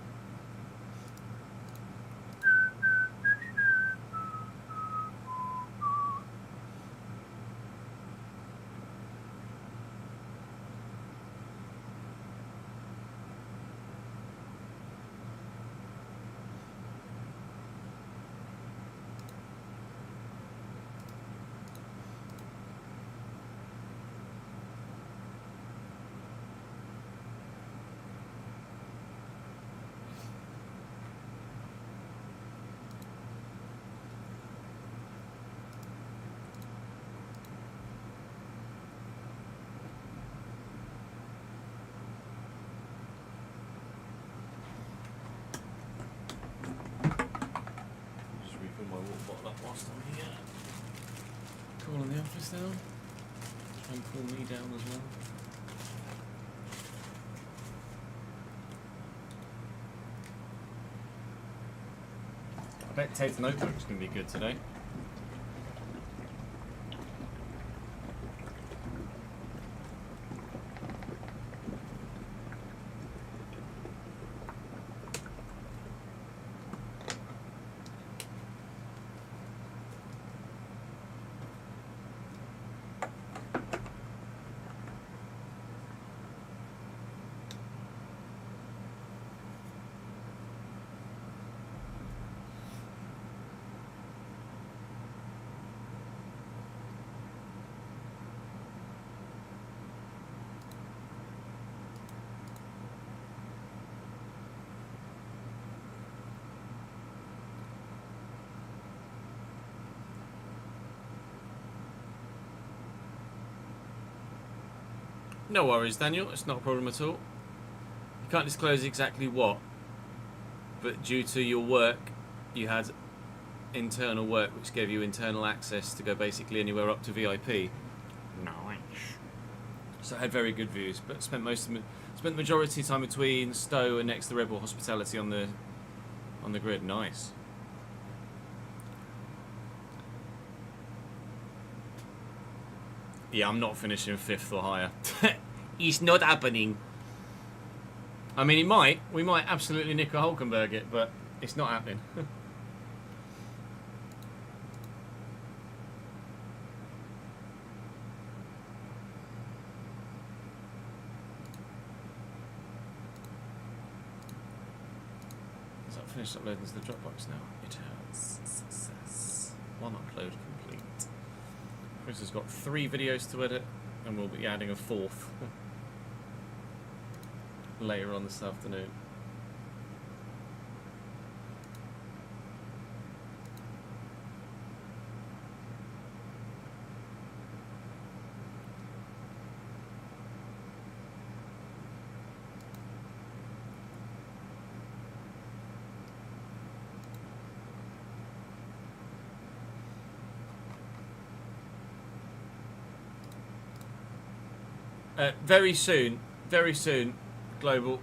Cooling the office down. Try and cool me down as well. I bet Ted's notebook's going to be good today. No worries, Daniel. It's not a problem at all. You can't disclose exactly what, but due to your work, you had internal work which gave you internal access to go basically anywhere up to VIP. Nice. So I had very good views, but spent the majority of time between Stowe and next to Rebel Hospitality on the grid. Nice. Yeah, I'm not finishing 5th or higher. It's not happening. I mean, it might. We might absolutely nick a Hulkenberg it, but it's not happening. Has that finished uploading to the Dropbox now? It has. Success. One upload complete. Chris has got 3 videos to edit, and we'll be adding a 4th later on this afternoon. Very soon, Global.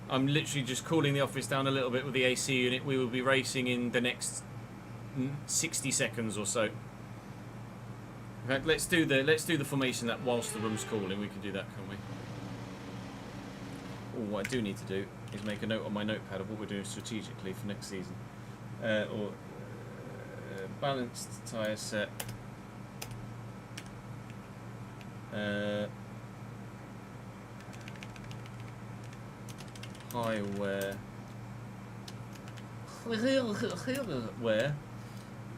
I'm literally just cooling the office down a little bit with the AC unit. We will be racing in the next 60 seconds or so. In fact, let's do the formation that whilst the room's cooling. We can do that, can't we? Oh, what I do need to do is make a note on my notepad of what we're doing strategically for next season. Balanced tyre set. High wear,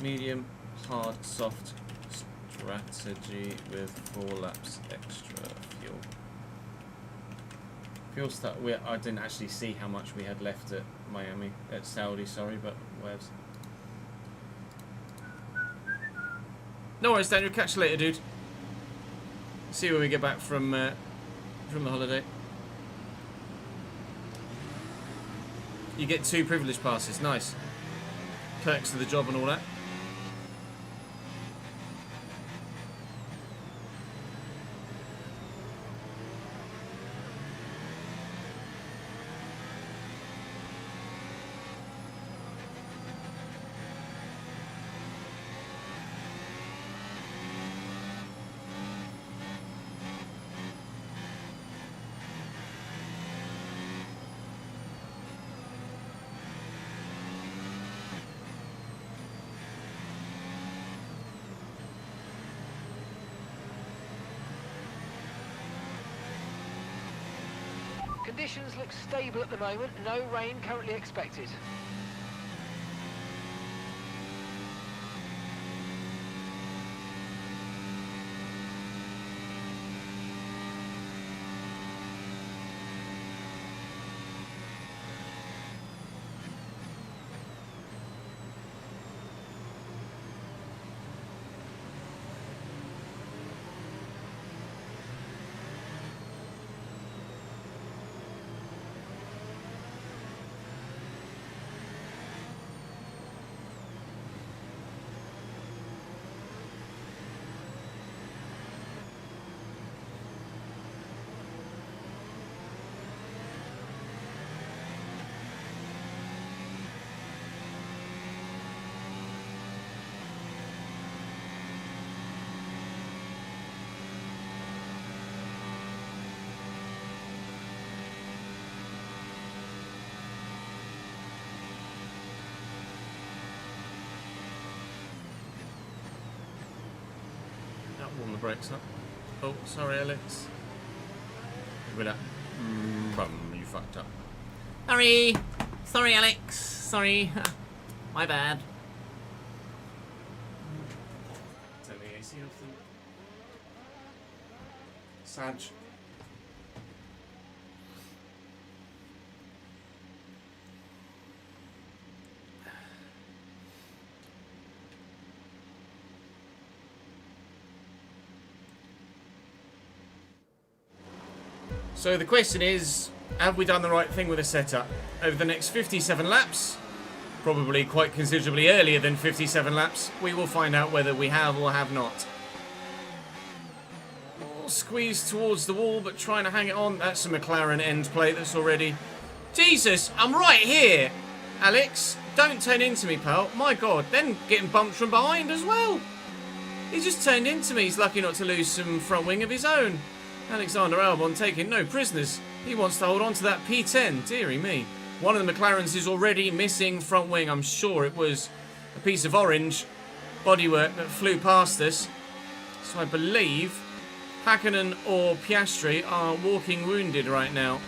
medium, hard, soft strategy with 4 laps extra fuel. Fuel start. I didn't actually see how much we had left at Saudi. Sorry, but where's? No worries, Daniel. Catch you later, dude. See you when we get back from the holiday. You get 2 privilege passes. Nice. Perks to the job and all that. Conditions look stable at the moment, no rain currently expected. Warm the brakes up. Oh, sorry, Alex. With that. You fucked up. Sorry, Alex. Sorry. My bad. Turn the AC off then. Saj. So the question is, have we done the right thing with the setup? Over the next 57 laps, probably quite considerably earlier than 57 laps, we will find out whether we have or have not. Squeeze towards the wall, but trying to hang it on. That's a McLaren end plate that's already... Jesus, I'm right here, Alex. Don't turn into me, pal. My God, then getting bumped from behind as well. He just turned into me. He's lucky not to lose some front wing of his own. Alexander Albon taking no prisoners. He wants to hold on to that P10. Deary me. One of the McLarens is already missing front wing. I'm sure it was a piece of orange bodywork that flew past us. So I believe Hakkinen or Piastri are walking wounded right now.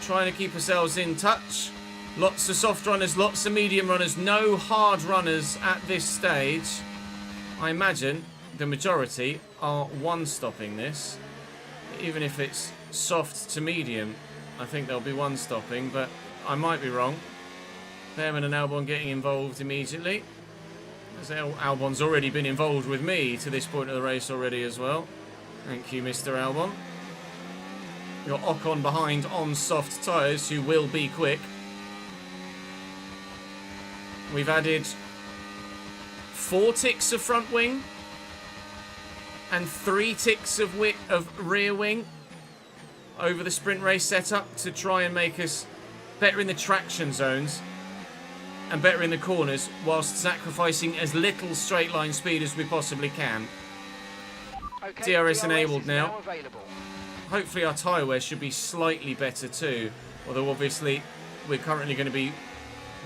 Trying to keep ourselves in touch. Lots of soft runners, lots of medium runners, no hard runners at this stage. I imagine the majority are one-stopping this. Even if it's soft to medium, I think there'll be one-stopping, but I might be wrong. Behrman and Albon getting involved immediately. As Albon's already been involved with me to this point of the race already as well. Thank you, Mr. Albon. You've got Ocon behind on soft tyres, who will be quick. We've added 4 ticks of front wing and 3 ticks of rear wing over the sprint race setup to try and make us better in the traction zones and better in the corners, whilst sacrificing as little straight line speed as we possibly can. Okay, DRS enabled now. available. Hopefully our tyre wear should be slightly better too, although obviously we're currently going to be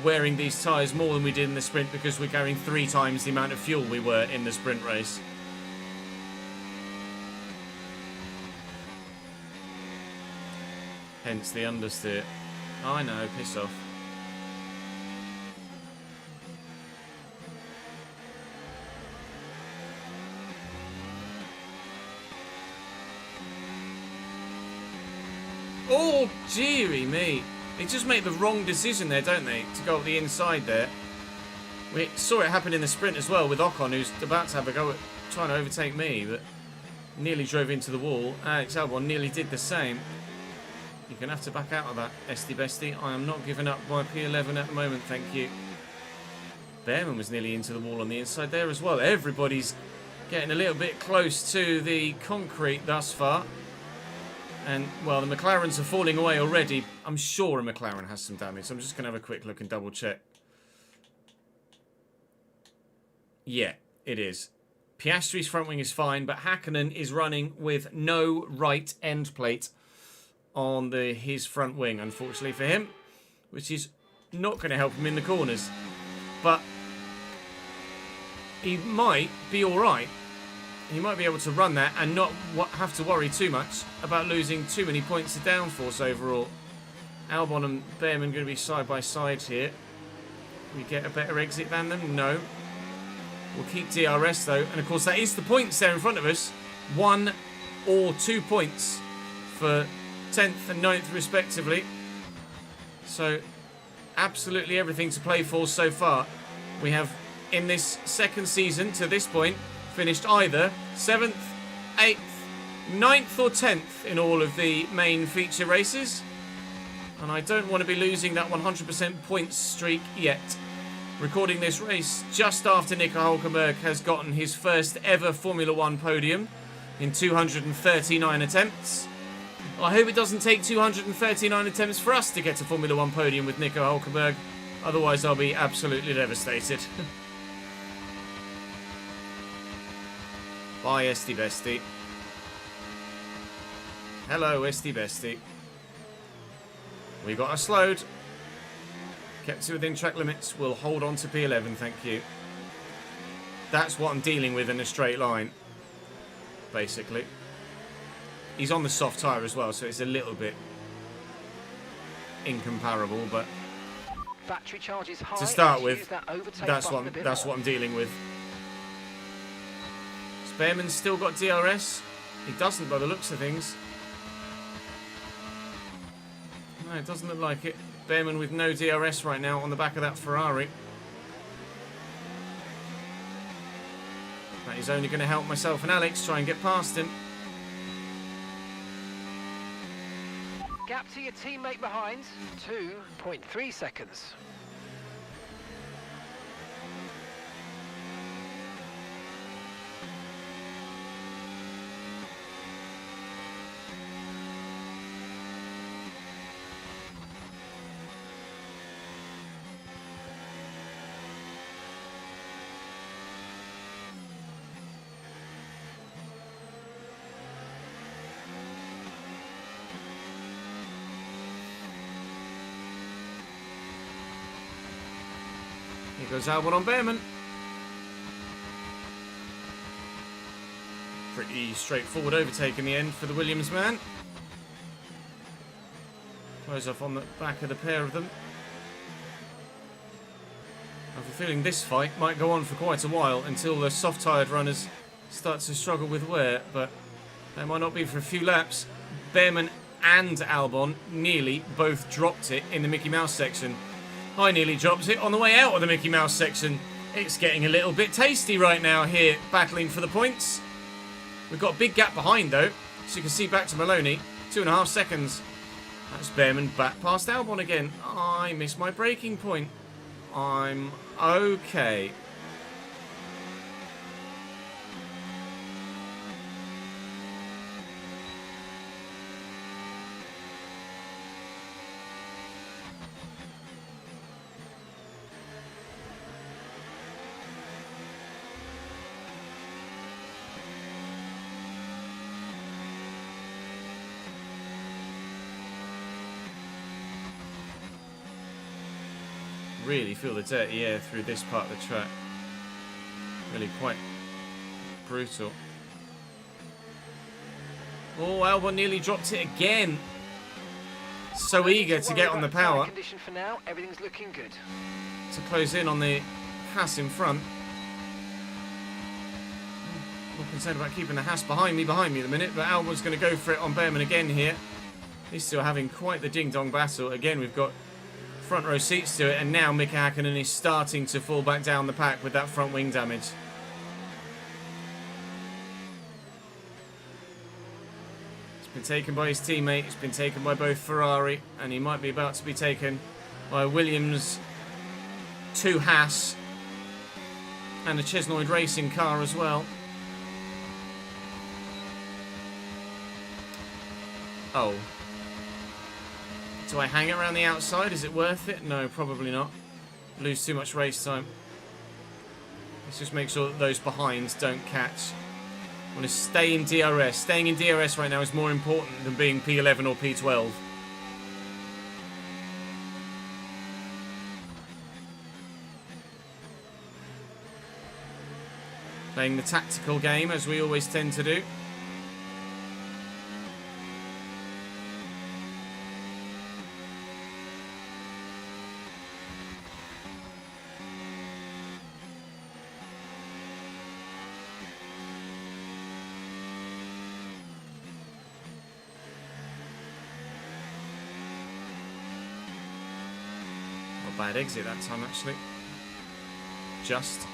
wearing these tyres more than we did in the sprint because we're carrying 3 times the amount of fuel we were in the sprint race. Hence the understeer. I know, piss off. Oh, dearie me. They just make the wrong decision there, don't they? To go up the inside there. We saw it happen in the sprint as well with Ocon, who's about to have a go at trying to overtake me, but nearly drove into the wall. Alex Albon nearly did the same. You're going to have to back out of that, Esty Bestie. I am not giving up my P11 at the moment, thank you. Behrman was nearly into the wall on the inside there as well. Everybody's getting a little bit close to the concrete thus far. And, well, the McLarens are falling away already. I'm sure a McLaren has some damage. So I'm just going to have a quick look and double check. Yeah, it is. Piastri's front wing is fine, but Hakkinen is running with no right end plate on his front wing, unfortunately for him, which is not going to help him in the corners. But he might be all right. He might be able to run that and not have to worry too much about losing too many points of downforce overall. Albon and Behrman going to be side by side here. We get a better exit than them? No. We'll keep DRS though, and of course that is the points there in front of us. 1 or 2 points for 10th and 9th respectively. So absolutely everything to play for so far. We have in this second season to this point finished either 7th, 8th, 9th or 10th in all of the main feature races. And I don't want to be losing that 100% points streak yet. Recording this race just after Nico Hülkenberg has gotten his first ever Formula 1 podium in 239 attempts. I hope it doesn't take 239 attempts for us to get a Formula 1 podium with Nico Hülkenberg. Otherwise I'll be absolutely devastated. Bye, Esty Bestie. Hello, Esty Bestie. We got us slowed. Kept to within track limits. We'll hold on to P11, thank you. That's what I'm dealing with in a straight line, basically. He's on the soft tyre as well, so it's a little bit incomparable, but Battery charge is high. to start Let's use with, that overtake that's button a bit what more. I'm dealing with. Behrman's still got DRS. He doesn't by the looks of things. No, it doesn't look like it. Behrman with no DRS right now on the back of that Ferrari. That is only going to help myself and Alex try and get past him. Gap to your teammate behind, 2.3 seconds. Here goes Albon on Behrman. Pretty straightforward overtake in the end for the Williams man. Close off on the back of the pair of them. I have a feeling this fight might go on for quite a while until the soft-tyred runners start to struggle with wear, but that might not be for a few laps. Behrman and Albon nearly both dropped it in the Mickey Mouse section. I nearly dropped it on the way out of the Mickey Mouse section. It's getting a little bit tasty right now here, battling for the points. We've got a big gap behind, though, so you can see back to Maloney. 2.5 seconds. That's Behrman back past Albon again. I missed my braking point. I'm okay. Really feel the dirty air through this part of the track. Really quite brutal. Oh, Albon nearly dropped it again. So eager to get on the power. Condition for now. Everything's looking good. To close in on the Haas in front. More concerned about keeping the Haas behind me at the minute, but Albon's going to go for it on Behrman again here. He's still having quite the ding-dong battle. Again, we've got front row seats to it, and now Mika Hakkinen is starting to fall back down the pack with that front wing damage. It's been taken by his teammate, it's been taken by both Ferrari, and he might be about to be taken by Williams, 2 Haas, and a Chesnoid racing car as well. Oh. Do I hang it around the outside? Is it worth it? No, probably not. Lose too much race time. Let's just make sure that those behinds don't catch. I want to stay in DRS. Staying in DRS right now is more important than being P11 or P12. Playing the tactical game, as we always tend to do. Bad exit that time, actually. Just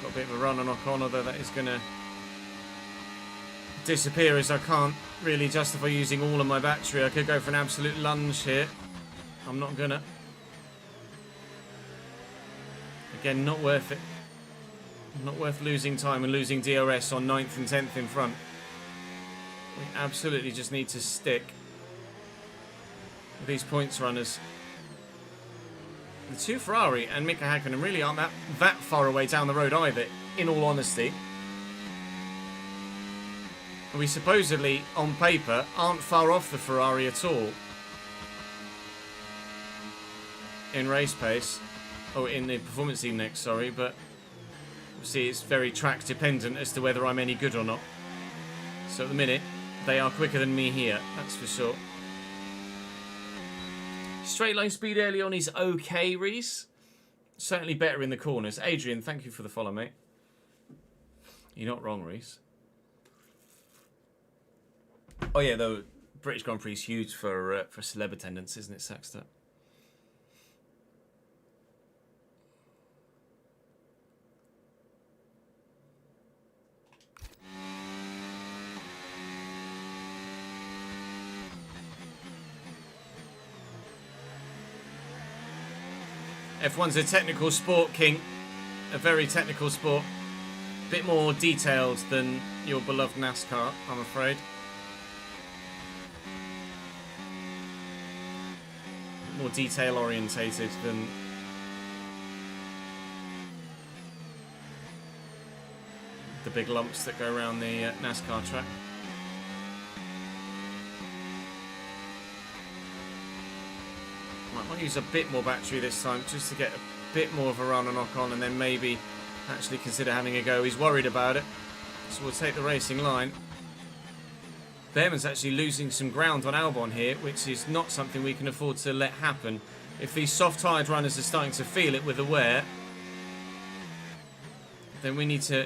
got a bit of a run on Ocon, although that is going to disappear as I can't really justify using all of my battery. I could go for an absolute lunge here. I'm not gonna. Again, not worth it. Not worth losing time and losing DRS on 9th and 10th in front. We absolutely just need to stick with these points runners. The 2 Ferrari and Mika Hakkinen really aren't that far away down the road either, in all honesty. We supposedly, on paper, aren't far off the Ferrari at all in race pace. Oh, in the performance index, sorry, but obviously it's very track dependent as to whether I'm any good or not. So at the minute, they are quicker than me here, that's for sure. Straight line speed early on is okay, Reese. Certainly better in the corners. Adrian, thank you for the follow, mate. You're not wrong, Reese. Oh yeah, the British Grand Prix is huge for celeb attendance, isn't it, Saxter? F1's a technical sport, King. A very technical sport. Bit more detailed than your beloved NASCAR, I'm afraid. More detail orientated than the big lumps that go around the NASCAR track. Might use a bit more battery this time just to get a bit more of a run and knock on, and then maybe actually consider having a go. He's worried about it, so we'll take the racing line. Behrman's actually losing some ground on Albon here, which is not something we can afford to let happen. If these soft-tired runners are starting to feel it with the wear, then we need to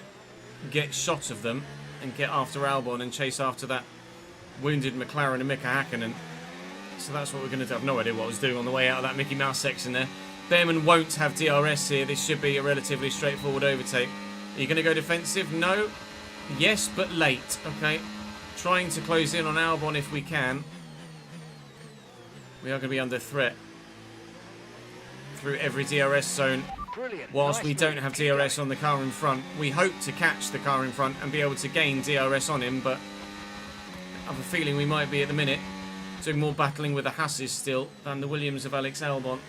get shot of them and get after Albon and chase after that wounded McLaren and Mika Hakkinen. So that's what we're going to do. I've no idea what I was doing on the way out of that Mickey Mouse section there. Behrman won't have DRS here. This should be a relatively straightforward overtake. Are you going to go defensive? No. Yes, but late. Okay. Trying to close in on Albon if we can. We are going to be under threat through every DRS zone. Brilliant. Whilst Nice we don't move. have Keep DRS going. on the car in front, we hope to catch the car in front and be able to gain DRS on him, but I have a feeling we might be at the minute doing more battling with the Hasses still than the Williams of Alex Albon.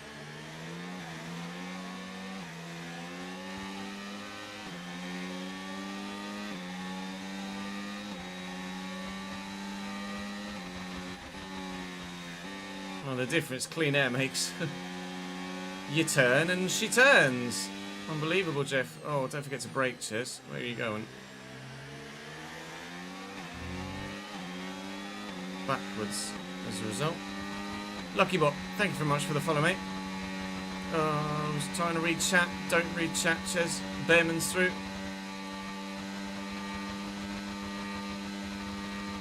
Well, the difference clean air makes. You turn and she turns. Unbelievable, Jeff. Oh, don't forget to brake, Chess. Where are you going? Backwards as a result. Lucky Bot, thank you very much for the follow, mate. I was trying to read chat. Don't read chat, Chess. Behrman's through.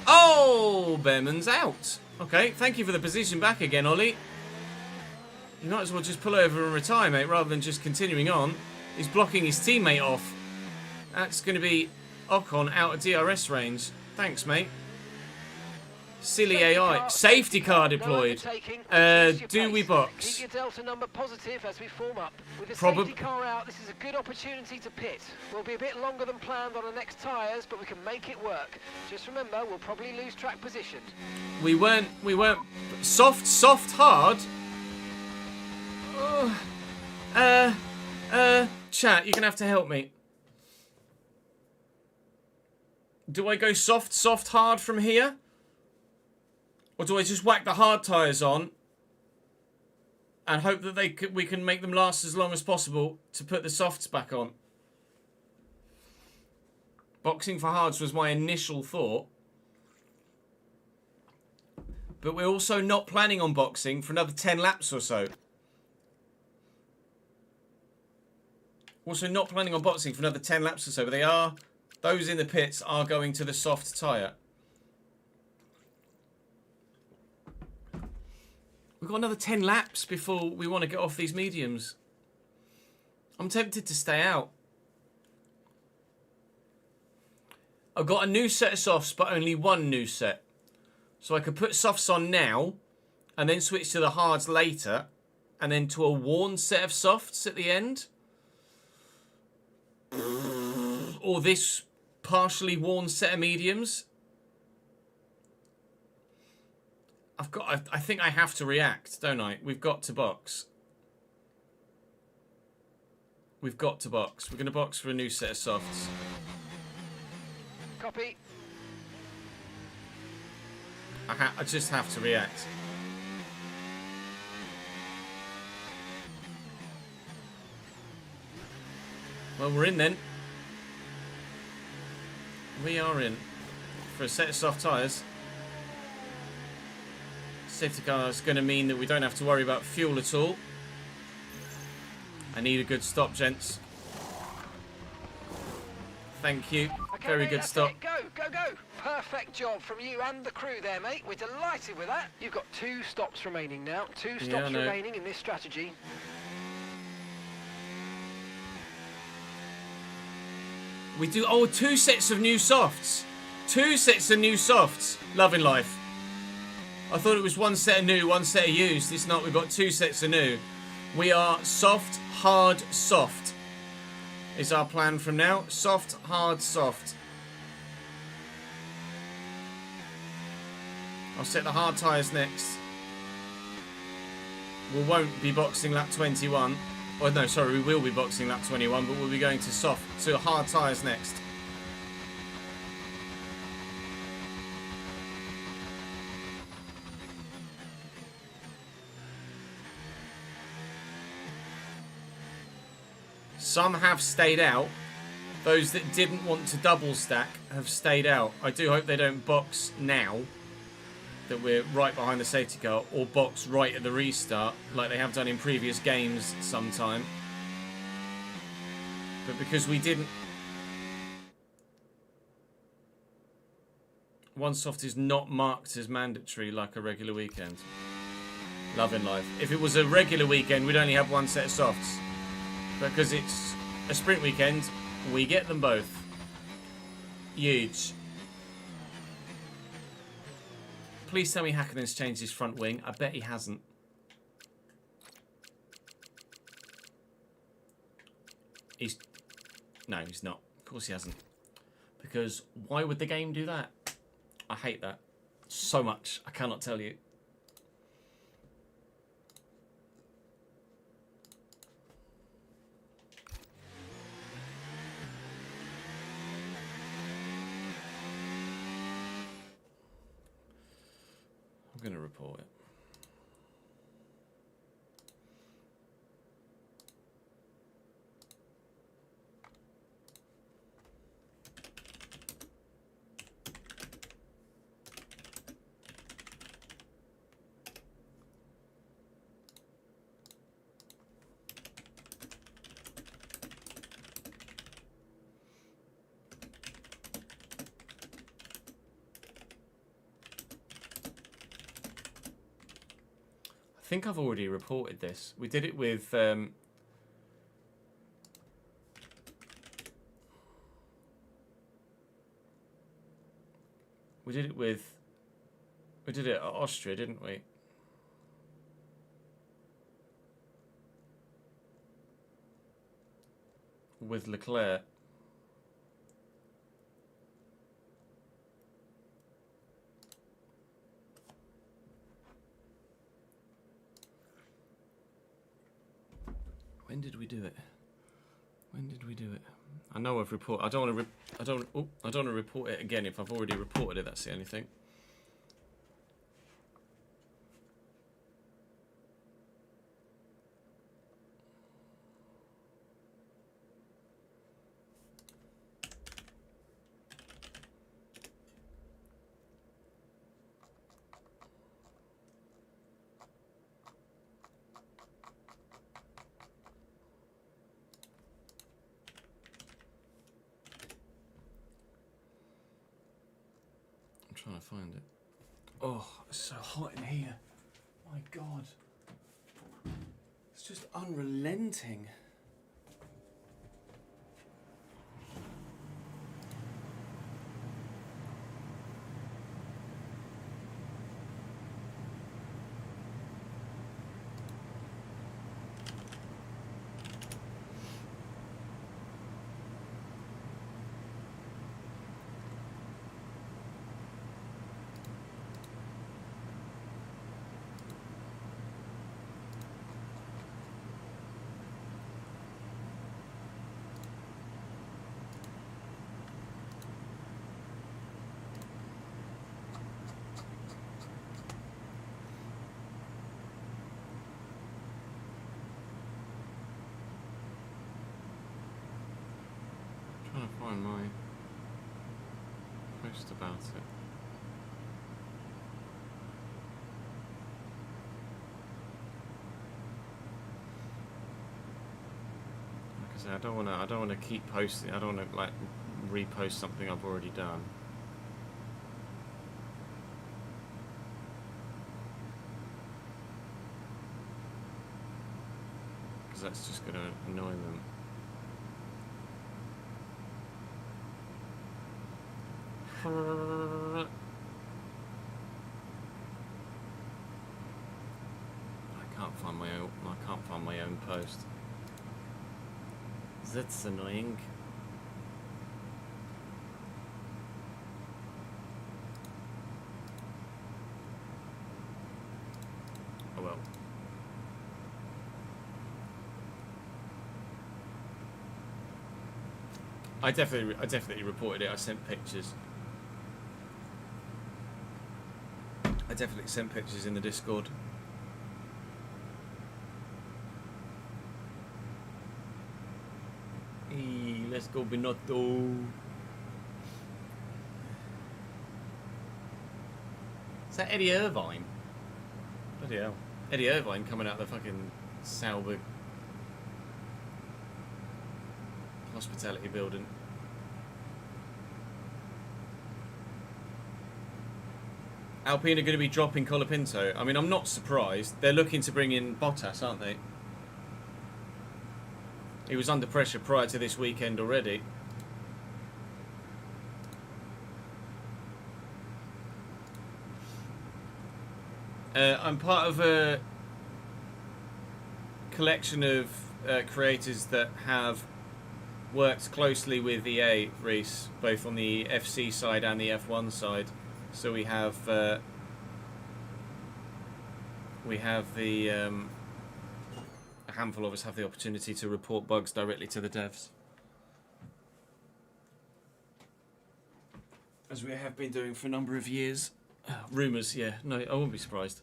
Oh, Behrman's out. Okay, thank you for the position back again, Ollie. You might as well just pull over and retire, mate, rather than just continuing on. He's blocking his teammate off. That's going to be Ocon out of DRS range. Thanks, mate. Silly AI. Safety car deployed. Do we box? Keep your delta number positive as we form up. With the Probably. safety car out, this is a good opportunity to pit. We'll be a bit longer than planned on the next tyres, but we can make it work. Just remember, we'll probably lose track position. We weren't soft, hard. Chat, you're gonna have to help me. Do I go soft, hard from here? Or do I just whack the hard tyres on and hope that we can make them last as long as possible to put the softs back on? Boxing for hards was my initial thought. But we're also not planning on boxing for another 10 laps or so. Also not planning on boxing for another 10 laps or so, but those in the pits are going to the soft tyre. We've got another 10 laps before we want to get off these mediums. I'm tempted to stay out. I've got a new set of softs, but only one new set. So I could put softs on now, and then switch to the hards later, and then to a worn set of softs at the end. Or this partially worn set of mediums. I think I have to react, don't I? We've got to box. We've got to box. We're going to box for a new set of softs. Copy. I just have to react. Well, we're in then. We are in for a set of soft tyres. Safety car is going to mean that we don't have to worry about fuel at all. I need a good stop, gents. Thank you. Okay, Very mate, good that's stop. it. Go, go, go. Perfect job from you and the crew there, mate. We're delighted with that. You've got 2 stops remaining now. 2 I stops know. remaining in this strategy. We do 2 sets of new softs. 2 sets of new softs. Loving life. I thought it was 1 set of new, 1 set of used. It's not. We've got 2 sets of new. We are soft, hard, soft. Is our plan from now. Soft, hard, soft. I'll set the hard tyres next. We won't be boxing lap 21. Oh no, sorry, we will be boxing lap 21, but we'll be going to hard tyres next. Some have stayed out. Those that didn't want to double stack have stayed out. I do hope they don't box now, that we're right behind the safety car, or box right at the restart like they have done in previous games sometime. But because we didn't... One soft is not marked as mandatory like a regular weekend. Loving life. If it was a regular weekend, we'd only have one set of softs. Because it's a sprint weekend, we get them both. Huge. Please tell me Hakkonen's changed his front wing. I bet he hasn't. No, he's not. Of course he hasn't. Because why would the game do that? I hate that so much. I cannot tell you. I'm going to report it. I think I've already reported this. We did it with we did it at Austria, didn't we? With Leclerc. When did we do it? When did we do it? I know I've reported. I don't want to report it again if I've already reported it. That's the only thing. Trying to find it. Oh, it's so hot in here. My God. It's just unrelenting. Trying to find my post about it. Like I say, I don't want to keep posting. I don't want to like repost something I've already done. Because that's just going to annoy them. I can't find my own. I can't find my own post. That's annoying. Oh well. I definitely reported it. I sent pictures. I definitely sent pictures in the Discord. Let's go Binotto. Is that Eddie Irvine? Bloody hell. Eddie Irvine coming out of the fucking Sauber hospitality building. Alpine are going to be dropping Colapinto. I mean, I'm not surprised. They're looking to bring in Bottas, aren't they? He was under pressure prior to this weekend already. I'm part of a collection of creators that have worked closely with EA, Reese, both on the FC side and the F1 side. So we have the a handful of us have the opportunity to report bugs directly to the devs, as we have been doing for a number of years. Rumours, yeah, no, I wouldn't be surprised.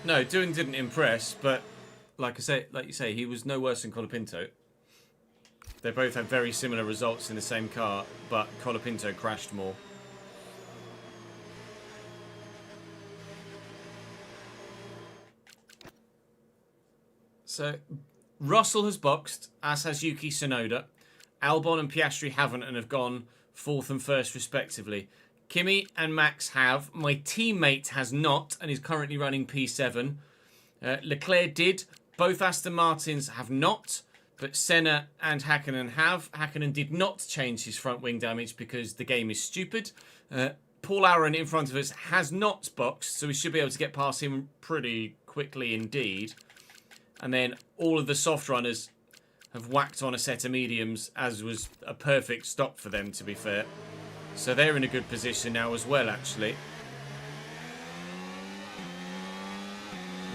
No, Doohan didn't impress, but like you say, he was no worse than Colapinto. They both had very similar results in the same car, but Colapinto crashed more. So, Russell has boxed, as has Yuki Tsunoda. Albon and Piastri haven't and have gone 4th and 1st respectively. Kimi and Max have. My teammate has not and is currently running P7. Leclerc did. Both Aston Martins have not, but Senna and Hakkinen have. Hakkinen did not change his front wing damage because the game is stupid. Paul Aaron in front of us has not boxed, so we should be able to get past him pretty quickly indeed. And then all of the soft runners have whacked on a set of mediums, as was a perfect stop for them, to be fair. So they're in a good position now as well, actually.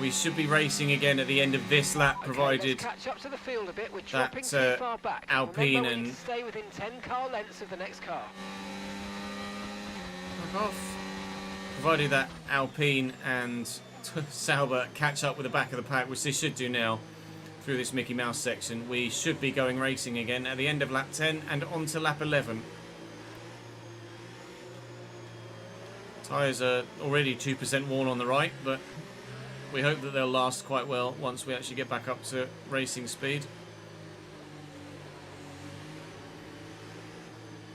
We should be racing again at the end of this lap, provided catch up to the field a bit. We're dropping that too far back. Alpine Remember, we and need to stay within 10 car lengths of the next car. off. Provided that Alpine and Sauber catch up with the back of the pack, which they should do now through this Mickey Mouse section, we should be going racing again at the end of lap 10 and on to lap 11. Tyres are already 2% worn on the right, but we hope that they'll last quite well once we actually get back up to racing speed.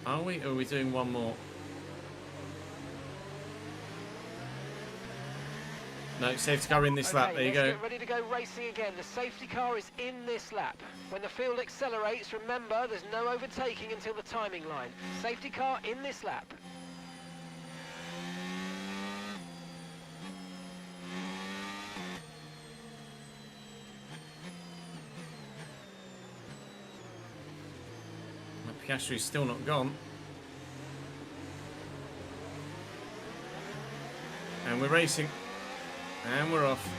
Are we? Or are we doing one more? No, safety car in this lap. There you go. Get ready to go racing again. The safety car is in this lap. When the field accelerates, remember there's no overtaking until the timing line. Safety car in this lap. Piastri's still not gone. And we're racing. And we're off.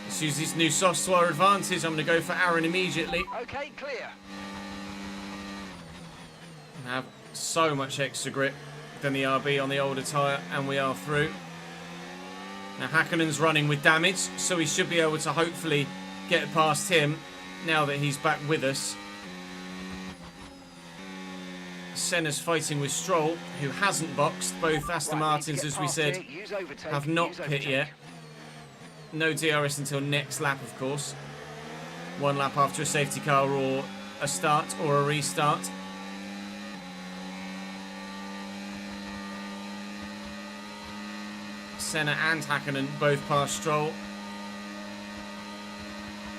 Let's use this new soft to our advantage. I'm going to go for Aaron immediately. Okay, clear. I have so much extra grip than the RB on the older tyre, and we are through. Now Hakkinen's running with damage, so we should be able to hopefully get past him now that he's back with us. Senna's fighting with Stroll, who hasn't boxed. Both Aston Martins, as we said, have not pit yet. No DRS until next lap, of course. 1 lap after a safety car or a start or a restart. Senna and Hakkinen both past Stroll.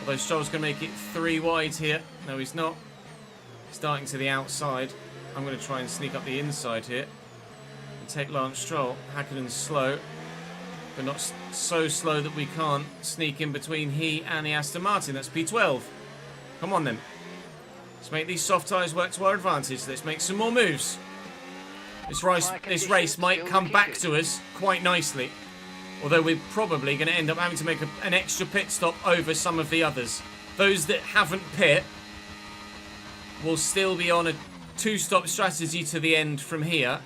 Although Stroll's going to make it 3 wide here. No, he's not. Starting to the outside. I'm going to try and sneak up the inside here. And take Lance Stroll. Hakkinen's slow. But not so slow that we can't sneak in between he and the Aston Martin. That's P12. Come on then. Let's make these soft tyres work to our advantage. Let's make some more moves. This race might come back to us quite nicely. Although we're probably going to end up having to make an extra pit stop over some of the others. Those that haven't pit will still be on a 2-stop strategy to the end from here.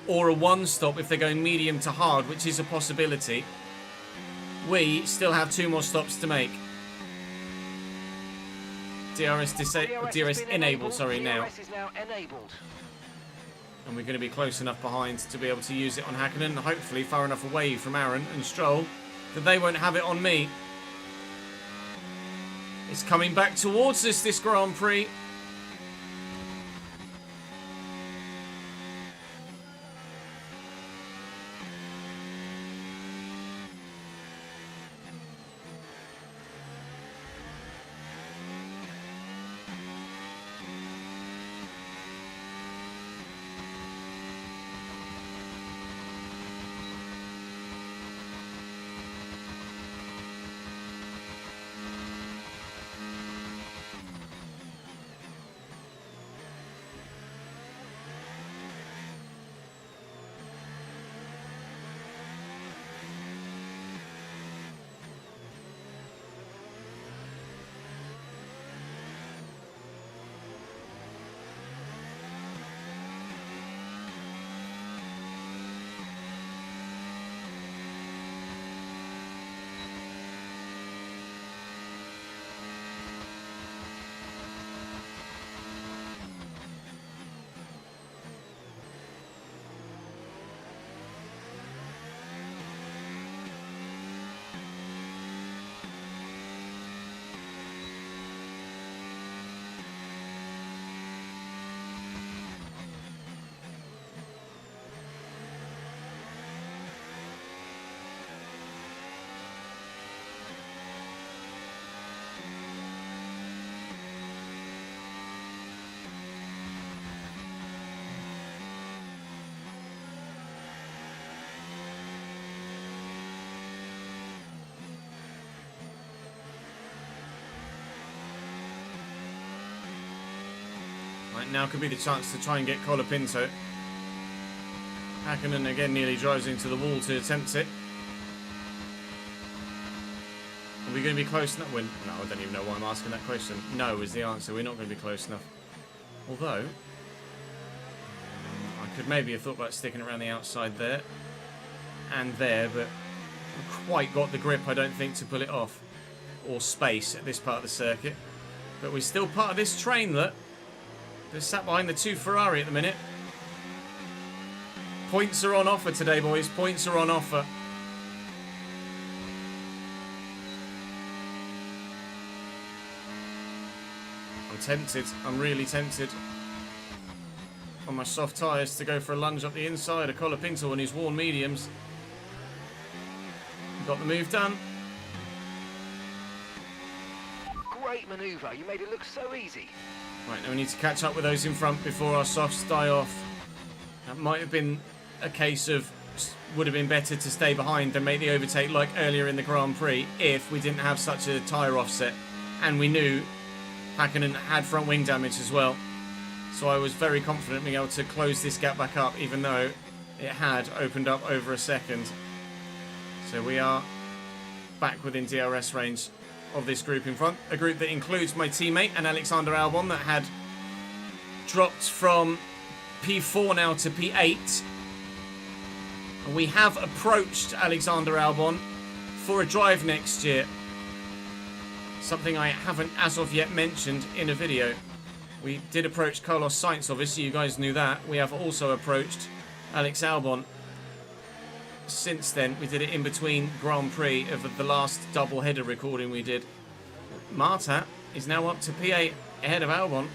Or a 1-stop if they're going medium to hard, which is a possibility. We still have 2 more stops to make. DRS enabled, sorry, now. DRS is now enabled. And we're going to be close enough behind to be able to use it on Hakkinen. Hopefully far enough away from Aaron and Stroll that they won't have it on me. It's coming back towards us, this Grand Prix. Right, now could be the chance to try and get Colapinto. Hakkinen again nearly drives into the wall to attempt it. Are we going to be close enough? No, I don't even know why I'm asking that question. No is the answer. We're not going to be close enough. Although, I could maybe have thought about sticking around the outside there and there, but I've quite got the grip, I don't think, to pull it off. Or space at this part of the circuit. But we're still part of this train that they're sat behind the 2 Ferrari at the minute. Points are on offer today, boys. Points are on offer. I'm tempted. I'm really tempted on my soft tyres to go for a lunge up the inside of Colapinto on his worn mediums. Got the move done. Great manoeuvre. You made it look so easy. Right, now we need to catch up with those in front before our softs die off. That might have been a case of would have been better to stay behind than make the overtake like earlier in the Grand Prix if we didn't have such a tyre offset. And we knew Hakkinen had front wing damage as well. So I was very confident being able to close this gap back up, even though it had opened up over a second. So we are back within DRS range of this group in front. A group that includes my teammate and Alexander Albon that had dropped from P4 now to P8. And we have approached Alexander Albon for a drive next year. Something I haven't as of yet mentioned in a video. We did approach Carlos Sainz, obviously, you guys knew that. We have also approached Alex Albon. since then. We did it in between Grand Prix of the last double header recording we did. Martin is now up to P8 ahead of Albon.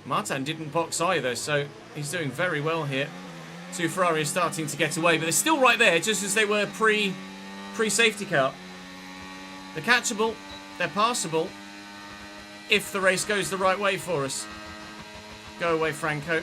Martin didn't box either, so he's doing very well here. Two Ferraris starting to get away, but they're still right there, just as they were pre-safety car. They're catchable, they're passable, if the race goes the right way for us. Go away, Franco.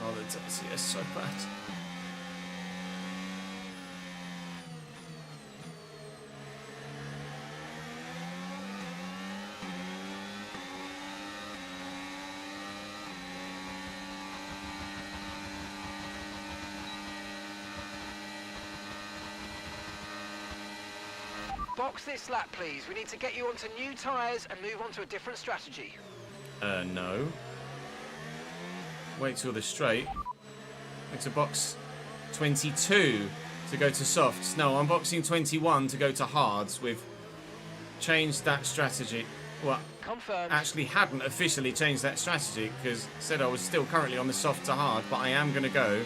Oh, the is so bad. Box this lap, please. We need to get you onto new tyres and move on to a different strategy. No. Wait till the straight. Wait to box 22 to go to softs. No, I'm boxing 21 to go to hards. We've changed that strategy. Well, Confirmed. actually hadn't officially changed that strategy because said I was still currently on the soft to hard, but I am going to go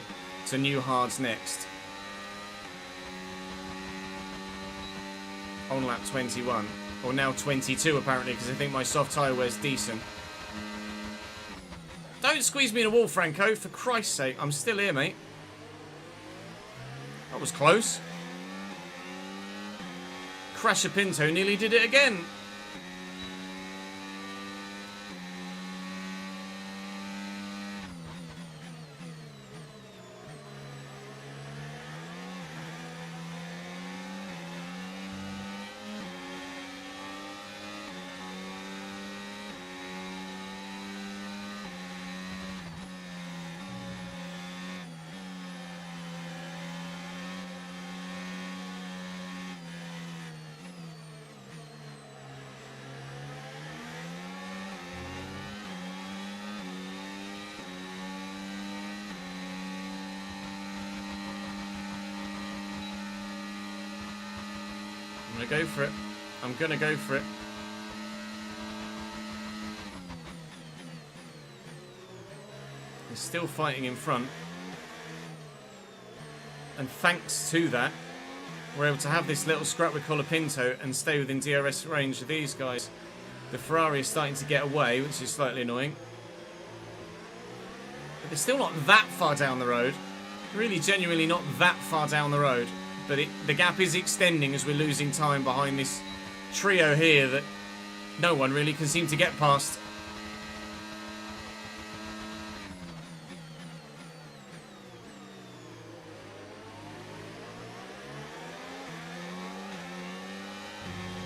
to new hards next. On lap 21. Or now 22 apparently, because I think my soft tyre wear's decent. Don't squeeze me in a wall, Franco, for Christ's sake. I'm still here, mate. That was close. Crasher Pinto nearly did it again. I'm going to go for it. I'm going to go for it. He's still fighting in front. And thanks to that, we're able to have this little scrap with Colapinto and stay within DRS range of these guys. The Ferrari is starting to get away, which is slightly annoying. But they're still not that far down the road. Really genuinely not that far down the road. But the gap is extending as we're losing time behind this trio here that no one really can seem to get past.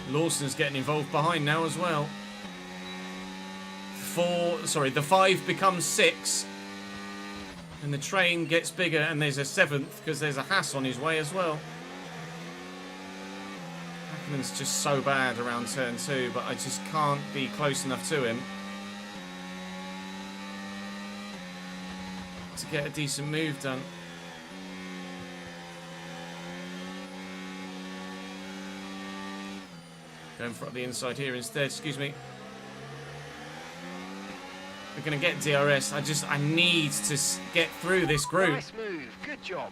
Lawson's getting involved behind now as well. The 5 becomes 6. And the train gets bigger, and there's a 7th because there's a Haas on his way as well. Hackman's just so bad around turn 2, but I just can't be close enough to him to get a decent move done. Going for the inside here instead, excuse me. We're going to get DRS. I need to get through this group. Nice move. Good job.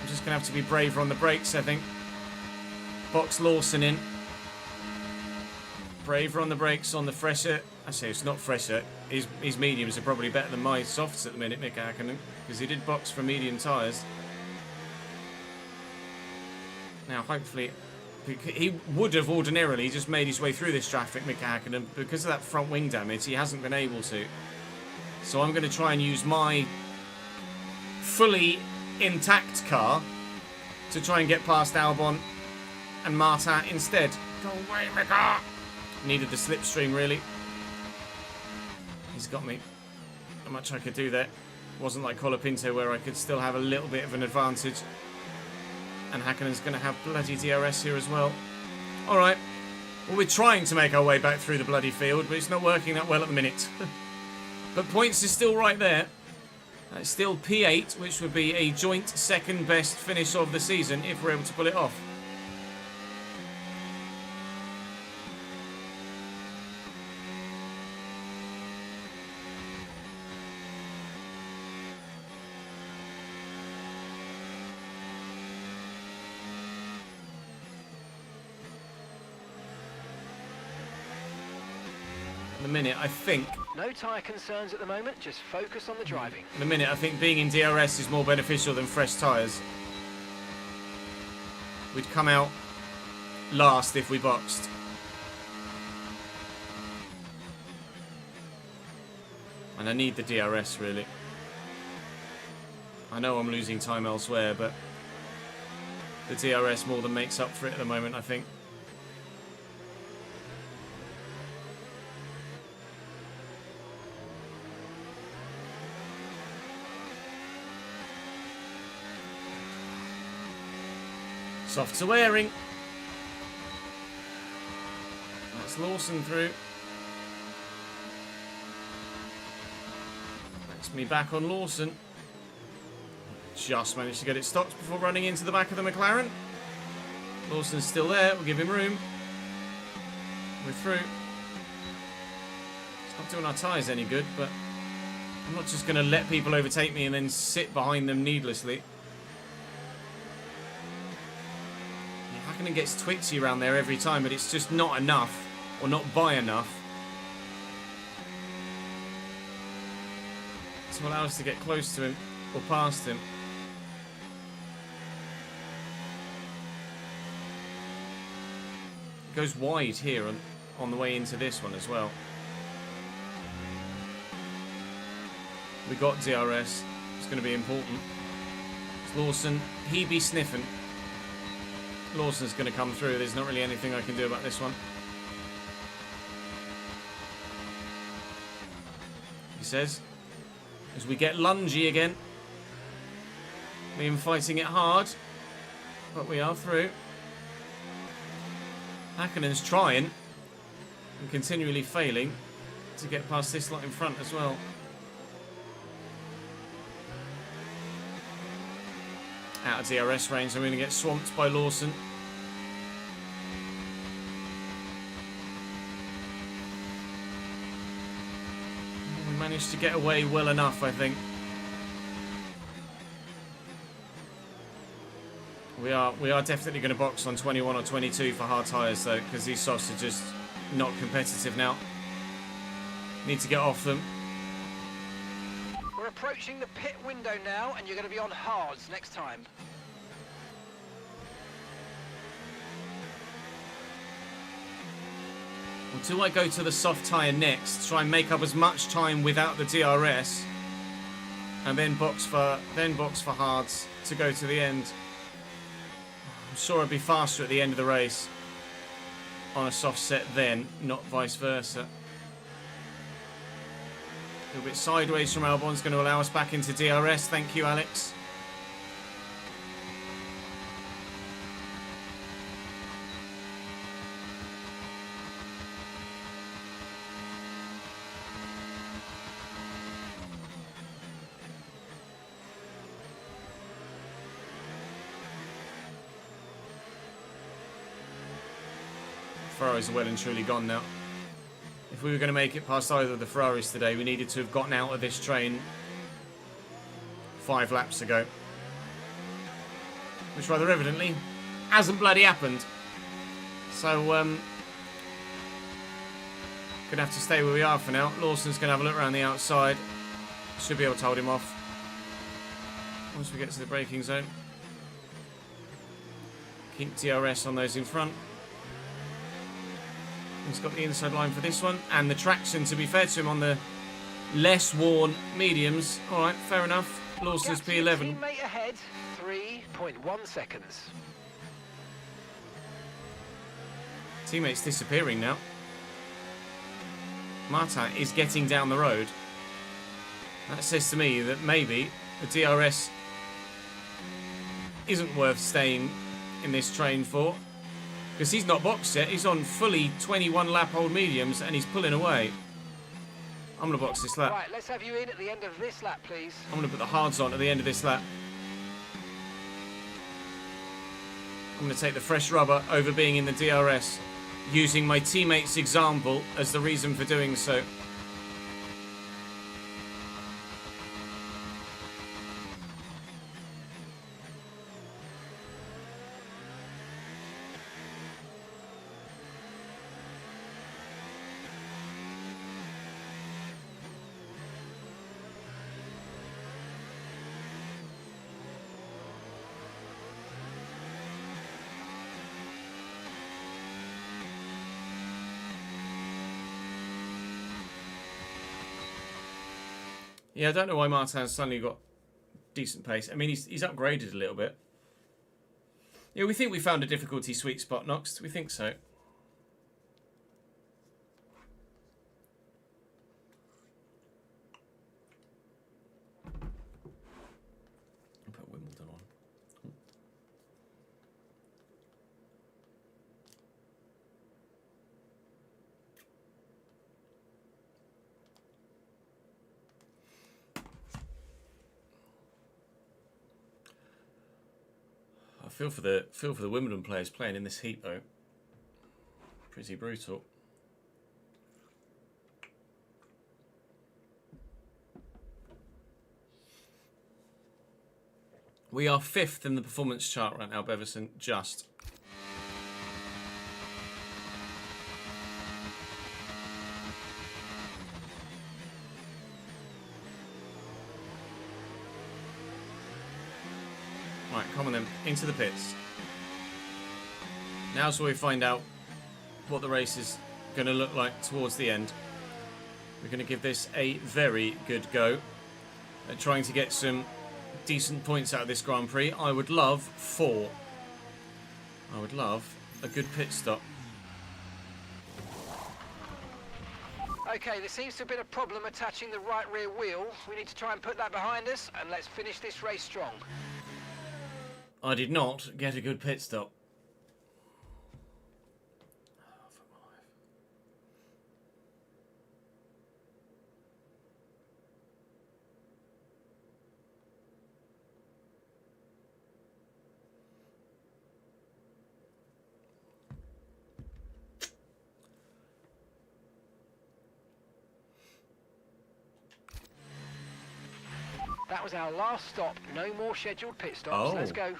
I'm just going to have to be braver on the brakes, I think. Box Lawson in. Braver on the brakes on the fresher. Actually, it's not fresher. His mediums are probably better than my softs at the minute, Mick Hakkinen, because he did box for medium tyres. Now, hopefully, he would have ordinarily just made his way through this traffic, Mick Hakkinen, but because of that front wing damage, he hasn't been able to. So I'm going to try and use my fully intact car to try and get past Albon and Martin instead. Go away, Mick. Needed the slipstream, really. He's got me. Not much I could do there. Wasn't like Colapinto where I could still have a little bit of an advantage. And Häkkönen's going to have bloody DRS here as well. Alright. Well, we're trying to make our way back through the bloody field, but it's not working that well at the minute. But points is still right there. It's still P8, which would be a joint second best finish of the season if we're able to pull it off. In a minute, I think... No tyre concerns at the moment, just focus on the driving. In a minute, I think being in DRS is more beneficial than fresh tyres. We'd come out last if we boxed. And I need the DRS, really. I know I'm losing time elsewhere, but the DRS more than makes up for it at the moment, I think. Softs are wearing. That's Lawson through. That's me back on Lawson. Just managed to get it stopped before running into the back of the McLaren. Lawson's still there. We'll give him room. We're through. It's not doing our tyres any good, but I'm not just going to let people overtake me and then sit behind them needlessly. Häkkönen gets twitchy around there every time, but it's just not enough, or not by enough, to allow us to get close to him, or past him. It goes wide here on the way into this one as well. We got DRS, it's going to be important. It's Lawson, he be sniffing. Lawson's going to come through. There's not really anything I can do about this one. He says, as we get lungy again. Liam fighting it hard, but we are through. Häkkönen's trying and continually failing to get past this lot in front as well. Out of DRS range, I'm going to get swamped by Lawson. We managed to get away well enough, I think. We are definitely going to box on 21 or 22 for hard tyres though, because these softs are just not competitive now. Need to get off them. We're approaching the pit window now, and you're going to be on hards next time. Well, do I go to the soft tyre next, try and make up as much time without the DRS, and then box for hards to go to the end? I'm sure I'd be faster at the end of the race on a soft set then, not vice versa. A little bit sideways from Albon's going to allow us back into DRS. Thank you, Alex. Ferraris are well and truly gone now. If we were going to make it past either of the Ferraris today, we needed to have gotten out of this train 5 laps ago. Which rather evidently hasn't bloody happened. So, gonna have to stay where we are for now. Lawson's gonna have a look around the outside. Should be able to hold him off once we get to the braking zone. Keep DRS on those in front. He's got the inside line for this one, and the traction, to be fair to him, on the less worn mediums. All right, fair enough. Lawson's P11. Teammate ahead, 3.1 seconds. Teammate's disappearing now. Martin is getting down the road. That says to me that maybe the DRS isn't worth staying in this train for, because he's not boxed yet. He's on fully 21 lap old mediums and he's pulling away. I'm going to box this lap. Right, let's have you in at the end of this lap, please. I'm going to put the hards on at the end of this lap. I'm going to take the fresh rubber over being in the DRS, using my teammate's example as the reason for doing so. Yeah, I don't know why Martin's suddenly got decent pace. I mean, he's upgraded a little bit. Yeah, we think we found a difficulty sweet spot, Nox. We think so. I'll put Wimbledon on. I feel for the Wimbledon players playing in this heat though. Pretty brutal. We are 5th in the performance chart right now, Beverson, just. Right, come on then, into the pits. Now's where we find out what the race is going to look like towards the end. We're going to give this a very good go at trying to get some decent points out of this Grand Prix. I would love 4. I would love a good pit stop. Okay, there seems to have been a problem attaching the right rear wheel. We need to try and put that behind us, and let's finish this race strong. I did not get a good pit stop. Oh, fuck my life. That was our last stop. No more scheduled pit stops. Oh. Let's go.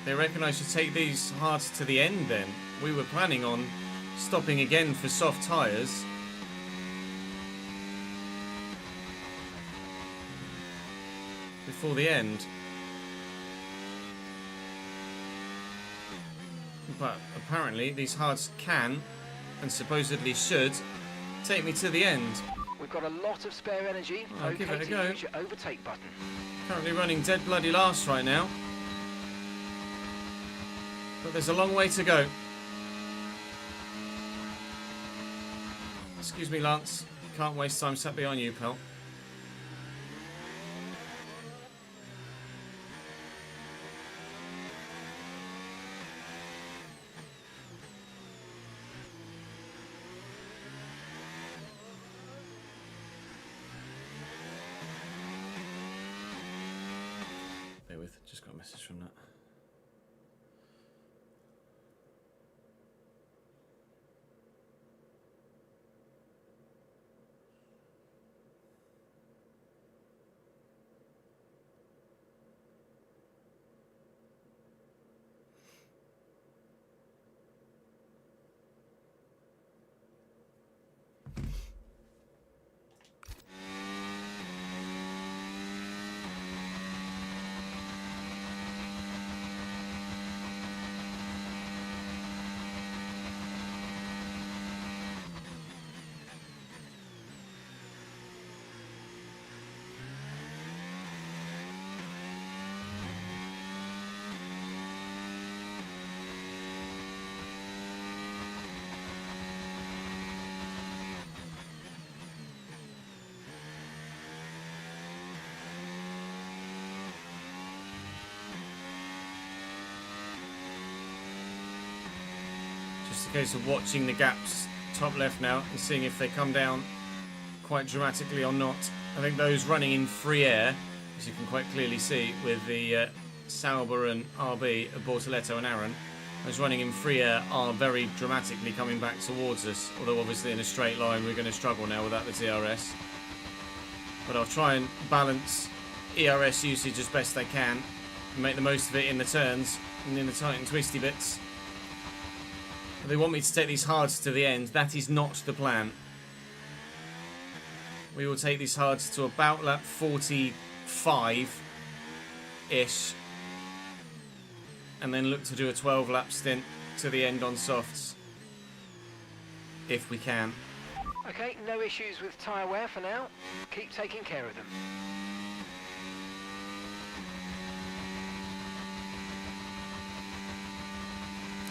They reckon I should take these hards to the end then. We were planning on stopping again for soft tyres. Before the end. But apparently these hards can, and supposedly should, take me to the end. We've got a lot of spare energy. I'll Okay give it a to go. use your overtake button. Currently running dead bloody last right now. But there's a long way to go. Excuse me, Lance. Can't waste time sat behind you, pal. Bear with, just got a message from that. case of watching the gaps top left now and seeing if they come down quite dramatically or not. I think those running in free air, as you can quite clearly see with the Sauber and RB, Bortoletto and Aaron, those running in free air are very dramatically coming back towards us, although obviously in a straight line we're going to struggle now without the DRS. But I'll try and balance ERS usage as best I can and make the most of it in the turns and in the tight and twisty bits. If they want me to take these hards to the end, that is not the plan. We will take these hards to about lap 45-ish and then look to do a 12 lap stint to the end on softs if we can. Okay, no issues with tyre wear for now. Keep taking care of them.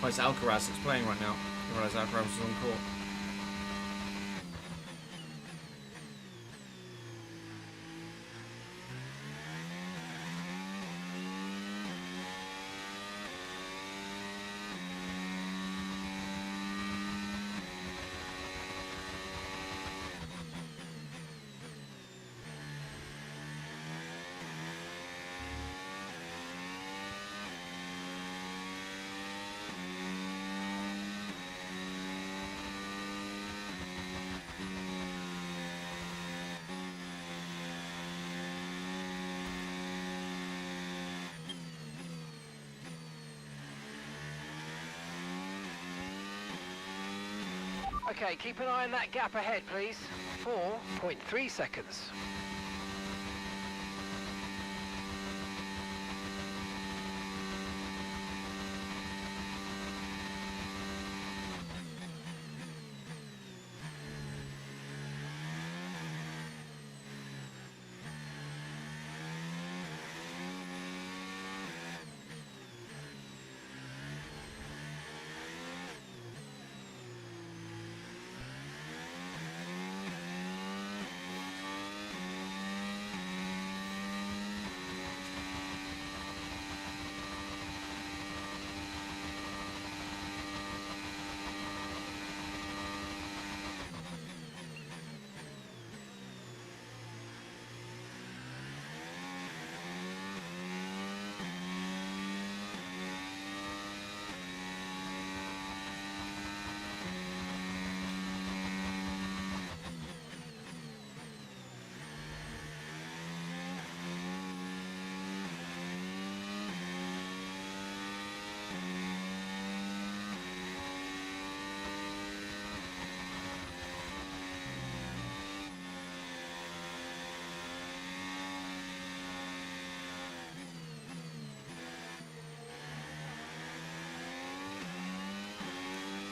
Oh, it's Alcaraz that's playing right now. I didn't realise Alcaraz was on court. Okay, keep an eye on that gap ahead, please. 4.3 seconds.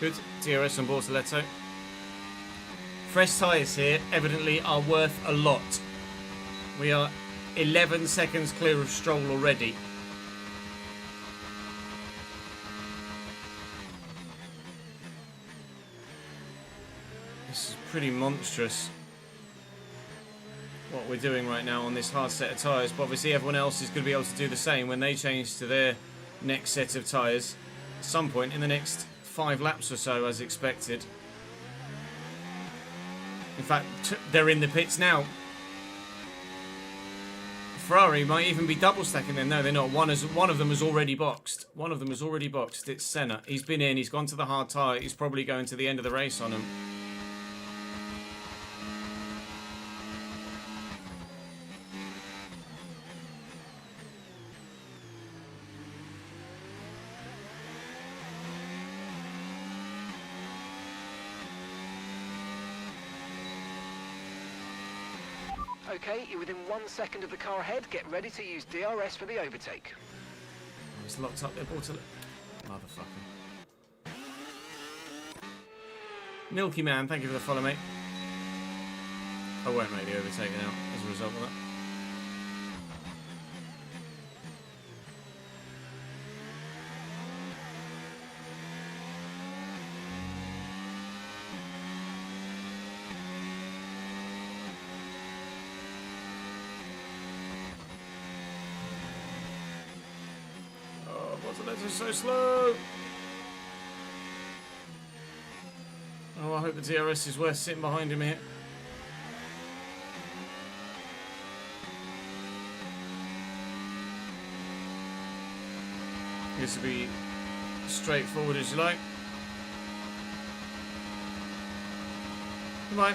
Good. DRS on Bortoletto. Fresh tyres here evidently are worth a lot. We are 11 seconds clear of Stroll already. This is pretty monstrous what we're doing right now on this hard set of tyres, but obviously everyone else is going to be able to do the same when they change to their next set of tyres at some point in the next 5 laps or so, as expected. In fact, they're in the pits now. Ferrari might even be double stacking them. No, they're not. One of them has already boxed. One of them has already boxed. It's Senna. He's been in. He's gone to the hard tyre. He's probably going to the end of the race on him. Okay, you're within 1 second of the car ahead. Get ready to use DRS for the overtake. Oh, it's locked up there, Bortoletto. Motherfucker. Milky Man, thank you for the follow, mate. I won't make the overtake now as a result of that. Oh, Bortoletto's so slow. Oh, I hope the DRS is worth sitting behind him here. This will be straightforward as you like. Come on.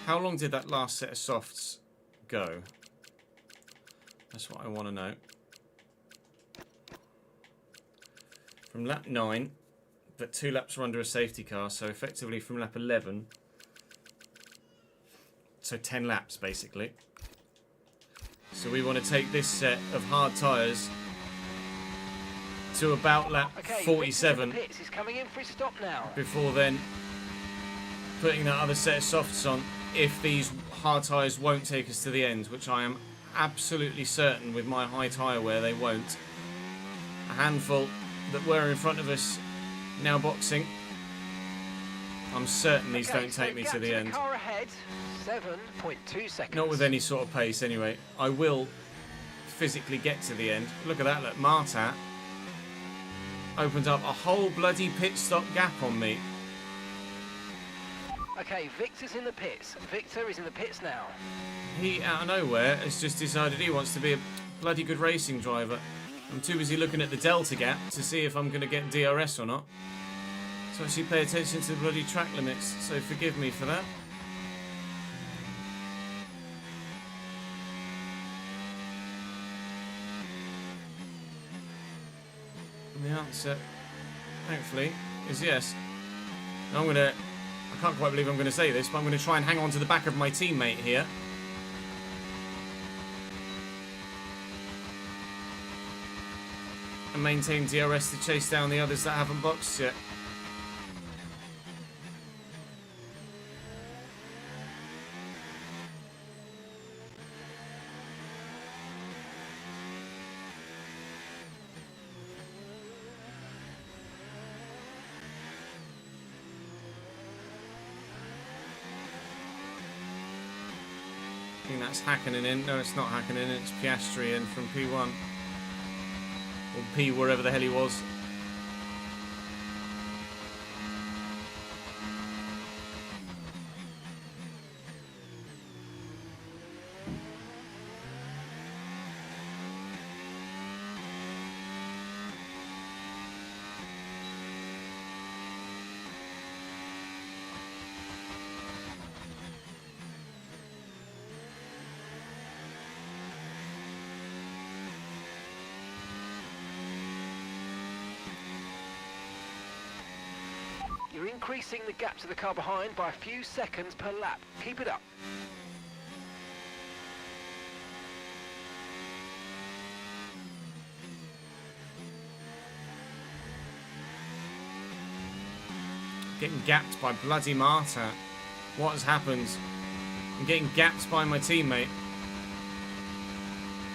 How long did that last set of softs go? That's what I want to know. From lap 9, but 2 laps were under a safety car, so effectively from lap 11. So 10 laps, basically. So we want to take this set of hard tyres to about lap 47. He's coming in for his stop now. Before then putting that other set of softs on, if these hard tyres won't take us to the end, which I am absolutely certain with my high tyre wear they won't. A handful that were in front of us now boxing. I'm certain these don't take me to the end. Car ahead, 7.2 seconds. Not with any sort of pace anyway. I will physically get to the end. Look at that, look, Marta opened up a whole bloody pit stop gap on me. Okay, Victor's in the pits. Victor is in the pits now. He, out of nowhere, has just decided he wants to be a bloody good racing driver. I'm too busy looking at the Delta gap to see if I'm going to get DRS or not. So actually pay attention to the bloody track limits, so forgive me for that. And the answer, thankfully, is yes. And I can't quite believe I'm going to say this, but I'm going to try and hang on to the back of my teammate here. And maintain DRS to chase down the others that haven't boxed yet. I think that's Hakkinen in. No, it's not Hakkinen in. It's Piastri in from P1. Or P wherever the hell he was. You're increasing the gap to the car behind by a few seconds per lap. Keep it up. Getting gapped by bloody Marta. What has happened? I'm getting gapped by my teammate.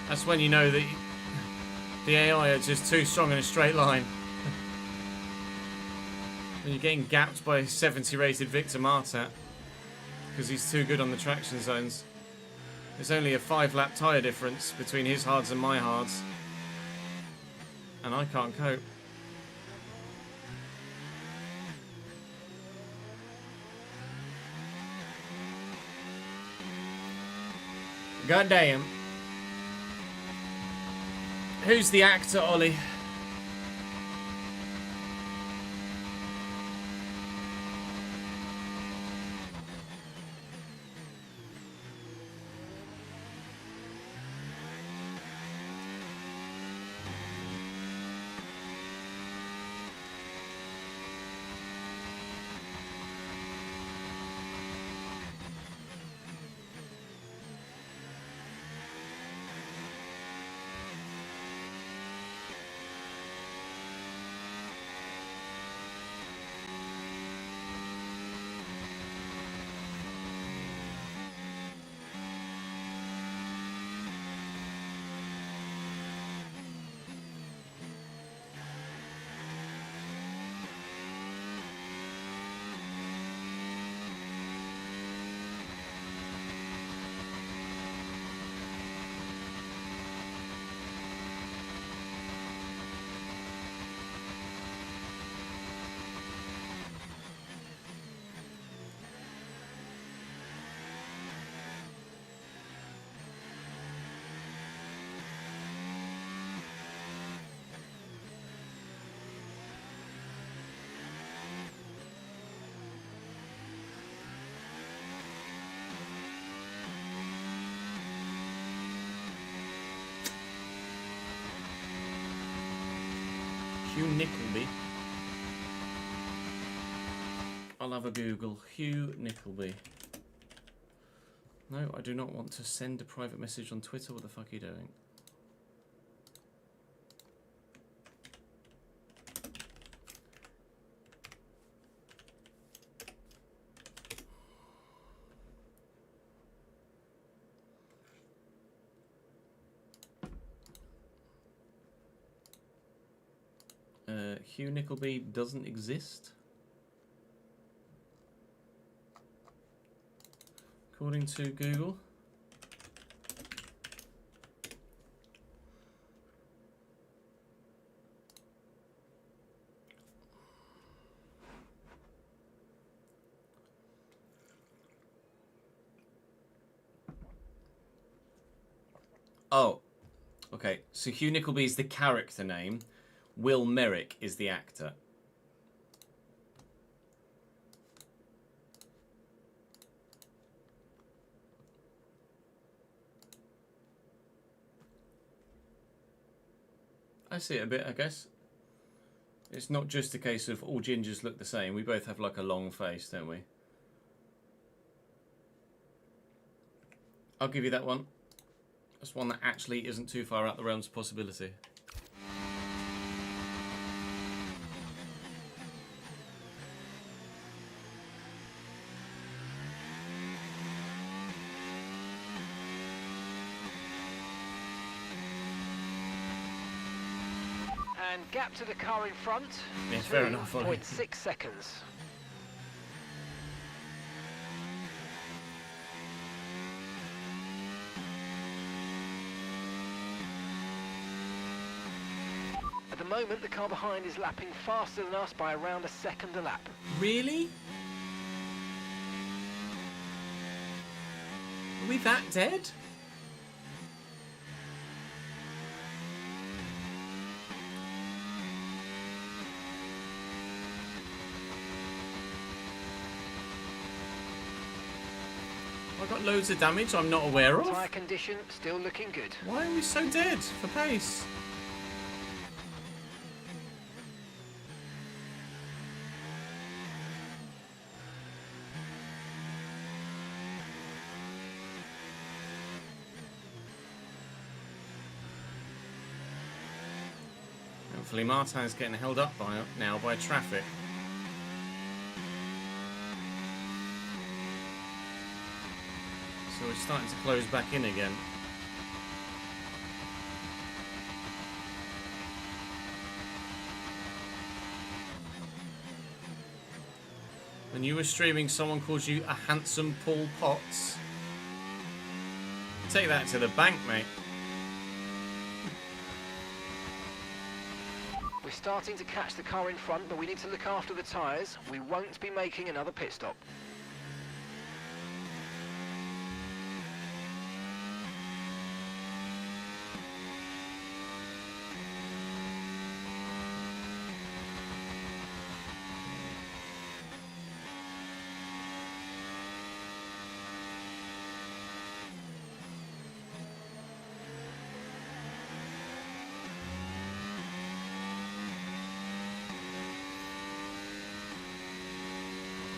That's when you know that the AI are just too strong in a straight line. When you're getting gapped by 70 rated Victor Marta because he's too good on the traction zones. There's only a 5 lap tyre difference between his hards and my hards. And I can't cope. God damn. Who's the actor, Ollie? Hugh Nickleby. I'll have a Google. Hugh Nickleby. No, I do not want to send a private message on Twitter. What the fuck are you doing? Hugh Nickleby doesn't exist. According to Google. Oh, okay. So Hugh Nickleby is the character name. Will Merrick is the actor. I see it a bit, I guess. It's not just a case of all gingers look the same. We both have like a long face, don't we? I'll give you that one. That's one that actually isn't too far out the realms of possibility. And gap to the car in front. Yeah, fair enough. 0.6 seconds. At the moment, the car behind is lapping faster than us by around a second a lap. Really? Are we that dead? I got loads of damage I'm not aware of. Tyre condition still looking good. Why are we so dead for pace? Hopefully Martin's getting held up now by traffic. So we're starting to close back in again. When you were streaming, someone called you a handsome Paul Potts. Take that to the bank, mate. We're starting to catch the car in front, but we need to look after the tyres. We won't be making another pit stop.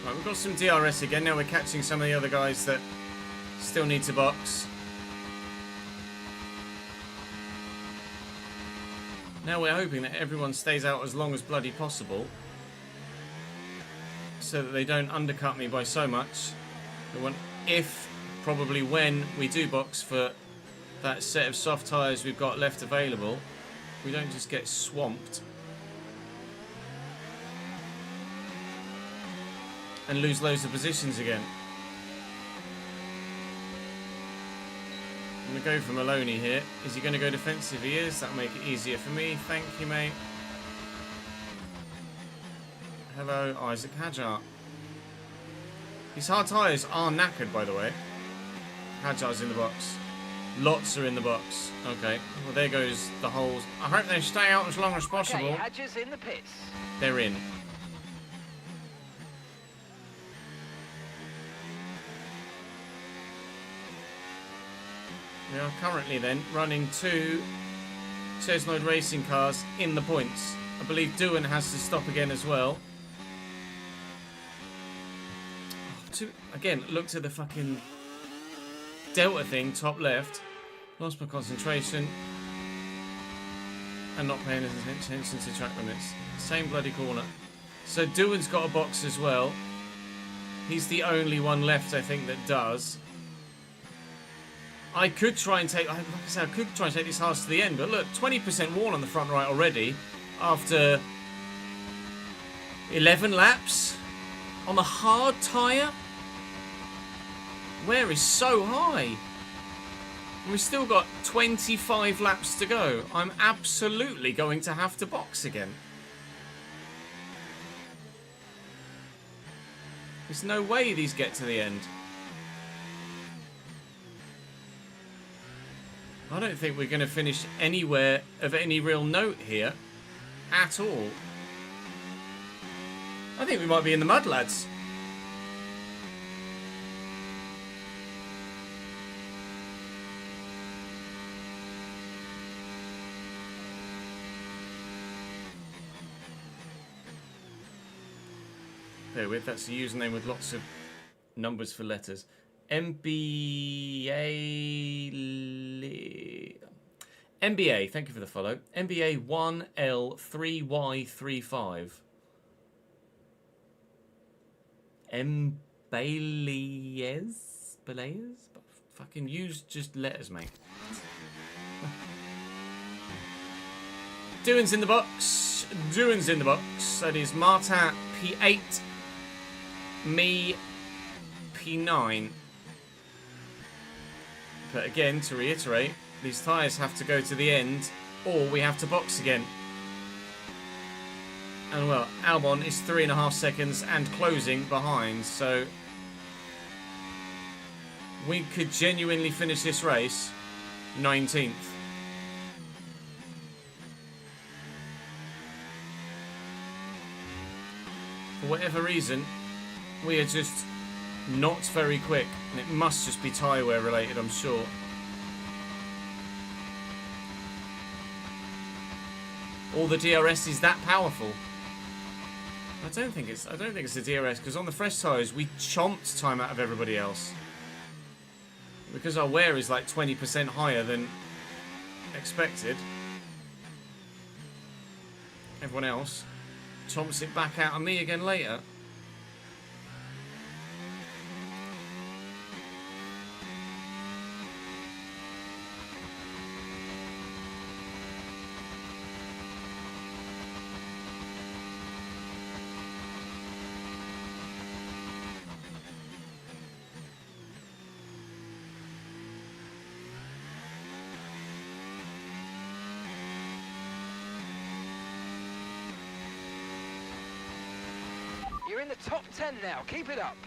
Right, we've got some DRS again. Now we're catching some of the other guys that still need to box. Now we're hoping that everyone stays out as long as bloody possible, so that they don't undercut me by so much. Probably when we do box for that set of soft tyres we've got left available, we don't just get swamped and lose loads of positions again. I'm going to go for Maloney here. Is he going to go defensive? He is. That'll make it easier for me. Thank you, mate. Hello, Isaac Hajar. These hard tyres are knackered, by the way. Hajar's in the box. Lots are in the box. Okay. Well, there goes the holes. I hope they stay out as long as possible. Okay, Hajar's in the pits. They're in. We are currently then running two Chesnoid racing cars in the points I believe Doohan has to stop again as well. Again, look to the fucking Delta thing, top left. Lost my concentration. And not paying attention to track limits. Same bloody corner. So Doohan's got a box as well. He's the only one left, I think, that does. I could try and take, like I said, I could try and take this Haas to the end, but look, 20% worn on the front right already after 11 laps on a hard tyre. Wear is so high. And we've still got 25 laps to go. I'm absolutely going to have to box again. There's no way these get to the end. I don't think we're going to finish anywhere of any real note here at all. I think we might be in the mud, lads. Bear with, that's a username with lots of numbers for letters. MBA, thank you for the follow. MBA 1L3Y35. Belayes? Fucking use just letters, mate. Doohan's in the box. Doohan's in the box. That is Martin P8. Me P9. But again, to reiterate, these tyres have to go to the end, or we have to box again. And well, Albon is 3.5 seconds and closing behind, so we could genuinely finish this race 19th. For whatever reason, we are just not very quick, and it must just be tyre wear related, I'm sure. Or the DRS is that powerful. I don't think it's the DRS, because on the fresh tyres we chomped time out of everybody else. Because our wear is like 20% higher than expected. Everyone else chomps it back out of me again later. You're in the top 10 now. Keep it up.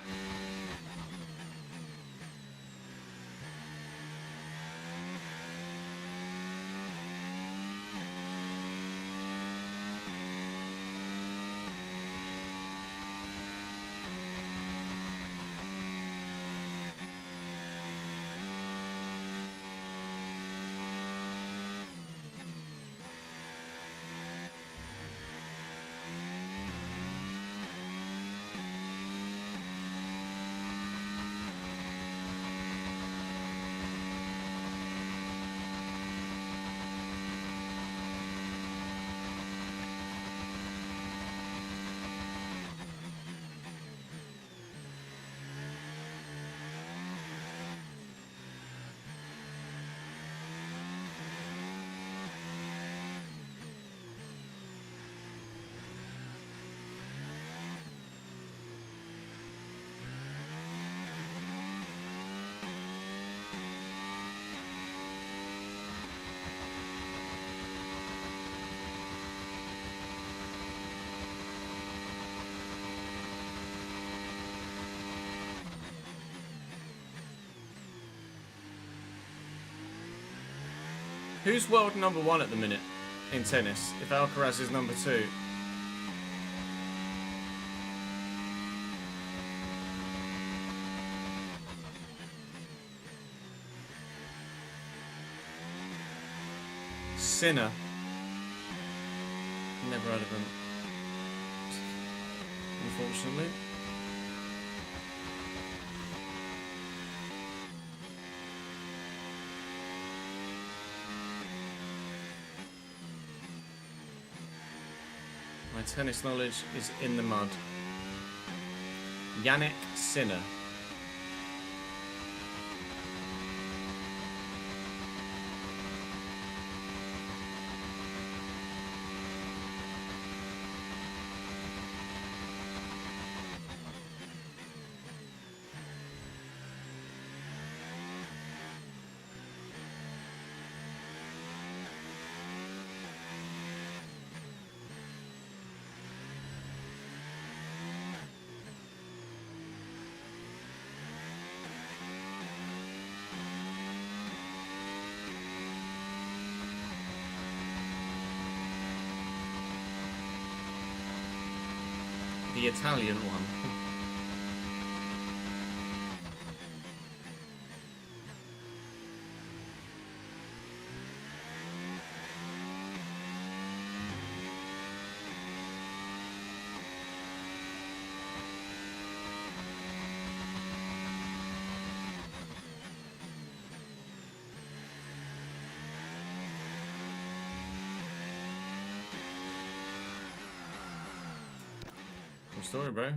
Who's world number 1 at the minute in tennis, if Alcaraz is number 2? Sinner. Never heard of them. Unfortunately. My tennis knowledge is in the mud. Yannick Sinner. The Italian one. Cool story, bro.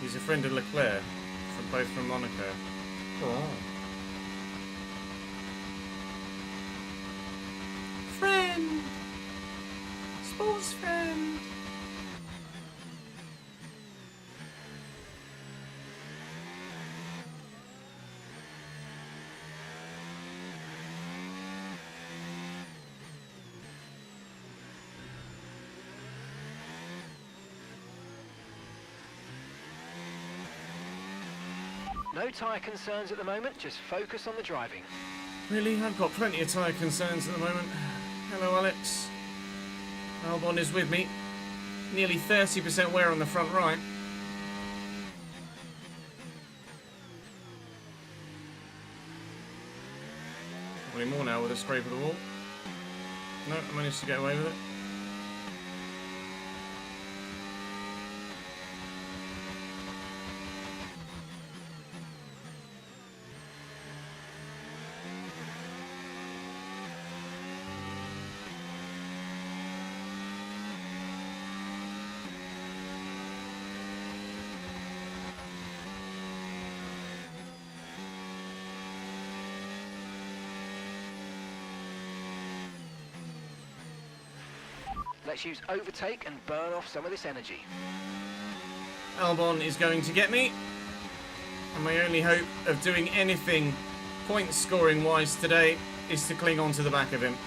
He's a friend of Leclerc, both from Monaco. Oh. Friend! Sports friend! No tyre concerns at the moment, just focus on the driving. Really? I've got plenty of tyre concerns at the moment. Hello, Alex. Albon is with me. Nearly 30% wear on the front right. Probably more now with a scrape of the wall. No, I managed to get away with it. Let's use overtake and burn off some of this energy. Albon is going to get me. And my only hope of doing anything point scoring wise today is to cling on to the back of him.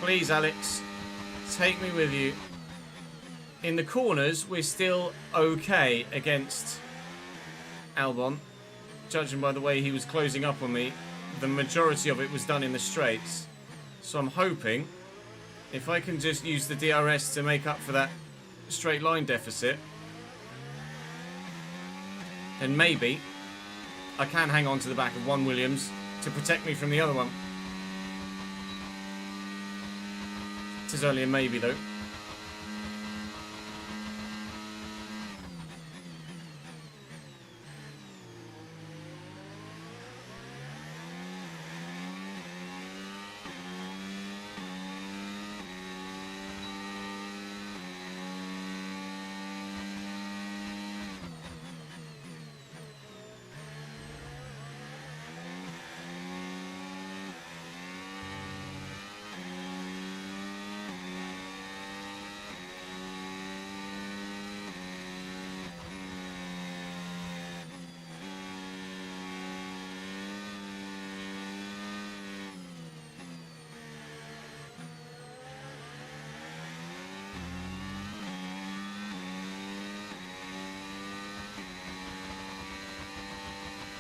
Please, Alex, take me with you. In the corners, we're still okay against Albon. Judging by the way he was closing up on me, the majority of it was done in the straights. So I'm hoping if I can just use the DRS to make up for that straight line deficit, then maybe I can hang on to the back of one Williams to protect me from the other one. It is only a maybe though.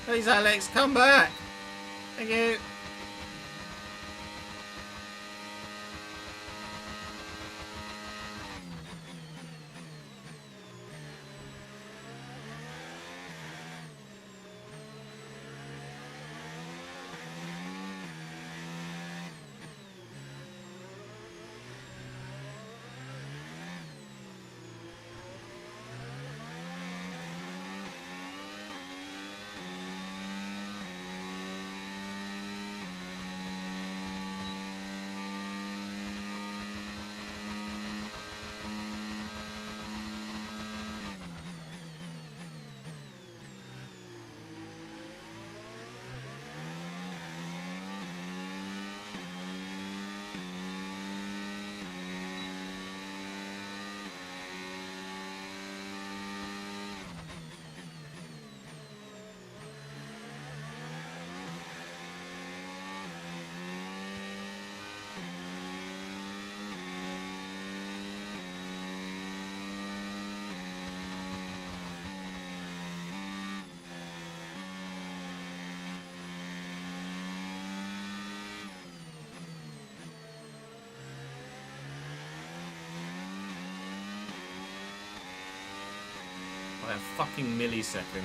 Please, Alex, come back. Thank you. By a fucking millisecond.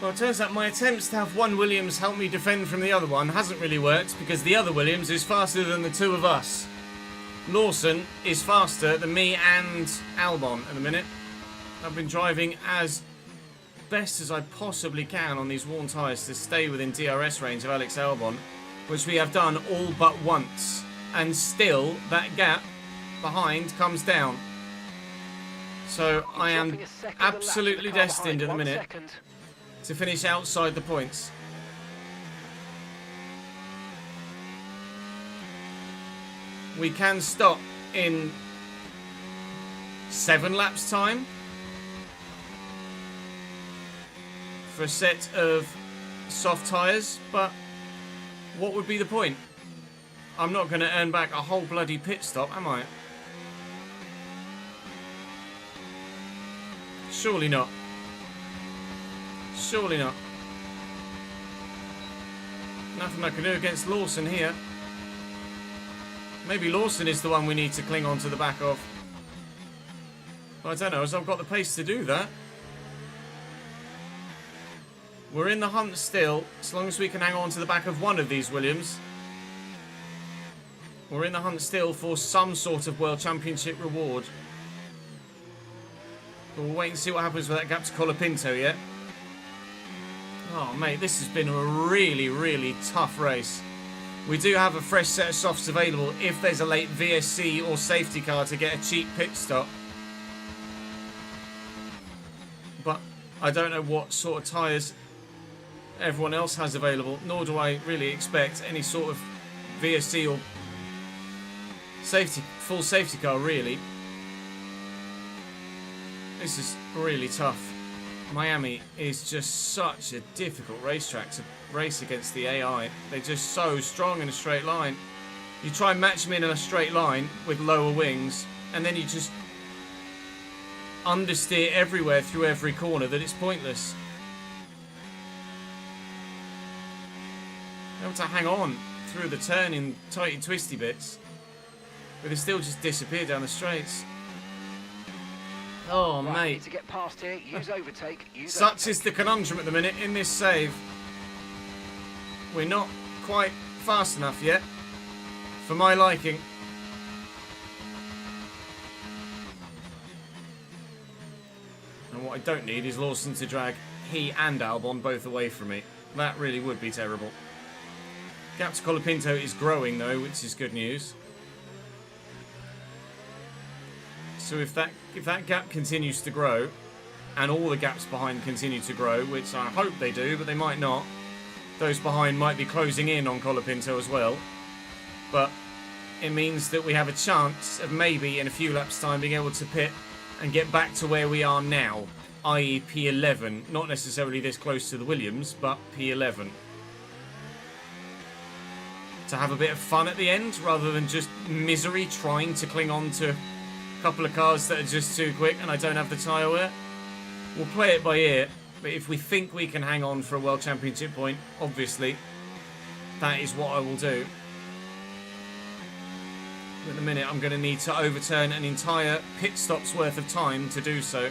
Well, it turns out my attempts to have one Williams help me defend from the other one hasn't really worked because the other Williams is faster than the two of us. Lawson is faster than me and Albon at the minute. I've been driving as best as I possibly can on these worn tyres to stay within DRS range of Alex Albon, which we have done all but once. And still, that gap behind comes down. So I am absolutely destined at the minute to finish outside the points. We can stop in 7 laps time for a set of soft tyres, but what would be the point? I'm not going to earn back a whole bloody pit stop, am I? Surely not. Surely not. Nothing I can do against Lawson here. Maybe Lawson is the one we need to cling on to the back of. I don't know, as I've got the pace to do that. We're in the hunt still, as long as we can hang on to the back of one of these Williams. We're in the hunt still for some sort of World Championship reward. But we'll wait and see what happens with that gap to Colapinto yet. Oh, mate, this has been a really, really tough race. We do have a fresh set of softs available if there's a late VSC or safety car to get a cheap pit stop. But I don't know what sort of tyres everyone else has available, nor do I really expect any sort of VSC or full safety car, really. This is really tough. Miami is just such a difficult racetrack to race against the AI. They're just so strong in a straight line. You try and match them in a straight line with lower wings, and then you just understeer everywhere through every corner that it's pointless. Able to hang on through the turning, tighty, twisty bits, but they still just disappear down the straights. Oh, Right, mate. need to get past here. Use overtake. Such is the conundrum at the minute in this save. We're not quite fast enough yet, for my liking. And what I don't need is Lawson to drag he and Albon both away from me. That really would be terrible. Gap to Colapinto is growing though, which is good news. So if that gap continues to grow, and all the gaps behind continue to grow, which I hope they do, but they might not, those behind might be closing in on Colapinto as well. But it means that we have a chance of maybe in a few laps' time being able to pit and get back to where we are now, i.e. P11. Not necessarily this close to the Williams, but P11. To have a bit of fun at the end, rather than just misery trying to cling on to a couple of cars that are just too quick and I don't have the tyre wear. We'll play it by ear, but if we think we can hang on for a World Championship point, obviously, that is what I will do. At the minute, I'm going to need to overturn an entire pit stop's worth of time to do so.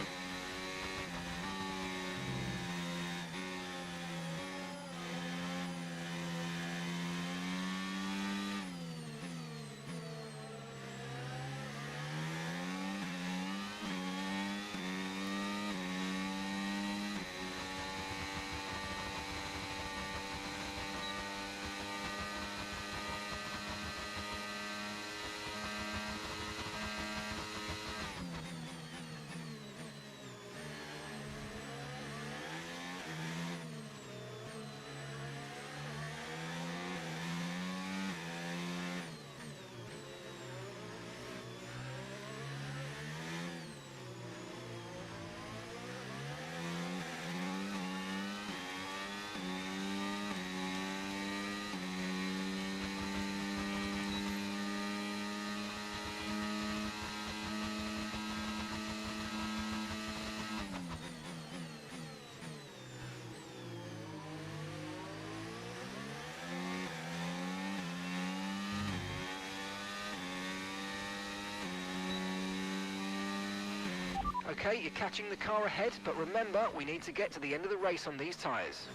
Okay, you're catching the car ahead, but remember, we need to get to the end of the race on these tyres.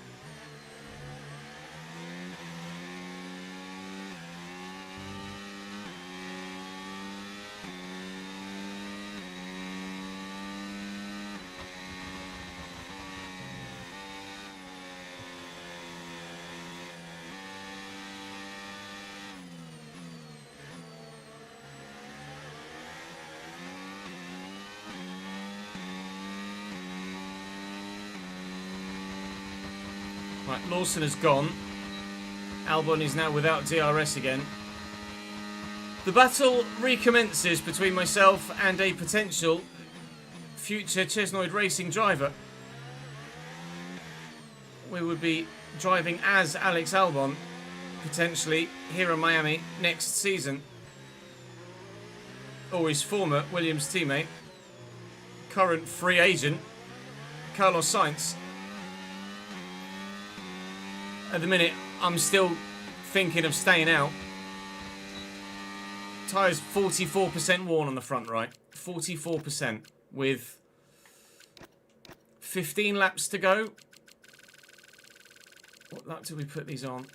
Right, Lawson has gone. Albon is now without DRS again. The battle recommences between myself and a potential future Chesnoid Racing driver. We would be driving as Alex Albon, potentially, here in Miami next season. Or his former Williams teammate, current free agent, Carlos Sainz. At the minute, I'm still thinking of staying out. Tyres 44% worn on the front right. 44% with 15 laps to go. What lap did we put these on?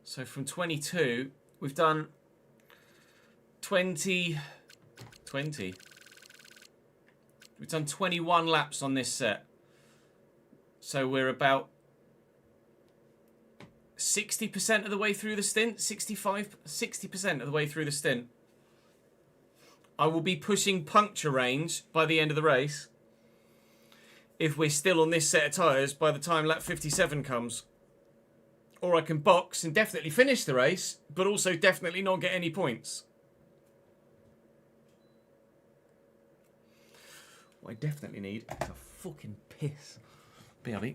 So from 22, we've done 20. We've done 21 laps on this set. So we're about 60% of the way through the stint, 60% of the way through the stint. I will be pushing puncture range by the end of the race if we're still on this set of tyres by the time lap 57 comes. Or I can box and definitely finish the race, but also definitely not get any points. What I definitely need is a fucking piss. BRB.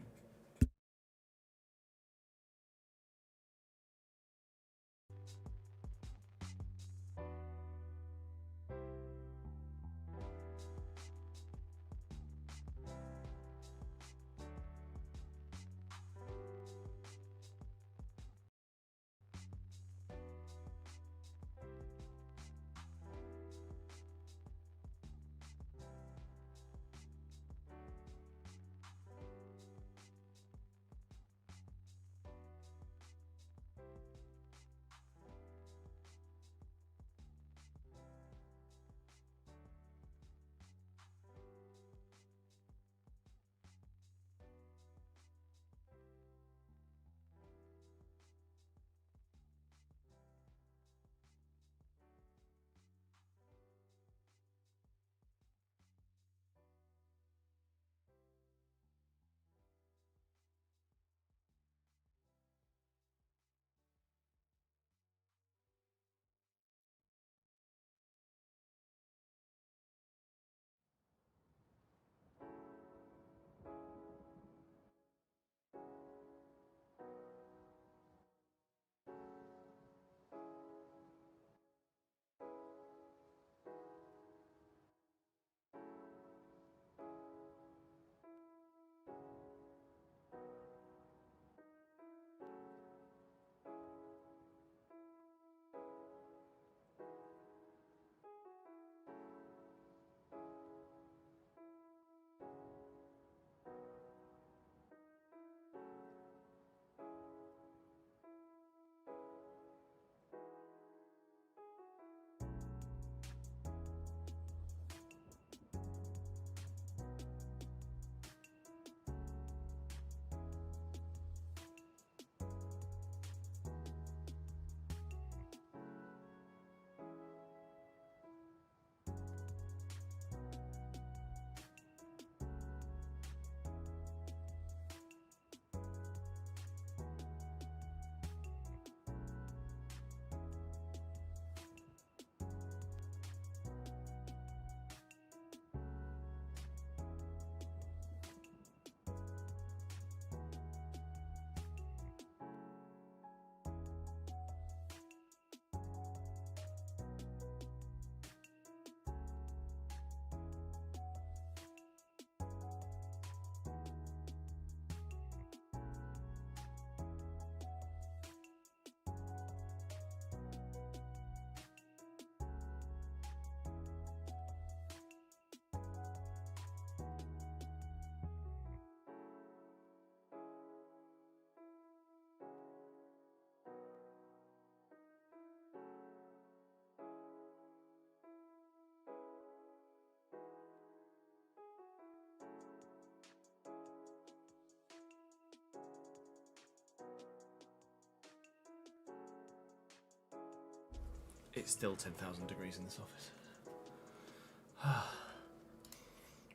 It's still 10,000 degrees in this office.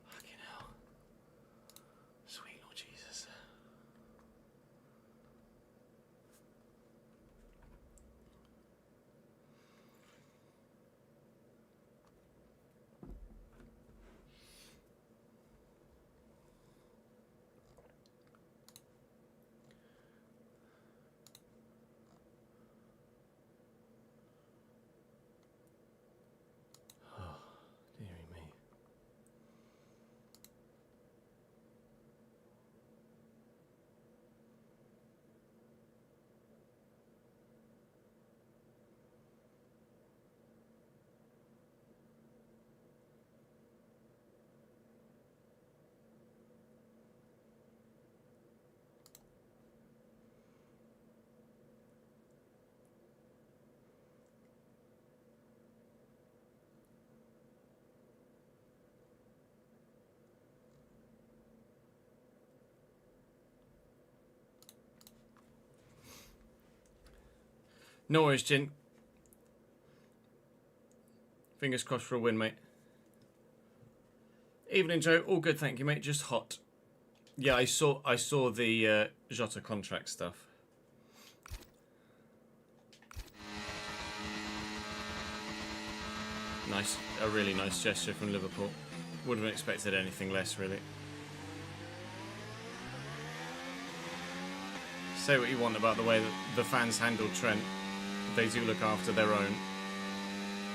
Fucking hell. Sweet Lord Jesus. Oh, dearie me. No worries, Jin. Fingers crossed for a win, mate. Evening, Joe. All good, thank you, mate. Just hot. Yeah, I saw the Jota contract stuff. Nice, a really nice gesture from Liverpool. Wouldn't have expected anything less, really. Say what you want about the way that the fans handle Trent. They do look after their own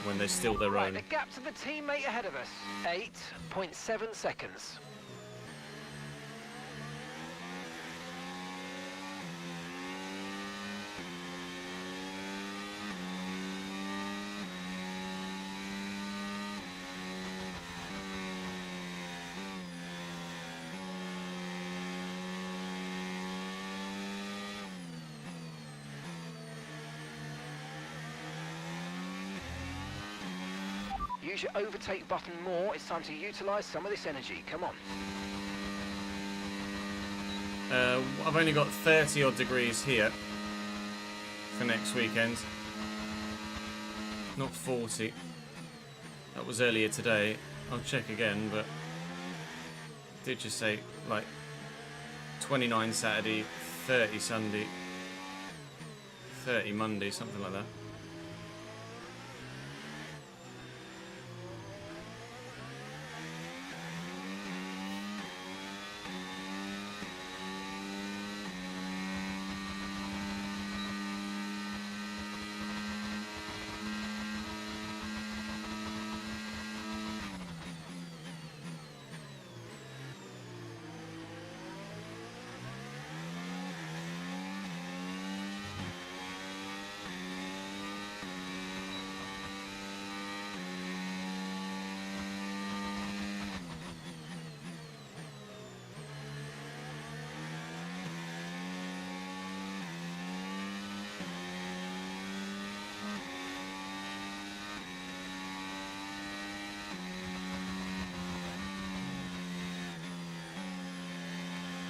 when they're still their Right, own. the gap to the teammate ahead of us, 8.7 seconds. Use your overtake button more. It's time to utilise some of this energy. Come on. I've only got 30 odd degrees here for next weekend. Not 40. That was earlier today. I'll check again, but did just say like 29 Saturday, 30 Sunday, 30 Monday, something like that.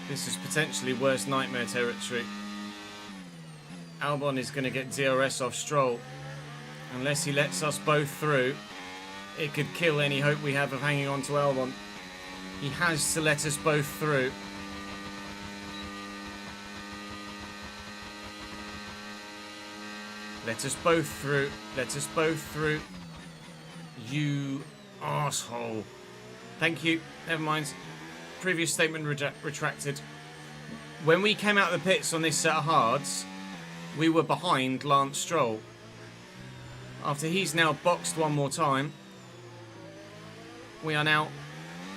This is potentially worst nightmare territory. Albon is going to get DRS off Stroll. Unless he lets us both through, it could kill any hope we have of hanging on to Albon. He has to let us both through. Let us both through. Let us both through. You arsehole. Thank you. Never mind. Previous statement retracted. When we came out of the pits on this set of hards, we were behind Lance Stroll. After he's now boxed one more time, we are now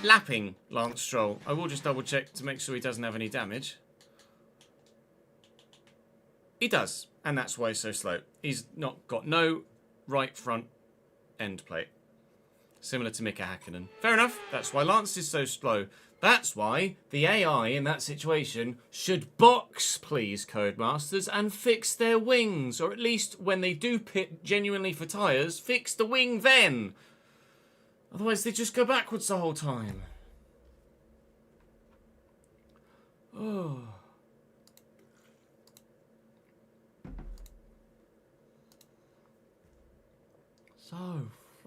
lapping Lance Stroll. I will just double check to make sure he doesn't have any damage. He does, and that's why he's so slow. He's not got no right front end plate. Similar to Mika Hakkinen. Fair enough, that's why Lance is so slow. That's why the AI in that situation should box, please, Codemasters, and fix their wings. Or at least when they do pit genuinely for tyres, fix the wing then. Otherwise they just go backwards the whole time. Oh. So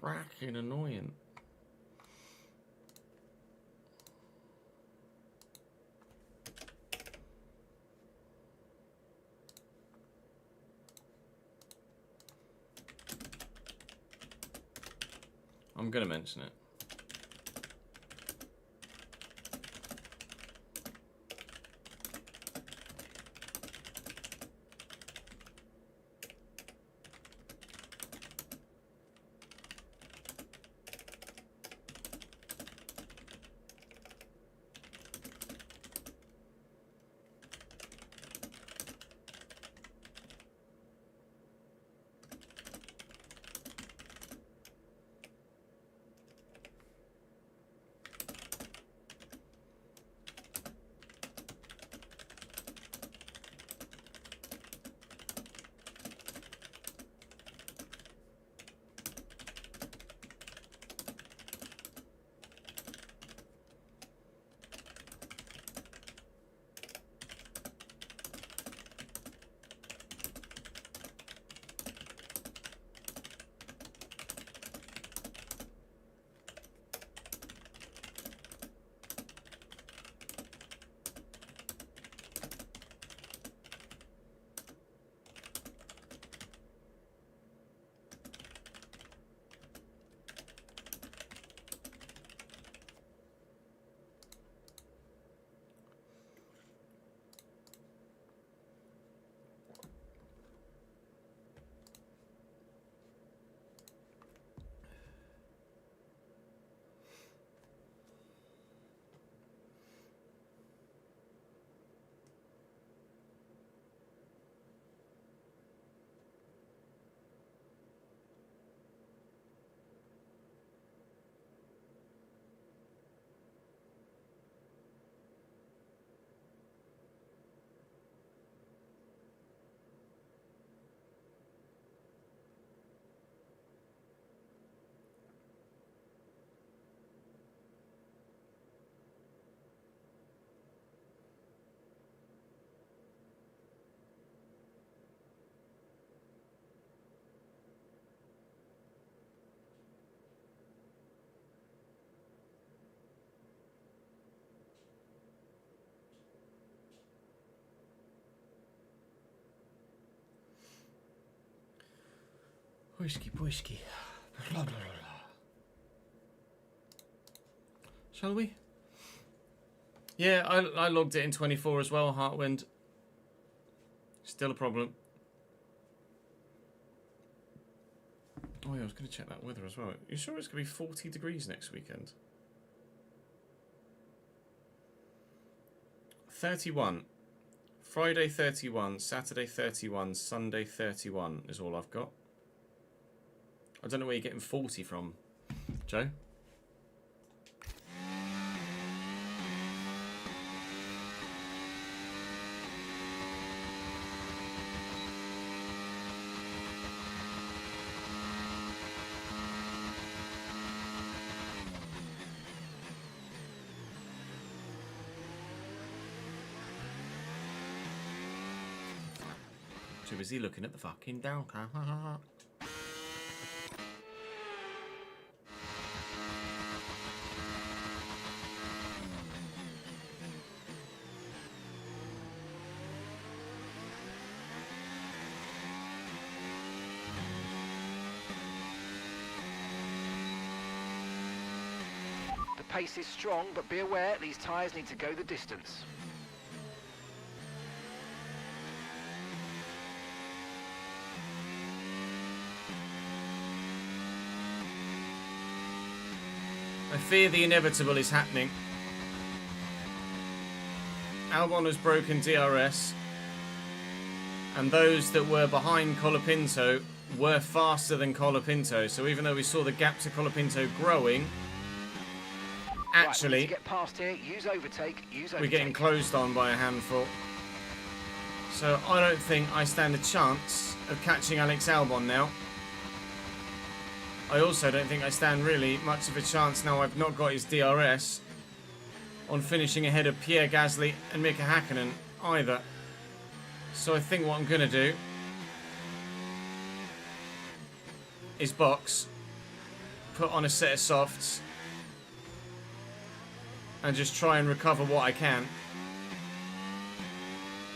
fracking annoying. I'm going to mention it. Whiskey, whiskey. Shall we? Yeah, I logged it in 24 as well, Heartwind. Still a problem. Oh yeah, I was going to check that weather as well. You sure it's going to be 40 degrees next weekend? 31. Friday 31, Saturday 31, Sunday 31 is all I've got. I don't know where you're getting 40 from, Joe. Too busy looking at the fucking down car. The pace is strong, but be aware these tyres need to go the distance. I fear the inevitable is happening. Albon has broken DRS, and those that were behind Colapinto were faster than Colapinto. So even though we saw the gap to Colapinto growing, actually, right, to get past here, use overtake, we're getting closed on by a handful. So I don't think I stand a chance of catching Alex Albon now. I also don't think I stand really much of a chance now I've not got his DRS on finishing ahead of Pierre Gasly and Mika Hakkinen either. So I think what I'm going to do is box, put on a set of softs, and just try and recover what I can.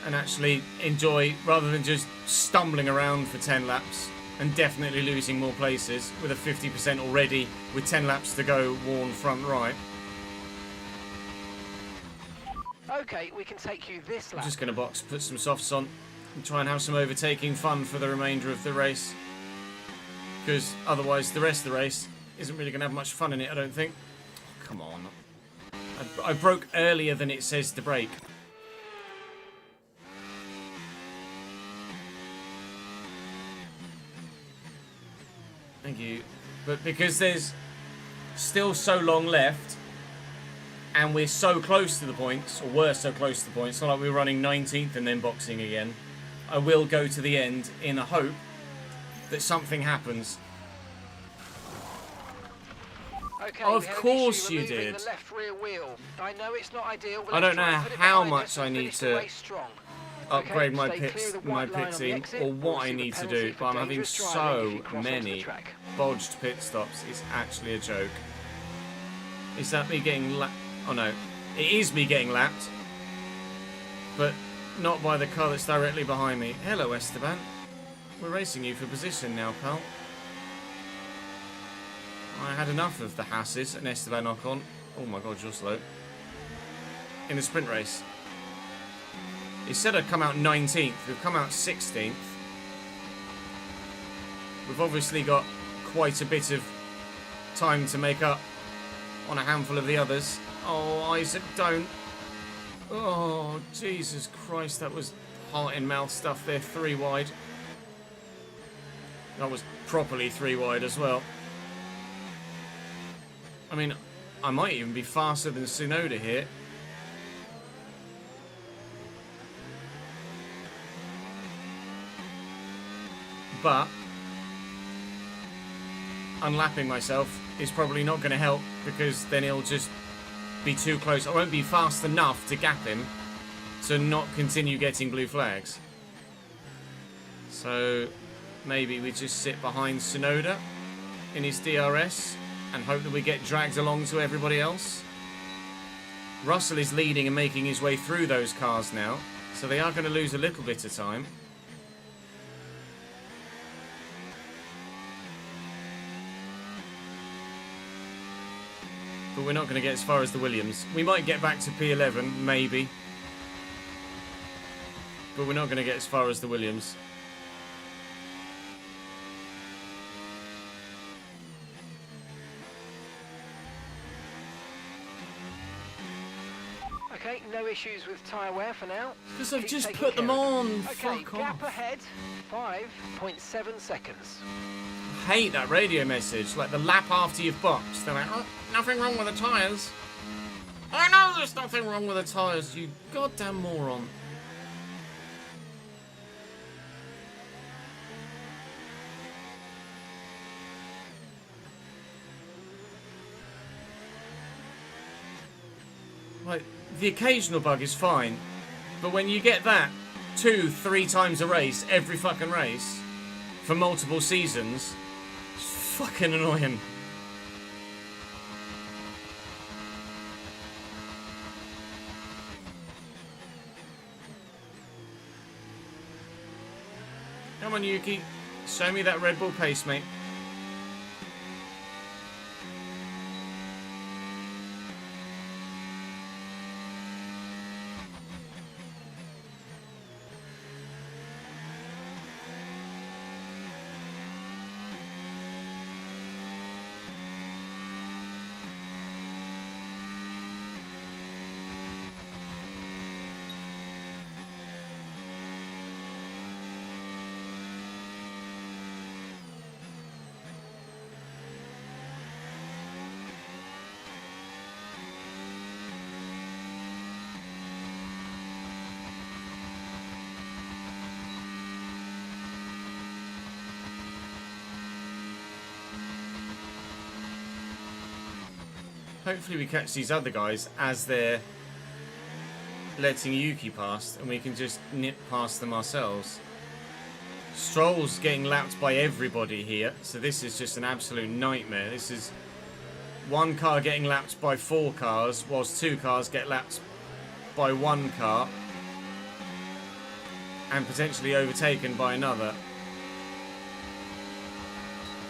And actually enjoy, rather than just stumbling around for 10 laps. And definitely losing more places with a 50% already with 10 laps to go, worn front right. Okay, we can take you this lap. I'm just going to box, put some softs on, and try and have some overtaking fun for the remainder of the race. Because otherwise the rest of the race isn't really going to have much fun in it, I don't think. Come on. I broke earlier than it says to brake. Thank you. But because there's still so long left and we're so close to the points, or we're so close to the points, it's not like we're running 19th and then boxing again, I will go to the end in a hope that something happens. Okay, Of course you removing did. The left rear wheel. I know it's not ideal, but I don't know let's try and put it how behind much us I and need finish the to race strong. upgrade Okay, my stay clear pits, of the my white line on pit the team, exit. or what We'll I see the need to penalty do, for but I'm having dangerous driving if so you cross onto the many track. bodged pit stops. It's actually a joke. Is that me getting lapped? Oh no, it is me getting lapped, but not by the car that's directly behind me. Hello, Esteban. We're racing you for position now, pal. I had enough of the Hasses and Esteban Ocon. Oh my god, you're slow. In the sprint race. He said I'd come out 19th. We've come out 16th. We've obviously got quite a bit of time to make up on a handful of the others. Oh, Isaac, don't. Oh, Jesus Christ, that was heart in mouth stuff there. 3 wide. That was properly 3 wide as well. I mean, I might even be faster than Tsunoda here. But unlapping myself is probably not going to help, because then he'll just be too close. I won't be fast enough to gap him to not continue getting blue flags. So maybe we just sit behind Tsunoda in his DRS and hope that we get dragged along to everybody else. Russell is leading and making his way through those cars now, so they are going to lose a little bit of time. but we're not going to get as far as the Williams. We might get back to P11, maybe. But we're not going to get as far as the Williams. Okay, no issues with tyre wear for now. Because I've Keep just taking put them care of on. it. Okay, Fuck gap off. ahead, 5.7 seconds. I hate that radio message. Like the lap after you've boxed. They're like, oh, nothing wrong with the tyres. I know there's nothing wrong with the tyres, you goddamn moron. Like, the occasional bug is fine, but when you get that 2-3 times a race, every fucking race, for multiple seasons, it's fucking annoying. Come on, Yuki. Show me that Red Bull pace, mate. Hopefully we catch these other guys as they're letting Yuki past and we can just nip past them ourselves. Stroll's getting lapped by everybody here, so this is just an absolute nightmare. This is one car getting lapped by 4 cars, whilst 2 cars get lapped by 1 car and potentially overtaken by another.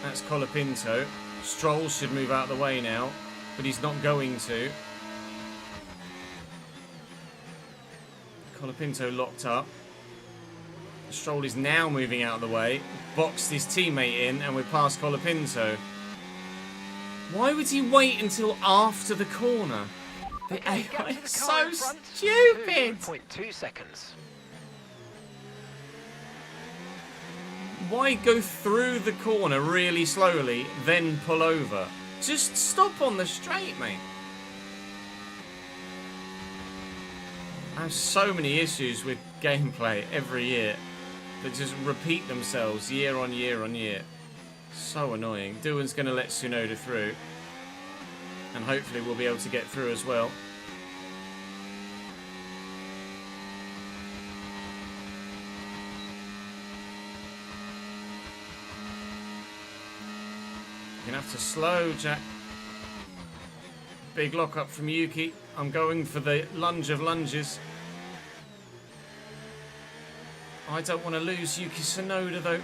That's Colapinto. Stroll should move out of the way now, but he's not going to. Colapinto locked up. Stroll is now moving out of the way. Boxed his teammate in and we're past Colapinto. Why would he wait until after the corner? The Okay, AI gap to the is car so in front, stupid! 2.2 seconds. Why go through the corner really slowly, then pull over? Just stop on the straight, mate. I have so many issues with gameplay every year that just repeat themselves year on year on year. So annoying. Doohan's going to let Tsunoda through. And hopefully we'll be able to get through as well. You're going to have to slow, Jack. Big lock up from Yuki. I'm going for the lunge of lunges. I don't want to lose Yuki Tsunoda though.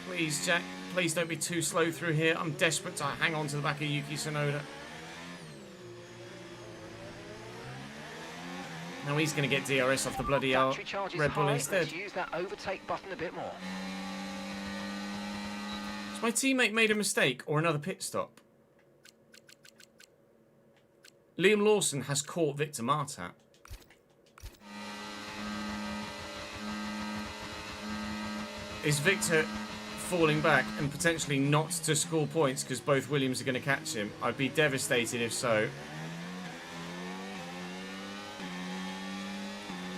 Please, Jack. Please don't be too slow through here. I'm desperate to hang on to the back of Yuki Tsunoda. Now he's going to get DRS off the bloody Battery charge is Red Bull high. instead. Let's use that overtake button a bit more. Has my teammate made a mistake or another pit stop? Liam Lawson has caught Victor Martat. Is Victor falling back and potentially not to score points because both Williams are going to catch him? I'd be devastated if so.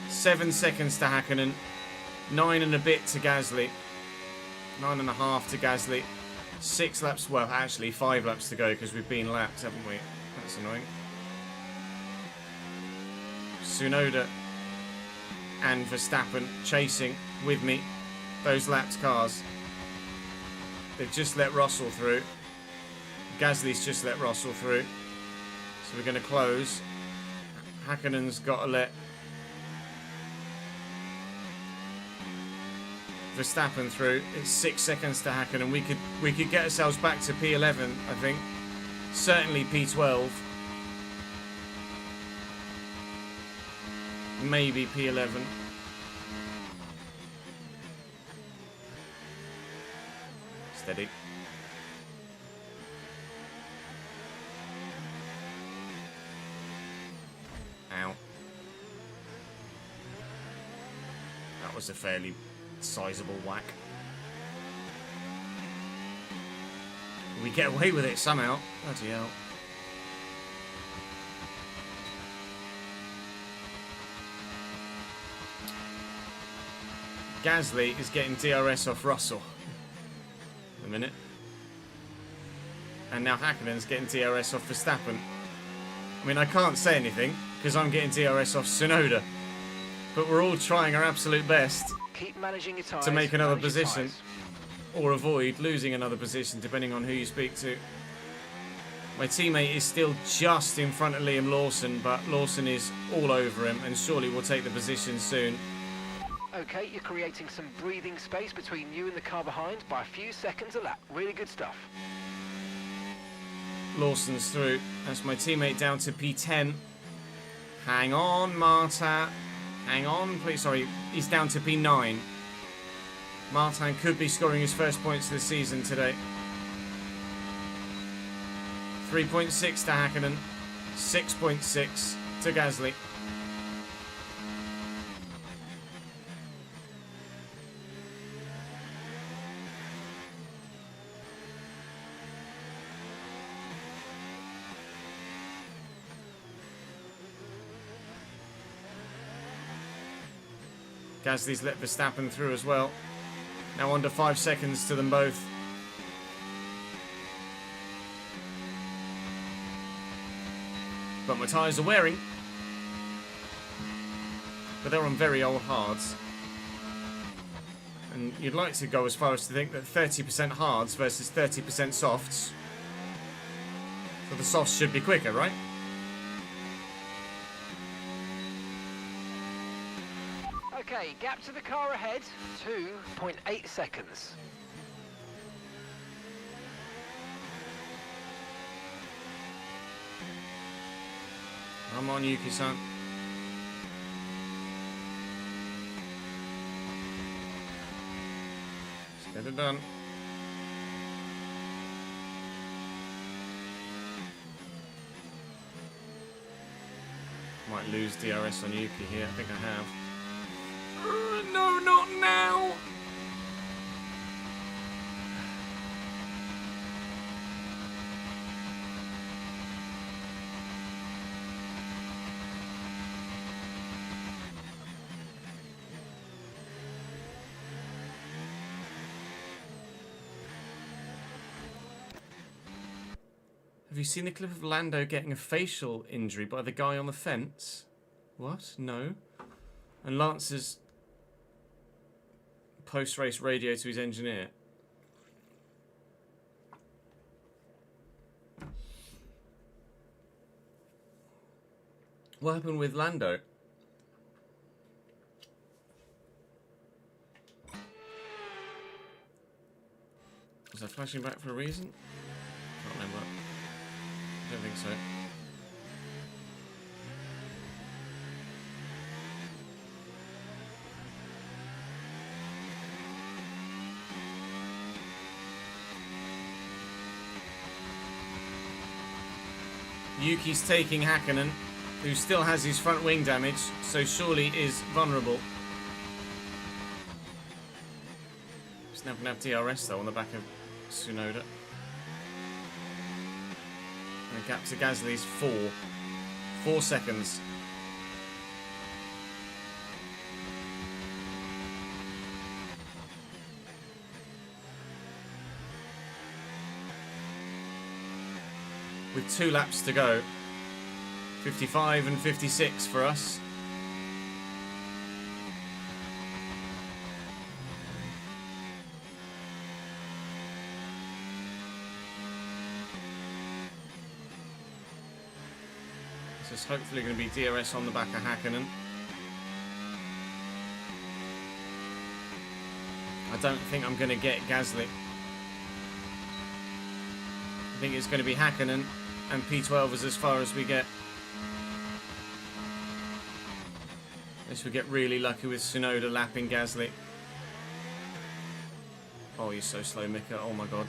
7 seconds to Hakkinen. 9 and a bit to Gasly. 9.5 to Gasly. 6 laps, well actually 5 laps to go because we've been lapped, haven't we? That's annoying. Tsunoda and Verstappen chasing with me. Those lapped cars. They've just let Russell through. Gasly's just let Russell through. So we're going to close. Hakkinen's got to let Verstappen through. It's 6 seconds to Hakkinen. We could get ourselves back to P11, I think. Certainly P12. Maybe P11. Steady. Ow. That was a fairly sizable whack. We get away with it somehow. Bloody hell. Gasly is getting DRS off Russell. A minute. And now Häkkönen's getting DRS off Verstappen. I mean, I can't say anything because I'm getting DRS off Tsunoda. But we're all trying our absolute best Keep managing your tyres. to make another manage your position tyres. or avoid losing another position depending on who you speak to. My teammate is still just in front of Liam Lawson, but Lawson is all over him and surely will take the position soon. Okay, you're creating some breathing space between you and the car behind by a few seconds a lap. Really good stuff. Lawson's through. That's my teammate down to P10. Hang on, Martin. Hang on, please. Sorry, he's down to P9. Martin could be scoring his first points of the season today. 3.6 to Häkkinen. 6.6 to Gasly. Gasly's let Verstappen through as well. Now under 5 seconds to them both. But my tyres are wearing. But they're on very old hards. And you'd like to go as far as to think that 30% hards versus 30% softs. So the softs should be quicker, right? Okay, gap to the car ahead, 2.8 seconds. Come on, Yuki-san. Let's get it done. Might lose DRS on Yuki here. I think I have. No, not now! Have you seen the clip of Lando getting a facial injury by the guy on the fence? What? No. And Lance's post-race radio to his engineer. What happened with Lando? Was that flashing back for a reason? Can't remember. I don't think so. Yuki's taking Häkkinen, who still has his front wing damage, so surely is vulnerable. He's now going to have DRS though on the back of Tsunoda. And the gap to Gasly's 4. 4 seconds. With 2 laps to go. 55 and 56 for us. This is hopefully going to be DRS on the back of Häkkinen. I don't think I'm going to get Gasly. I think it's going to be Häkkinen And P12 is as far as we get. Unless we get really lucky with Tsunoda lapping Gasly. Oh, you're so slow, Mika. Oh my god.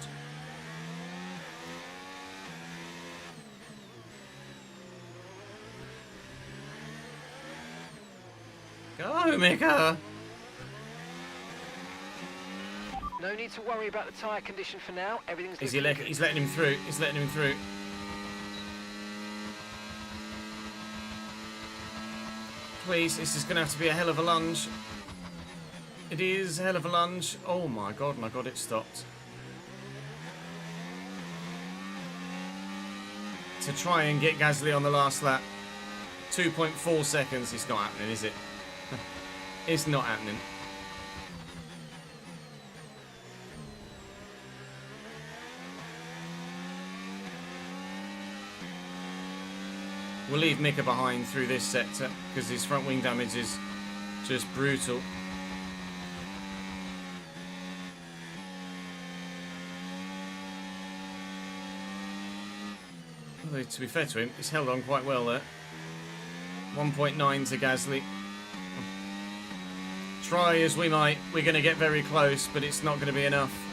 Go, Mika! No need to worry about the tyre condition for now. Everything's He's looking good. letting him through. He's letting him through. Please, this is going to have to be a hell of a lunge. It is a hell of a lunge. Oh my god, it stopped. To try and get Gasly on the last lap. 2.4 seconds. It's not happening, is it? It's not happening. We'll leave Mika behind through this sector because his front wing damage is just brutal. Although, to be fair to him, he's held on quite well there. 1.9 to Gasly. Try as we might, we're going to get very close, but it's not going to be enough.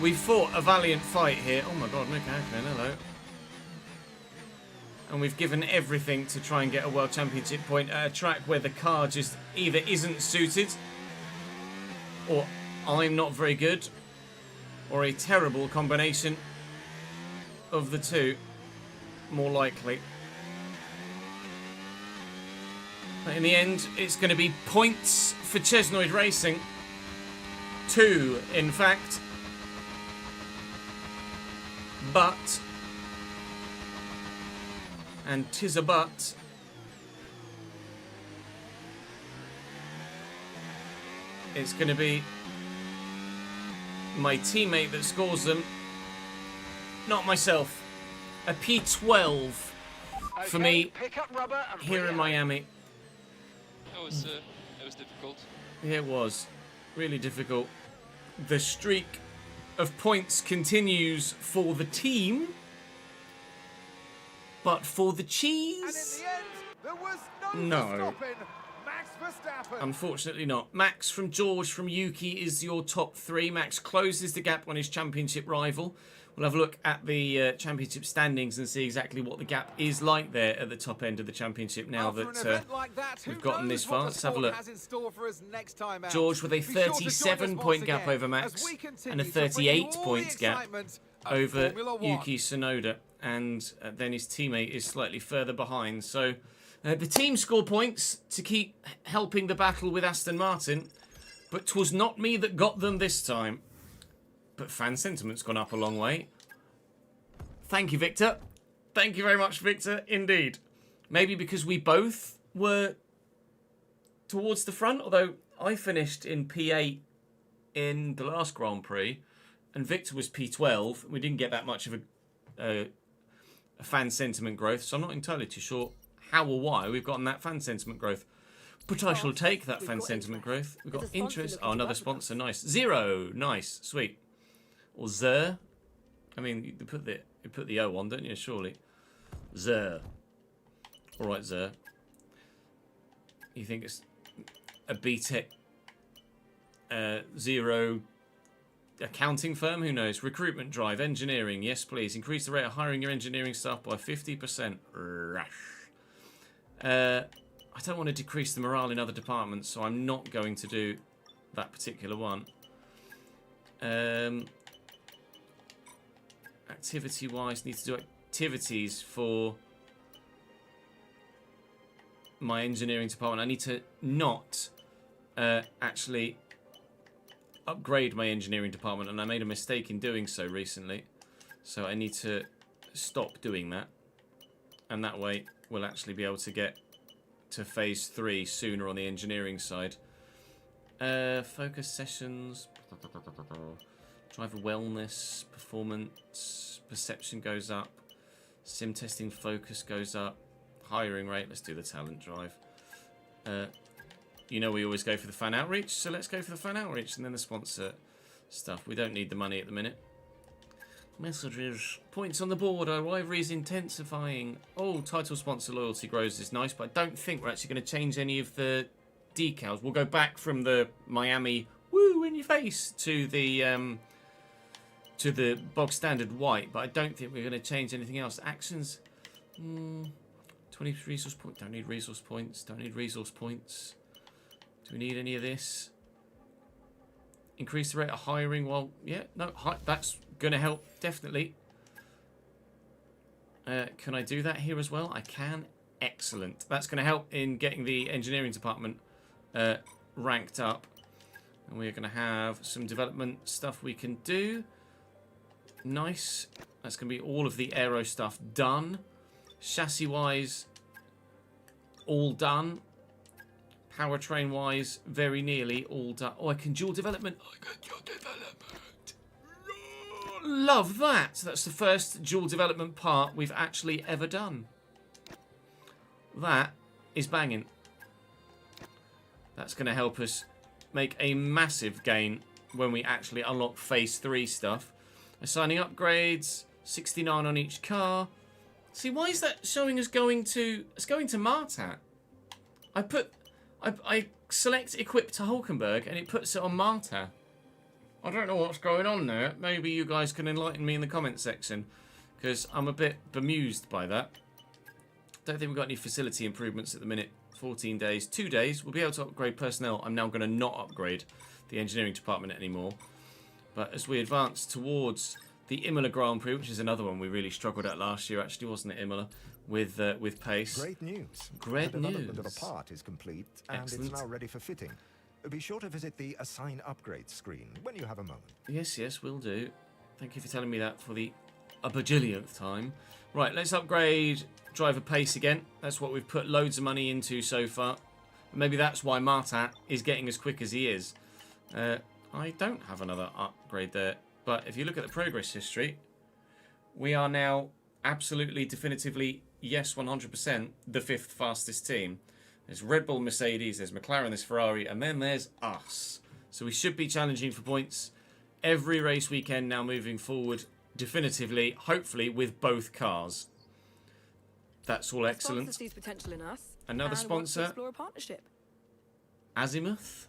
We fought a valiant fight here. Oh my god, Nick Hackman, hello. And we've given everything to try and get a World Championship point at a track where the car just either isn't suited, or I'm not very good, or a terrible combination of the two, more likely. But in the end, it's going to be points for Chesnoid Racing. 2, in fact. But, and 'tis a but, it's going to be my teammate that scores them, not myself. A P12 for me pick up rubber and here in Miami. That was difficult. Yeah, it was really difficult. The streak of points continues for the team, but for the cheese, And in the end, there was no. stopping Max Verstappen. Unfortunately not. Max from George from Yuki is your top 3. Max closes the gap on his championship rival. We'll have a look at the championship standings and see exactly what the gap is like there at the top end of the championship now After that, an event like that, we've who gotten knows this what far. the Let's have a sport look. has in store for us next time out. George with a Be sure to join us 37-point once gap again over Max as we continue and a to bring you 38 all the points gap excitement of over Formula One. Yuki Tsunoda, and then his teammate is slightly further behind. So the team score points to keep helping the battle with Aston Martin, but 'twas not me that got them this time. But fan sentiment's gone up a long way. Thank you, Victor. Thank you very much, Victor, indeed. Maybe because we both were towards the front, although I finished in P8 in the last Grand Prix, and Victor was P12. We didn't get that much of a fan sentiment growth, so I'm not entirely too sure how or why we've gotten that fan sentiment growth. But I shall take that fan sentiment growth. We've got interest. Oh, another sponsor. Nice. Zero. Nice. Sweet. Or Zer. I mean, you put the O on, don't you? Surely. Zer. All right, Zer. You think it's a BTEC Zero accounting firm? Who knows? Recruitment drive, engineering. Yes, please. Increase the rate of hiring your engineering staff by 50%. Rash. I don't want to decrease the morale in other departments, so I'm not going to do that particular one. Activity-wise, need to do activities for my engineering department. I need to not actually upgrade my engineering department, and I made a mistake in doing so recently. So I need to stop doing that, and that way we'll actually be able to get to phase 3 sooner on the engineering side. Focus sessions, driver wellness, performance, perception goes up, sim testing focus goes up, hiring rate, let's do the talent drive. You know we always go for the fan outreach, so let's go for the fan outreach, and then the sponsor stuff. We don't need the money at the minute. Messages. Points on the board. Our rivalry is intensifying. Oh, title sponsor loyalty grows is nice, but I don't think we're actually going to change any of the decals. We'll go back from the Miami woo in your face to the bog standard white, but I don't think we're going to change anything else. Actions. 20 resource points. Don't need resource points. Don't need resource points. Do we need any of this? Increase the rate of hiring. Well, yeah, no, that's going to help, definitely. Can I do that here as well? I can. Excellent. That's going to help in getting the engineering department ranked up. And we're going to have some development stuff we can do. Nice. That's going to be all of the aero stuff done. Chassis-wise, all done. Powertrain-wise, very nearly all done. Oh, I can dual development. I can dual development. Love that. So that's the first dual development part we've actually ever done. That is banging. That's going to help us make a massive gain when we actually unlock Phase 3 stuff. Assigning upgrades, 69 on each car. See, why is that showing us going to... It's going to Martat. I select equip to Hulkenberg and it puts it on Marta. I don't know what's going on there. Maybe you guys can enlighten me in the comment section, because I'm a bit bemused by that. Don't think we've got any facility improvements at the minute. 14 days, 2 days. We'll be able to upgrade personnel. I'm now going to not upgrade the engineering department anymore. But as we advance towards the Imola Grand Prix, which is another one we really struggled at last year, actually, wasn't it, Imola? With pace. Great news. Great the development news. of a part is complete and Excellent. it's now ready for fitting. Be sure to visit the Assign Upgrade screen when you have a moment. Yes, will do. Thank you for telling me that for the bajillionth time. Right, let's upgrade driver pace again. That's what we've put loads of money into so far. Maybe that's why Martat is getting as quick as he is. I don't have another upgrade there. But if you look at the progress history, we are now absolutely, definitively, yes, 100%, the 5th fastest team. There's Red Bull, Mercedes, there's McLaren, there's Ferrari, and then there's us. So we should be challenging for points every race weekend now moving forward, definitively, hopefully, with both cars. That's all excellent. Sponsor sees potential in us. Another and wants to sponsor. explore a partnership. Azimuth.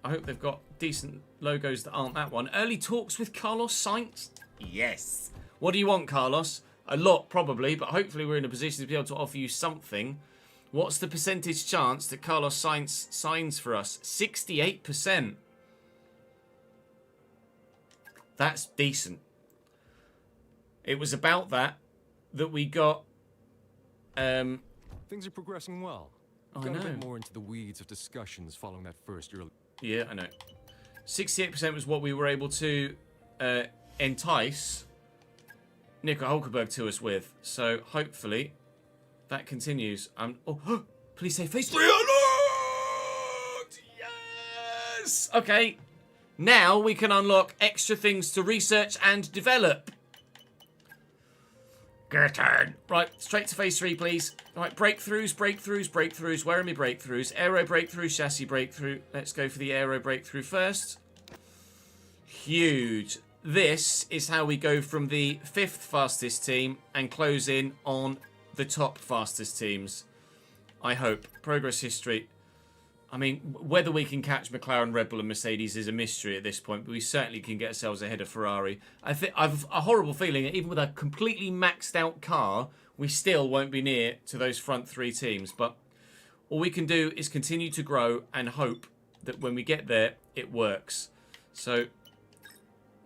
I hope they've got decent logos that aren't that one. Early talks with Carlos Sainz. Yes. What do you want, Carlos? A lot, probably, but hopefully we're in a position to be able to offer you something. What's the percentage chance that Carlos Sainz signs for us? 68%. That's decent. It was about that we got... Things are progressing well. I Got know. a bit more into the weeds of discussions following that first early... Yeah, I know. 68% was what we were able to entice Nico Hulkenberg to us with. So hopefully that continues. Oh, please say phase 3 unlocked! Yes! Okay. Now we can unlock extra things to research and develop. Get in. Right, straight to phase 3, please. Right, breakthroughs. Where are my breakthroughs? Aero breakthrough, chassis breakthrough. Let's go for the aero breakthrough first. Huge. This is how we go from the 5th fastest team and close in on the top fastest teams. I hope. Progress history. I mean, whether we can catch McLaren, Red Bull and Mercedes is a mystery at this point, but we certainly can get ourselves ahead of Ferrari. I've a horrible feeling that even with a completely maxed out car, we still won't be near to those front 3 teams. But all we can do is continue to grow and hope that when we get there, it works. So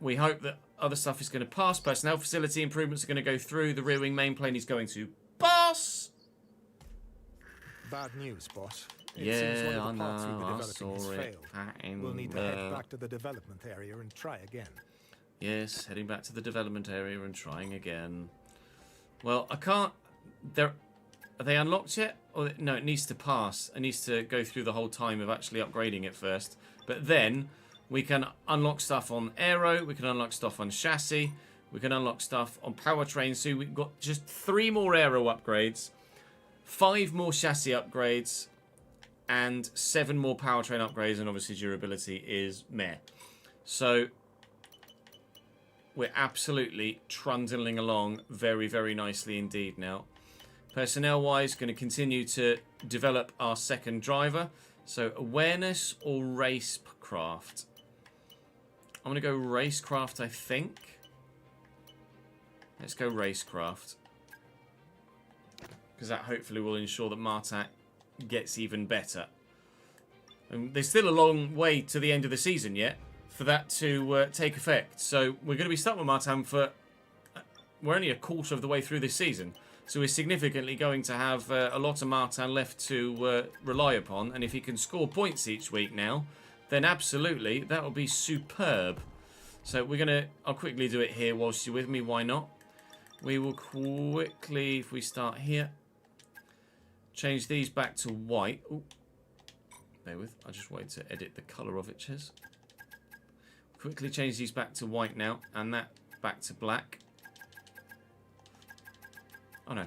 we hope that other stuff is going to pass. Personnel facility improvements are going to go through. The rear wing main plane is going to pass. Bad news, boss. It Yeah, seems one I of the parts we've been know. I developing has saw it. failed. We'll need to head back to the development area and try again. Yes, heading back to the development area and trying again. Well, I can't... Are they unlocked yet? Or no, it needs to pass. It needs to go through the whole time of actually upgrading it first. But then we can unlock stuff on aero. We can unlock stuff on chassis. We can unlock stuff on powertrain. So we've got just 3 more aero upgrades, 5 more chassis upgrades, and 7 more powertrain upgrades. And obviously durability is meh. So we're absolutely trundling along very, very nicely indeed now. Personnel-wise, going to continue to develop our second driver. So awareness or racecraft? I'm going to go racecraft, I think. Let's go racecraft. Because that hopefully will ensure that Martat gets even better. And there's still a long way to the end of the season yet for that to take effect. So we're going to be stuck with Martin for... we're only a quarter of the way through this season. So we're significantly going to have a lot of Martin left to rely upon. And if he can score points each week now, then absolutely, that will be superb. So we're going to... I'll quickly do it here whilst you're with me. Why not? We will quickly, if we start here, change these back to white. Ooh. Bear with. I just wanted to edit the colour of it, Ches. Quickly change these back to white now. And that back to black. Oh no.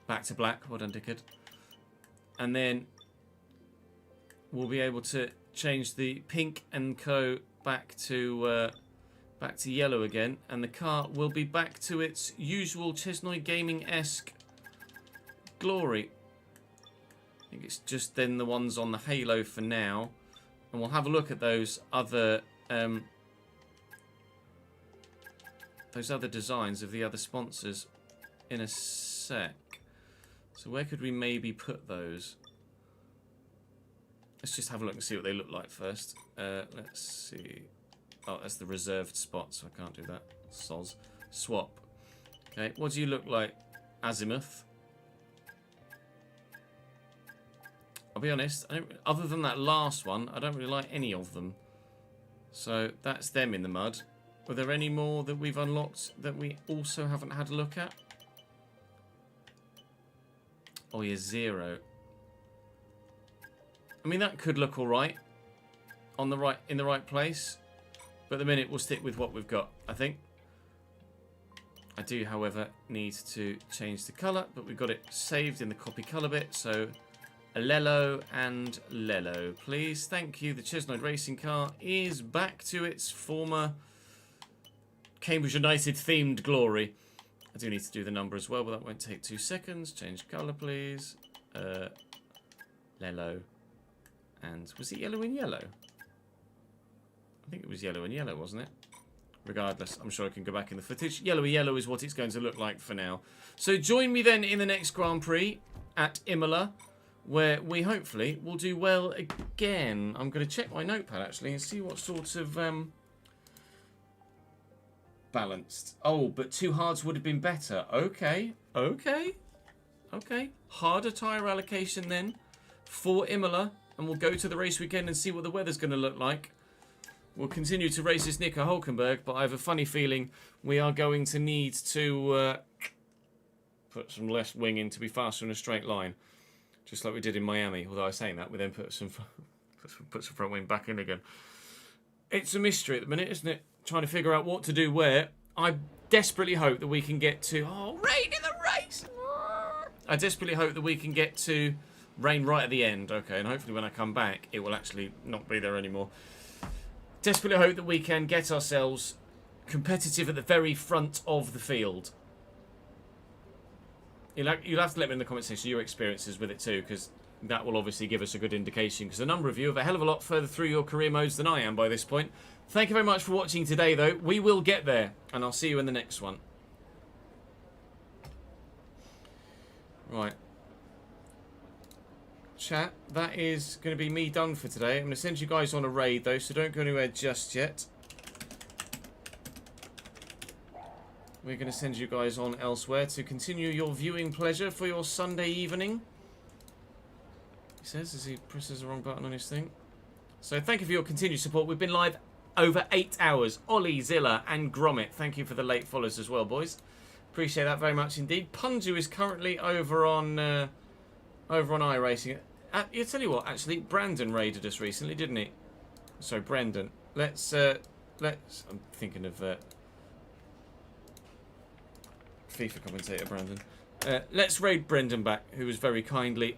Back to black. Well done, dickhead. And then we'll be able to change the pink and co back to yellow again, and the car will be back to its usual Chesnoy Gaming-esque glory. I think it's just then the ones on the halo for now, and we'll have a look at those other designs of the other sponsors in a sec. So where could we maybe put those? Let's just have a look and see what they look like first. Let's see. Oh, that's the reserved spot, so I can't do that. Soz. Swap. Okay, what do you look like, Azimuth? I'll be honest, other than that last one, I don't really like any of them. So, that's them in the mud. Were there any more that we've unlocked that we also haven't had a look at? Oh, yeah, 0. I mean, that could look alright. In the right place. But at the minute, we'll stick with what we've got, I think. I do, however, need to change the colour, but we've got it saved in the copy colour bit. So, Lello and Lello, please. Thank you. The Chesnoid racing car is back to its former Cambridge United themed glory. I do need to do the number as well, but that won't take 2 seconds. Change colour, please. Lello. And was it yellow in yellow? I think it was yellow and yellow, wasn't it? Regardless, I'm sure I can go back in the footage. Yellowy yellow is what it's going to look like for now. So join me then in the next Grand Prix at Imola, where we hopefully will do well again. I'm going to check my notepad actually and see what sort of balanced. Oh, but 2 hards would have been better. Okay. Harder tyre allocation then for Imola, and we'll go to the race weekend and see what the weather's going to look like. We'll continue to race this Nico Hulkenberg, but I have a funny feeling we are going to need to put some less wing in to be faster in a straight line. Just like we did in Miami. Although I was saying that, we then put some front wing back in again. It's a mystery at the minute, isn't it? Trying to figure out what to do where. I desperately hope that we can get to... Oh, rain in the race! I desperately hope that we can get to rain right at the end. Okay, and hopefully when I come back, it will actually not be there anymore. Desperately hope that we can get ourselves competitive at the very front of the field. You'll have to let me in the comment section your experiences with it too, because that will obviously give us a good indication, because a number of you are a hell of a lot further through your career modes than I am by this point. Thank you very much for watching today, though. We will get there, and I'll see you in the next one. Right. Chat, that is going to be me done for today. I'm going to send you guys on a raid, though, so don't go anywhere just yet. We're going to send you guys on elsewhere to continue your viewing pleasure for your Sunday evening. He says as he presses the wrong button on his thing. So thank you for your continued support. We've been live over 8 hours. Ollie, Zilla, and Gromit. Thank you for the late follows as well, boys. Appreciate that very much indeed. Punju is currently over on iRacing. I'll tell you what, actually, Brandon raided us recently, didn't he? Sorry, Brendan. Let's. I'm thinking of FIFA commentator Brandon. Let's raid Brendan back, who was very kindly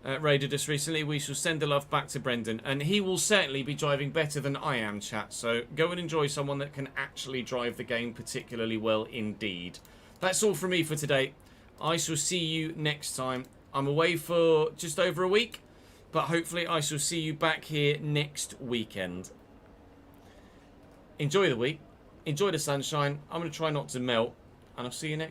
raided us recently. We shall send the love back to Brendan, and he will certainly be driving better than I am, chat. So go and enjoy someone that can actually drive the game particularly well indeed. That's all from me for today. I shall see you next time. I'm away for just over a week, but hopefully I shall see you back here next weekend. Enjoy the week. Enjoy the sunshine. I'm going to try not to melt, and I'll see you next